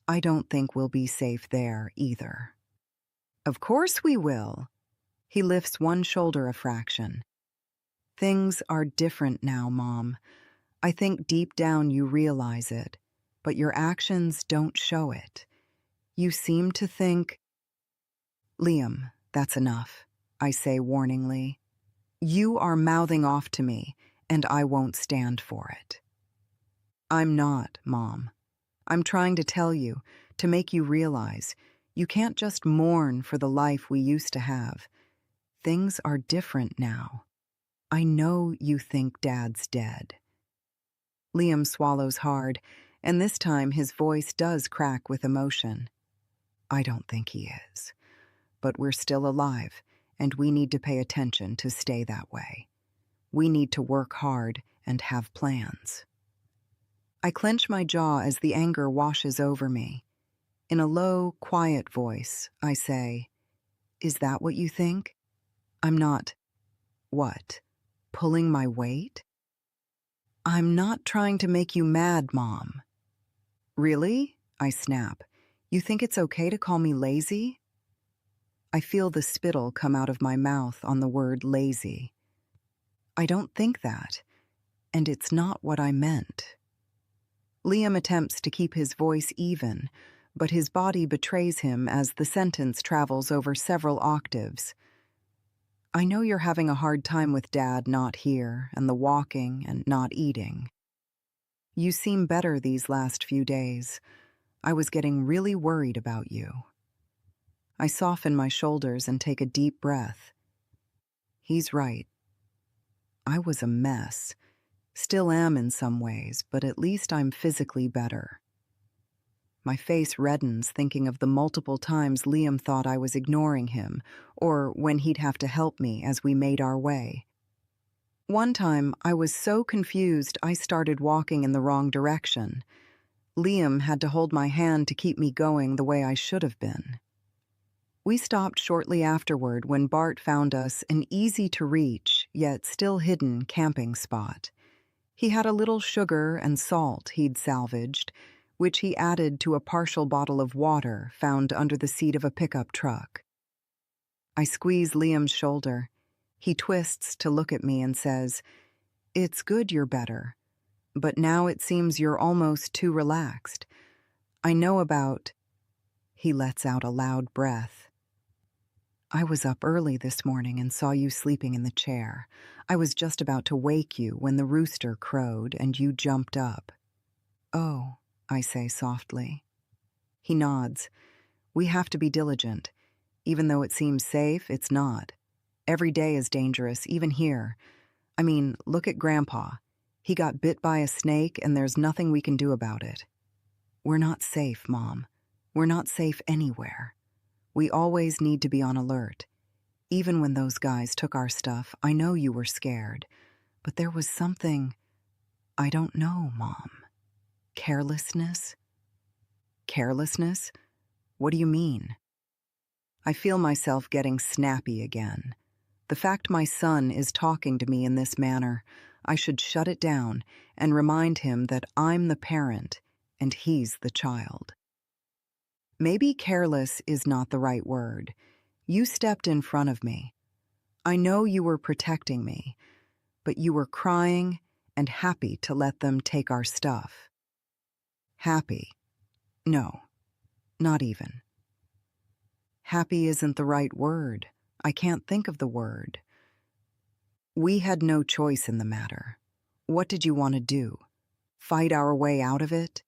I don't think we'll be safe there either. Of course we will. He lifts one shoulder a fraction. Things are different now, Mom. I think deep down you realize it, but your actions don't show it. You seem to think... Liam, that's enough, I say warningly. You are mouthing off to me, and I won't stand for it. I'm not, Mom. I'm trying to tell you, to make you realize, you can't just mourn for the life we used to have. Things are different now. I know you think Dad's dead. Liam swallows hard, and this time his voice does crack with emotion. I don't think he is. But we're still alive, and we need to pay attention to stay that way. We need to work hard and have plans. I clench my jaw as the anger washes over me. In a low, quiet voice, I say, Is that what you think? I'm not... What? Pulling my weight? I'm not trying to make you mad, Mom. Really? I snap. You think it's okay to call me lazy? I feel the spittle come out of my mouth on the word lazy. I don't think that, and it's not what I meant. Liam attempts to keep his voice even, but his body betrays him as the sentence travels over several octaves. I know you're having a hard time with Dad not here and the walking and not eating. You seem better these last few days. I was getting really worried about you. I soften my shoulders and take a deep breath. He's right. I was a mess. Still am in some ways, but at least I'm physically better. My face reddens thinking of the multiple times Liam thought I was ignoring him, or when he'd have to help me as we made our way. One time, I was so confused I started walking in the wrong direction. Liam had to hold my hand to keep me going the way I should have been. We stopped shortly afterward when Bart found us an easy-to-reach, yet still hidden camping spot. He had a little sugar and salt he'd salvaged, which he added to a partial bottle of water found under the seat of a pickup truck. I squeeze Liam's shoulder. He twists to look at me and says, It's good you're better, but now it seems you're almost too relaxed. I know about... He lets out a loud breath. I was up early this morning and saw you sleeping in the chair. I was just about to wake you when the rooster crowed and you jumped up. Oh, I say softly. He nods. We have to be diligent. Even though it seems safe, it's not. Every day is dangerous, even here. I mean, look at Grandpa. He got bit by a snake and there's nothing we can do about it. We're not safe, Mom. We're not safe anywhere. We always need to be on alert. Even when those guys took our stuff, I know you were scared. But there was something... I don't know, Mom. Carelessness? Carelessness? What do you mean? I feel myself getting snappy again. The fact my son is talking to me in this manner, I should shut it down and remind him that I'm the parent and he's the child. Maybe careless is not the right word. You stepped in front of me. I know you were protecting me, but you were crying and happy to let them take our stuff. Happy? No, not even. Happy isn't the right word. I can't think of the word. We had no choice in the matter. What did you want to do? Fight our way out of it?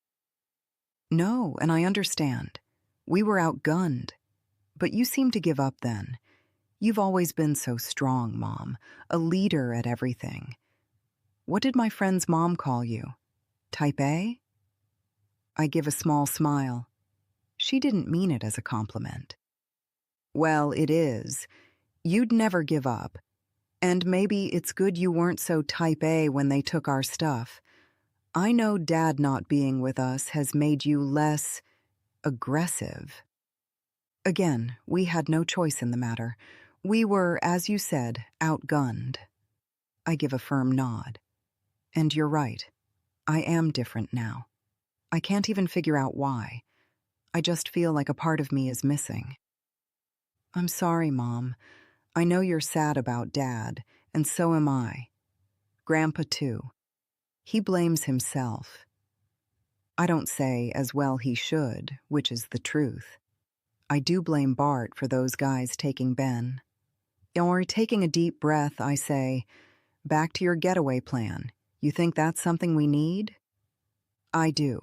No, and I understand. We were outgunned. But you seemed to give up then. You've always been so strong, Mom, a leader at everything. What did my friend's mom call you? Type A? I give a small smile. She didn't mean it as a compliment. Well, it is. You'd never give up. And maybe it's good you weren't so type A when they took our stuff. I know Dad not being with us has made you less aggressive. Again, we had no choice in the matter. We were, as you said, outgunned. I give a firm nod. And you're right. I am different now. I can't even figure out why. I just feel like a part of me is missing. I'm sorry, Mom. I know you're sad about Dad, and so am I. Grandpa, too. He blames himself. I don't say as well he should, which is the truth. I do blame Bart for those guys taking Ben. Or taking a deep breath, I say, back to your getaway plan. You think that's something we need? I do.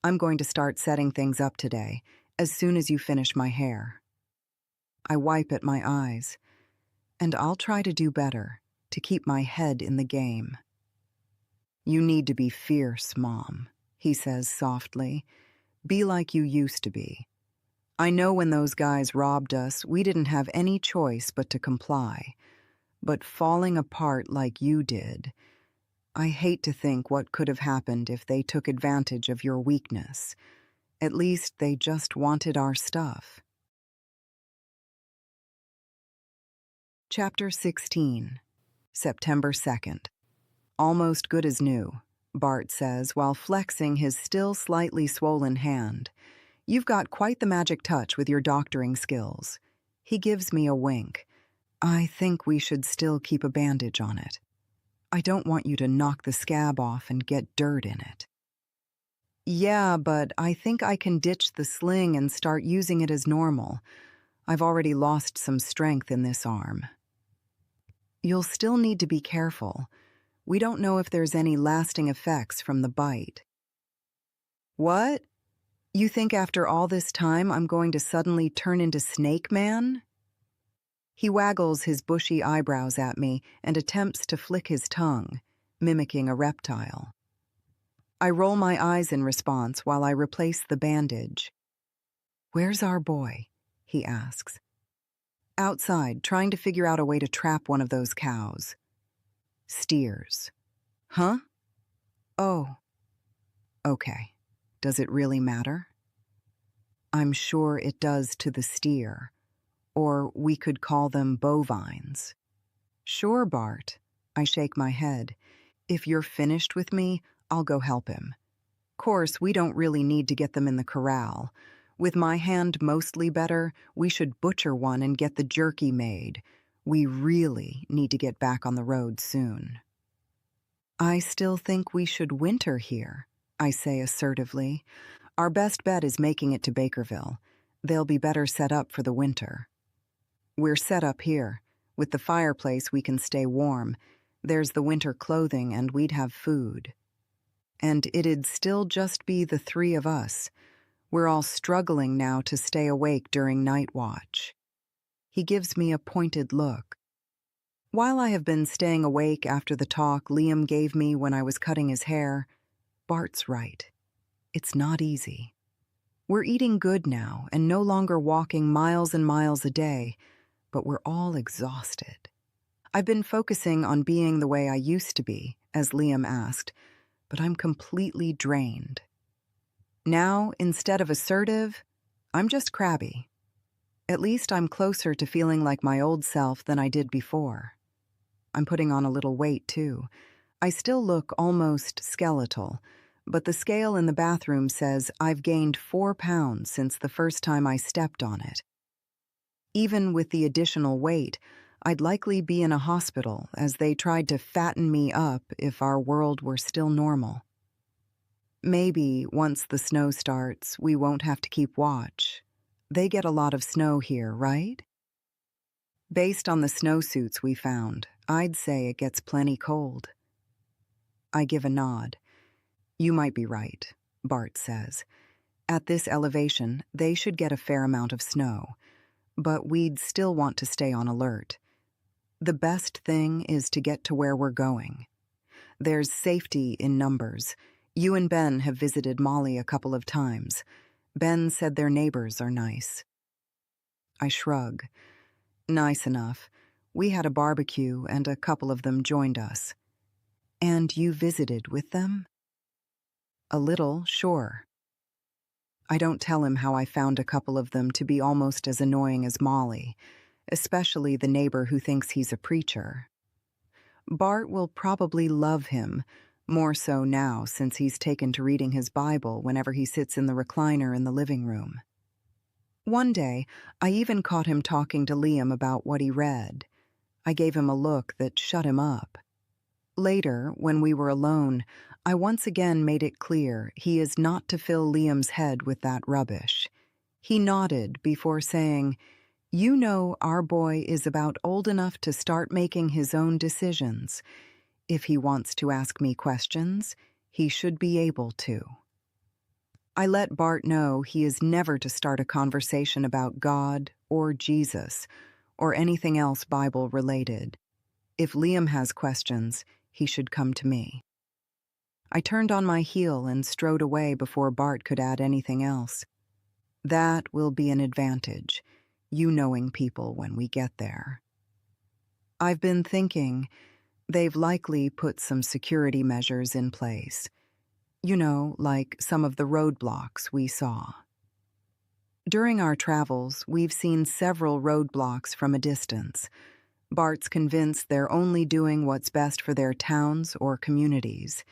I'm going to start setting things up today, as soon as you finish my hair. I wipe at my eyes. And I'll try to do better, to keep my head in the game. You need to be fierce, Mom, he says softly. Be like you used to be. I know when those guys robbed us, we didn't have any choice but to comply. But falling apart like you did, I hate to think what could have happened if they took advantage of your weakness. At least they just wanted our stuff. Chapter 16, September 2nd. Almost good as new, Bart says while flexing his still slightly swollen hand. You've got quite the magic touch with your doctoring skills. He gives me a wink. I think we should still keep a bandage on it. I don't want you to knock the scab off and get dirt in it. Yeah, but I think I can ditch the sling and start using it as normal. I've already lost some strength in this arm. You'll still need to be careful. We don't know if there's any lasting effects from the bite. What? You think after all this time I'm going to suddenly turn into Snake Man? He waggles his bushy eyebrows at me and attempts to flick his tongue, mimicking a reptile. I roll my eyes in response while I replace the bandage. Where's our boy? He asks. Outside, trying to figure out a way to trap one of those cows. Steers. Huh? Oh. Okay. Does it really matter? I'm sure it does to the steer. Or we could call them bovines. Sure, Bart. I shake my head. If you're finished with me, I'll go help him. Course, we don't really need to get them in the corral. With my hand mostly better, we should butcher one and get the jerky made. We really need to get back on the road soon. I still think we should winter here, I say assertively. Our best bet is making it to Bakerville. They'll be better set up for the winter. We're set up here. With the fireplace, we can stay warm. There's the winter clothing, and we'd have food. And it'd still just be the three of us. We're all struggling now to stay awake during night watch. He gives me a pointed look. While I have been staying awake after the talk Liam gave me when I was cutting his hair, Bart's right. It's not easy. We're eating good now and no longer walking miles and miles a day, but we're all exhausted. I've been focusing on being the way I used to be, as Liam asked, but I'm completely drained. Now, instead of assertive, I'm just crabby. At least I'm closer to feeling like my old self than I did before. I'm putting on a little weight, too. I still look almost skeletal, but the scale in the bathroom says I've gained 4 pounds since the first time I stepped on it. Even with the additional weight, I'd likely be in a hospital as they tried to fatten me up if our world were still normal. Maybe once the snow starts, we won't have to keep watch. They get a lot of snow here, right? Based on the snowsuits we found, I'd say it gets plenty cold. I give a nod. You might be right, Bart says. At this elevation, they should get a fair amount of snow, but we'd still want to stay on alert. The best thing is to get to where we're going. There's safety in numbers. You and Ben have visited Molly a couple of times. Ben said their neighbors are nice. I shrug. Nice enough. We had a barbecue and a couple of them joined us. And you visited with them? A little, sure. I don't tell him how I found a couple of them to be almost as annoying as Molly, especially the neighbor who thinks he's a preacher. Bart will probably love him, more so now since he's taken to reading his Bible whenever he sits in the recliner in the living room. One day, I even caught him talking to Liam about what he read. I gave him a look that shut him up. Later, when we were alone, I once again made it clear he is not to fill Liam's head with that rubbish. He nodded before saying, "You know our boy is about old enough to start making his own decisions. If he wants to ask me questions, he should be able to." I let Bart know he is never to start a conversation about God or Jesus or anything else Bible-related. If Liam has questions, he should come to me. I turned on my heel and strode away before Bart could add anything else. That will be an advantage, you knowing people when we get there. I've been thinking they've likely put some security measures in place. You know, like some of the roadblocks we saw. During our travels, we've seen several roadblocks from a distance. Bart's convinced they're only doing what's best for their towns or communities.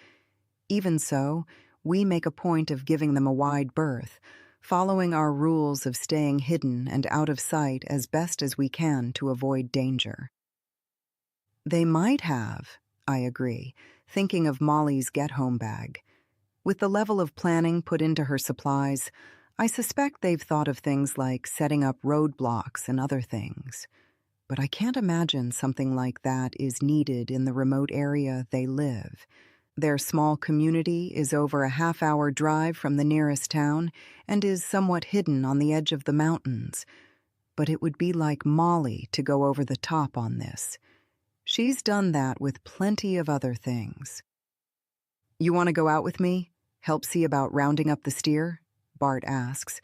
Even so, we make a point of giving them a wide berth, following our rules of staying hidden and out of sight as best as we can to avoid danger. They might have, I agree, thinking of Molly's get-home bag. With the level of planning put into her supplies, I suspect they've thought of things like setting up roadblocks and other things. But I can't imagine something like that is needed in the remote area they live. Their small community is over a half-hour drive from the nearest town and is somewhat hidden on the edge of the mountains. But it would be like Molly to go over the top on this. She's done that with plenty of other things. "You want to go out with me? Help see about rounding up the steer?" Bart asks.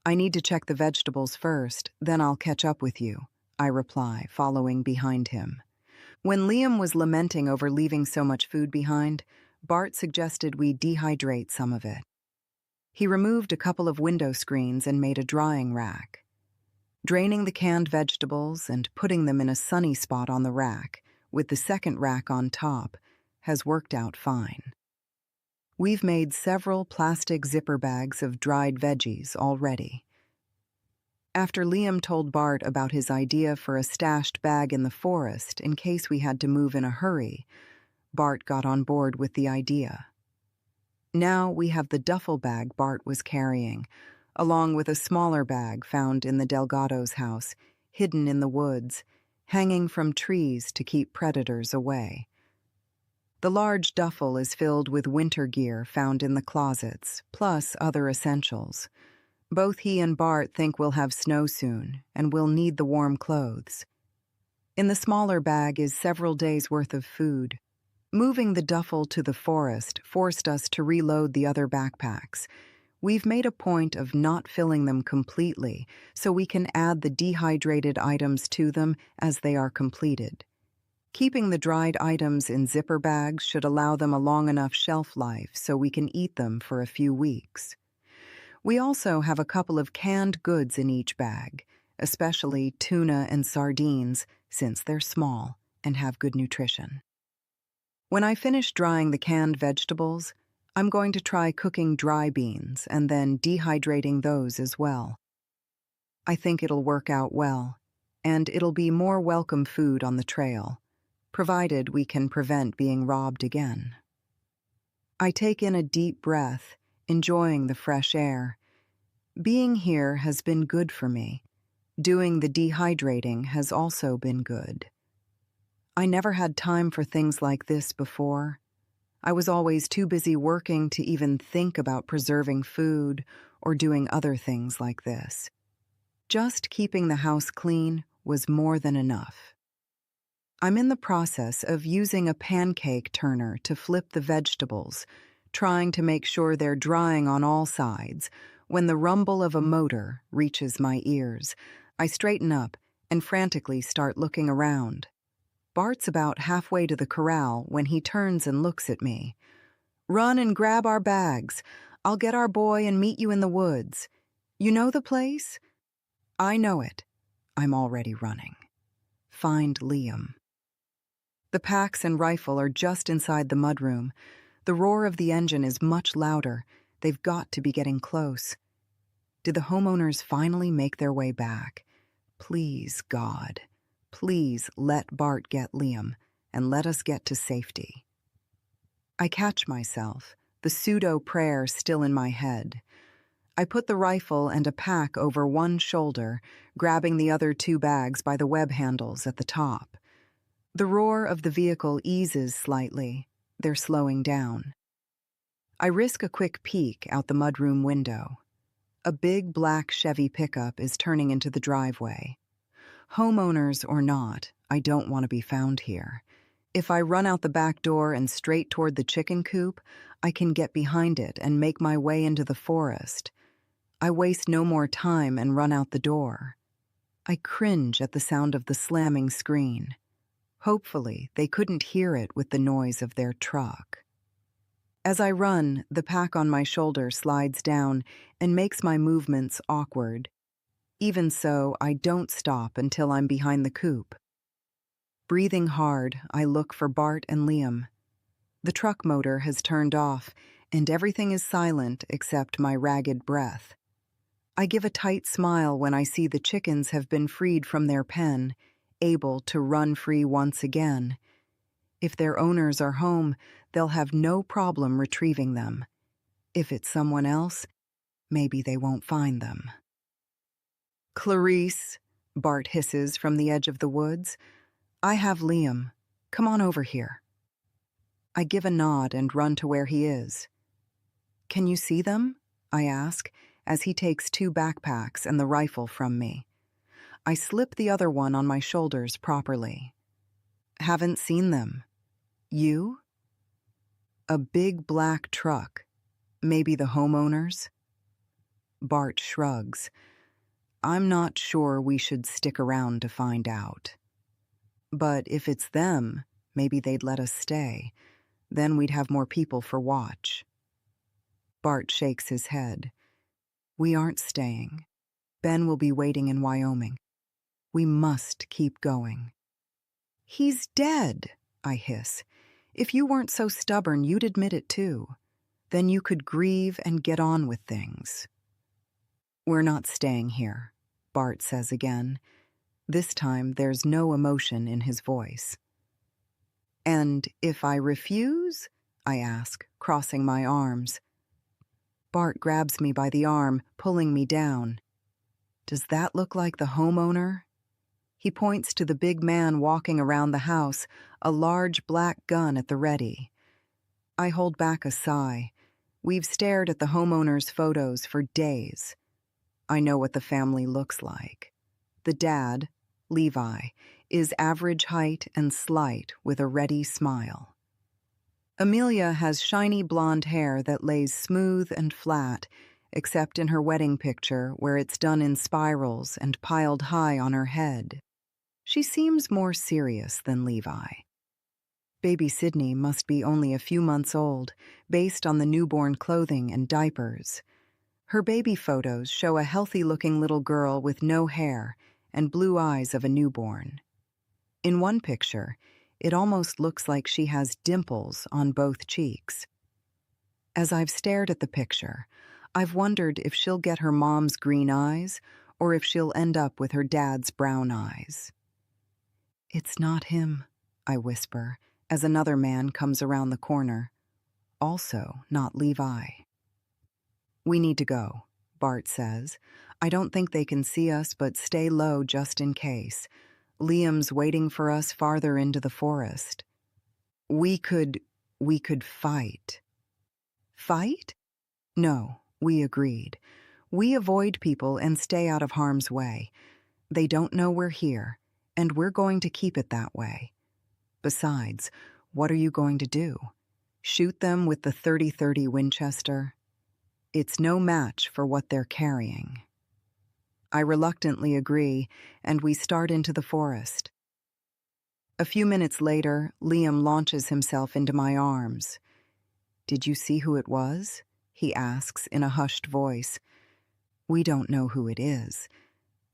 "I need to check the vegetables first, then I'll catch up with you," I reply, following behind him. When Liam was lamenting over leaving so much food behind, Bart suggested we dehydrate some of it. He removed a couple of window screens and made a drying rack. Draining the canned vegetables and putting them in a sunny spot on the rack, with the second rack on top, has worked out fine. We've made several plastic zipper bags of dried veggies already. After Liam told Bart about his idea for a stashed bag in the forest in case we had to move in a hurry, Bart got on board with the idea. Now we have the duffel bag Bart was carrying, along with a smaller bag found in the Delgado's house, hidden in the woods, hanging from trees to keep predators away. The large duffel is filled with winter gear found in the closets, plus other essentials. Both he and Bart think we'll have snow soon, and we'll need the warm clothes. In the smaller bag is several days' worth of food. Moving the duffel to the forest forced us to reload the other backpacks. We've made a point of not filling them completely, so we can add the dehydrated items to them as they are completed. Keeping the dried items in zipper bags should allow them a long enough shelf life so we can eat them for a few weeks. We also have a couple of canned goods in each bag, especially tuna and sardines, since they're small and have good nutrition. When I finish drying the canned vegetables, I'm going to try cooking dry beans and then dehydrating those as well. I think it'll work out well, and it'll be more welcome food on the trail, provided we can prevent being robbed again. I take in a deep breath, enjoying the fresh air. Being here has been good for me. Doing the dehydrating has also been good. I never had time for things like this before. I was always too busy working to even think about preserving food or doing other things like this. Just keeping the house clean was more than enough. I'm in the process of using a pancake turner to flip the vegetables, trying to make sure they're drying on all sides, when the rumble of a motor reaches my ears. I straighten up and frantically start looking around. Bart's about halfway to the corral when he turns and looks at me. "Run and grab our bags. I'll get our boy and meet you in the woods. You know the place?" I know it. I'm already running. Find Liam. The packs and rifle are just inside the mudroom. The roar of the engine is much louder. They've got to be getting close. Did the homeowners finally make their way back? Please, God. Please let Bart get Liam and let us get to safety. I catch myself, the pseudo-prayer still in my head. I put the rifle and a pack over one shoulder, grabbing the other two bags by the web handles at the top. The roar of the vehicle eases slightly. They're slowing down. I risk a quick peek out the mudroom window. A big black Chevy pickup is turning into the driveway. Homeowners or not, I don't want to be found here. If I run out the back door and straight toward the chicken coop, I can get behind it and make my way into the forest. I waste no more time and run out the door. I cringe at the sound of the slamming screen. Hopefully, they couldn't hear it with the noise of their truck. As I run, the pack on my shoulder slides down and makes my movements awkward. Even so, I don't stop until I'm behind the coop. Breathing hard, I look for Bart and Liam. The truck motor has turned off, and everything is silent except my ragged breath. I give a tight smile when I see the chickens have been freed from their pen, able to run free once again. If their owners are home, they'll have no problem retrieving them. If it's someone else, maybe they won't find them. "Clarice," Bart hisses from the edge of the woods. "I have Liam. Come on over here." I give a nod and run to where he is. "Can you see them?" I ask, as he takes two backpacks and the rifle from me. I slip the other one on my shoulders properly. "Haven't seen them. You?" A big black truck. Maybe the homeowners? Bart shrugs. "I'm not sure we should stick around to find out. But if it's them, maybe they'd let us stay. Then we'd have more people for watch." Bart shakes his head. "We aren't staying. Ben will be waiting in Wyoming. We must keep going." "He's dead," I hiss. "If you weren't so stubborn, you'd admit it too. Then you could grieve and get on with things." "We're not staying here," Bart says again. This time there's no emotion in his voice. "And if I refuse?" I ask, crossing my arms. Bart grabs me by the arm, pulling me down. "Does that look like the homeowner?" He points to the big man walking around the house, a large black gun at the ready. I hold back a sigh. We've stared at the homeowner's photos for days. I know what the family looks like. The dad, Levi, is average height and slight with a ready smile. Amelia has shiny blonde hair that lays smooth and flat, except in her wedding picture where it's done in spirals and piled high on her head. She seems more serious than Levi. Baby Sydney must be only a few months old, based on the newborn clothing and diapers. Her baby photos show a healthy-looking little girl with no hair and blue eyes of a newborn. In one picture, It almost looks like she has dimples on both cheeks. As I've stared at the picture, I've wondered if she'll get her mom's green eyes or if she'll end up with her dad's brown eyes. "It's not him," I whisper, as another man comes around the corner. Also, not Levi. "We need to go," Bart says. "I don't think they can see us, but stay low just in case. Liam's waiting for us farther into the forest. We could fight." "Fight?" "No," we agreed. "We avoid people and stay out of harm's way. They don't know we're here, and we're going to keep it that way. Besides, what are you going to do? Shoot them with the 30-30 Winchester? It's no match for what they're carrying." I reluctantly agree, and we start into the forest. A few minutes later, Liam launches himself into my arms. "Did you see who it was?" he asks in a hushed voice. "We don't know who it is.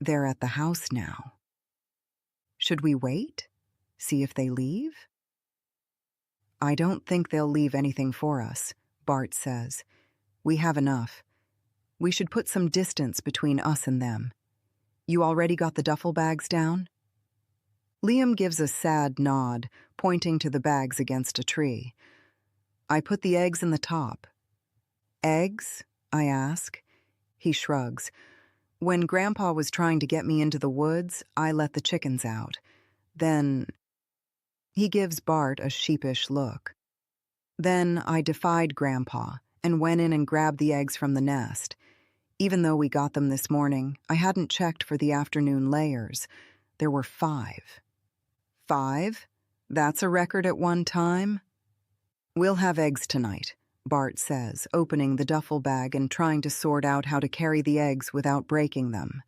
They're at the house now." "Should we wait? See if they leave?" "I don't think they'll leave anything for us," Bart says. "We have enough. We should put some distance between us and them. You already got the duffel bags down?" Liam gives a sad nod, pointing to the bags against a tree. "I put the eggs in the top." "Eggs?" I ask. He shrugs. "When Grandpa was trying to get me into the woods, I let the chickens out. Then—" He gives Bart a sheepish look. "Then I defied Grandpa and went in and grabbed the eggs from the nest. Even though we got them this morning, I hadn't checked for the afternoon layers. There were 5. 5? That's a record at one time?" "We'll have eggs tonight," Bart says, opening the duffel bag and trying to sort out how to carry the eggs without breaking them.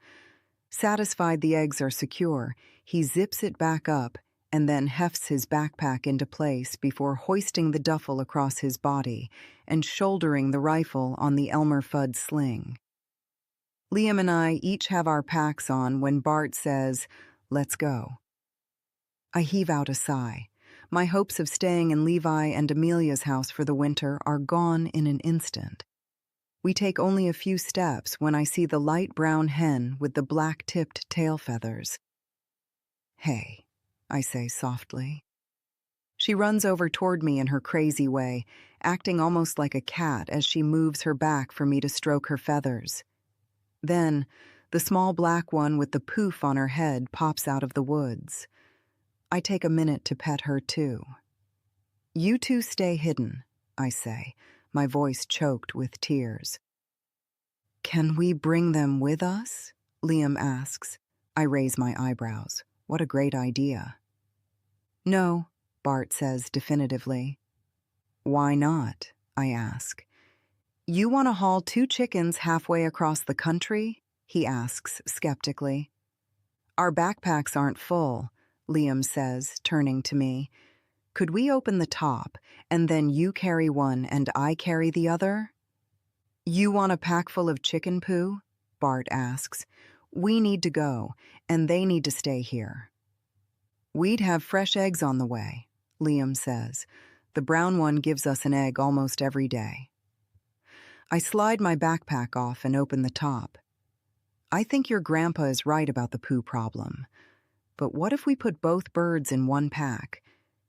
Satisfied the eggs are secure, he zips it back up and then hefts his backpack into place before hoisting the duffel across his body and shouldering the rifle on the Elmer Fudd sling. Liam and I each have our packs on when Bart says, "Let's go." I heave out a sigh. My hopes of staying in Levi and Amelia's house for the winter are gone in an instant. We take only a few steps when I see the light brown hen with the black-tipped tail feathers. "Hey," I say softly. She runs over toward me in her crazy way, acting almost like a cat as she moves her back for me to stroke her feathers. Then, the small black one with the poof on her head pops out of the woods. I take a minute to pet her too. "You two stay hidden," I say, my voice choked with tears. "Can we bring them with us?" Liam asks. I raise my eyebrows. What a great idea. "No," Bart says definitively. "Why not?" I ask. "You want to haul 2 chickens halfway across the country?" he asks skeptically. "Our backpacks aren't full," Liam says, turning to me. "Could we open the top, and then you carry one and I carry the other?" "You want a pack full of chicken poo?" Bart asks. "We need to go, and they need to stay here." "We'd have fresh eggs on the way," Liam says. "The brown one gives us an egg almost every day." I slide my backpack off and open the top. "I think your grandpa is right about the poo problem. But what if we put both birds in one pack?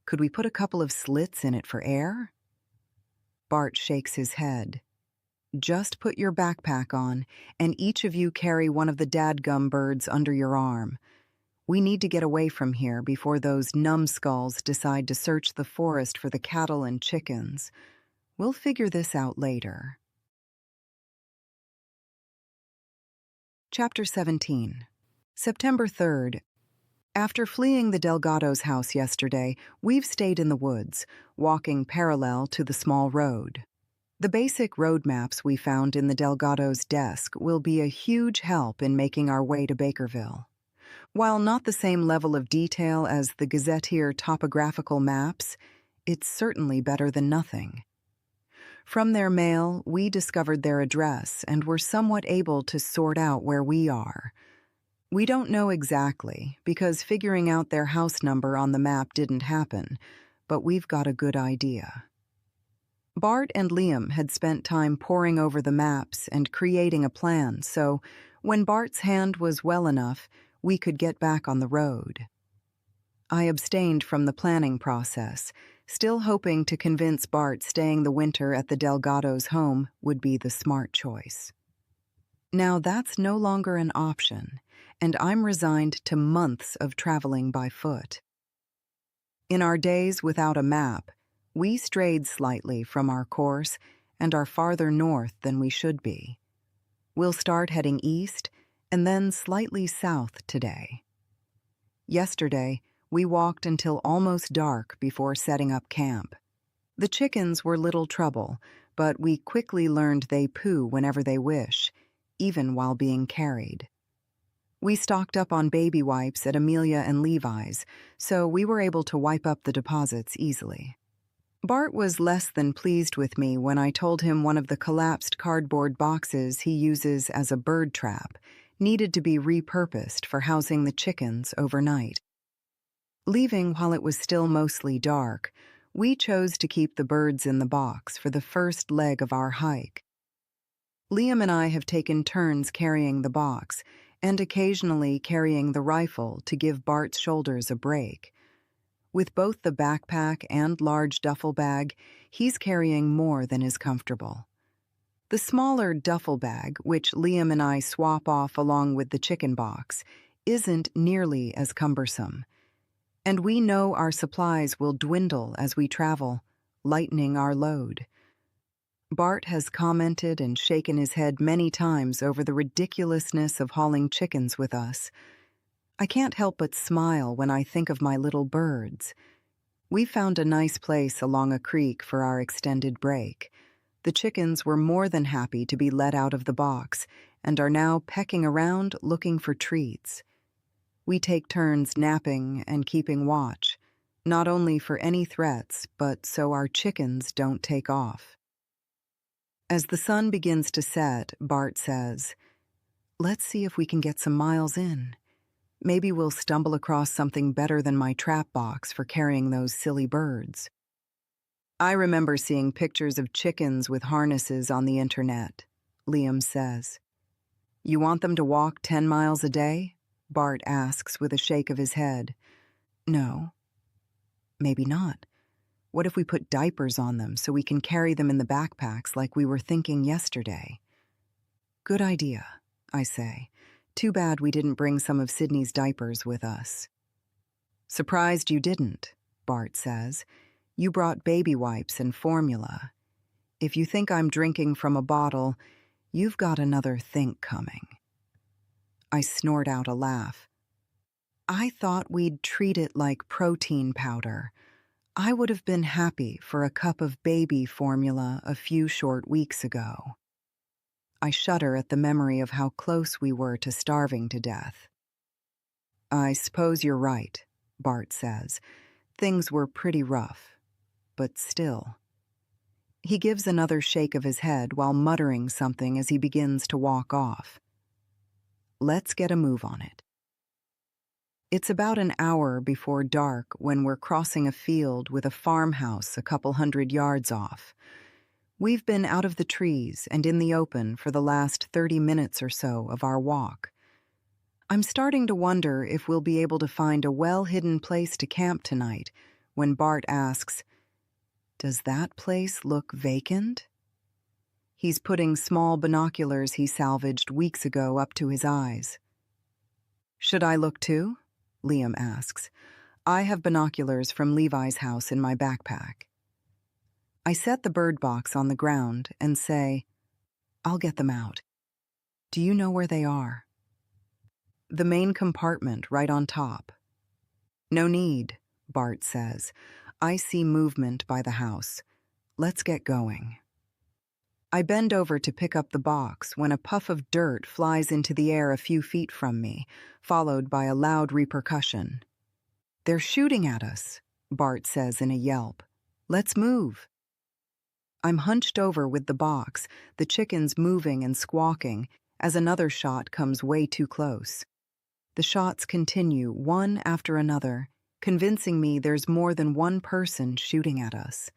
Could we put a couple of slits in it for air?" Bart shakes his head. "Just put your backpack on, and each of you carry one of the dadgum birds under your arm. We need to get away from here before those numbskulls decide to search the forest for the cattle and chickens. We'll figure this out later." Chapter 17. September 3rd. After fleeing the Delgado's house yesterday, we've stayed in the woods, walking parallel to the small road. The basic road maps we found in the Delgado's desk will be a huge help in making our way to Bakerville. While not the same level of detail as the Gazetteer topographical maps, it's certainly better than nothing. From their mail, we discovered their address and were somewhat able to sort out where we are. We don't know exactly, because figuring out their house number on the map didn't happen, but we've got a good idea. Bart and Liam had spent time poring over the maps and creating a plan, so when Bart's hand was well enough, we could get back on the road. I abstained from the planning process, still hoping to convince Bart staying the winter at the Delgado's home would be the smart choice. Now that's no longer an option, and I'm resigned to months of traveling by foot. In our days without a map, we strayed slightly from our course and are farther north than we should be. We'll start heading east and then slightly south today. Yesterday, we walked until almost dark before setting up camp. The chickens were little trouble, but we quickly learned they poo whenever they wish, even while being carried. We stocked up on baby wipes at Amelia and Levi's, so we were able to wipe up the deposits easily. Bart was less than pleased with me when I told him one of the collapsed cardboard boxes he uses as a bird trap needed to be repurposed for housing the chickens overnight. Leaving while it was still mostly dark, we chose to keep the birds in the box for the first leg of our hike. Liam and I have taken turns carrying the box and occasionally carrying the rifle to give Bart's shoulders a break. With both the backpack and large duffel bag, he's carrying more than is comfortable. The smaller duffel bag, which Liam and I swap off along with the chicken box, isn't nearly as cumbersome. And we know our supplies will dwindle as we travel, lightening our load. Bart has commented and shaken his head many times over the ridiculousness of hauling chickens with us. I can't help but smile when I think of my little birds. We found a nice place along a creek for our extended break. The chickens were more than happy to be let out of the box and are now pecking around looking for treats. We take turns napping and keeping watch, not only for any threats, but so our chickens don't take off. As the sun begins to set, Bart says, "Let's see if we can get some miles in. Maybe we'll stumble across something better than my trap box for carrying those silly birds." I remember seeing pictures of chickens with harnesses on the internet, Liam says. "You want them to walk 10 miles a day?" Bart asks with a shake of his head. "No." "Maybe not. What if we put diapers on them so we can carry them in the backpacks like we were thinking yesterday?" "Good idea," I say. "Too bad we didn't bring some of Sydney's diapers with us." "Surprised you didn't," Bart says. "You brought baby wipes and formula. If you think I'm drinking from a bottle, you've got another think coming." I snort out a laugh. "I thought we'd treat it like protein powder. I would have been happy for a cup of baby formula a few short weeks ago." I shudder at the memory of how close we were to starving to death. "I suppose you're right," Bart says. "Things were pretty rough, but still." He gives another shake of his head while muttering something as he begins to walk off. Let's get a move on it. It's about an hour before dark when we're crossing a field with a farmhouse a couple 100 yards off. We've been out of the trees and in the open for the last 30 minutes or so of our walk. I'm starting to wonder if we'll be able to find a well-hidden place to camp tonight when Bart asks, "Does that place look vacant?" He's putting small binoculars he salvaged weeks ago up to his eyes. "Should I look too?" Liam asks. I have binoculars from Levi's house in my backpack. I set the bird box on the ground and say, "I'll get them out. Do you know where they are?" "The main compartment right on top." "No need," Bart says. "I see movement by the house. Let's get going." I bend over to pick up the box when a puff of dirt flies into the air a few feet from me, followed by a loud repercussion. "They're shooting at us," Bart says in a yelp. "Let's move." I'm hunched over with the box, the chickens moving and squawking, as another shot comes way too close. The shots continue, one after another, convincing me there's more than one person shooting at us.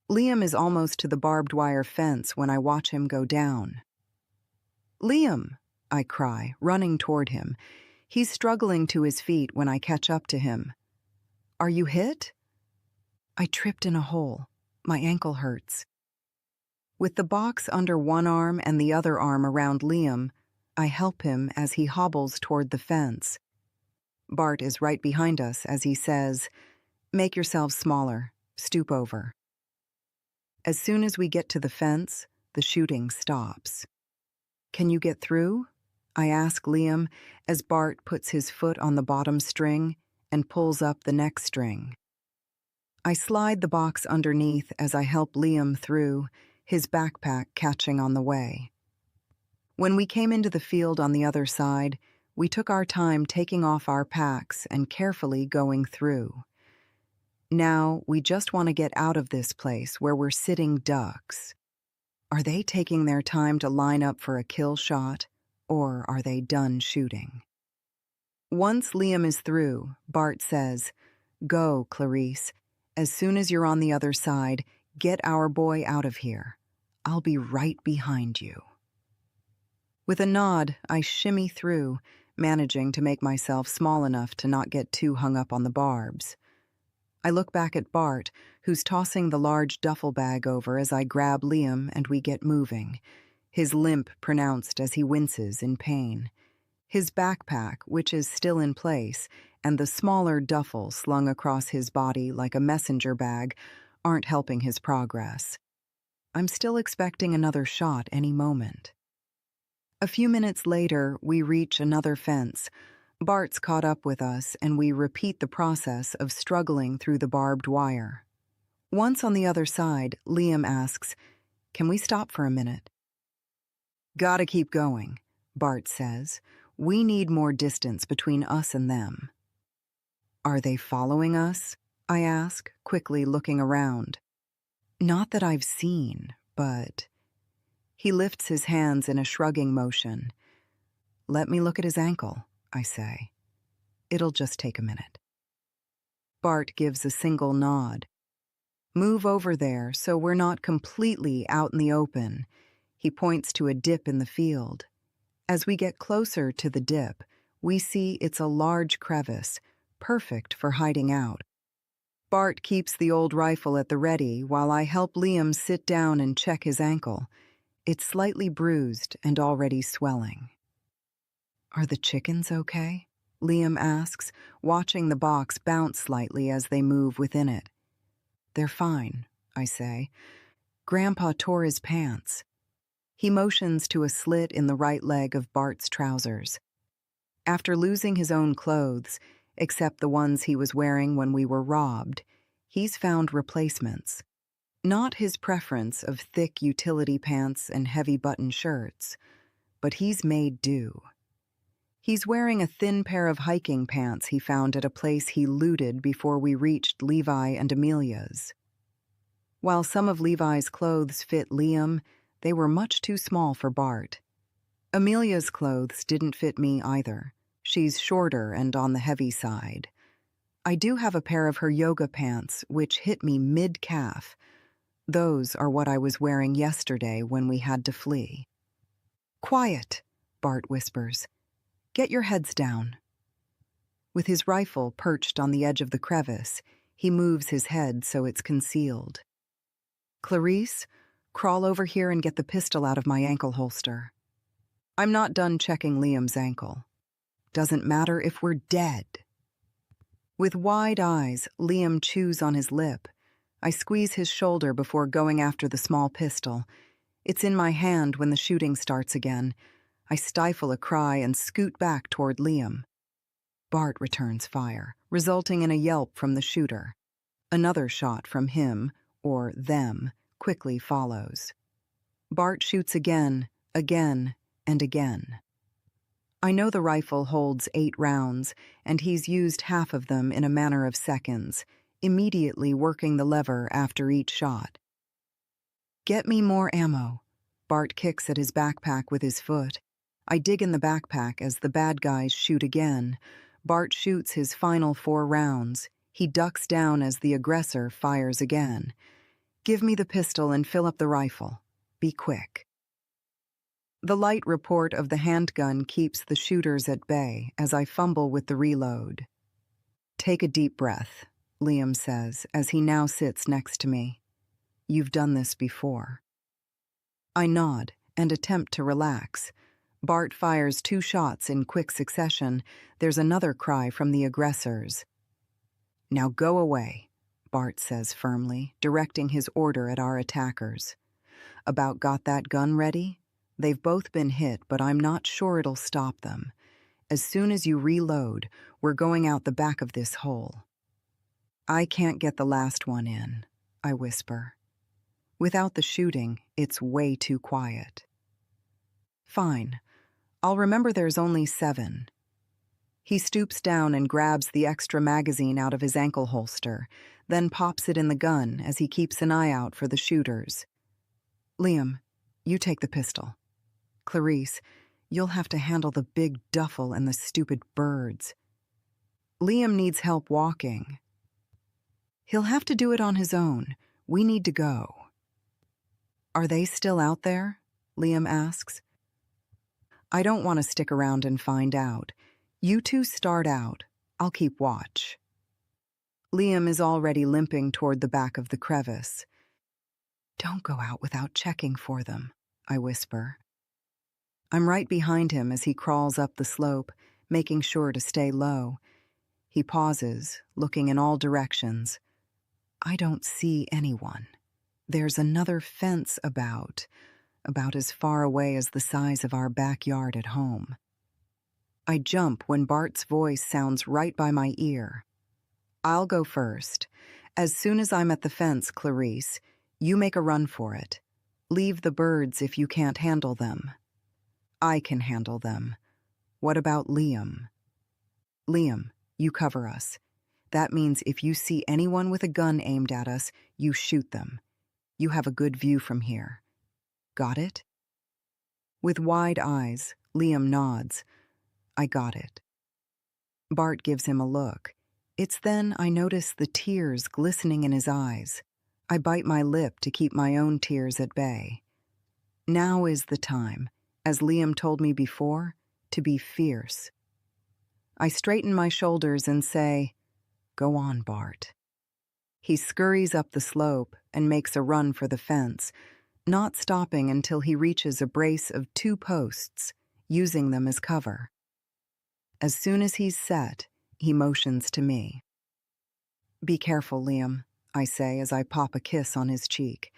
Liam is almost to the barbed wire fence when I watch him go down. "Liam!" I cry, running toward him. He's struggling to his feet when I catch up to him. "Are you hit?" I tripped in a hole. My ankle hurts. With the box under one arm and the other arm around Liam, I help him as he hobbles toward the fence. Bart is right behind us as he says, "Make yourselves smaller. Stoop over." As soon as we get to the fence, the shooting stops. "Can you get through?" I ask Liam as Bart puts his foot on the bottom string and pulls up the next string. I slide the box underneath as I help Liam through, his backpack catching on the way. When we came into the field on the other side, we took our time taking off our packs and carefully going through. Now, we just want to get out of this place where we're sitting ducks. Are they taking their time to line up for a kill shot, or are they done shooting? Once Liam is through, Bart says, "Go, Clarice. As soon as you're on the other side, get our boy out of here. I'll be right behind you." With a nod, I shimmy through, managing to make myself small enough to not get too hung up on the barbs. I look back at Bart, who's tossing the large duffel bag over as I grab Liam and we get moving, his limp pronounced as he winces in pain. His backpack, which is still in place, and the smaller duffel slung across his body like a messenger bag aren't helping his progress. I'm still expecting another shot any moment. A few minutes later, we reach another fence. Bart's caught up with us, and we repeat the process of struggling through the barbed wire. Once on the other side, Liam asks, "Can we stop for a minute?" "Gotta keep going," Bart says. "We need more distance between us and them." "Are they following us?" I ask, quickly looking around. "Not that I've seen, but..." He lifts his hands in a shrugging motion. "Let me look at his ankle," I say. "It'll just take a minute." Bart gives a single nod. "Move over there so we're not completely out in the open." He points to a dip in the field. As we get closer to the dip, we see it's a large crevice, perfect for hiding out. Bart keeps the old rifle at the ready while I help Liam sit down and check his ankle. It's slightly bruised and already swelling. "Are the chickens okay?" Liam asks, watching the box bounce slightly as they move within it. "They're fine," I say. "Grandpa tore his pants." He motions to a slit in the right leg of Bart's trousers. After losing his own clothes, except the ones he was wearing when we were robbed, he's found replacements. Not his preference of thick utility pants and heavy button shirts, but he's made do. He's wearing a thin pair of hiking pants he found at a place he looted before we reached Levi and Amelia's. While some of Levi's clothes fit Liam, they were much too small for Bart. Amelia's clothes didn't fit me either. She's shorter and on the heavy side. I do have a pair of her yoga pants, which hit me mid-calf. Those are what I was wearing yesterday when we had to flee. "Quiet," Bart whispers. "Get your heads down." With his rifle perched on the edge of the crevice, he moves his head so it's concealed. "Clarice, crawl over here and get the pistol out of my ankle holster." I'm not done checking Liam's ankle. Doesn't matter if we're dead. With wide eyes, Liam chews on his lip. I squeeze his shoulder before going after the small pistol. It's in my hand when the shooting starts again. I stifle a cry and scoot back toward Liam. Bart returns fire, resulting in a yelp from the shooter. Another shot from him, or them, quickly follows. Bart shoots again, and again. I know the rifle holds 8 rounds, and he's used half of them in a matter of seconds, immediately working the lever after each shot. "Get me more ammo." Bart kicks at his backpack with his foot. I dig in the backpack as the bad guys shoot again. Bart shoots his final 4 rounds. He ducks down as the aggressor fires again. Give me the pistol and fill up the rifle. Be quick. The light report of the handgun keeps the shooters at bay as I fumble with the reload. Take a deep breath, Liam says as he now sits next to me. You've done this before. I nod and attempt to relax. Bart fires 2 shots in quick succession. There's another cry from the aggressors. Now go away, Bart says firmly, directing his order at our attackers. About got that gun ready? They've both been hit, but I'm not sure it'll stop them. As soon as you reload, we're going out the back of this hole. I can't get the last one in, I whisper. Without the shooting, it's way too quiet. Fine. I'll remember there's only 7. He stoops down and grabs the extra magazine out of his ankle holster, then pops it in the gun as he keeps an eye out for the shooters. Liam, you take the pistol. Clarice, you'll have to handle the big duffel and the stupid birds. Liam needs help walking. He'll have to do it on his own. We need to go. Are they still out there? Liam asks. I don't want to stick around and find out. You 2 start out. I'll keep watch. Liam is already limping toward the back of the crevice. Don't go out without checking for them, I whisper. I'm right behind him as he crawls up the slope, making sure to stay low. He pauses, looking in all directions. I don't see anyone. There's another fence about as far away as the size of our backyard at home. I jump when Bart's voice sounds right by my ear. I'll go first. As soon as I'm at the fence, Clarice, you make a run for it. Leave the birds if you can't handle them. I can handle them. What about Liam? Liam, you cover us. That means if you see anyone with a gun aimed at us, you shoot them. You have a good view from here. Got it? With wide eyes, Liam nods. I got it. Bart gives him a look. It's then I notice the tears glistening in his eyes. I bite my lip to keep my own tears at bay. Now is the time, as Liam told me before, to be fierce. I straighten my shoulders and say, Go on, Bart. He scurries up the slope and makes a run for the fence, not stopping until he reaches a brace of 2 posts, using them as cover. As soon as he's set, he motions to me. Be careful, Liam, I say as I pop a kiss on his cheek.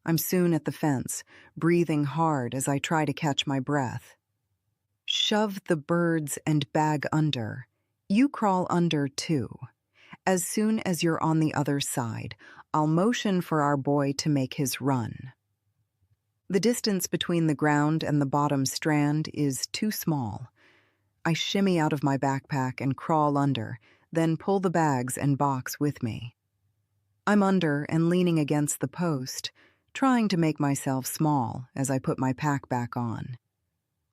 I'm soon at the fence, breathing hard as I try to catch my breath. Shove the birds and bag under. You crawl under, too. As soon as you're on the other side, I'll motion for our boy to make his run. The distance between the ground and the bottom strand is too small. I shimmy out of my backpack and crawl under, then pull the bags and box with me. I'm under and leaning against the post, trying to make myself small as I put my pack back on.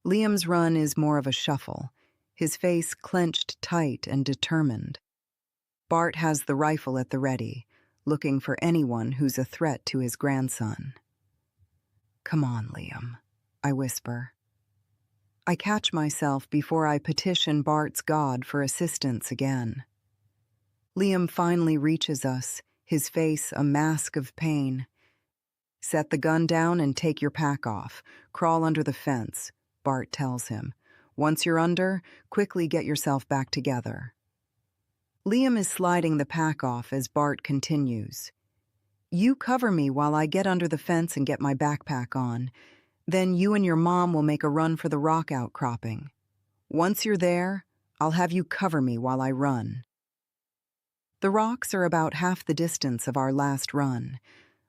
Liam's run is more of a shuffle, his face clenched tight and determined. Bart has the rifle at the ready, looking for anyone who's a threat to his grandson. Come on, Liam, I whisper. I catch myself before I petition Bart's God for assistance again. Liam finally reaches us, his face a mask of pain. Set the gun down and take your pack off. Crawl under the fence, Bart tells him. Once you're under, quickly get yourself back together. Liam is sliding the pack off as Bart continues. You cover me while I get under the fence and get my backpack on. Then you and your mom will make a run for the rock outcropping. Once you're there, I'll have you cover me while I run. The rocks are about half the distance of our last run.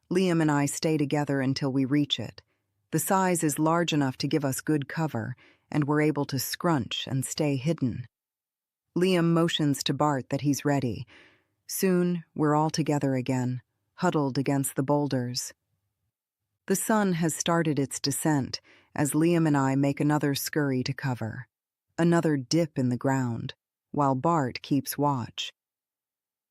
Liam and I stay together until we reach it. The size is large enough to give us good cover, and we're able to scrunch and stay hidden. Liam motions to Bart that he's ready. Soon, we're all together again, huddled against the boulders. The sun has started its descent, as Liam and I make another scurry to cover, another dip in the ground, while Bart keeps watch.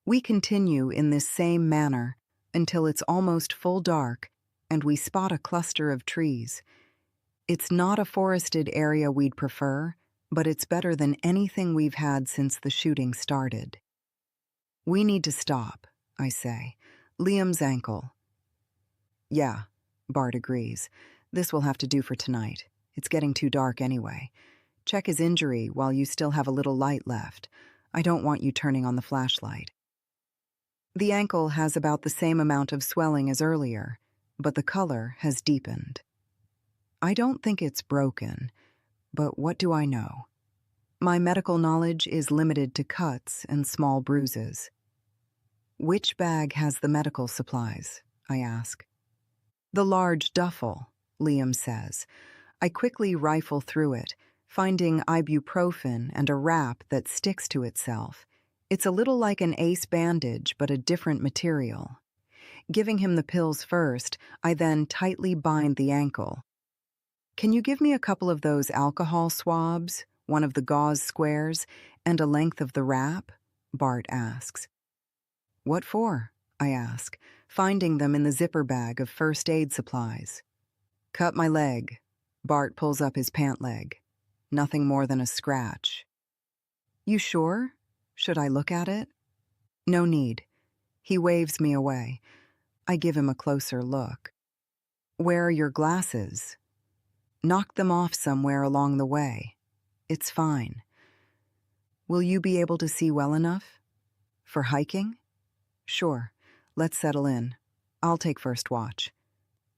We continue in this same manner until it's almost full dark and we spot a cluster of trees. It's not a forested area we'd prefer, but it's better than anything we've had since the shooting started. "We need to stop," I say. "Liam's ankle." "Yeah," Bart agrees. "This will have to do for tonight. It's getting too dark anyway. Check his injury while you still have a little light left. I don't want you turning on the flashlight." The ankle has about the same amount of swelling as earlier, but the color has deepened. I don't think it's broken, but what do I know? My medical knowledge is limited to cuts and small bruises. "Which bag has the medical supplies?" I ask. "The large duffel," Liam says. I quickly rifle through it, finding ibuprofen and a wrap that sticks to itself. It's a little like an ace bandage, but a different material. Giving him the pills first, I then tightly bind the ankle. "Can you give me a couple of those alcohol swabs, one of the gauze squares, and a length of the wrap?" Bart asks. "What for?" I ask, finding them in the zipper bag of first aid supplies. "Cut my leg." Bart pulls up his pant leg. "Nothing more than a scratch." "You sure? Should I look at it?" "No need." He waves me away. I give him a closer look. "Where are your glasses?" "Knocked them off somewhere along the way. It's fine." "Will you be able to see well enough? For hiking?" "Sure. Let's settle in. I'll take first watch.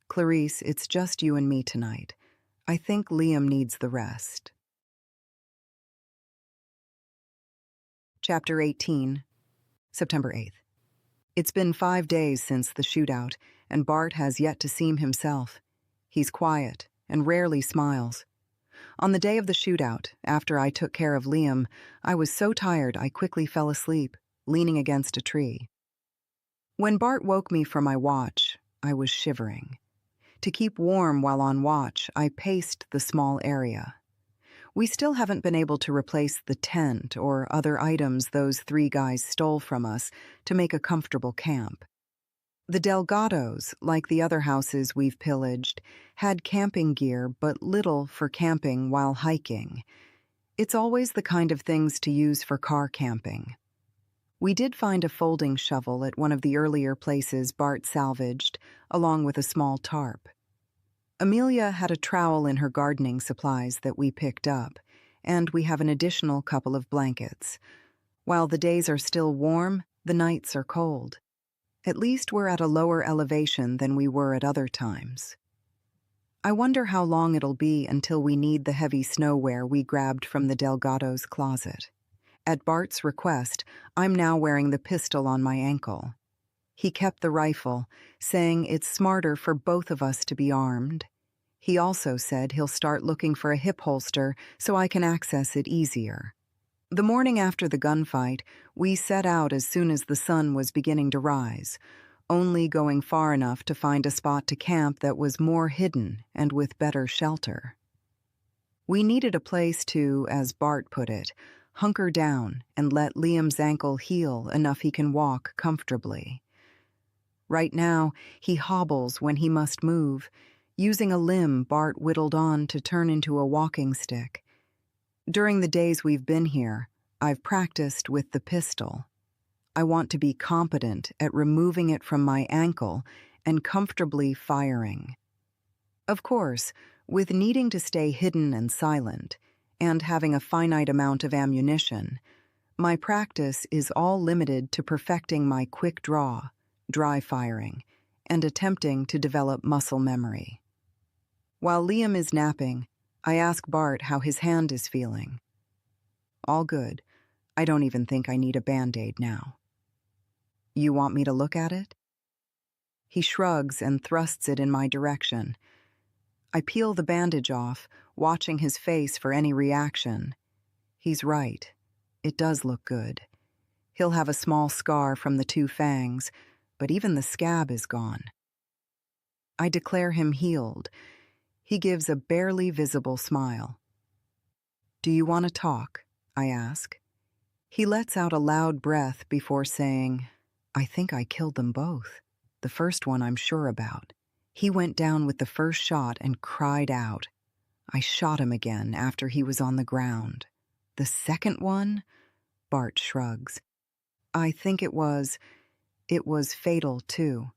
Clarice, it's just you and me tonight. I think Liam needs the rest." Chapter 18, September 8th. It's been 5 days since the shootout, and Bart has yet to seem himself. He's quiet and rarely smiles. On the day of the shootout, after I took care of Liam, I was so tired I quickly fell asleep, leaning against a tree. When Bart woke me from my watch, I was shivering. To keep warm while on watch, I paced the small area. We still haven't been able to replace the tent or other items those 3 guys stole from us to make a comfortable camp. The Delgados, like the other houses we've pillaged, had camping gear but little for camping while hiking. It's always the kind of things to use for car camping. We did find a folding shovel at one of the earlier places Bart salvaged, along with a small tarp. Amelia had a trowel in her gardening supplies that we picked up, and we have an additional couple of blankets. While the days are still warm, the nights are cold. At least we're at a lower elevation than we were at other times. I wonder how long it'll be until we need the heavy snowwear we grabbed from the Delgado's closet. At Bart's request, I'm now wearing the pistol on my ankle. He kept the rifle, saying it's smarter for both of us to be armed. He also said he'll start looking for a hip holster so I can access it easier. The morning after the gunfight, we set out as soon as the sun was beginning to rise, only going far enough to find a spot to camp that was more hidden and with better shelter. We needed a place to, as Bart put it, hunker down and let Liam's ankle heal enough he can walk comfortably. Right now, he hobbles when he must move, using a limb Bart whittled on to turn into a walking stick. During the days we've been here, I've practiced with the pistol. I want to be competent at removing it from my ankle and comfortably firing. Of course, with needing to stay hidden and silent, and having a finite amount of ammunition, my practice is all limited to perfecting my quick draw, dry firing, and attempting to develop muscle memory. While Liam is napping, I ask Bart how his hand is feeling. "All good. I don't even think I need a Band-Aid now." "You want me to look at it?" He shrugs and thrusts it in my direction. I peel the bandage off, watching his face for any reaction. He's right. It does look good. He'll have a small scar from the 2 fangs, but even the scab is gone. I declare him healed. He gives a barely visible smile. "Do you want to talk?" I ask. He lets out a loud breath before saying, "I think I killed them both. The first one I'm sure about. He went down with the first shot and cried out. I shot him again after he was on the ground. The second one?" Bart shrugs. "I think it was fatal too.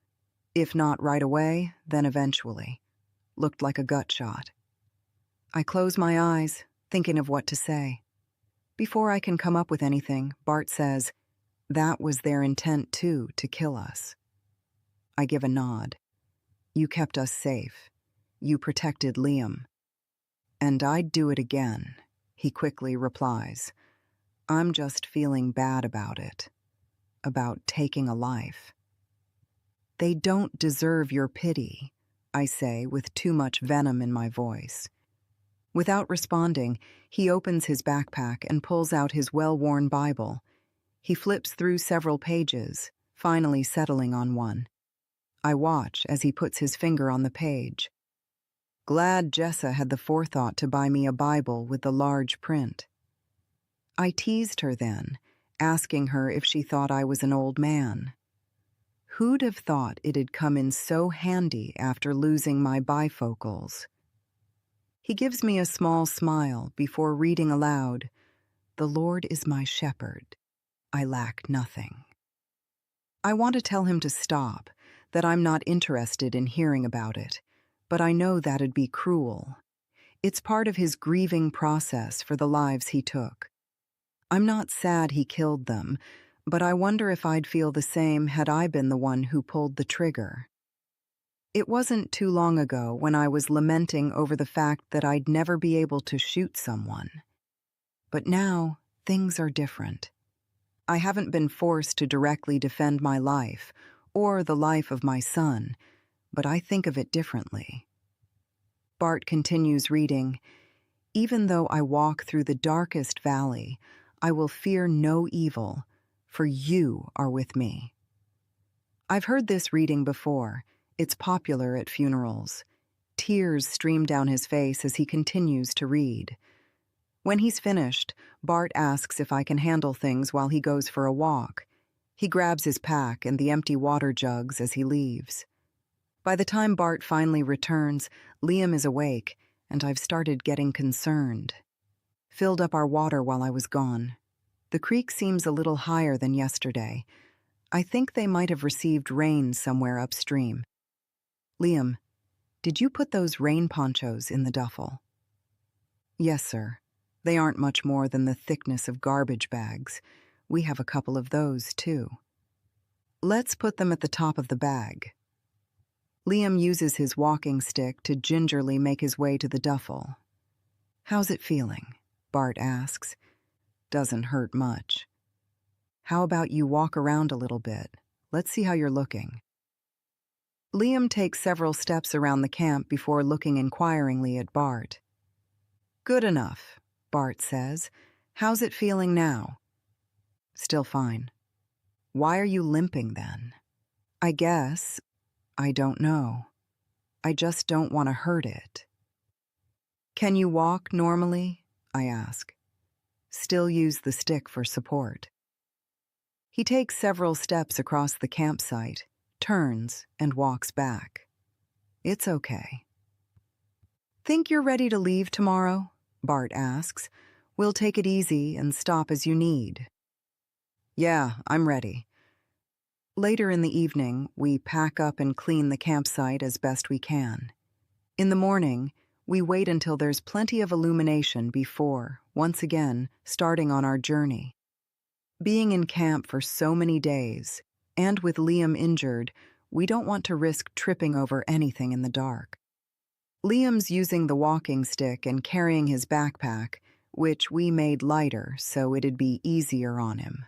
If not right away, then eventually. Looked like a gut shot." I close my eyes, thinking of what to say. Before I can come up with anything, Bart says, "That was their intent too, to kill us." I give a nod. "You kept us safe. You protected Liam." "And I'd do it again," he quickly replies. "I'm just feeling bad about it. About taking a life." "They don't deserve your pity," I say with too much venom in my voice. Without responding, he opens his backpack and pulls out his well-worn Bible. He flips through several pages, finally settling on one. I watch as he puts his finger on the page. Glad Jessa had the forethought to buy me a Bible with the large print. I teased her then, asking her if she thought I was an old man. Who'd have thought it'd come in so handy after losing my bifocals? He gives me a small smile before reading aloud, "The Lord is my shepherd. I lack nothing." I want to tell him to stop, that I'm not interested in hearing about it, but I know that'd be cruel. It's part of his grieving process for the lives he took. I'm not sad he killed them, but I wonder if I'd feel the same had I been the one who pulled the trigger. It wasn't too long ago when I was lamenting over the fact that I'd never be able to shoot someone. But now, things are different. I haven't been forced to directly defend my life, or the life of my son, but I think of it differently. Bart continues reading, "Even though I walk through the darkest valley, I will fear no evil, for you are with me." I've heard this reading before. It's popular at funerals. Tears stream down his face as he continues to read. When he's finished, Bart asks if I can handle things while he goes for a walk. He grabs his pack and the empty water jugs as he leaves. By the time Bart finally returns, Liam is awake, and I've started getting concerned. Filled up our water while I was gone. The creek seems a little higher than yesterday. I think they might have received rain somewhere upstream. "Liam, did you put those rain ponchos in the duffel?" "Yes, sir. They aren't much more than the thickness of garbage bags. We have a couple of those, too." "Let's put them at the top of the bag." Liam uses his walking stick to gingerly make his way to the duffel. "How's it feeling?" Bart asks. "Doesn't hurt much." "How about you walk around a little bit? Let's see how you're looking." Liam takes several steps around the camp before looking inquiringly at Bart. "Good enough," Bart says. "How's it feeling now?" "Still fine." "Why are you limping then?" I don't know. I just don't want to hurt it." "Can you walk normally?" I ask. "Still use the stick for support." He takes several steps across the campsite, turns, and walks back. "It's okay." "Think you're ready to leave tomorrow?" Bart asks. "We'll take it easy and stop as you need." "Yeah, I'm ready." Later in the evening, we pack up and clean the campsite as best we can. In the morning, we wait until there's plenty of illumination before, once again, starting on our journey. Being in camp for so many days, and with Liam injured, we don't want to risk tripping over anything in the dark. Liam's using the walking stick and carrying his backpack, which we made lighter so it'd be easier on him.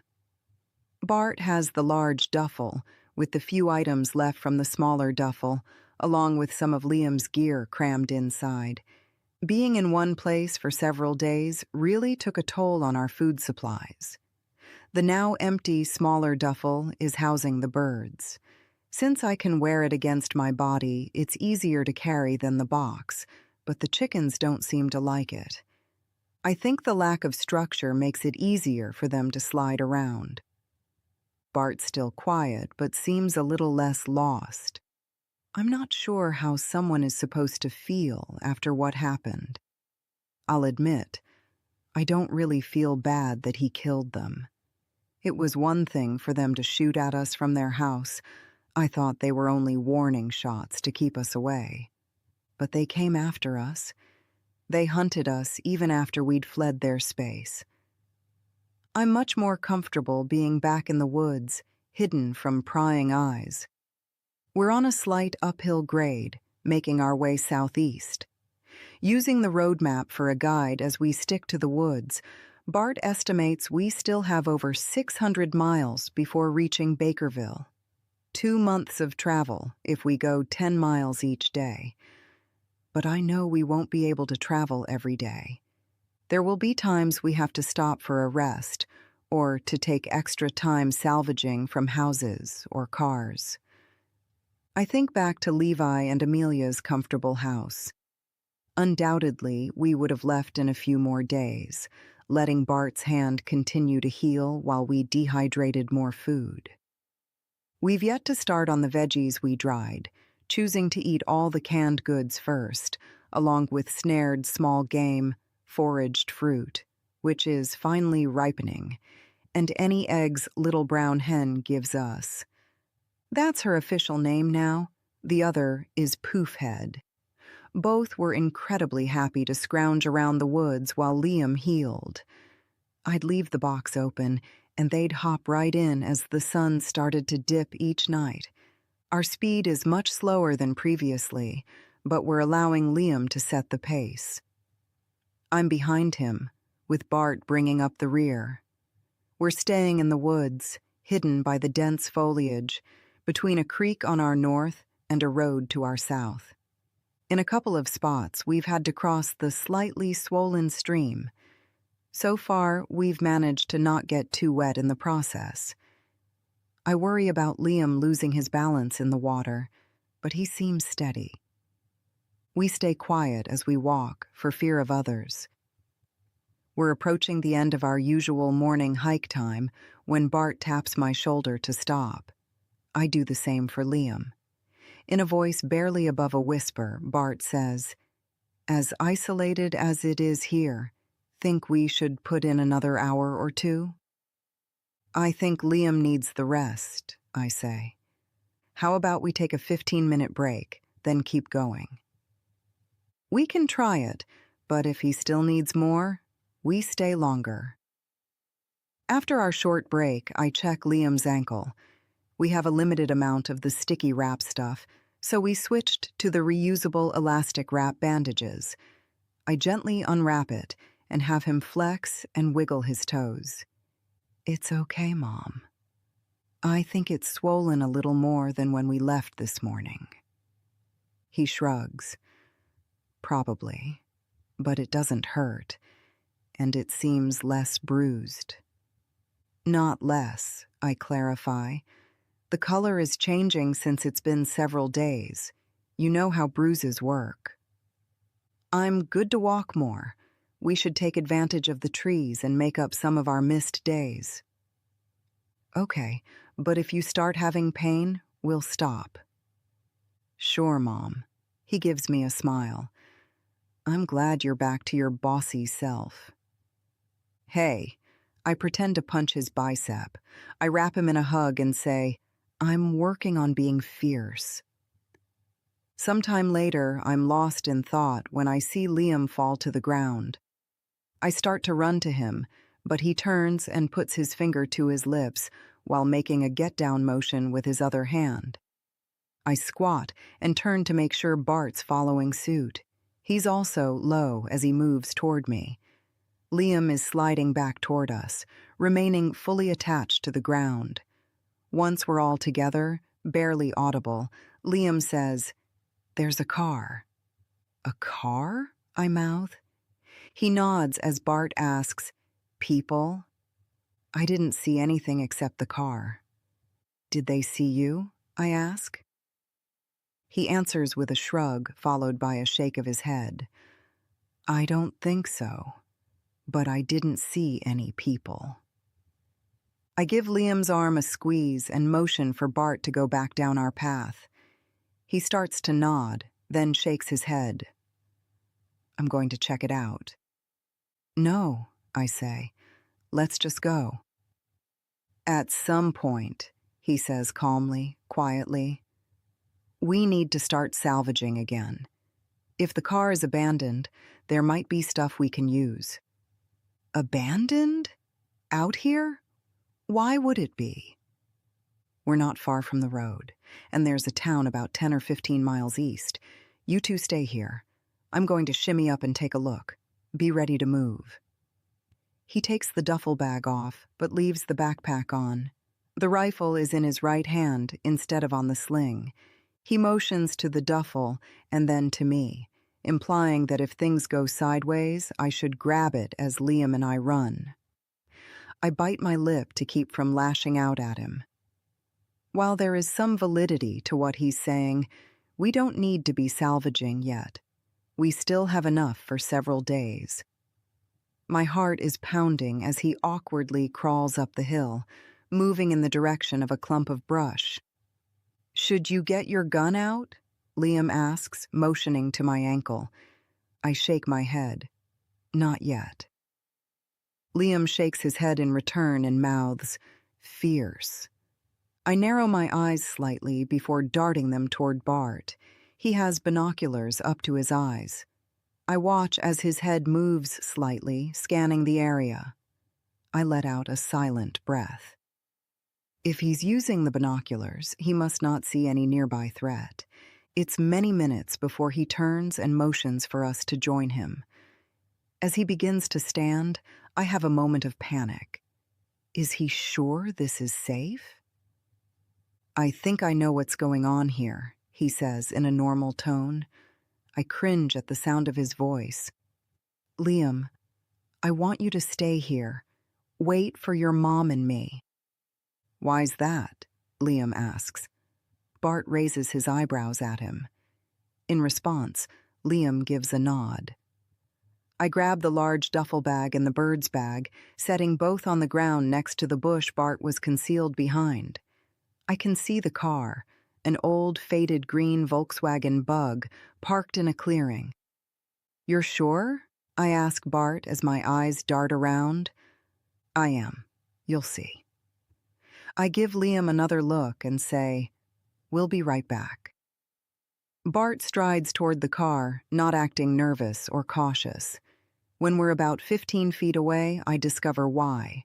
Bart has the large duffel, with the few items left from the smaller duffel, along with some of Liam's gear crammed inside. Being in one place for several days really took a toll on our food supplies. The now empty, smaller duffel is housing the birds. Since I can wear it against my body, it's easier to carry than the box, but the chickens don't seem to like it. I think the lack of structure makes it easier for them to slide around. Bart's still quiet, but seems a little less lost. I'm not sure how someone is supposed to feel after what happened. I'll admit, I don't really feel bad that he killed them. It was one thing for them to shoot at us from their house. I thought they were only warning shots to keep us away. But they came after us. They hunted us even after we'd fled their space. I'm much more comfortable being back in the woods, hidden from prying eyes. We're on a slight uphill grade, making our way southeast. Using the road map for a guide as we stick to the woods, Bart estimates we still have over 600 miles before reaching Bakerville. 2 months of travel if we go 10 miles each day. But I know we won't be able to travel every day. There will be times we have to stop for a rest or to take extra time salvaging from houses or cars. I think back to Levi and Amelia's comfortable house. Undoubtedly, we would have left in a few more days, letting Bart's hand continue to heal while we dehydrated more food. We've yet to start on the veggies we dried, choosing to eat all the canned goods first, along with snared small game, foraged fruit, which is finally ripening, and any eggs Little Brown Hen gives us. That's her official name now. The other is Poofhead. Both were incredibly happy to scrounge around the woods while Liam healed. I'd leave the box open, and they'd hop right in as the sun started to dip each night. Our speed is much slower than previously, but we're allowing Liam to set the pace. I'm behind him, with Bart bringing up the rear. We're staying in the woods, hidden by the dense foliage, between a creek on our north and a road to our south. In a couple of spots, we've had to cross the slightly swollen stream. So far, we've managed to not get too wet in the process. I worry about Liam losing his balance in the water, but he seems steady. We stay quiet as we walk, for fear of others. We're approaching the end of our usual morning hike time when Bart taps my shoulder to stop. I do the same for Liam. In a voice barely above a whisper, Bart says, "As isolated as it is here, think we should put in another hour or two?" "I think Liam needs the rest," I say. "How about we take a 15-minute break, then keep going?" We can try it, but if he still needs more, we stay longer. After our short break, I check Liam's ankle. We have a limited amount of the sticky wrap stuff, so we switched to the reusable elastic wrap bandages. I gently unwrap it and have him flex and wiggle his toes. "It's okay, Mom. I think it's swollen a little more than when we left this morning." He shrugs. "Probably, but it doesn't hurt, and it seems less bruised." "Not less," I clarify. "The color is changing since it's been several days. You know how bruises work." "I'm good to walk more. We should take advantage of the trees and make up some of our missed days." "Okay, but if you start having pain, we'll stop." "Sure, Mom." He gives me a smile. "I'm glad you're back to your bossy self." "Hey." I pretend to punch his bicep. I wrap him in a hug and say, "I'm working on being fierce." Sometime later, I'm lost in thought when I see Liam fall to the ground. I start to run to him, but he turns and puts his finger to his lips while making a get-down motion with his other hand. I squat and turn to make sure Bart's following suit. He's also low as he moves toward me. Liam is sliding back toward us, remaining fully attached to the ground. Once we're all together, barely audible, Liam says, "There's a car." "A car?" I mouth. He nods as Bart asks, "People?" I didn't see anything except the car. "Did they see you?" I ask. He answers with a shrug, followed by a shake of his head. I don't think so, but I didn't see any people. I give Liam's arm a squeeze and motion for Bart to go back down our path. He starts to nod, then shakes his head. I'm going to check it out. No, I say. Let's just go. At some point, he says calmly, quietly, we need to start salvaging again. If the car is abandoned, there might be stuff we can use. Abandoned? Out here? Why would it be? We're not far from the road, and there's a town about 10 or 15 miles east. You two stay here. I'm going to shimmy up and take a look. Be ready to move. He takes the duffel bag off, but leaves the backpack on. The rifle is in his right hand instead of on the sling. He motions to the duffel and then to me, implying that if things go sideways, I should grab it as Liam and I run. I bite my lip to keep from lashing out at him. While there is some validity to what he's saying, we don't need to be salvaging yet. We still have enough for several days. My heart is pounding as he awkwardly crawls up the hill, moving in the direction of a clump of brush. Should you get your gun out? Liam asks, motioning to my ankle. I shake my head. Not yet. Liam shakes his head in return and mouths, fierce. I narrow my eyes slightly before darting them toward Bart. He has binoculars up to his eyes. I watch as his head moves slightly, scanning the area. I let out a silent breath. If he's using the binoculars, he must not see any nearby threat. It's many minutes before he turns and motions for us to join him. As he begins to stand, I have a moment of panic. Is he sure this is safe? I think I know what's going on here, he says in a normal tone. I cringe at the sound of his voice. Liam, I want you to stay here. Wait for your mom and me. Why's that? Liam asks. Bart raises his eyebrows at him. In response, Liam gives a nod. I grab the large duffel bag and the bird's bag, setting both on the ground next to the bush Bart was concealed behind. I can see the car, an old, faded green Volkswagen Bug, parked in a clearing. You're sure? I ask Bart as my eyes dart around. I am. You'll see. I give Liam another look and say, we'll be right back. Bart strides toward the car, not acting nervous or cautious. When we're about 15 feet away, I discover why.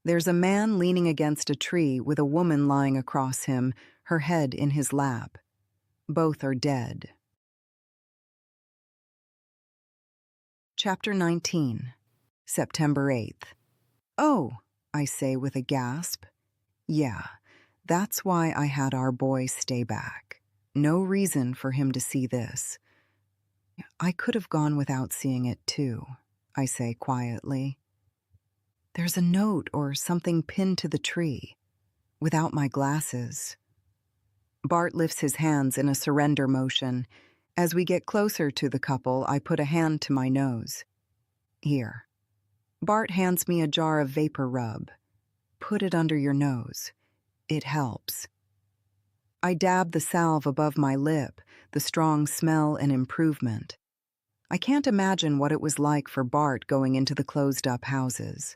There's a man leaning against a tree with a woman lying across him, her head in his lap. Both are dead. Chapter 19, September 8th. Oh, I say with a gasp. Yeah, that's why I had our boy stay back. No reason for him to see this. I could have gone without seeing it too, I say quietly. There's a note or something pinned to the tree. Without my glasses. Bart lifts his hands in a surrender motion. As we get closer to the couple, I put a hand to my nose. Here. Bart hands me a jar of vapor rub. Put it under your nose. It helps. I dab the salve above my lip, the strong smell and improvement. I can't imagine what it was like for Bart going into the closed-up houses.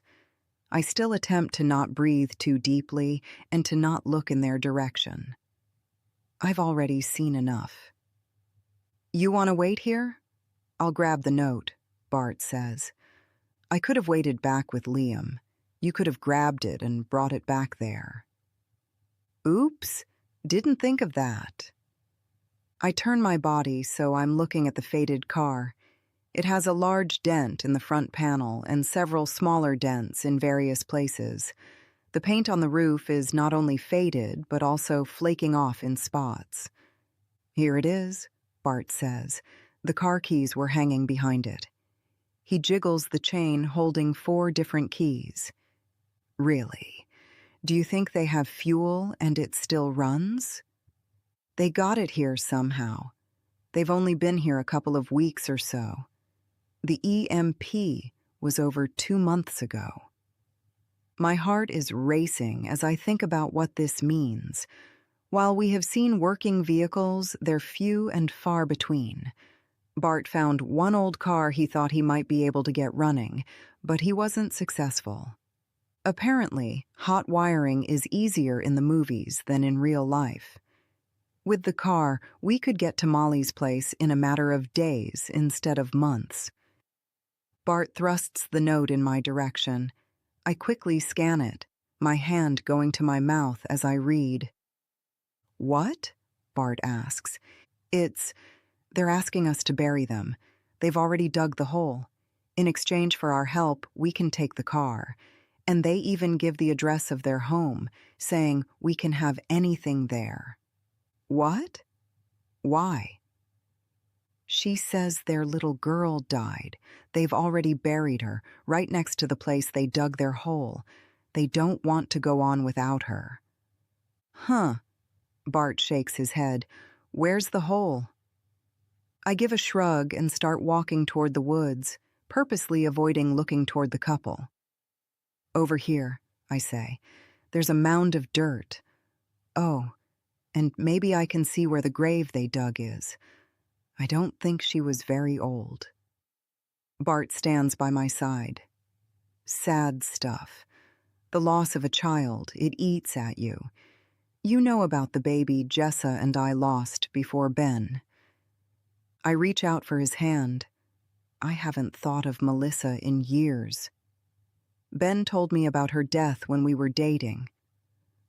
I still attempt to not breathe too deeply and to not look in their direction. I've already seen enough. You want to wait here? I'll grab the note, Bart says. I could have waited back with Liam. You could have grabbed it and brought it back there. Oops, didn't think of that. I turn my body so I'm looking at the faded car. It has a large dent in the front panel and several smaller dents in various places. The paint on the roof is not only faded, but also flaking off in spots. Here it is, Bart says. The car keys were hanging behind it. He jiggles the chain holding 4 different keys. Really? Do you think they have fuel and it still runs? They got it here somehow. They've only been here a couple of weeks or so. The EMP was over 2 months ago. My heart is racing as I think about what this means. While we have seen working vehicles, they're few and far between. Bart found one old car he thought he might be able to get running, but he wasn't successful. Apparently, hot wiring is easier in the movies than in real life. With the car, we could get to Molly's place in a matter of days instead of months. Bart thrusts the note in my direction. I quickly scan it, my hand going to my mouth as I read. "What?" Bart asks. They're asking us to bury them. They've already dug the hole. In exchange for our help, we can take the car. And they even give the address of their home, saying we can have anything there. What? Why? She says their little girl died. They've already buried her, right next to the place they dug their hole. They don't want to go on without her. Huh. Bart shakes his head. Where's the hole? I give a shrug and start walking toward the woods, purposely avoiding looking toward the couple. Over here, I say. There's a mound of dirt. Oh, and maybe I can see where the grave they dug is. I don't think she was very old. Bart stands by my side. Sad stuff. The loss of a child, it eats at you. You know about the baby Jessa and I lost before Ben. I reach out for his hand. I haven't thought of Melissa in years. Ben told me about her death when we were dating.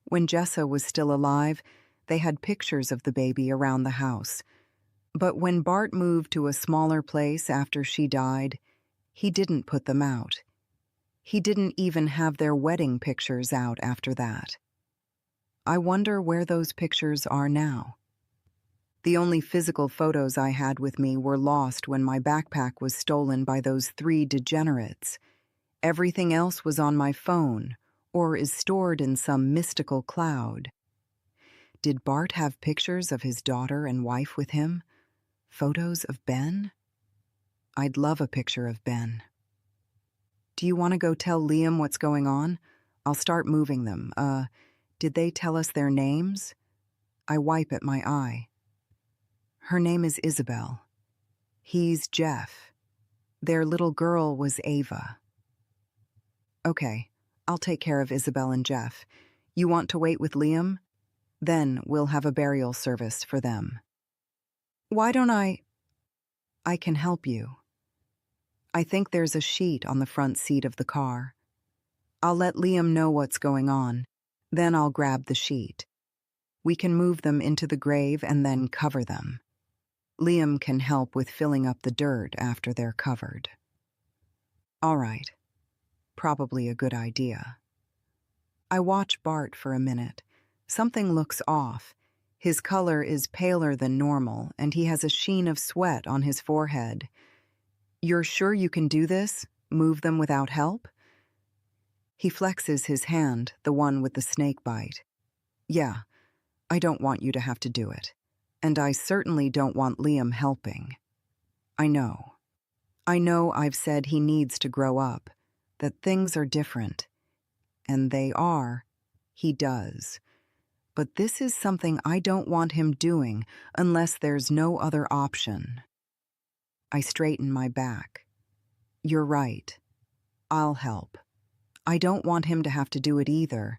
When Jessa was still alive, they had pictures of the baby around the house. But when Bart moved to a smaller place after she died, he didn't put them out. He didn't even have their wedding pictures out after that. I wonder where those pictures are now. The only physical photos I had with me were lost when my backpack was stolen by those 3 degenerates. Everything else was on my phone or is stored in some mystical cloud. Did Bart have pictures of his daughter and wife with him? Photos of Ben? I'd love a picture of Ben. Do you want to go tell Liam what's going on? I'll start moving them. Did they tell us their names? I wipe at my eye. Her name is Isabel. He's Jeff. Their little girl was Ava. Okay, I'll take care of Isabel and Jeff. You want to wait with Liam? Then we'll have a burial service for them. Why don't I can help you. I think there's a sheet on the front seat of the car. I'll let Liam know what's going on. Then I'll grab the sheet. We can move them into the grave and then cover them. Liam can help with filling up the dirt after they're covered. All right. Probably a good idea. I watch Bart for a minute. Something looks off. His color is paler than normal, and he has a sheen of sweat on his forehead. You're sure you can do this? Move them without help? He flexes his hand, the one with the snake bite. Yeah, I don't want you to have to do it. And I certainly don't want Liam helping. I know I've said he needs to grow up, that things are different. And they are. He does. But this is something I don't want him doing unless there's no other option. I straighten my back. You're right. I'll help. I don't want him to have to do it either,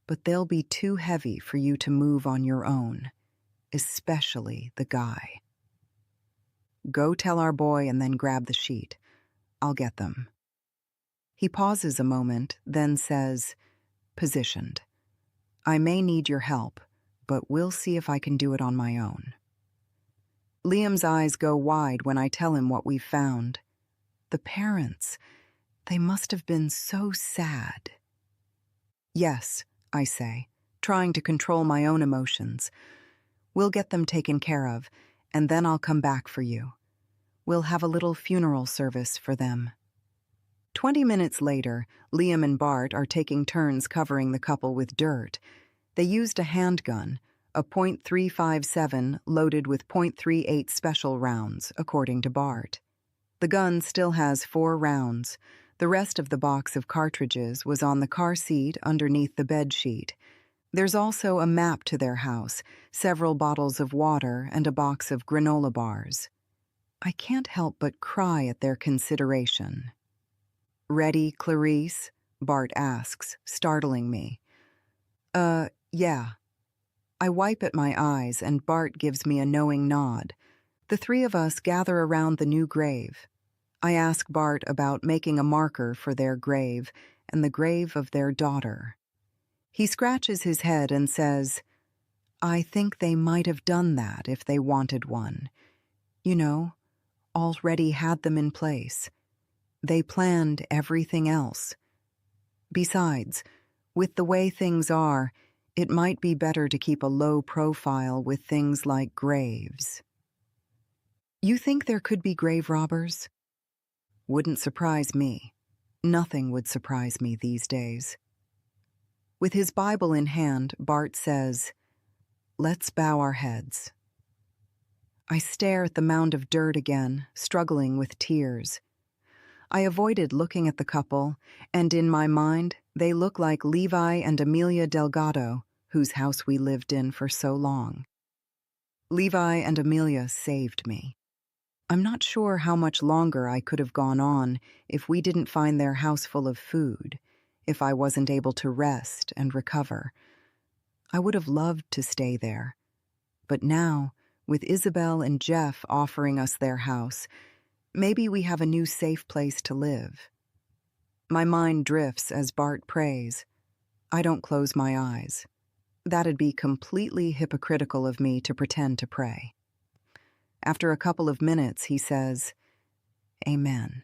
but they'll be too heavy for you to move on your own, especially the guy. Go tell our boy and then grab the sheet. I'll get them. He pauses a moment, then says, positioned. I may need your help, but we'll see if I can do it on my own. Liam's eyes go wide when I tell him what we've found. The parents, they must have been so sad. Yes, I say, trying to control my own emotions. We'll get them taken care of, and then I'll come back for you. We'll have a little funeral service for them. 20 minutes later, Liam and Bart are taking turns covering the couple with dirt. They used a handgun, a .357 loaded with .38 special rounds, according to Bart. The gun still has 4 rounds. The rest of the box of cartridges was on the car seat underneath the bed sheet. There's also a map to their house, several bottles of water, and a box of granola bars. I can't help but cry at their consideration. "Ready, Clarice?" Bart asks, startling me. Yeah." I wipe at my eyes, and Bart gives me a knowing nod. The 3 of us gather around the new grave. I ask Bart about making a marker for their grave and the grave of their daughter. He scratches his head and says, "I think they might have done that if they wanted one. You know, already had them in place. They planned everything else. Besides, with the way things are, it might be better to keep a low profile with things like graves." "You think there could be grave robbers?" "Wouldn't surprise me. Nothing would surprise me these days." With his Bible in hand, Bart says, "Let's bow our heads." I stare at the mound of dirt again, struggling with tears. I avoided looking at the couple, and in my mind, they look like Levi and Amelia Delgado, whose house we lived in for so long. Levi and Amelia saved me. I'm not sure how much longer I could have gone on if we didn't find their house full of food, if I wasn't able to rest and recover. I would have loved to stay there. But now, with Isabel and Jeff offering us their house, maybe we have a new safe place to live. My mind drifts as Bart prays. I don't close my eyes. That'd be completely hypocritical of me to pretend to pray. After a couple of minutes, he says, "Amen."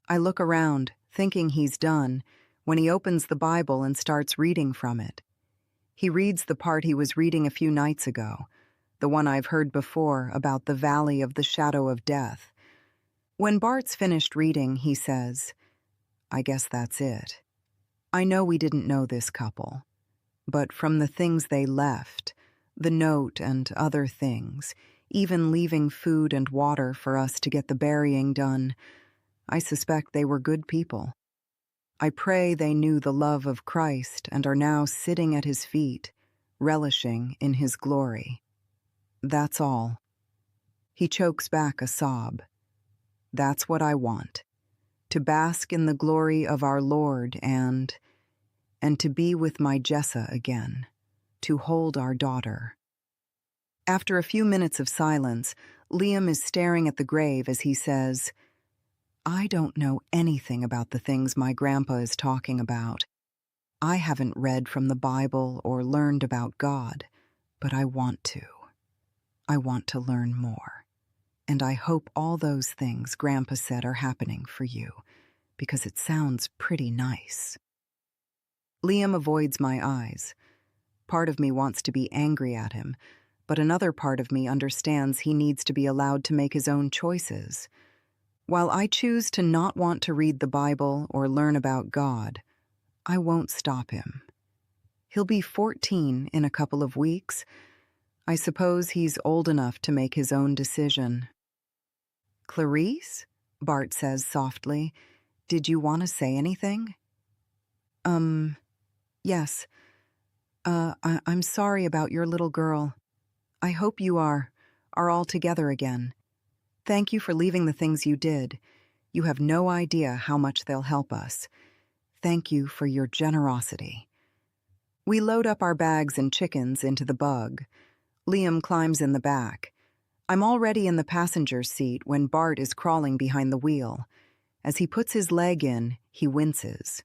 I look around, thinking he's done, when he opens the Bible and starts reading from it. He reads the part he was reading a few nights ago, the one I've heard before about the valley of the shadow of death. When Bart's finished reading, he says, "I guess that's it. I know we didn't know this couple, but from the things they left, the note and other things, even leaving food and water for us to get the burying done, I suspect they were good people. I pray they knew the love of Christ and are now sitting at his feet, relishing in his glory. That's all." He chokes back a sob. "That's what I want, to bask in the glory of our Lord and to be with my Jessa again, to hold our daughter." After a few minutes of silence, Liam is staring at the grave as he says, "I don't know anything about the things my grandpa is talking about. I haven't read from the Bible or learned about God, but I want to. I want to learn more. And I hope all those things Grandpa said are happening for you, because it sounds pretty nice." Liam avoids my eyes. Part of me wants to be angry at him, but another part of me understands he needs to be allowed to make his own choices. While I choose to not want to read the Bible or learn about God, I won't stop him. He'll be 14 in a couple of weeks. I suppose he's old enough to make his own decision. "Clarice?" Bart says softly. "Did you want to say anything?" Yes. I'm sorry about your little girl. I hope you are all together again. Thank you for leaving the things you did. You have no idea how much they'll help us. Thank you for your generosity." We load up our bags and chickens into the bug. Liam climbs in the back. I'm already in the passenger's seat when Bart is crawling behind the wheel. As he puts his leg in, he winces.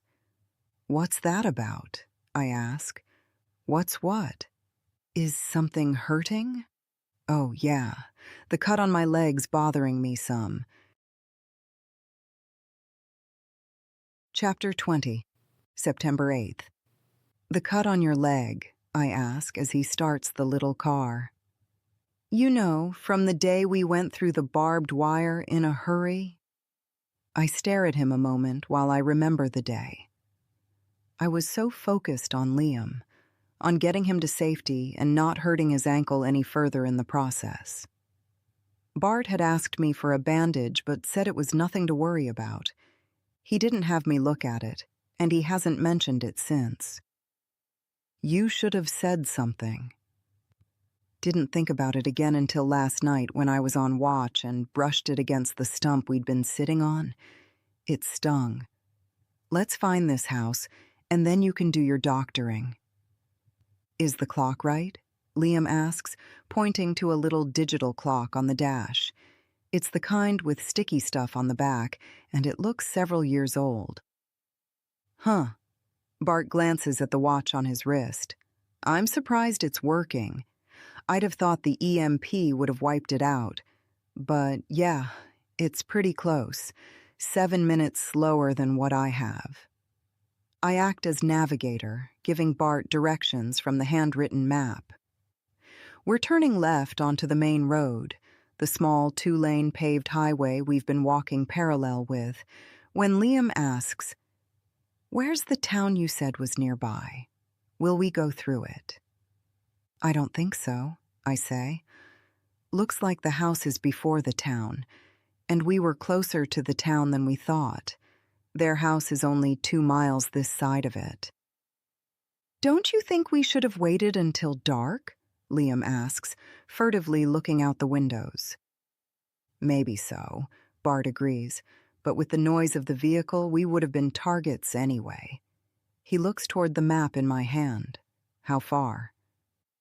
"What's that about?" I ask. "What's what? Is something hurting?" "Oh, yeah. The cut on my leg's bothering me some." Chapter 20, September 8th. "The cut on your leg," I ask as he starts the little car. "You know, from the day we went through the barbed wire in a hurry?" I stare at him a moment while I remember the day. I was so focused on Liam. on getting him to safety and not hurting his ankle any further in the process. Bart had asked me for a bandage but said it was nothing to worry about. He didn't have me look at it, and he hasn't mentioned it since. You should have said something. Didn't think about it again until last night when I was on watch and brushed it against the stump we'd been sitting on. It stung. Let's find this house, and then you can do your doctoring. Is the clock right? Liam asks, pointing to a little digital clock on the dash. It's the kind with sticky stuff on the back, and it looks several years old. Huh. Bart glances at the watch on his wrist. I'm surprised it's working. I'd have thought the EMP would have wiped it out. But yeah, it's pretty close. 7 minutes slower than what I have. I act as navigator, giving Bart directions from the handwritten map. We're turning left onto the main road, the small 2-lane paved highway we've been walking parallel with, when Liam asks, "Where's the town you said was nearby? Will we go through it?" I don't think so, I say. Looks like the house is before the town, and we were closer to the town than we thought. Their house is only 2 miles this side of it. Don't you think we should have waited until dark? Liam asks, furtively looking out the windows. Maybe so, Bart agrees, but with the noise of the vehicle, we would have been targets anyway. He looks toward the map in my hand. How far?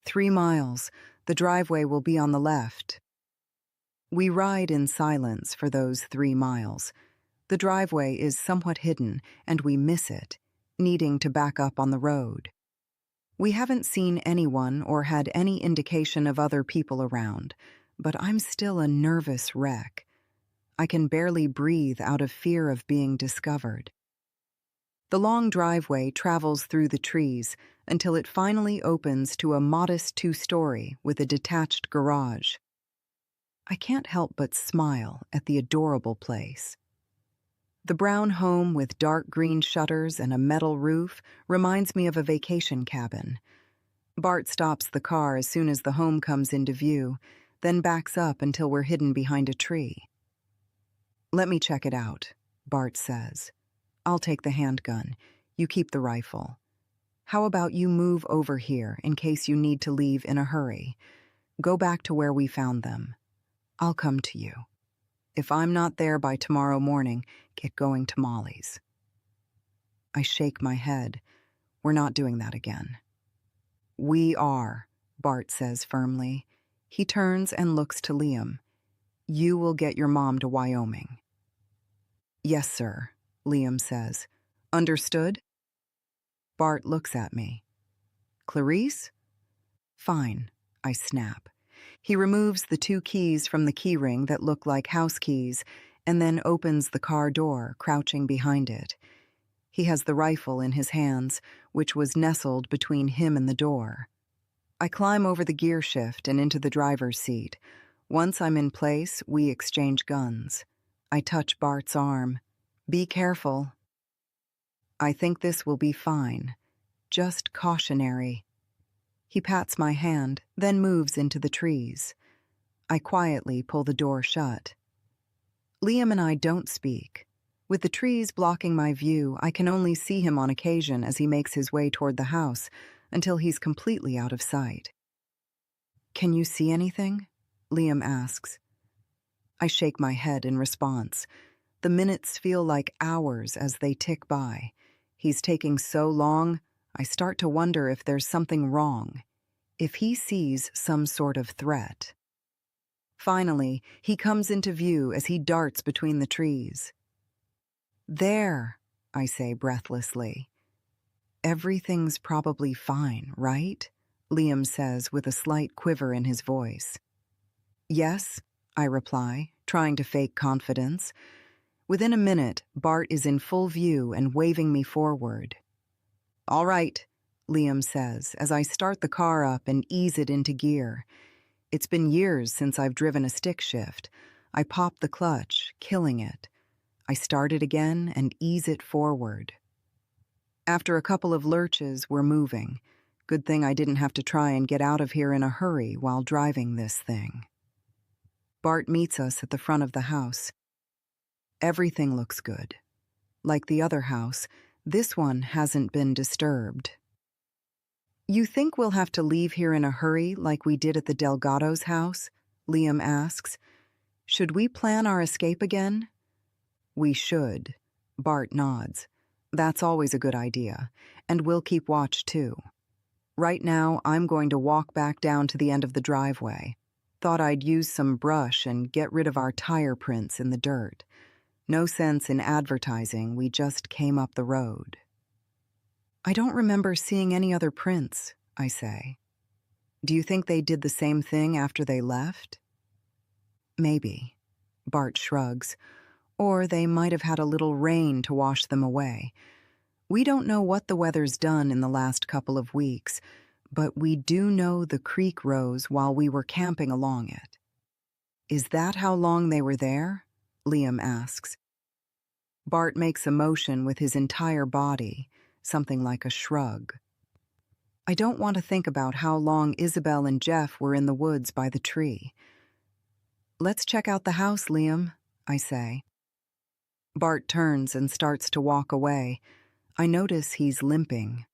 3 miles. The driveway will be on the left. We ride in silence for those 3 miles. The driveway is somewhat hidden, and we miss it, needing to back up on the road. We haven't seen anyone or had any indication of other people around, but I'm still a nervous wreck. I can barely breathe out of fear of being discovered. The long driveway travels through the trees until it finally opens to a modest 2-story with a detached garage. I can't help but smile at the adorable place. The brown home with dark green shutters and a metal roof reminds me of a vacation cabin. Bart stops the car as soon as the home comes into view, then backs up until we're hidden behind a tree. Let me check it out, Bart says. I'll take the handgun. You keep the rifle. How about you move over here in case you need to leave in a hurry? Go back to where we found them. I'll come to you. If I'm not there by tomorrow morning, get going to Molly's. I shake my head. We're not doing that again. We are, Bart says firmly. He turns and looks to Liam. You will get your mom to Wyoming. Yes, sir, Liam says. Understood? Bart looks at me. Clarice? Fine, I snap. He removes the 2 keys from the keyring that look like house keys and then opens the car door, crouching behind it. He has the rifle in his hands, which was nestled between him and the door. I climb over the gear shift and into the driver's seat. Once I'm in place, we exchange guns. I touch Bart's arm. Be careful. I think this will be fine. Just cautionary. He pats my hand, then moves into the trees. I quietly pull the door shut. Liam and I don't speak. With the trees blocking my view, I can only see him on occasion as he makes his way toward the house, until he's completely out of sight. Can you see anything? Liam asks. I shake my head in response. The minutes feel like hours as they tick by. He's taking so long, I start to wonder if there's something wrong, if he sees some sort of threat. Finally, he comes into view as he darts between the trees. There, I say breathlessly. Everything's probably fine, right? Liam says with a slight quiver in his voice. Yes, I reply, trying to fake confidence. Within a minute, Bart is in full view and waving me forward. All right, Liam says as I start the car up and ease it into gear. It's been years since I've driven a stick shift. I pop the clutch, killing it. I start it again and ease it forward. After a couple of lurches, we're moving. Good thing I didn't have to try and get out of here in a hurry while driving this thing. Bart meets us at the front of the house. Everything looks good. Like the other house, this one hasn't been disturbed. You think we'll have to leave here in a hurry like we did at the Delgado's house? Liam asks. Should we plan our escape again? We should. Bart nods. That's always a good idea, and we'll keep watch too. Right now, I'm going to walk back down to the end of the driveway. Thought I'd use some brush and get rid of our tire prints in the dirt. No sense in advertising, we just came up the road. I don't remember seeing any other prints, I say. Do you think they did the same thing after they left? Maybe. Bart shrugs. Or they might have had a little rain to wash them away. We don't know what the weather's done in the last couple of weeks, but we do know the creek rose while we were camping along it. Is that how long they were there? Liam asks. Bart makes a motion with his entire body, something like a shrug. I don't want to think about how long Isabel and Jeff were in the woods by the tree. Let's check out the house, Liam, I say. Bart turns and starts to walk away. I notice he's limping.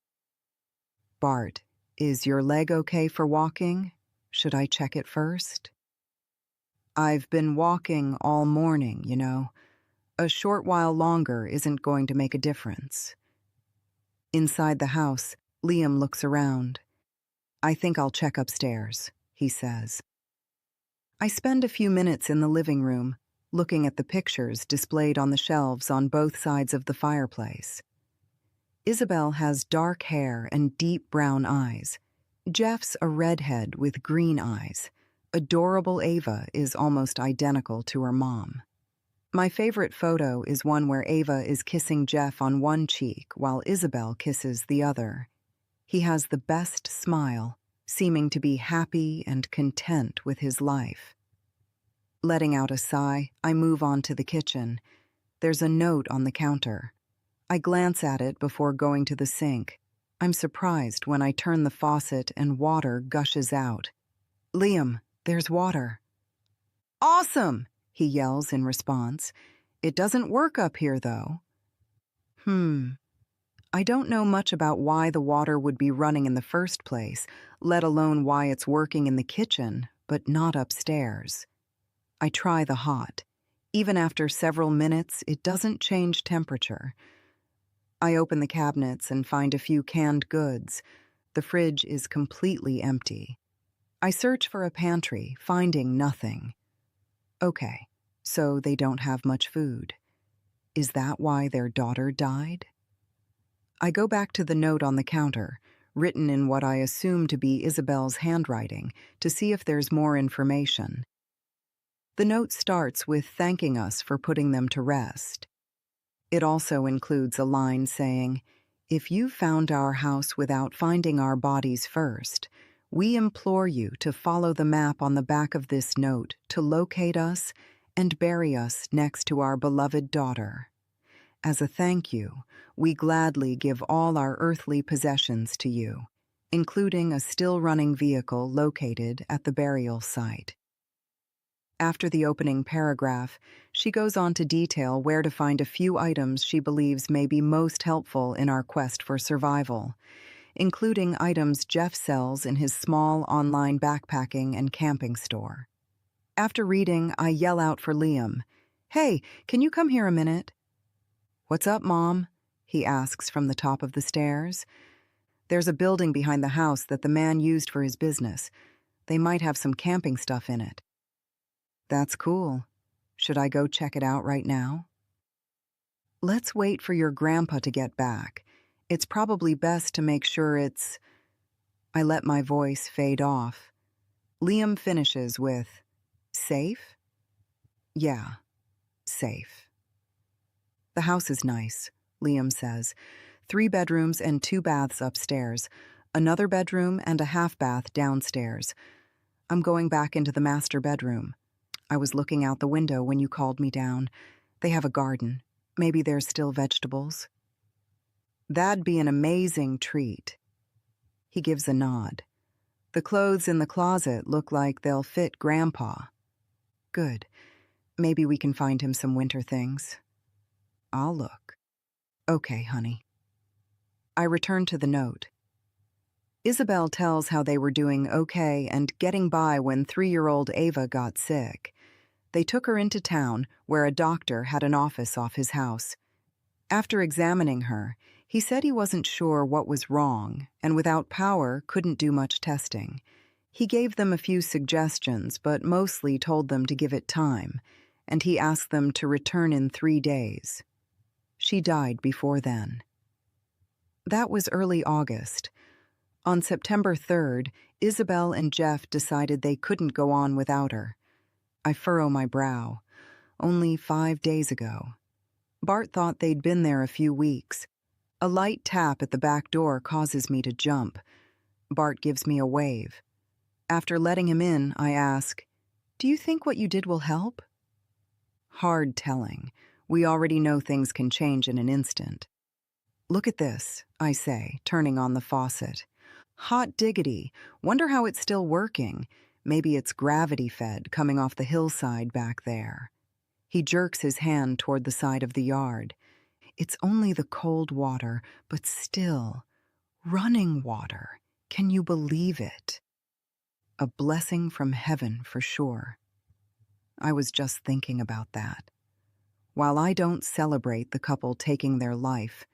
Bart, is your leg okay for walking? Should I check it first? I've been walking all morning, you know. A short while longer isn't going to make a difference. Inside the house, Liam looks around. I think I'll check upstairs, he says. I spend a few minutes in the living room, looking at the pictures displayed on the shelves on both sides of the fireplace. Isabel has dark hair and deep brown eyes. Jeff's a redhead with green eyes. Adorable Ava is almost identical to her mom. My favorite photo is one where Ava is kissing Jeff on one cheek while Isabel kisses the other. He has the best smile, seeming to be happy and content with his life. Letting out a sigh, I move on to the kitchen. There's a note on the counter. I glance at it before going to the sink. I'm surprised when I turn the faucet and water gushes out. Liam, there's water. Awesome, he yells in response. It doesn't work up here, though. I don't know much about why the water would be running in the first place, let alone why it's working in the kitchen, but not upstairs. I try the hot. Even after several minutes, it doesn't change temperature. I open the cabinets and find a few canned goods. The fridge is completely empty. I search for a pantry, finding nothing. Okay, so they don't have much food. Is that why their daughter died? I go back to the note on the counter, written in what I assume to be Isabel's handwriting, to see if there's more information. The note starts with thanking us for putting them to rest. It also includes a line saying, "If you found our house without finding our bodies first, we implore you to follow the map on the back of this note to locate us and bury us next to our beloved daughter. As a thank you, we gladly give all our earthly possessions to you, including a still-running vehicle located at the burial site." After the opening paragraph, she goes on to detail where to find a few items she believes may be most helpful in our quest for survival, including items Jeff sells in his small online backpacking and camping store. After reading, I yell out for Liam, "Hey, can you come here a minute?" "What's up, Mom?" he asks from the top of the stairs. "There's a building behind the house that the man used for his business. They might have some camping stuff in it." "That's cool. Should I go check it out right now?" "Let's wait for your grandpa to get back. It's probably best to make sure it's—" I let my voice fade off. Liam finishes with, "Safe?" "Yeah, safe." "The house is nice," Liam says. 3 bedrooms and 2 baths upstairs, another bedroom and a half bath downstairs. I'm going back into the master bedroom. I was looking out the window when you called me down. They have a garden. Maybe there's still vegetables. That'd be an amazing treat. He gives a nod. The clothes in the closet look like they'll fit Grandpa. Good. Maybe we can find him some winter things. I'll look. Okay, honey. I return to the note. Isabel tells how they were doing okay and getting by when 3-year-old Ava got sick. They took her into town, where a doctor had an office off his house. After examining her, he said he wasn't sure what was wrong, and without power couldn't do much testing. He gave them a few suggestions, but mostly told them to give it time, and he asked them to return in 3 days. She died before then. That was early August. On September 3rd, Isabel and Jeff decided they couldn't go on without her. I furrow my brow. Only 5 days ago. Bart thought they'd been there a few weeks. A light tap at the back door causes me to jump. Bart gives me a wave. After letting him in, I ask, "Do you think what you did will help?" Hard telling. We already know things can change in an instant. "Look at this," I say, turning on the faucet. Hot diggity. Wonder how it's still working. Maybe it's gravity-fed coming off the hillside back there. He jerks his hand toward the side of the yard. It's only the cold water, but still. Running water. Can you believe it? A blessing from heaven for sure. I was just thinking about that. While I don't celebrate the couple taking their life,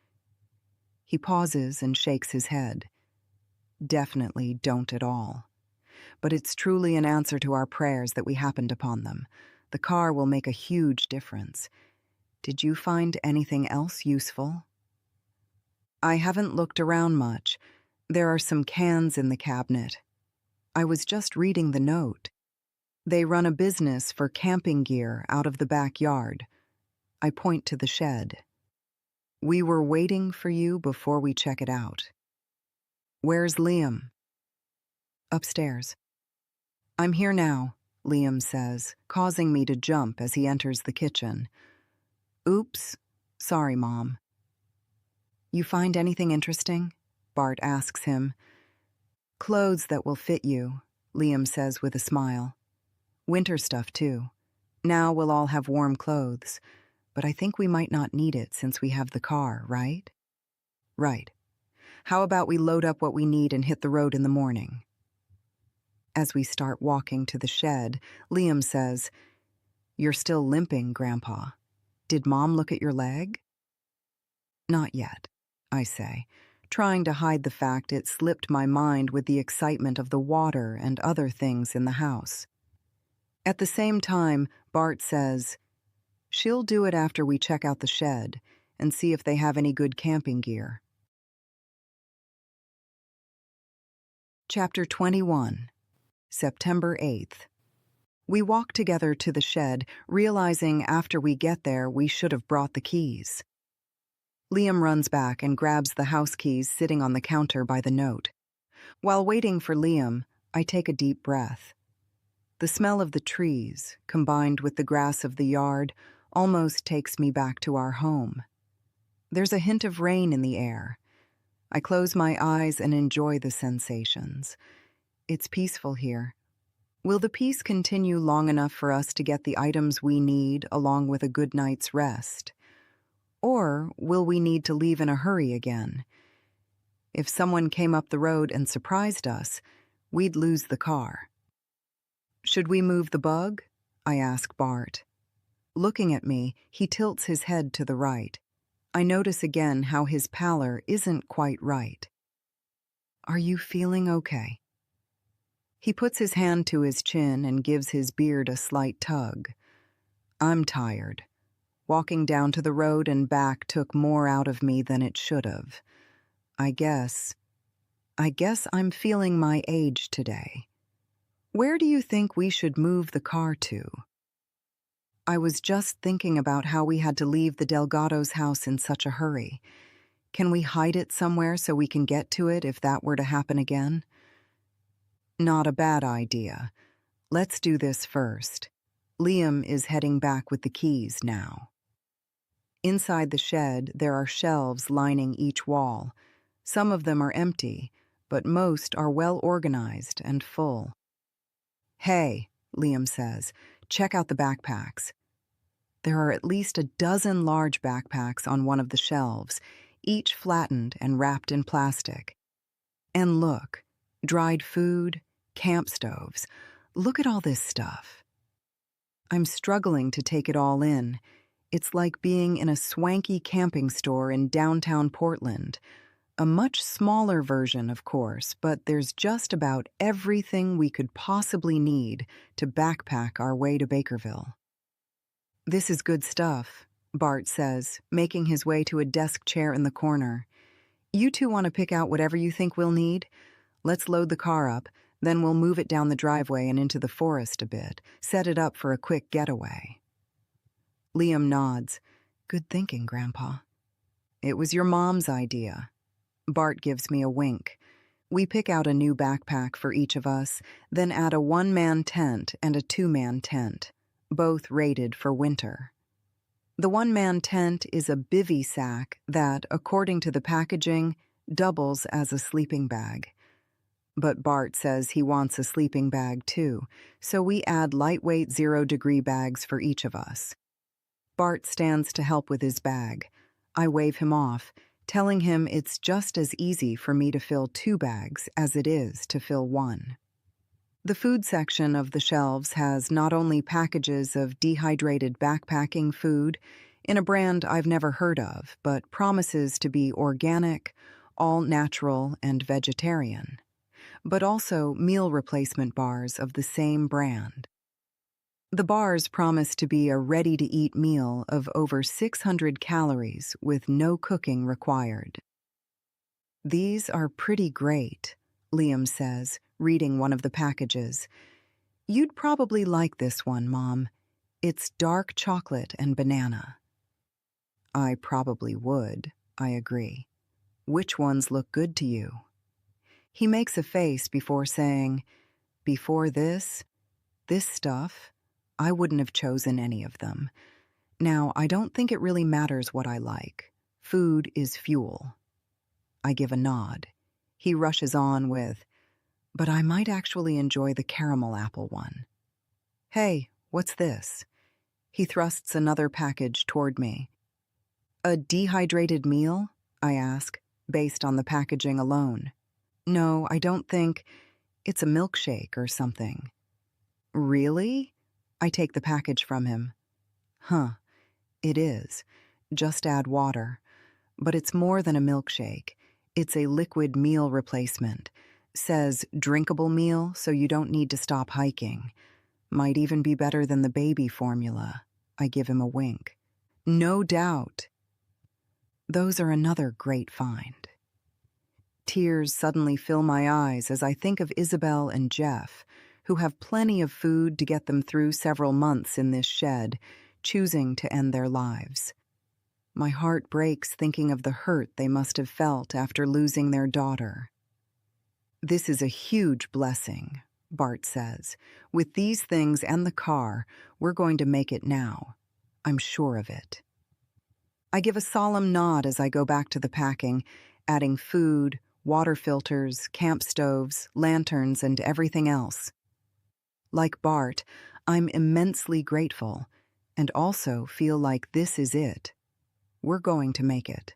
he pauses and shakes his head. Definitely don't at all. But it's truly an answer to our prayers that we happened upon them. The car will make a huge difference. Did you find anything else useful? I haven't looked around much. There are some cans in the cabinet. I was just reading the note. They run a business for camping gear out of the backyard. I point to the shed. We were waiting for you before we check it out. Where's Liam? Upstairs. I'm here now, Liam says, causing me to jump as he enters the kitchen. Oops. Sorry, Mom. You find anything interesting? Bart asks him. Clothes that will fit you, Liam says with a smile. Winter stuff, too. Now we'll all have warm clothes, but I think we might not need it since we have the car, right? Right. How about we load up what we need and hit the road in the morning? As we start walking to the shed, Liam says, You're still limping, Grandpa. Did Mom look at your leg? Not yet, I say, trying to hide the fact it slipped my mind with the excitement of the water and other things in the house. At the same time, Bart says, She'll do it after we check out the shed and see if they have any good camping gear. Chapter 21, September 8th. We walk together to the shed, realizing after we get there we should have brought the keys. Liam runs back and grabs the house keys sitting on the counter by the note. While waiting for Liam, I take a deep breath. The smell of the trees, combined with the grass of the yard, almost takes me back to our home. There's a hint of rain in the air. I close my eyes and enjoy the sensations. It's peaceful here. Will the peace continue long enough for us to get the items we need along with a good night's rest? Or will we need to leave in a hurry again? If someone came up the road and surprised us, we'd lose the car. Should we move the bug? I ask Bart. Looking at me, he tilts his head to the right. I notice again how his pallor isn't quite right. Are you feeling okay? He puts his hand to his chin and gives his beard a slight tug. I'm tired. Walking down to the road and back took more out of me than it should have. I guess I'm feeling my age today. Where do you think we should move the car to? I was just thinking about how we had to leave the Delgado's house in such a hurry. Can we hide it somewhere so we can get to it if that were to happen again? Not a bad idea. Let's do this first. Liam is heading back with the keys now. Inside the shed, there are shelves lining each wall. Some of them are empty, but most are well organized and full. "Hey," Liam says, "check out the backpacks." There are at least a dozen large backpacks on one of the shelves, each flattened and wrapped in plastic. And look, dried food, camp stoves. Look at all this stuff. I'm struggling to take it all in. It's like being in a swanky camping store in downtown Portland. A much smaller version, of course, but there's just about everything we could possibly need to backpack our way to Bakerville. "This is good stuff," Bart says, making his way to a desk chair in the corner. "You two want to pick out whatever you think we'll need? Let's load the car up, then we'll move it down the driveway and into the forest a bit, set it up for a quick getaway." Liam nods. "Good thinking, Grandpa." "It was your mom's idea." Bart gives me a wink. We pick out a new backpack for each of us, then add a one-man tent and a two-man tent, both rated for winter. The one-man tent is a bivy sack that, according to the packaging, doubles as a sleeping bag. But Bart says he wants a sleeping bag too, so we add lightweight 0-degree bags for each of us. Bart stands to help with his bag. I wave him off, telling him it's just as easy for me to fill 2 bags as it is to fill 1. The food section of the shelves has not only packages of dehydrated backpacking food in a brand I've never heard of, but promises to be organic, all-natural, and vegetarian, but also meal replacement bars of the same brand. The bars promise to be a ready-to-eat meal of over 600 calories with no cooking required. "These are pretty great," Liam says, reading one of the packages. "You'd probably like this one, Mom. It's dark chocolate and banana." "I probably would," I agree. "Which ones look good to you?" He makes a face before saying, "Before this stuff, I wouldn't have chosen any of them. Now, I don't think it really matters what I like. Food is fuel." I give a nod. He rushes on with, "But I might actually enjoy the caramel apple one." "Hey, what's this?" He thrusts another package toward me. "A dehydrated meal?" I ask, based on the packaging alone. "No, I don't think. It's a milkshake or something." "Really?" I take the package from him. "Huh, it is. Just add water. But it's more than a milkshake. It's a liquid meal replacement. Says drinkable meal, so you don't need to stop hiking. Might even be better than the baby formula." I give him a wink. "No doubt." Those are another great find. Tears suddenly fill my eyes as I think of Isabel and Jeff, who have plenty of food to get them through several months in this shed, choosing to end their lives. My heart breaks thinking of the hurt they must have felt after losing their daughter. "This is a huge blessing," Bart says. "With these things and the car, we're going to make it now. I'm sure of it." I give a solemn nod as I go back to the packing, adding food, water filters, camp stoves, lanterns, and everything else. Like Bart, I'm immensely grateful, and also feel like this is it. We're going to make it.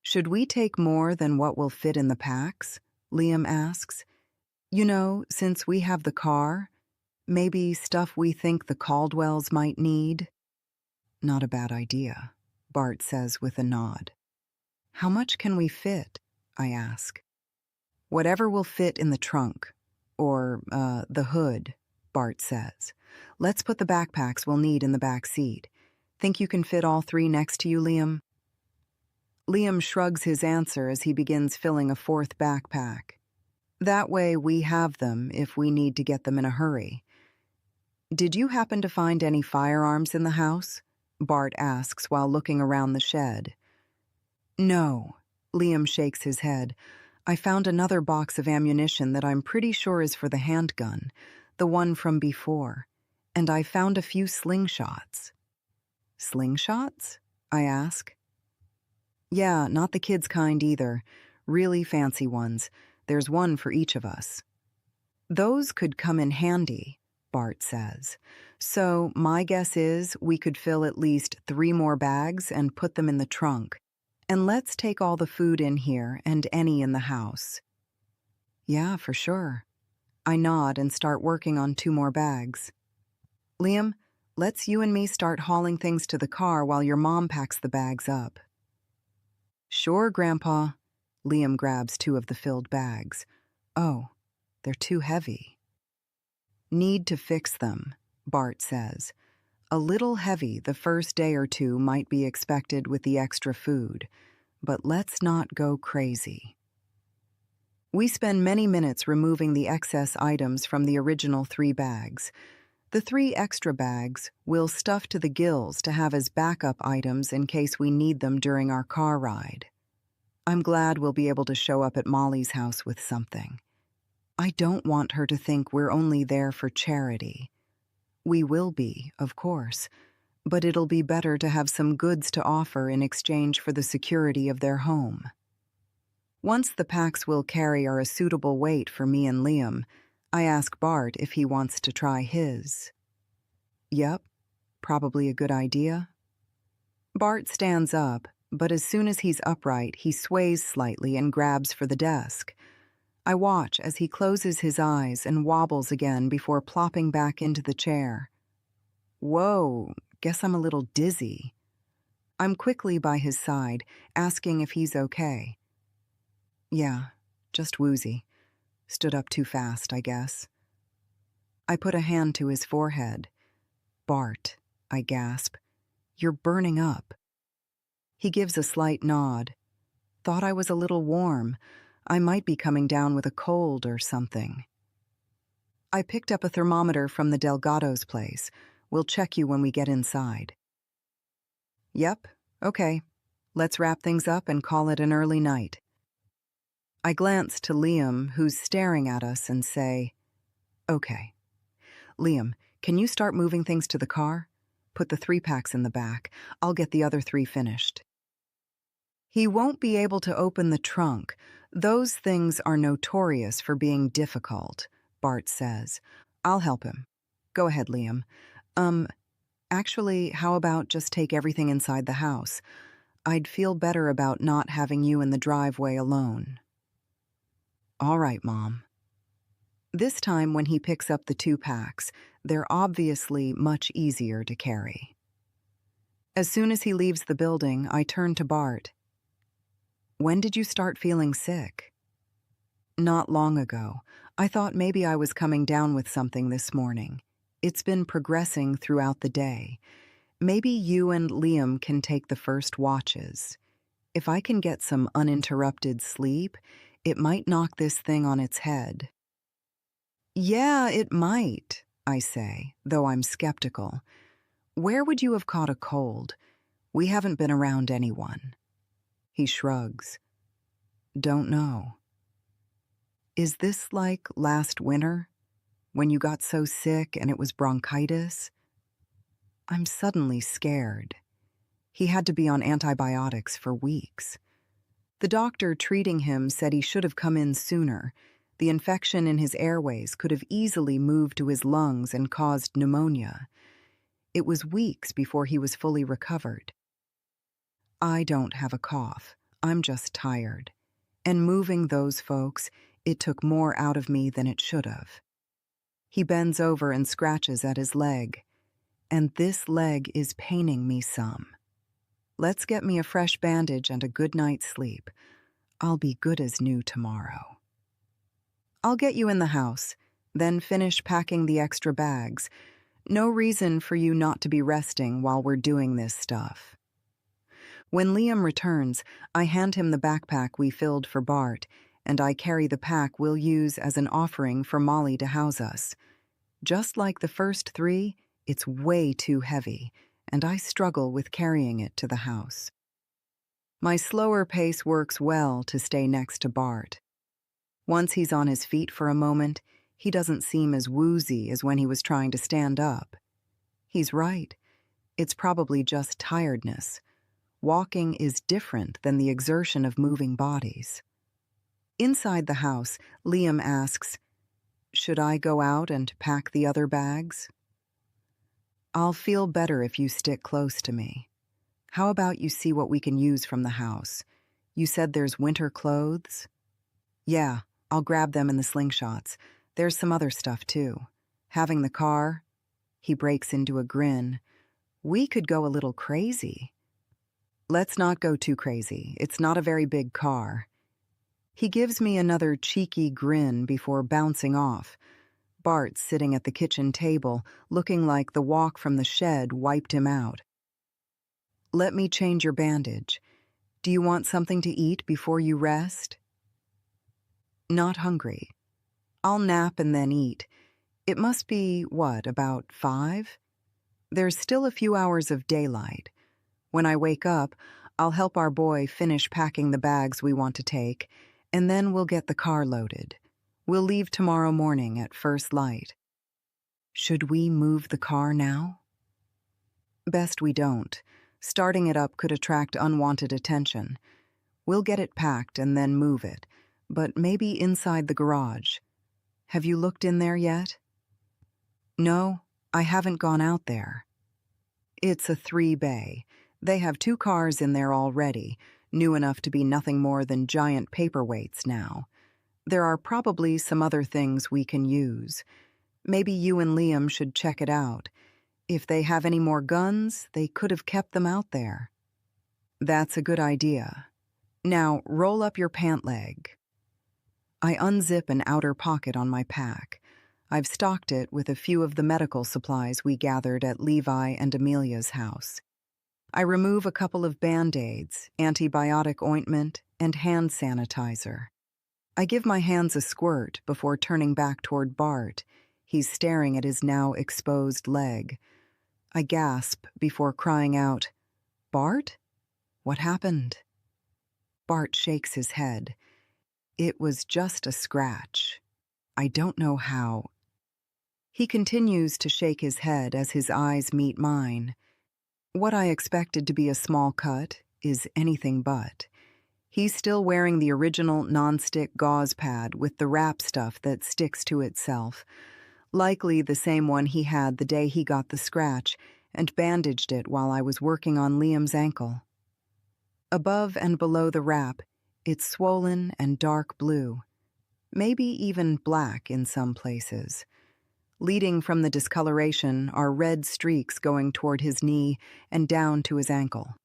"Should we take more than what will fit in the packs?" Liam asks. "You know, since we have the car, maybe stuff we think the Caldwells might need?" "Not a bad idea," Bart says with a nod. "How much can we fit?" I ask. "Whatever will fit in the trunk, or, the hood," Bart says. "Let's put the backpacks we'll need in the back seat. Think you can fit all 3 next to you, Liam?" Liam shrugs his answer as he begins filling a 4th backpack. That way we have them if we need to get them in a hurry. "Did you happen to find any firearms in the house?" Bart asks while looking around the shed. "No," Liam shakes his head. "I found another box of ammunition that I'm pretty sure is for the handgun, the one from before, and I found a few slingshots." "Slingshots?" I ask. "Yeah, not the kids' kind either. Really fancy ones. There's one for each of us. Those could come in handy, Bart says. So my guess is we could fill at least 3 more bags and put them in the trunk. And let's take all the food in here and any in the house. Yeah, for sure. I nod and start working on 2 more bags. Liam, let's you and me start hauling things to the car while your mom packs the bags up. Sure, Grandpa. Liam grabs 2 of the filled bags. Oh, they're too heavy. Need to fix them, Bart says. A little heavy the first day or 2 might be expected with the extra food, but let's not go crazy. We spend many minutes removing the excess items from the original 3 bags. The 3 extra bags we'll stuff to the gills to have as backup items in case we need them during our car ride. I'm glad we'll be able to show up at Molly's house with something. I don't want her to think we're only there for charity. We will be, of course, but it'll be better to have some goods to offer in exchange for the security of their home. Once the packs we'll carry are a suitable weight for me and Liam, I ask Bart if he wants to try his. Yep, probably a good idea. Bart stands up, but as soon as he's upright, he sways slightly and grabs for the desk. I watch as he closes his eyes and wobbles again before plopping back into the chair. Whoa, guess I'm a little dizzy. I'm quickly by his side, asking if he's okay. Yeah, just woozy. Stood up too fast, I guess. I put a hand to his forehead. Bart, I gasp. You're burning up. He gives a slight nod. Thought I was a little warm. I might be coming down with a cold or something. I picked up a thermometer from the Delgado's place. We'll check you when we get inside. Yep, okay. Let's wrap things up and call it an early night. I glance to Liam, who's staring at us, and say, Okay. Liam, can you start moving things to the car? Put the 3 packs in the back. I'll get the other 3 finished. He won't be able to open the trunk. Those things are notorious for being difficult, Bart says. I'll help him. Go ahead, Liam. Actually, how about just take everything inside the house? I'd feel better about not having you in the driveway alone. All right, Mom. This time when he picks up the 2 packs, they're obviously much easier to carry. As soon as he leaves the building, I turn to Bart. When did you start feeling sick? Not long ago. I thought maybe I was coming down with something this morning. It's been progressing throughout the day. Maybe you and Liam can take the first watches. If I can get some uninterrupted sleep, it might knock this thing on its head. Yeah, it might, I say, though I'm skeptical. Where would you have caught a cold? We haven't been around anyone. He shrugs. Don't know. Is this like last winter, when you got so sick and it was bronchitis? I'm suddenly scared. He had to be on antibiotics for weeks. The doctor treating him said he should have come in sooner. The infection in his airways could have easily moved to his lungs and caused pneumonia. It was weeks before he was fully recovered. I don't have a cough. I'm just tired. And moving those folks, it took more out of me than it should have. He bends over and scratches at his leg. And this leg is paining me some. Let's get me a fresh bandage and a good night's sleep. I'll be good as new tomorrow. I'll get you in the house, then finish packing the extra bags. No reason for you not to be resting while we're doing this stuff. When Liam returns, I hand him the backpack we filled for Bart, and I carry the pack we'll use as an offering for Molly to house us. Just like the first 3, it's way too heavy, and I struggle with carrying it to the house. My slower pace works well to stay next to Bart. Once he's on his feet for a moment, he doesn't seem as woozy as when he was trying to stand up. He's right. It's probably just tiredness. Walking is different than the exertion of moving bodies. Inside the house, Liam asks, "Should I go out and pack the other bags?" "I'll feel better if you stick close to me. How about you see what we can use from the house? You said there's winter clothes?" "Yeah, I'll grab them in the slingshots. There's some other stuff, too. Having the car," he breaks into a grin, "we could go a little crazy." "Let's not go too crazy. It's not a very big car." He gives me another cheeky grin before bouncing off. Bart's sitting at the kitchen table, looking like the walk from the shed wiped him out. "Let me change your bandage. Do you want something to eat before you rest?" "Not hungry. I'll nap and then eat. It must be, about 5? There's still a few hours of daylight. When I wake up, I'll help our boy finish packing the bags we want to take, and then we'll get the car loaded. We'll leave tomorrow morning at first light." "Should we move the car now?" "Best we don't. Starting it up could attract unwanted attention. We'll get it packed and then move it, but maybe inside the garage. Have you looked in there yet?" "No, I haven't gone out there." It's a 3-bay. They have 2 cars in there already, new enough to be nothing more than giant paperweights now. There are probably some other things we can use. Maybe you and Liam should check it out. If they have any more guns, they could have kept them out there. "That's a good idea. Now, roll up your pant leg." I unzip an outer pocket on my pack. I've stocked it with a few of the medical supplies we gathered at Levi and Amelia's house. I remove a couple of Band-Aids, antibiotic ointment, and hand sanitizer. I give my hands a squirt before turning back toward Bart. He's staring at his now exposed leg. I gasp before crying out, "Bart? What happened?" Bart shakes his head. "It was just a scratch. I don't know how." He continues to shake his head as his eyes meet mine. What I expected to be a small cut is anything but. He's still wearing the original nonstick gauze pad with the wrap stuff that sticks to itself, likely the same one he had the day he got the scratch and bandaged it while I was working on Liam's ankle. Above and below the wrap, it's swollen and dark blue, maybe even black in some places. Leading from the discoloration are red streaks going toward his knee and down to his ankle.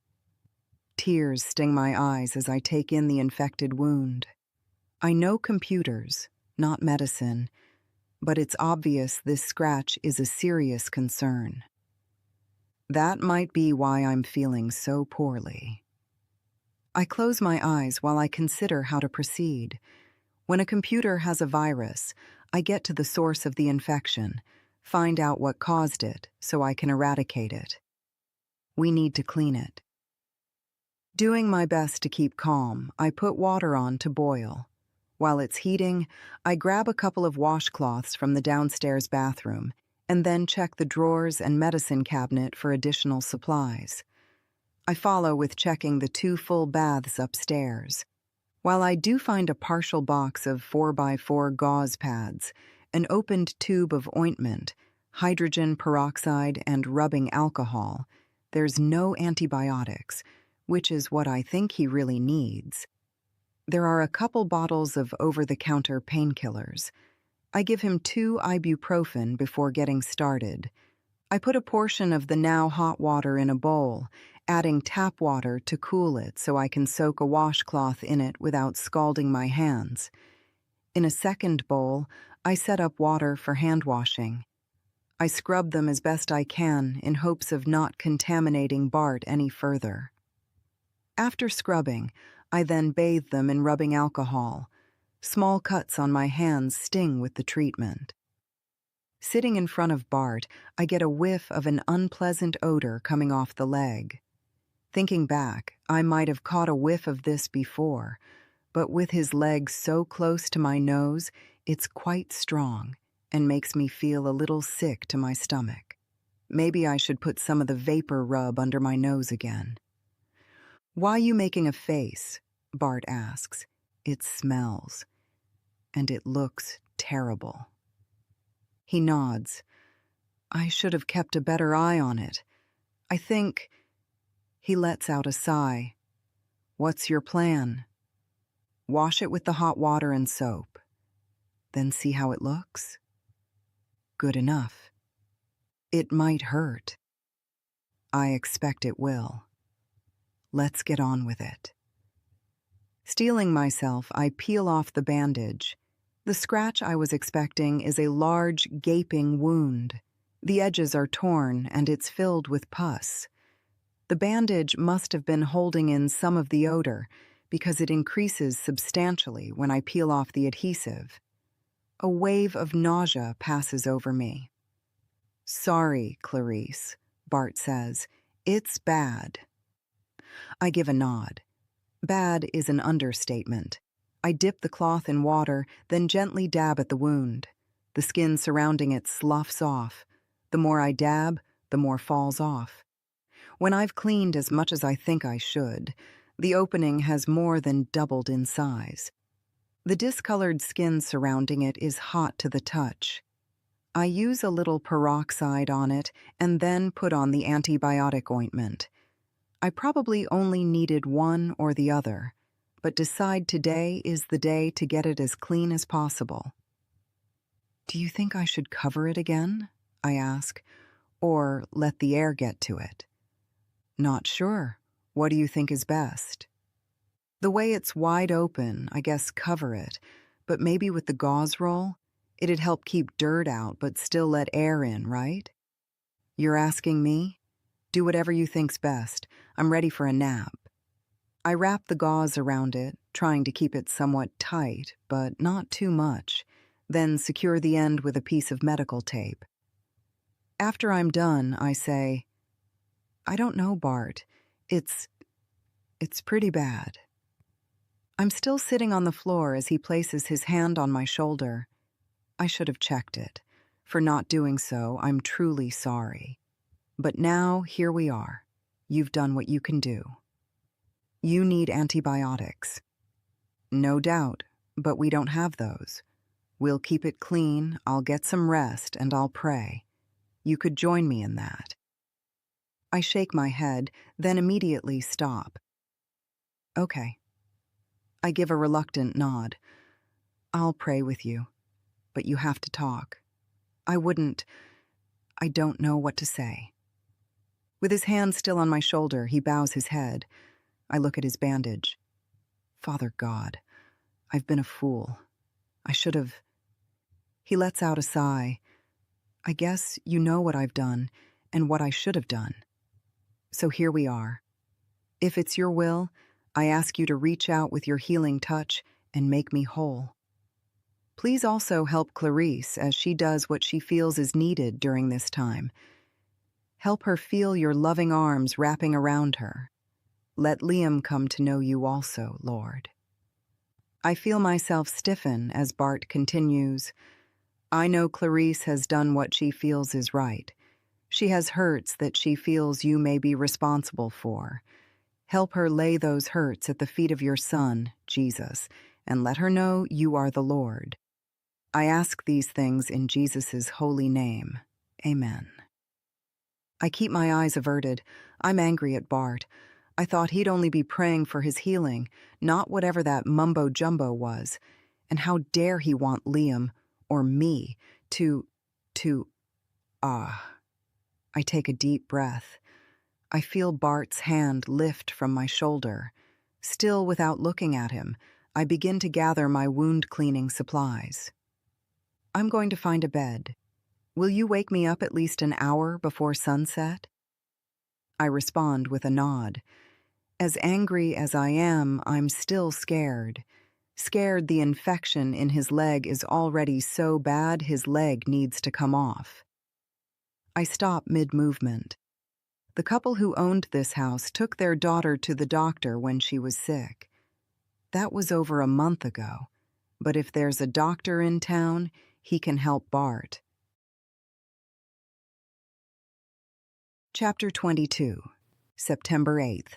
Tears sting my eyes as I take in the infected wound. I know computers, not medicine, but it's obvious this scratch is a serious concern. That might be why I'm feeling so poorly. I close my eyes while I consider how to proceed. When a computer has a virus, I get to the source of the infection, find out what caused it so I can eradicate it. We need to clean it. Doing my best to keep calm, I put water on to boil. While it's heating, I grab a couple of washcloths from the downstairs bathroom and then check the drawers and medicine cabinet for additional supplies. I follow with checking the 2 full baths upstairs. While I do find a partial box of 4x4 gauze pads, an opened tube of ointment, hydrogen peroxide, and rubbing alcohol, there's no antibiotics, which is what I think he really needs. There are a couple bottles of over-the-counter painkillers. I give him 2 ibuprofen before getting started. I put a portion of the now hot water in a bowl, adding tap water to cool it so I can soak a washcloth in it without scalding my hands. In a second bowl, I set up water for hand washing. I scrub them as best I can in hopes of not contaminating Bart any further. After scrubbing, I then bathe them in rubbing alcohol. Small cuts on my hands sting with the treatment. Sitting in front of Bart, I get a whiff of an unpleasant odor coming off the leg. Thinking back, I might have caught a whiff of this before, but with his leg so close to my nose, it's quite strong and makes me feel a little sick to my stomach. Maybe I should put some of the vapor rub under my nose again. "Why you making a face?" Bart asks. it smells, and it looks terrible. He nods. I should have kept a better eye on it. I think... He lets out a sigh. What's your plan? Wash it with the hot water and soap. Then see how it looks? Good enough. It might hurt. I expect it will. Let's get on with it. Steeling myself, I peel off the bandage. The scratch I was expecting is a large, gaping wound. The edges are torn, and it's filled with pus. The bandage must have been holding in some of the odor, because it increases substantially when I peel off the adhesive. A wave of nausea passes over me. Sorry, Clarice, Bart says. It's bad. I give a nod. Bad is an understatement. I dip the cloth in water, then gently dab at the wound. The skin surrounding it sloughs off. The more I dab, the more falls off. When I've cleaned as much as I think I should, the opening has more than doubled in size. The discolored skin surrounding it is hot to the touch. I use a little peroxide on it and then put on the antibiotic ointment. I probably only needed one or the other, but decide today is the day to get it as clean as possible. Do you think I should cover it again? I ask, or let the air get to it? Not sure. What do you think is best? The way it's wide open, I guess cover it, but maybe with the gauze roll? It'd help keep dirt out but still let air in, right? You're asking me? Do whatever you think's best. I'm ready for a nap. I wrap the gauze around it, trying to keep it somewhat tight, but not too much, then secure the end with a piece of medical tape. After I'm done, I say, I don't know, Bart. It's pretty bad. I'm still sitting on the floor as he places his hand on my shoulder. I should have checked it. For not doing so, I'm truly sorry. But now, here we are. You've done what you can do. You need antibiotics. No doubt, but we don't have those. We'll keep it clean, I'll get some rest, and I'll pray. You could join me in that. I shake my head, then immediately stop. Okay. I give a reluctant nod. I'll pray with you, but you have to talk. I don't know what to say. With his hand still on my shoulder, he bows his head. I look at his bandage. Father God, I've been a fool. I should have... He lets out a sigh. I guess you know what I've done and what I should have done. So here we are. If it's your will, I ask you to reach out with your healing touch and make me whole. Please also help Clarice as she does what she feels is needed during this time. Help her feel your loving arms wrapping around her. Let Liam come to know you also, Lord. I feel myself stiffen as Bart continues. I know Clarice has done what she feels is right. She has hurts that she feels you may be responsible for. Help her lay those hurts at the feet of your Son, Jesus, and let her know you are the Lord. I ask these things in Jesus' holy name. Amen. I keep my eyes averted. I'm angry at Bart. I thought he'd only be praying for his healing, not whatever that mumbo-jumbo was. And how dare he want Liam, or me, I take a deep breath. I feel Bart's hand lift from my shoulder. Still without looking at him, I begin to gather my wound-cleaning supplies. I'm going to find a bed. Will you wake me up at least an hour before sunset? I respond with a nod. As angry as I am, I'm still scared. Scared the infection in his leg is already so bad his leg needs to come off. I stop mid-movement. The couple who owned this house took their daughter to the doctor when she was sick. That was over a month ago, but if there's a doctor in town, he can help Bart. Chapter 22, September 8th.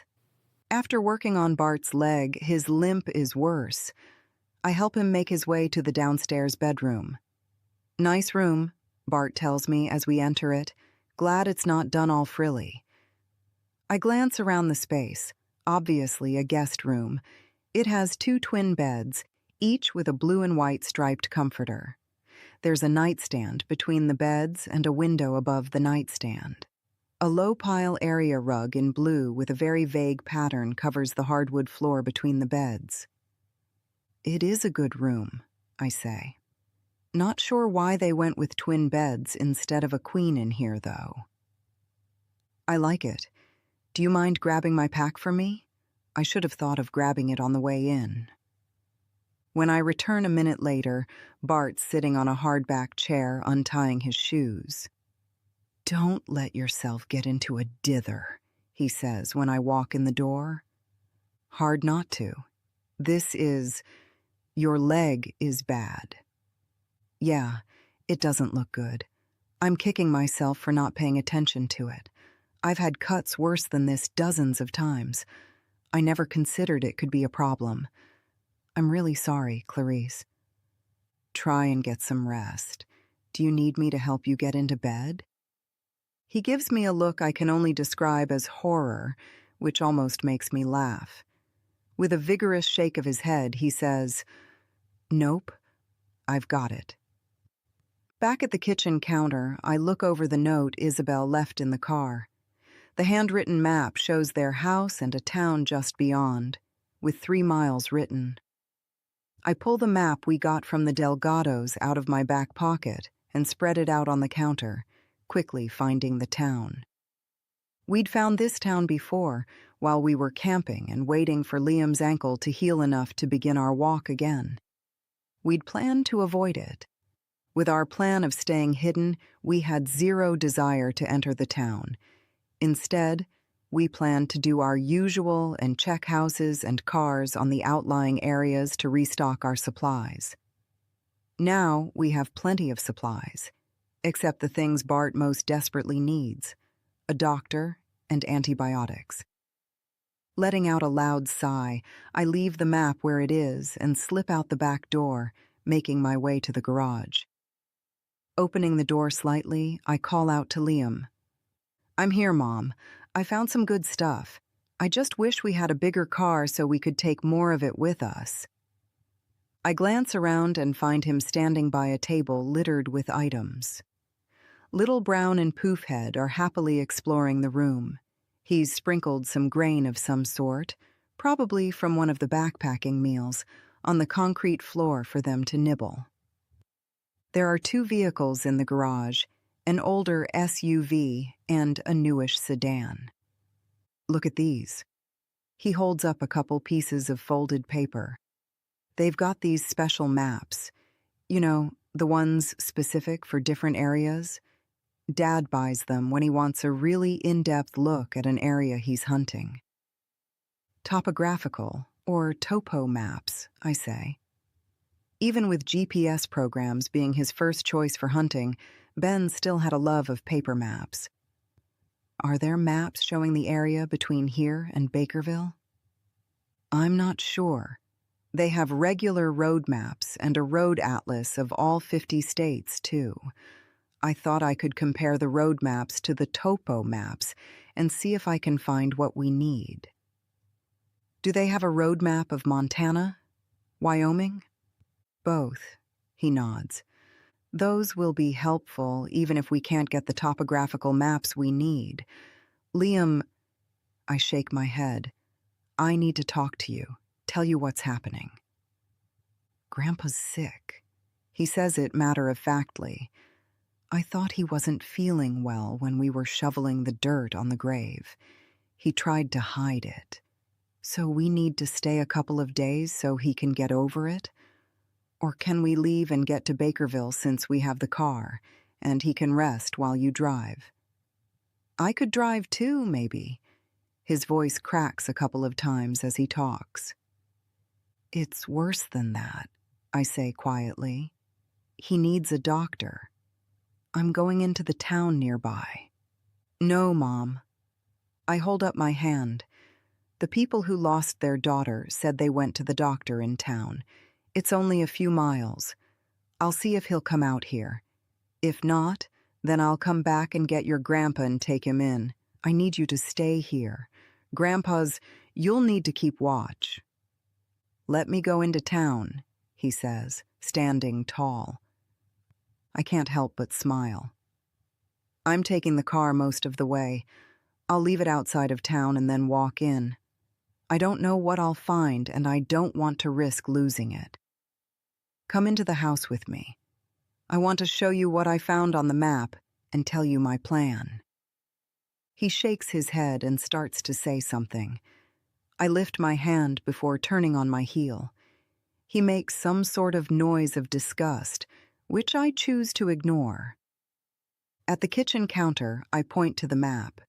After working on Bart's leg, his limp is worse. I help him make his way to the downstairs bedroom. Nice room, Bart tells me as we enter it. Glad it's not done all frilly. I glance around the space, obviously a guest room. It has 2 twin beds, each with a blue and white striped comforter. There's a nightstand between the beds and a window above the nightstand. A low-pile area rug in blue with a very vague pattern covers the hardwood floor between the beds. It is a good room, I say. Not sure why they went with twin beds instead of a queen in here, though. I like it. Do you mind grabbing my pack for me? I should have thought of grabbing it on the way in. When I return a minute later, Bart's sitting on a hardback chair untying his shoes. Don't let yourself get into a dither, he says when I walk in the door. Hard not to. Your leg is bad. Yeah, it doesn't look good. I'm kicking myself for not paying attention to it. I've had cuts worse than this dozens of times. I never considered it could be a problem. I'm really sorry, Clarice. Try and get some rest. Do you need me to help you get into bed? He gives me a look I can only describe as horror, which almost makes me laugh. With a vigorous shake of his head, he says, Nope, I've got it. Back at the kitchen counter, I look over the note Isabel left in the car. The handwritten map shows their house and a town just beyond, with 3 miles written. I pull the map we got from the Delgados out of my back pocket and spread it out on the counter, quickly finding the town. We'd found this town before, while we were camping and waiting for Liam's ankle to heal enough to begin our walk again. We'd planned to avoid it. With our plan of staying hidden, we had zero desire to enter the town. Instead, we planned to do our usual and check houses and cars on the outlying areas to restock our supplies. Now we have plenty of supplies, except the things Bart most desperately needs, a doctor and antibiotics. Letting out a loud sigh, I leave the map where it is and slip out the back door, making my way to the garage. Opening the door slightly, I call out to Liam. I'm here, Mom. I found some good stuff. I just wish we had a bigger car so we could take more of it with us. I glance around and find him standing by a table littered with items. Little Brown and Poofhead are happily exploring the room. He's sprinkled some grain of some sort, probably from one of the backpacking meals, on the concrete floor for them to nibble. There are 2 vehicles in the garage, an older SUV and a newish sedan. Look at these. He holds up a couple pieces of folded paper. They've got these special maps. You know, the ones specific for different areas. Dad buys them when he wants a really in-depth look at an area he's hunting. Topographical, or topo maps, I say. Even with GPS programs being his first choice for hunting, Ben still had a love of paper maps. Are there maps showing the area between here and Bakerville? I'm not sure. They have regular road maps and a road atlas of all 50 states, too. I thought I could compare the road maps to the topo maps and see if I can find what we need. Do they have a road map of Montana? Wyoming? Both, he nods. Those will be helpful even if we can't get the topographical maps we need. Liam, I shake my head. I need to talk to you, tell you what's happening. Grandpa's sick. He says it matter-of-factly. I thought he wasn't feeling well when we were shoveling the dirt on the grave. He tried to hide it. So we need to stay a couple of days so he can get over it? Or can we leave and get to Bakerville since we have the car, and he can rest while you drive? I could drive too, maybe. His voice cracks a couple of times as he talks. It's worse than that, I say quietly. He needs a doctor. I'm going into the town nearby. No, Mom. I hold up my hand. The people who lost their daughter said they went to the doctor in town. It's only a few miles. I'll see if he'll come out here. If not, then I'll come back and get your grandpa and take him in. I need you to stay here. You'll need to keep watch. Let me go into town, he says, standing tall. I can't help but smile. I'm taking the car most of the way. I'll leave it outside of town and then walk in. I don't know what I'll find, and I don't want to risk losing it. Come into the house with me. I want to show you what I found on the map and tell you my plan. He shakes his head and starts to say something. I lift my hand before turning on my heel. He makes some sort of noise of disgust, which I choose to ignore. At the kitchen counter, I point to the map.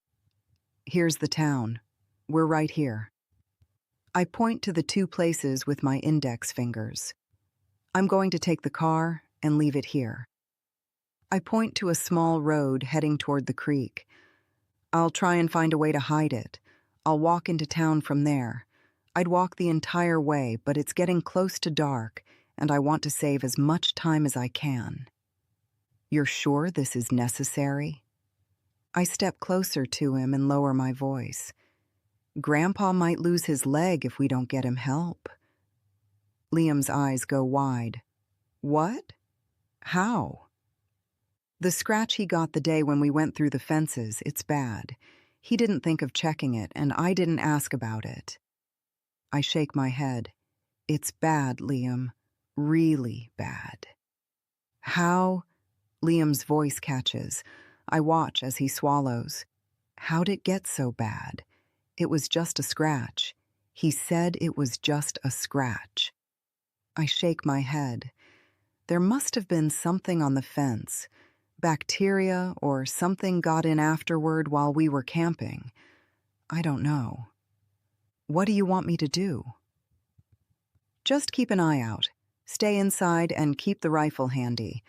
Here's the town. We're right here. I point to the two places with my index fingers. I'm going to take the car and leave it here. I point to a small road heading toward the creek. I'll try and find a way to hide it. I'll walk into town from there. I'd walk the entire way, but it's getting close to dark, and I want to save as much time as I can. You're sure this is necessary? I step closer to him and lower my voice. Grandpa might lose his leg if we don't get him help. Liam's eyes go wide. What? How? The scratch he got the day when we went through the fences, it's bad. He didn't think of checking it, and I didn't ask about it. I shake my head. It's bad, Liam. Really bad. How? Liam's voice catches. I watch as he swallows. How'd it get so bad? It was just a scratch. He said it was just a scratch. I shake my head. There must have been something on the fence. Bacteria or something got in afterward while we were camping. I don't know. What do you want me to do? Just keep an eye out. Stay inside and keep the rifle handy.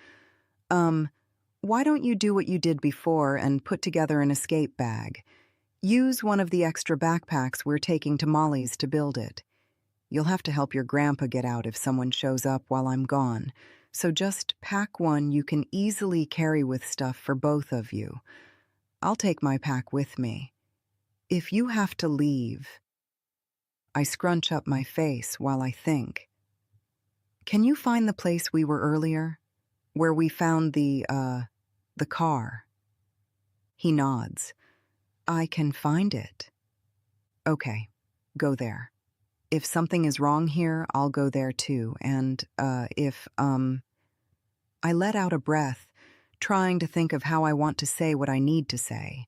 Why don't you do what you did before and put together an escape bag? Use one of the extra backpacks we're taking to Molly's to build it. You'll have to help your grandpa get out if someone shows up while I'm gone, so just pack one you can easily carry with stuff for both of you. I'll take my pack with me. If you have to leave... I scrunch up my face while I think. Can you find the place we were earlier? Where we found the car? He nods. I can find it. Okay, go there. If something is wrong here, I'll go there too, and, I let out a breath, trying to think of how I want to say what I need to say.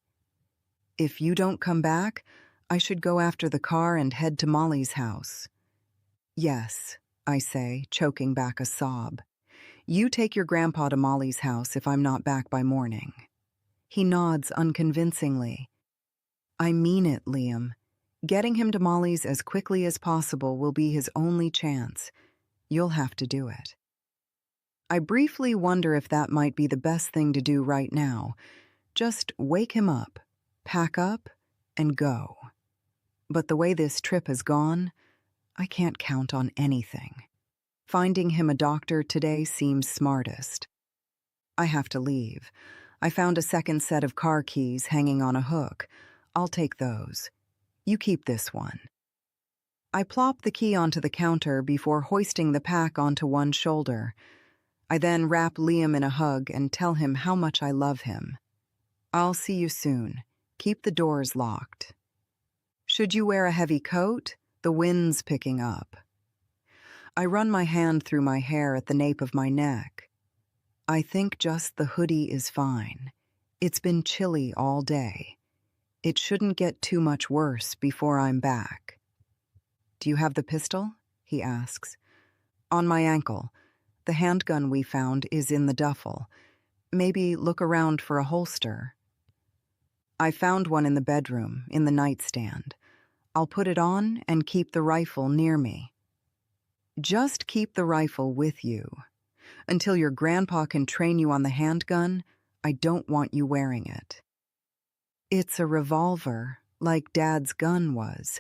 If you don't come back, I should go after the car and head to Molly's house. Yes, I say, choking back a sob. You take your grandpa to Molly's house if I'm not back by morning. He nods unconvincingly. I mean it, Liam. Getting him to Molly's as quickly as possible will be his only chance. You'll have to do it. I briefly wonder if that might be the best thing to do right now. Just wake him up, pack up, and go. But the way this trip has gone, I can't count on anything. Finding him a doctor today seems smartest. I have to leave. I found a second set of car keys hanging on a hook. I'll take those. You keep this one. I plop the key onto the counter before hoisting the pack onto one shoulder. I then wrap Liam in a hug and tell him how much I love him. I'll see you soon. Keep the doors locked. Should you wear a heavy coat? The wind's picking up. I run my hand through my hair at the nape of my neck. I think just the hoodie is fine. It's been chilly all day. It shouldn't get too much worse before I'm back. Do you have the pistol? He asks. On my ankle. The handgun we found is in the duffel. Maybe look around for a holster. I found one in the bedroom, in the nightstand. I'll put it on and keep the rifle near me. Just keep the rifle with you. Until your grandpa can train you on the handgun, I don't want you wearing it. It's a revolver, like Dad's gun was,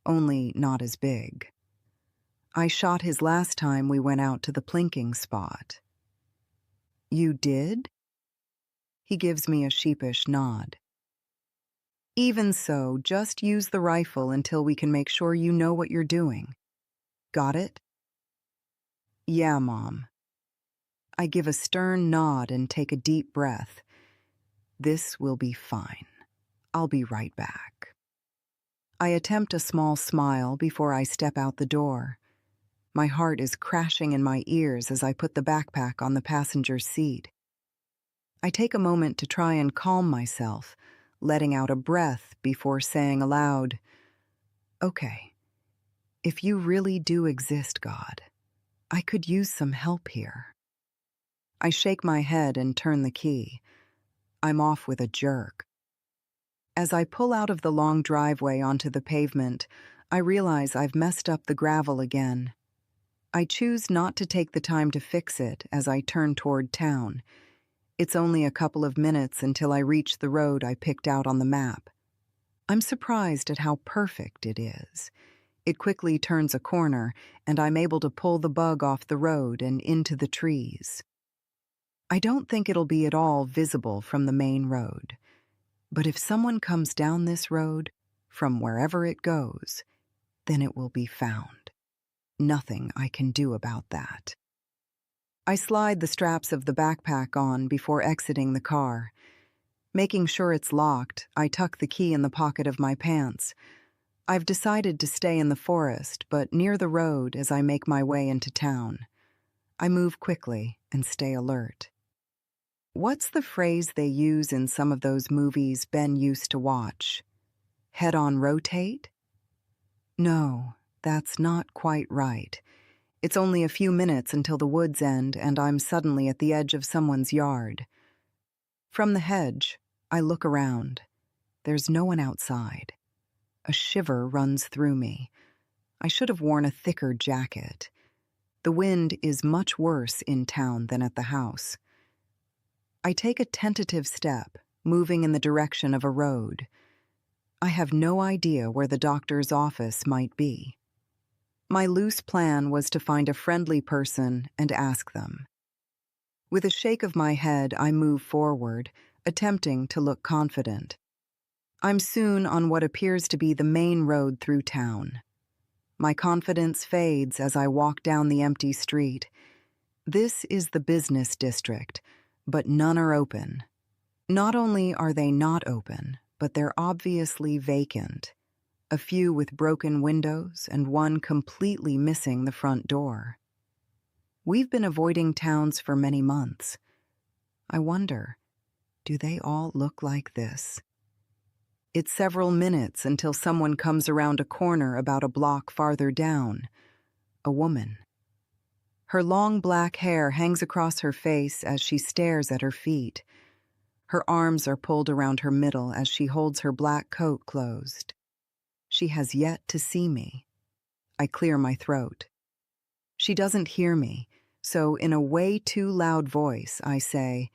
only not as big. I shot his last time we went out to the plinking spot. You did? He gives me a sheepish nod. Even so, just use the rifle until we can make sure you know what you're doing. Got it? Yeah, Mom. I give a stern nod and take a deep breath. This will be fine. I'll be right back. I attempt a small smile before I step out the door. My heart is crashing in my ears as I put the backpack on the passenger seat. I take a moment to try and calm myself, letting out a breath before saying aloud, "Okay, if you really do exist, God, I could use some help here." I shake my head and turn the key. I'm off with a jerk. As I pull out of the long driveway onto the pavement, I realize I've messed up the gravel again. I choose not to take the time to fix it as I turn toward town. It's only a couple of minutes until I reach the road I picked out on the map. I'm surprised at how perfect it is. It quickly turns a corner, and I'm able to pull the bug off the road and into the trees. I don't think it'll be at all visible from the main road. But if someone comes down this road, from wherever it goes, then it will be found. Nothing I can do about that. I slide the straps of the backpack on before exiting the car. Making sure it's locked, I tuck the key in the pocket of my pants. I've decided to stay in the forest, but near the road as I make my way into town. I move quickly and stay alert. What's the phrase they use in some of those movies Ben used to watch? Head-on rotate? No, that's not quite right. It's only a few minutes until the woods end, and I'm suddenly at the edge of someone's yard. From the hedge, I look around. There's no one outside. A shiver runs through me. I should have worn a thicker jacket. The wind is much worse in town than at the house. I take a tentative step, moving in the direction of a road. I have no idea where the doctor's office might be. My loose plan was to find a friendly person and ask them. With a shake of my head, I move forward, attempting to look confident. I'm soon on what appears to be the main road through town. My confidence fades as I walk down the empty street. This is the business district, but none are open. Not only are they not open, but they're obviously vacant. A few with broken windows and one completely missing the front door. We've been avoiding towns for many months. I wonder, do they all look like this? It's several minutes until someone comes around a corner about a block farther down. A woman. Her long black hair hangs across her face as she stares at her feet. Her arms are pulled around her middle as she holds her black coat closed. She has yet to see me. I clear my throat. She doesn't hear me, so in a way too loud voice, I say,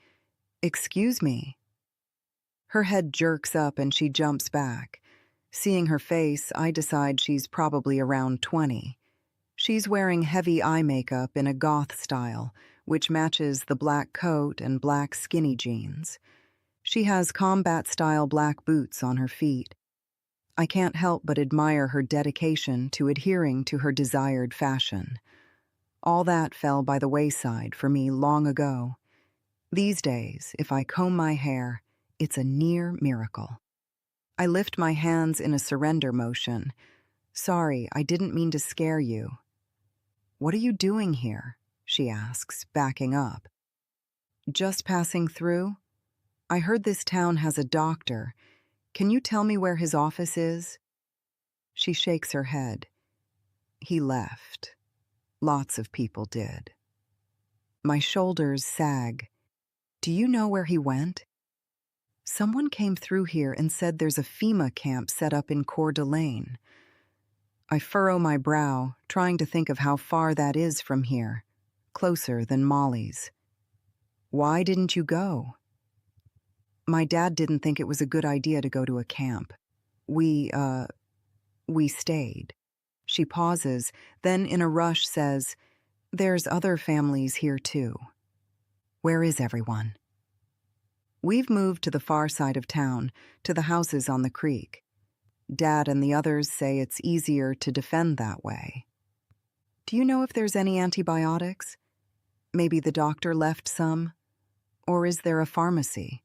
"Excuse me." Her head jerks up and she jumps back. Seeing her face, I decide she's probably around 20. She's wearing heavy eye makeup in a goth style, which matches the black coat and black skinny jeans. She has combat-style black boots on her feet. I can't help but admire her dedication to adhering to her desired fashion. All that fell by the wayside for me long ago. These days, if I comb my hair, it's a near miracle. I lift my hands in a surrender motion. "Sorry, I didn't mean to scare you." "What are you doing here?" she asks, backing up. "Just passing through. I heard this town has a doctor. Can you tell me where his office is?" She shakes her head. "He left. Lots of people did." My shoulders sag. "Do you know where he went?" "Someone came through here and said there's a FEMA camp set up in Coeur d'Alene." I furrow my brow, trying to think of how far that is from here. Closer than Molly's. "Why didn't you go?" "My dad didn't think it was a good idea to go to a camp. We stayed." She pauses, then in a rush says, "There's other families here too. Where is everyone?" We've moved to the far side of town, to the houses on the creek. Dad and the others say it's easier to defend that way. Do you know if there's any antibiotics? Maybe the doctor left some? Or is there a pharmacy?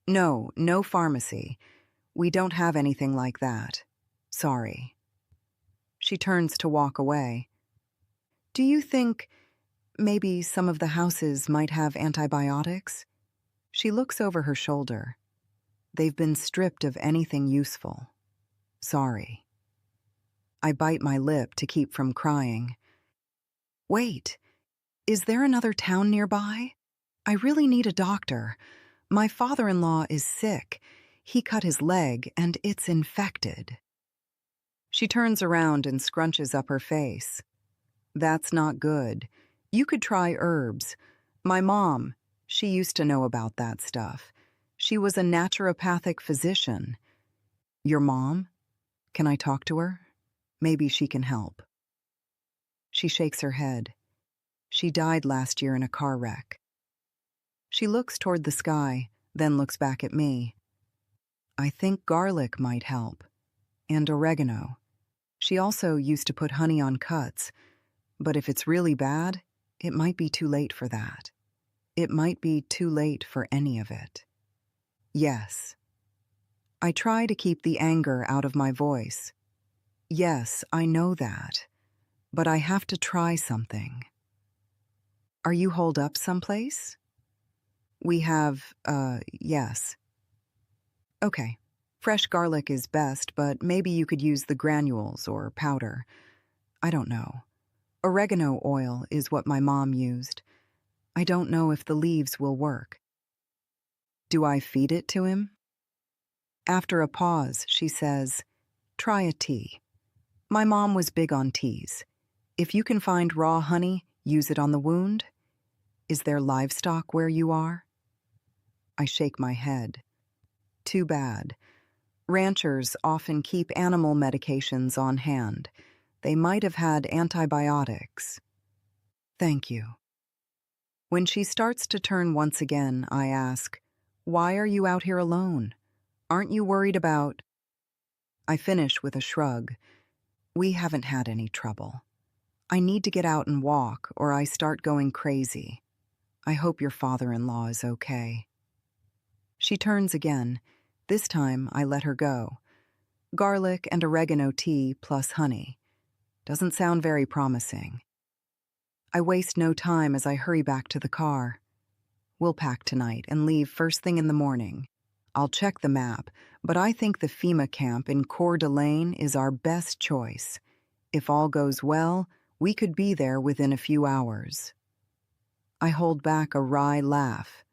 No, no pharmacy. We don't have anything like that. Sorry. She turns to walk away. Do you think maybe some of the houses might have antibiotics? She looks over her shoulder. They've been stripped of anything useful. Sorry. I bite my lip to keep from crying. Wait, is there another town nearby? I really need a doctor. My father-in-law is sick. He cut his leg and it's infected. She turns around and scrunches up her face. That's not good. You could try herbs. My mom, she used to know about that stuff. She was a naturopathic physician. Your mom? Can I talk to her? Maybe she can help. She shakes her head. She died last year in a car wreck. She looks toward the sky, then looks back at me. I think garlic might help. And oregano. She also used to put honey on cuts. But if it's really bad, it might be too late for that. It might be too late for any of it. Yes. I try to keep the anger out of my voice. Yes, I know that. But I have to try something. Are you holed up someplace? We have, yes. Okay. Fresh garlic is best, but maybe you could use the granules or powder. I don't know. Oregano oil is what my mom used. I don't know if the leaves will work. Do I feed it to him? After a pause, she says, try a tea. My mom was big on teas. If you can find raw honey, use it on the wound. Is there livestock where you are? I shake my head. Too bad. Ranchers often keep animal medications on hand. They might have had antibiotics. Thank you. When she starts to turn once again, I ask, why are you out here alone? Aren't you worried about... I finish with a shrug. We haven't had any trouble. I need to get out and walk, or I start going crazy. I hope your father-in-law is okay. She turns again. This time, I let her go. Garlic and oregano tea plus honey. Doesn't sound very promising. I waste no time as I hurry back to the car. We'll pack tonight and leave first thing in the morning. I'll check the map, but I think the FEMA camp in Coeur d'Alene is our best choice. If all goes well, we could be there within a few hours. I hold back a wry laugh.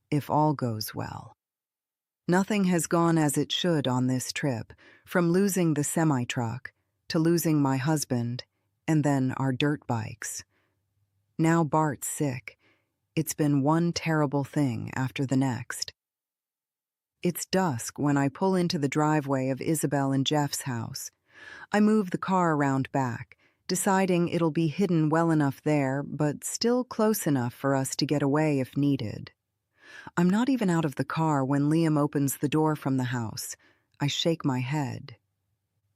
If all goes well. Nothing has gone as it should on this trip, from losing the semi-truck to losing my husband, and then our dirt bikes. Now Bart's sick. It's been one terrible thing after the next. It's dusk when I pull into the driveway of Isabel and Jeff's house. I move the car around back, deciding it'll be hidden well enough there, but still close enough for us to get away if needed. I'm not even out of the car when Liam opens the door from the house. I shake my head.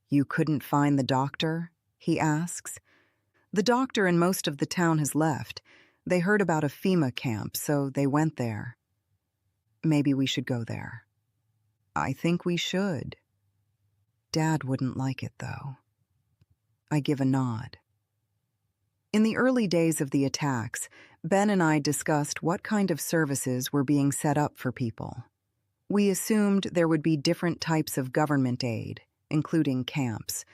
You couldn't find the doctor? He asks. The doctor and most of the town has left. They heard about a FEMA camp, so they went there. Maybe we should go there. I think we should. Dad wouldn't like it, though. I give a nod. In the early days of the attacks, Ben and I discussed what kind of services were being set up for people. We assumed there would be different types of government aid, including camps.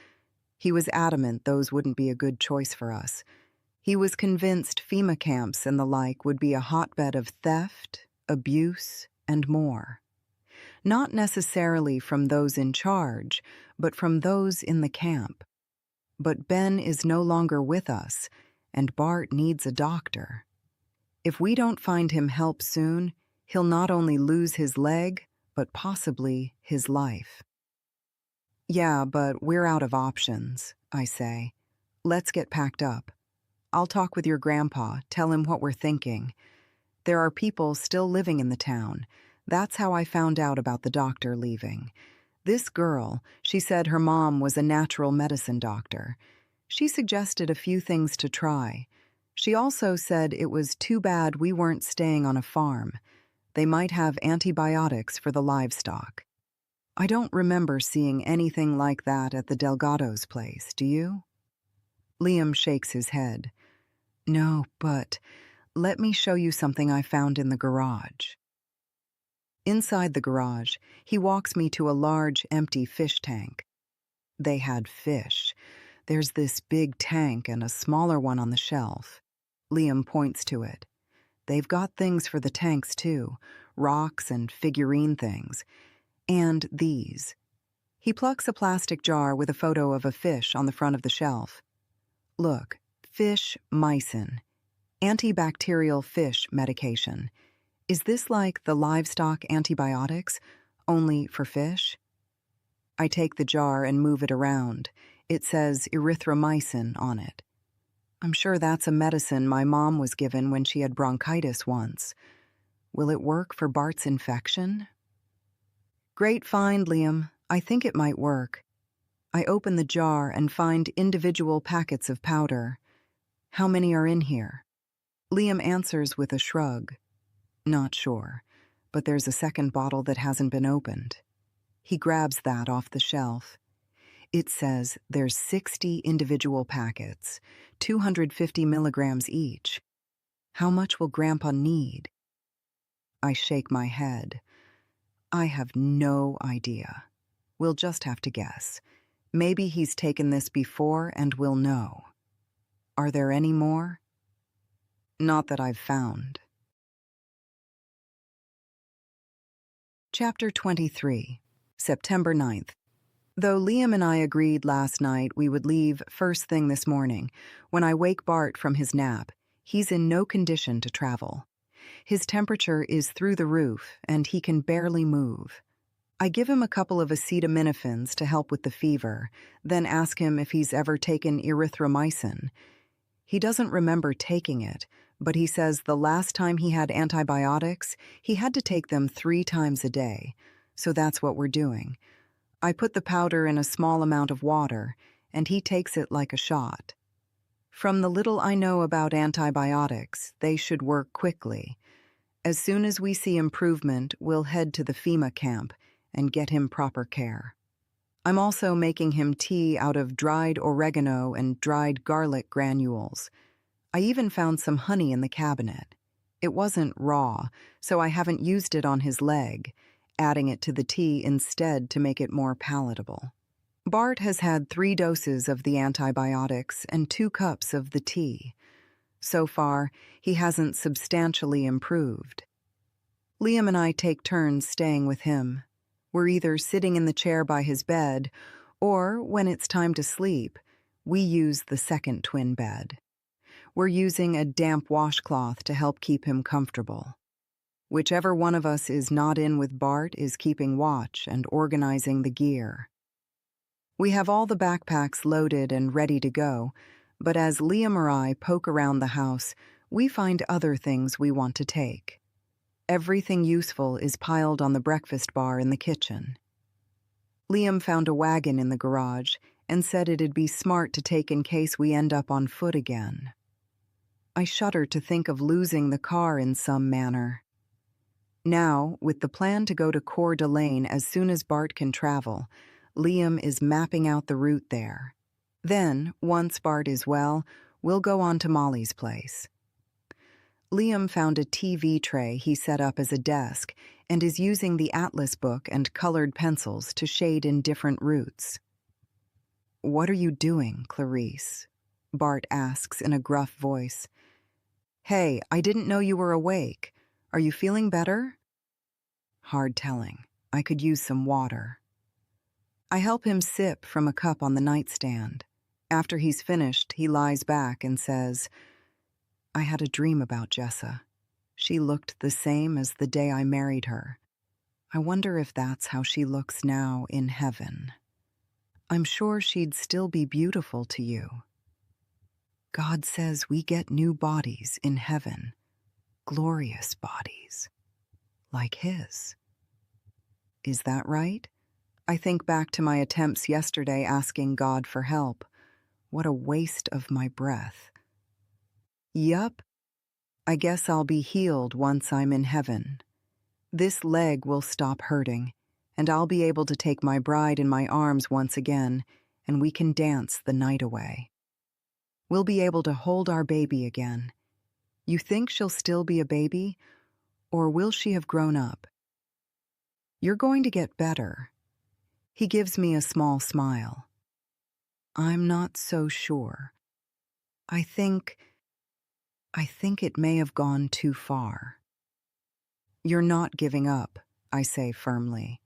He was adamant those wouldn't be a good choice for us. He was convinced FEMA camps and the like would be a hotbed of theft, abuse, and more. Not necessarily from those in charge, but from those in the camp. But Ben is no longer with us, and Bart needs a doctor. If we don't find him help soon, he'll not only lose his leg, but possibly his life. Yeah, but we're out of options, I say. Let's get packed up. I'll talk with your grandpa, tell him what we're thinking. There are people still living in the town. That's how I found out about the doctor leaving. This girl, she said her mom was a natural medicine doctor. She suggested a few things to try. She also said it was too bad we weren't staying on a farm. They might have antibiotics for the livestock. I don't remember seeing anything like that at the Delgado's place, do you? Liam shakes his head. No, but let me show you something I found in the garage. Inside the garage, he walks me to a large, empty fish tank. They had fish. There's this big tank and a smaller one on the shelf. Liam points to it. They've got things for the tanks, too, rocks and figurine things. And these. He plucks a plastic jar with a photo of a fish on the front of the shelf. Look, fish mycin, antibacterial fish medication. Is this like the livestock antibiotics, only for fish? I take the jar and move it around. It says erythromycin on it. I'm sure that's a medicine my mom was given when she had bronchitis once. Will it work for Bart's infection? Great find, Liam. I think it might work. I open the jar and find individual packets of powder. How many are in here? Liam answers with a shrug. Not sure, but there's a second bottle that hasn't been opened. He grabs that off the shelf. It says there's 60 individual packets, 250 milligrams each. How much will Grandpa need? I shake my head. I have no idea. We'll just have to guess. Maybe he's taken this before and we'll know. Are there any more? Not that I've found. Chapter 23, September 9th. Though Liam and I agreed last night we would leave first thing this morning, when I wake Bart from his nap, he's in no condition to travel. His temperature is through the roof, and he can barely move. I give him a couple of acetaminophen to help with the fever, then ask him if he's ever taken erythromycin. He doesn't remember taking it, but he says the last time he had antibiotics, he had to take them 3 times a day, so that's what we're doing. I put the powder in a small amount of water, and he takes it like a shot. From the little I know about antibiotics, they should work quickly. As soon as we see improvement, we'll head to the FEMA camp and get him proper care. I'm also making him tea out of dried oregano and dried garlic granules. I even found some honey in the cabinet. It wasn't raw, so I haven't used it on his leg, adding it to the tea instead to make it more palatable. Bart has had 3 doses of the antibiotics and 2 cups of the tea. So far, he hasn't substantially improved. Liam and I take turns staying with him. We're either sitting in the chair by his bed, or, when it's time to sleep, we use the second twin bed. We're using a damp washcloth to help keep him comfortable. Whichever one of us is not in with Bart is keeping watch and organizing the gear. We have all the backpacks loaded and ready to go, but as Liam or I poke around the house, we find other things we want to take. Everything useful is piled on the breakfast bar in the kitchen. Liam found a wagon in the garage and said it'd be smart to take in case we end up on foot again. I shudder to think of losing the car in some manner. Now, with the plan to go to Coeur d'Alene as soon as Bart can travel, Liam is mapping out the route there. Then, once Bart is well, we'll go on to Molly's place. Liam found a TV tray he set up as a desk and is using the atlas book and colored pencils to shade in different routes. "What are you doing, Clarice?" Bart asks in a gruff voice. "Hey, I didn't know you were awake. Are you feeling better?" Hard telling. I could use some water. I help him sip from a cup on the nightstand. After he's finished, he lies back and says, "I had a dream about Jessa. She looked the same as the day I married her. I wonder if that's how she looks now in heaven." I'm sure she'd still be beautiful to you. God says we get new bodies in heaven, glorious bodies, like his. Is that right? I think back to my attempts yesterday asking God for help. What a waste of my breath. Yup, I guess I'll be healed once I'm in heaven. This leg will stop hurting, and I'll be able to take my bride in my arms once again, and we can dance the night away. We'll be able to hold our baby again. You think she'll still be a baby, or will she have grown up? You're going to get better. He gives me a small smile. I'm not so sure. I think it may have gone too far. You're not giving up, I say firmly.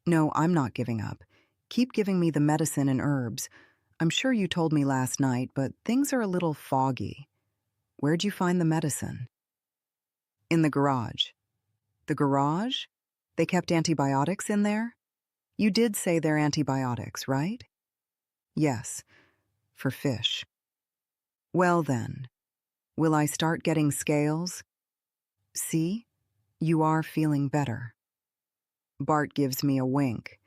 No, I'm not giving up. Keep giving me the medicine and herbs. I'm sure you told me last night, but things are a little foggy. Where'd you find the medicine? In the garage. The garage? They kept antibiotics in there? You did say they're antibiotics, right? Yes, for fish. Well then, will I start getting scales? See, you are feeling better. Bart gives me a wink.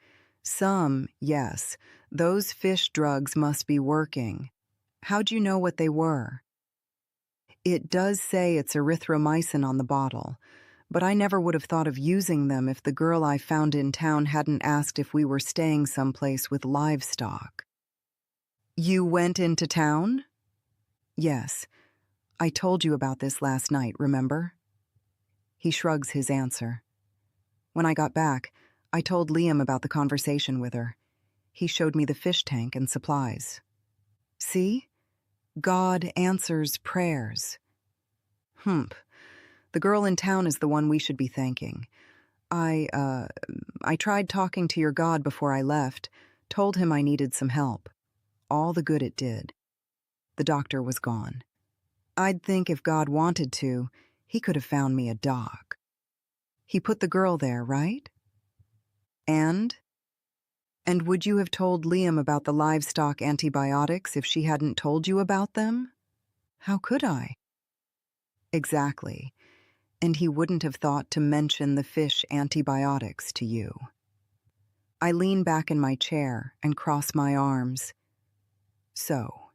Some, yes, those fish drugs must be working. How'd you know what they were? It does say it's erythromycin on the bottle, but I never would have thought of using them if the girl I found in town hadn't asked if we were staying someplace with livestock. You went into town? Yes. I told you about this last night, remember? He shrugs his answer. When I got back, I told Liam about the conversation with her. He showed me the fish tank and supplies. See? God answers prayers. The girl in town is the one we should be thanking. I tried talking to your God before I left, told him I needed some help. All the good it did. The doctor was gone. I'd think if God wanted to, he could have found me a doc. He put the girl there, right? And would you have told Liam about the livestock antibiotics if she hadn't told you about them? How could I? Exactly. And he wouldn't have thought to mention the fish antibiotics to you. I lean back in my chair and cross my arms. So,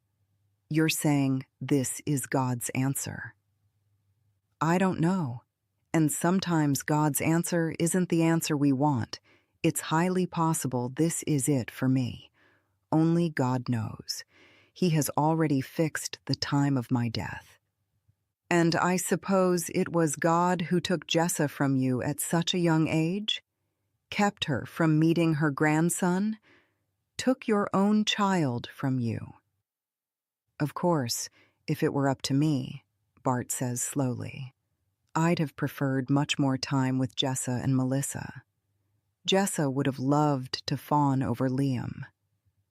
you're saying this is God's answer? I don't know. And sometimes God's answer isn't the answer we want. It's highly possible this is it for me. Only God knows. He has already fixed the time of my death. And I suppose it was God who took Jessa from you at such a young age? Kept her from meeting her grandson? Took your own child from you? Of course, if it were up to me, Bart says slowly, I'd have preferred much more time with Jessa and Melissa. Jessa would have loved to fawn over Liam.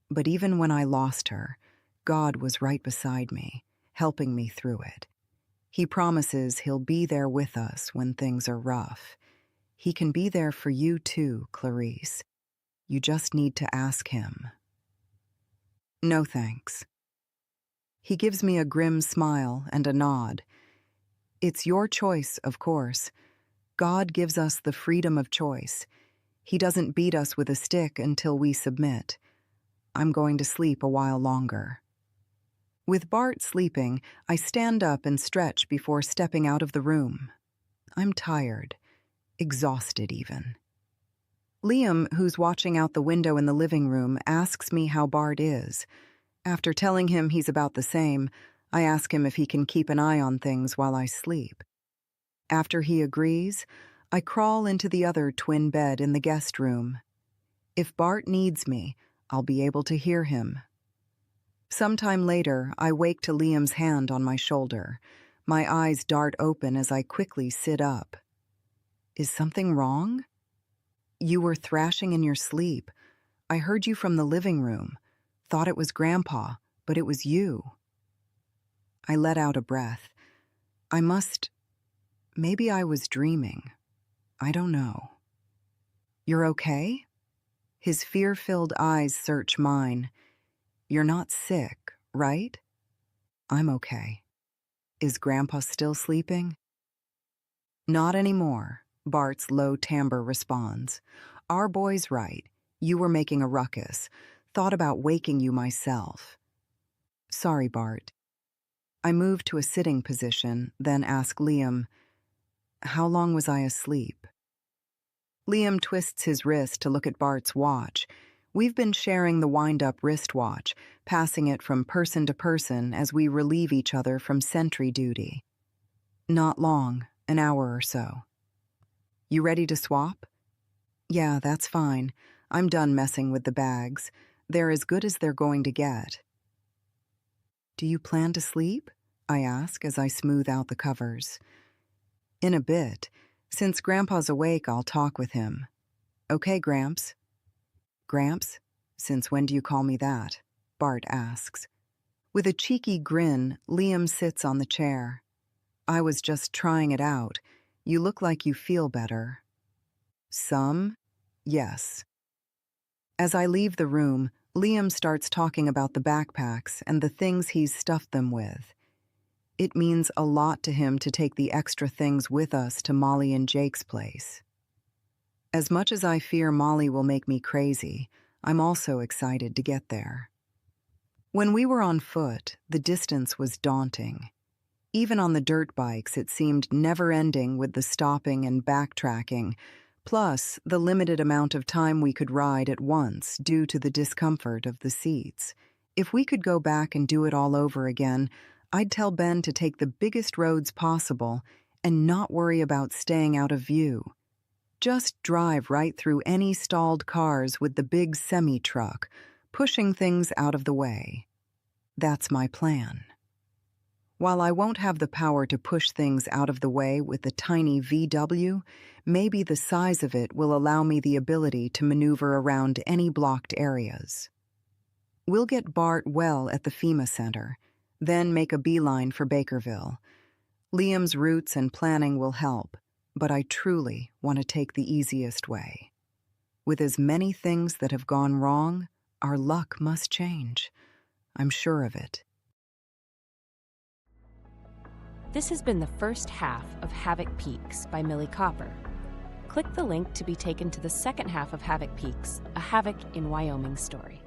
But even when I lost her, God was right beside me, helping me through it. He promises he'll be there with us when things are rough. He can be there for you too, Clarice. You just need to ask him. No thanks. He gives me a grim smile and a nod. It's your choice, of course. God gives us the freedom of choice. He doesn't beat us with a stick until we submit. I'm going to sleep a while longer. With Bart sleeping, I stand up and stretch before stepping out of the room. I'm tired, exhausted even. Liam, who's watching out the window in the living room, asks me how Bart is. After telling him he's about the same, I ask him if he can keep an eye on things while I sleep. After he agrees, I crawl into the other twin bed in the guest room. If Bart needs me, I'll be able to hear him. Sometime later, I wake to Liam's hand on my shoulder. My eyes dart open as I quickly sit up. Is something wrong? You were thrashing in your sleep. I heard you from the living room. Thought it was Grandpa, but it was you. I let out a breath. Maybe I was dreaming. I don't know. You're okay? His fear-filled eyes search mine. "You're not sick, right?" "I'm okay." "Is Grandpa still sleeping?" "Not anymore," Bart's low timbre responds. "Our boy's right. You were making a ruckus. Thought about waking you myself." "Sorry, Bart." I move to a sitting position, then ask Liam, "How long was I asleep?" Liam twists his wrist to look at Bart's watch. We've been sharing the wind-up wristwatch, passing it from person to person as we relieve each other from sentry duty. "Not long, an hour or so." "You ready to swap?" "Yeah, that's fine. I'm done messing with the bags. They're as good as they're going to get." "Do you plan to sleep?" I ask as I smooth out the covers. "In a bit. Since Grandpa's awake, I'll talk with him." "Okay, Gramps." "Gramps? Since when do you call me that?" Bart asks. With a cheeky grin, Liam sits on the chair. "I was just trying it out. You look like you feel better." "Some? Yes." As I leave the room, Liam starts talking about the backpacks and the things he's stuffed them with. It means a lot to him to take the extra things with us to Molly and Jake's place. As much as I fear Molly will make me crazy, I'm also excited to get there. When we were on foot, the distance was daunting. Even on the dirt bikes, it seemed never-ending with the stopping and backtracking, plus the limited amount of time we could ride at once due to the discomfort of the seats. If we could go back and do it all over again, I'd tell Ben to take the biggest roads possible and not worry about staying out of view. Just drive right through any stalled cars with the big semi-truck, pushing things out of the way. That's my plan. While I won't have the power to push things out of the way with the tiny VW, maybe the size of it will allow me the ability to maneuver around any blocked areas. We'll get Bart well at the FEMA Center, then make a beeline for Bakerville. Liam's routes and planning will help, but I truly want to take the easiest way. With as many things that have gone wrong, our luck must change. I'm sure of it. This has been the first half of Havoc Peaks by Millie Copper. Click the link to be taken to the second half of Havoc Peaks, a Havoc in Wyoming story.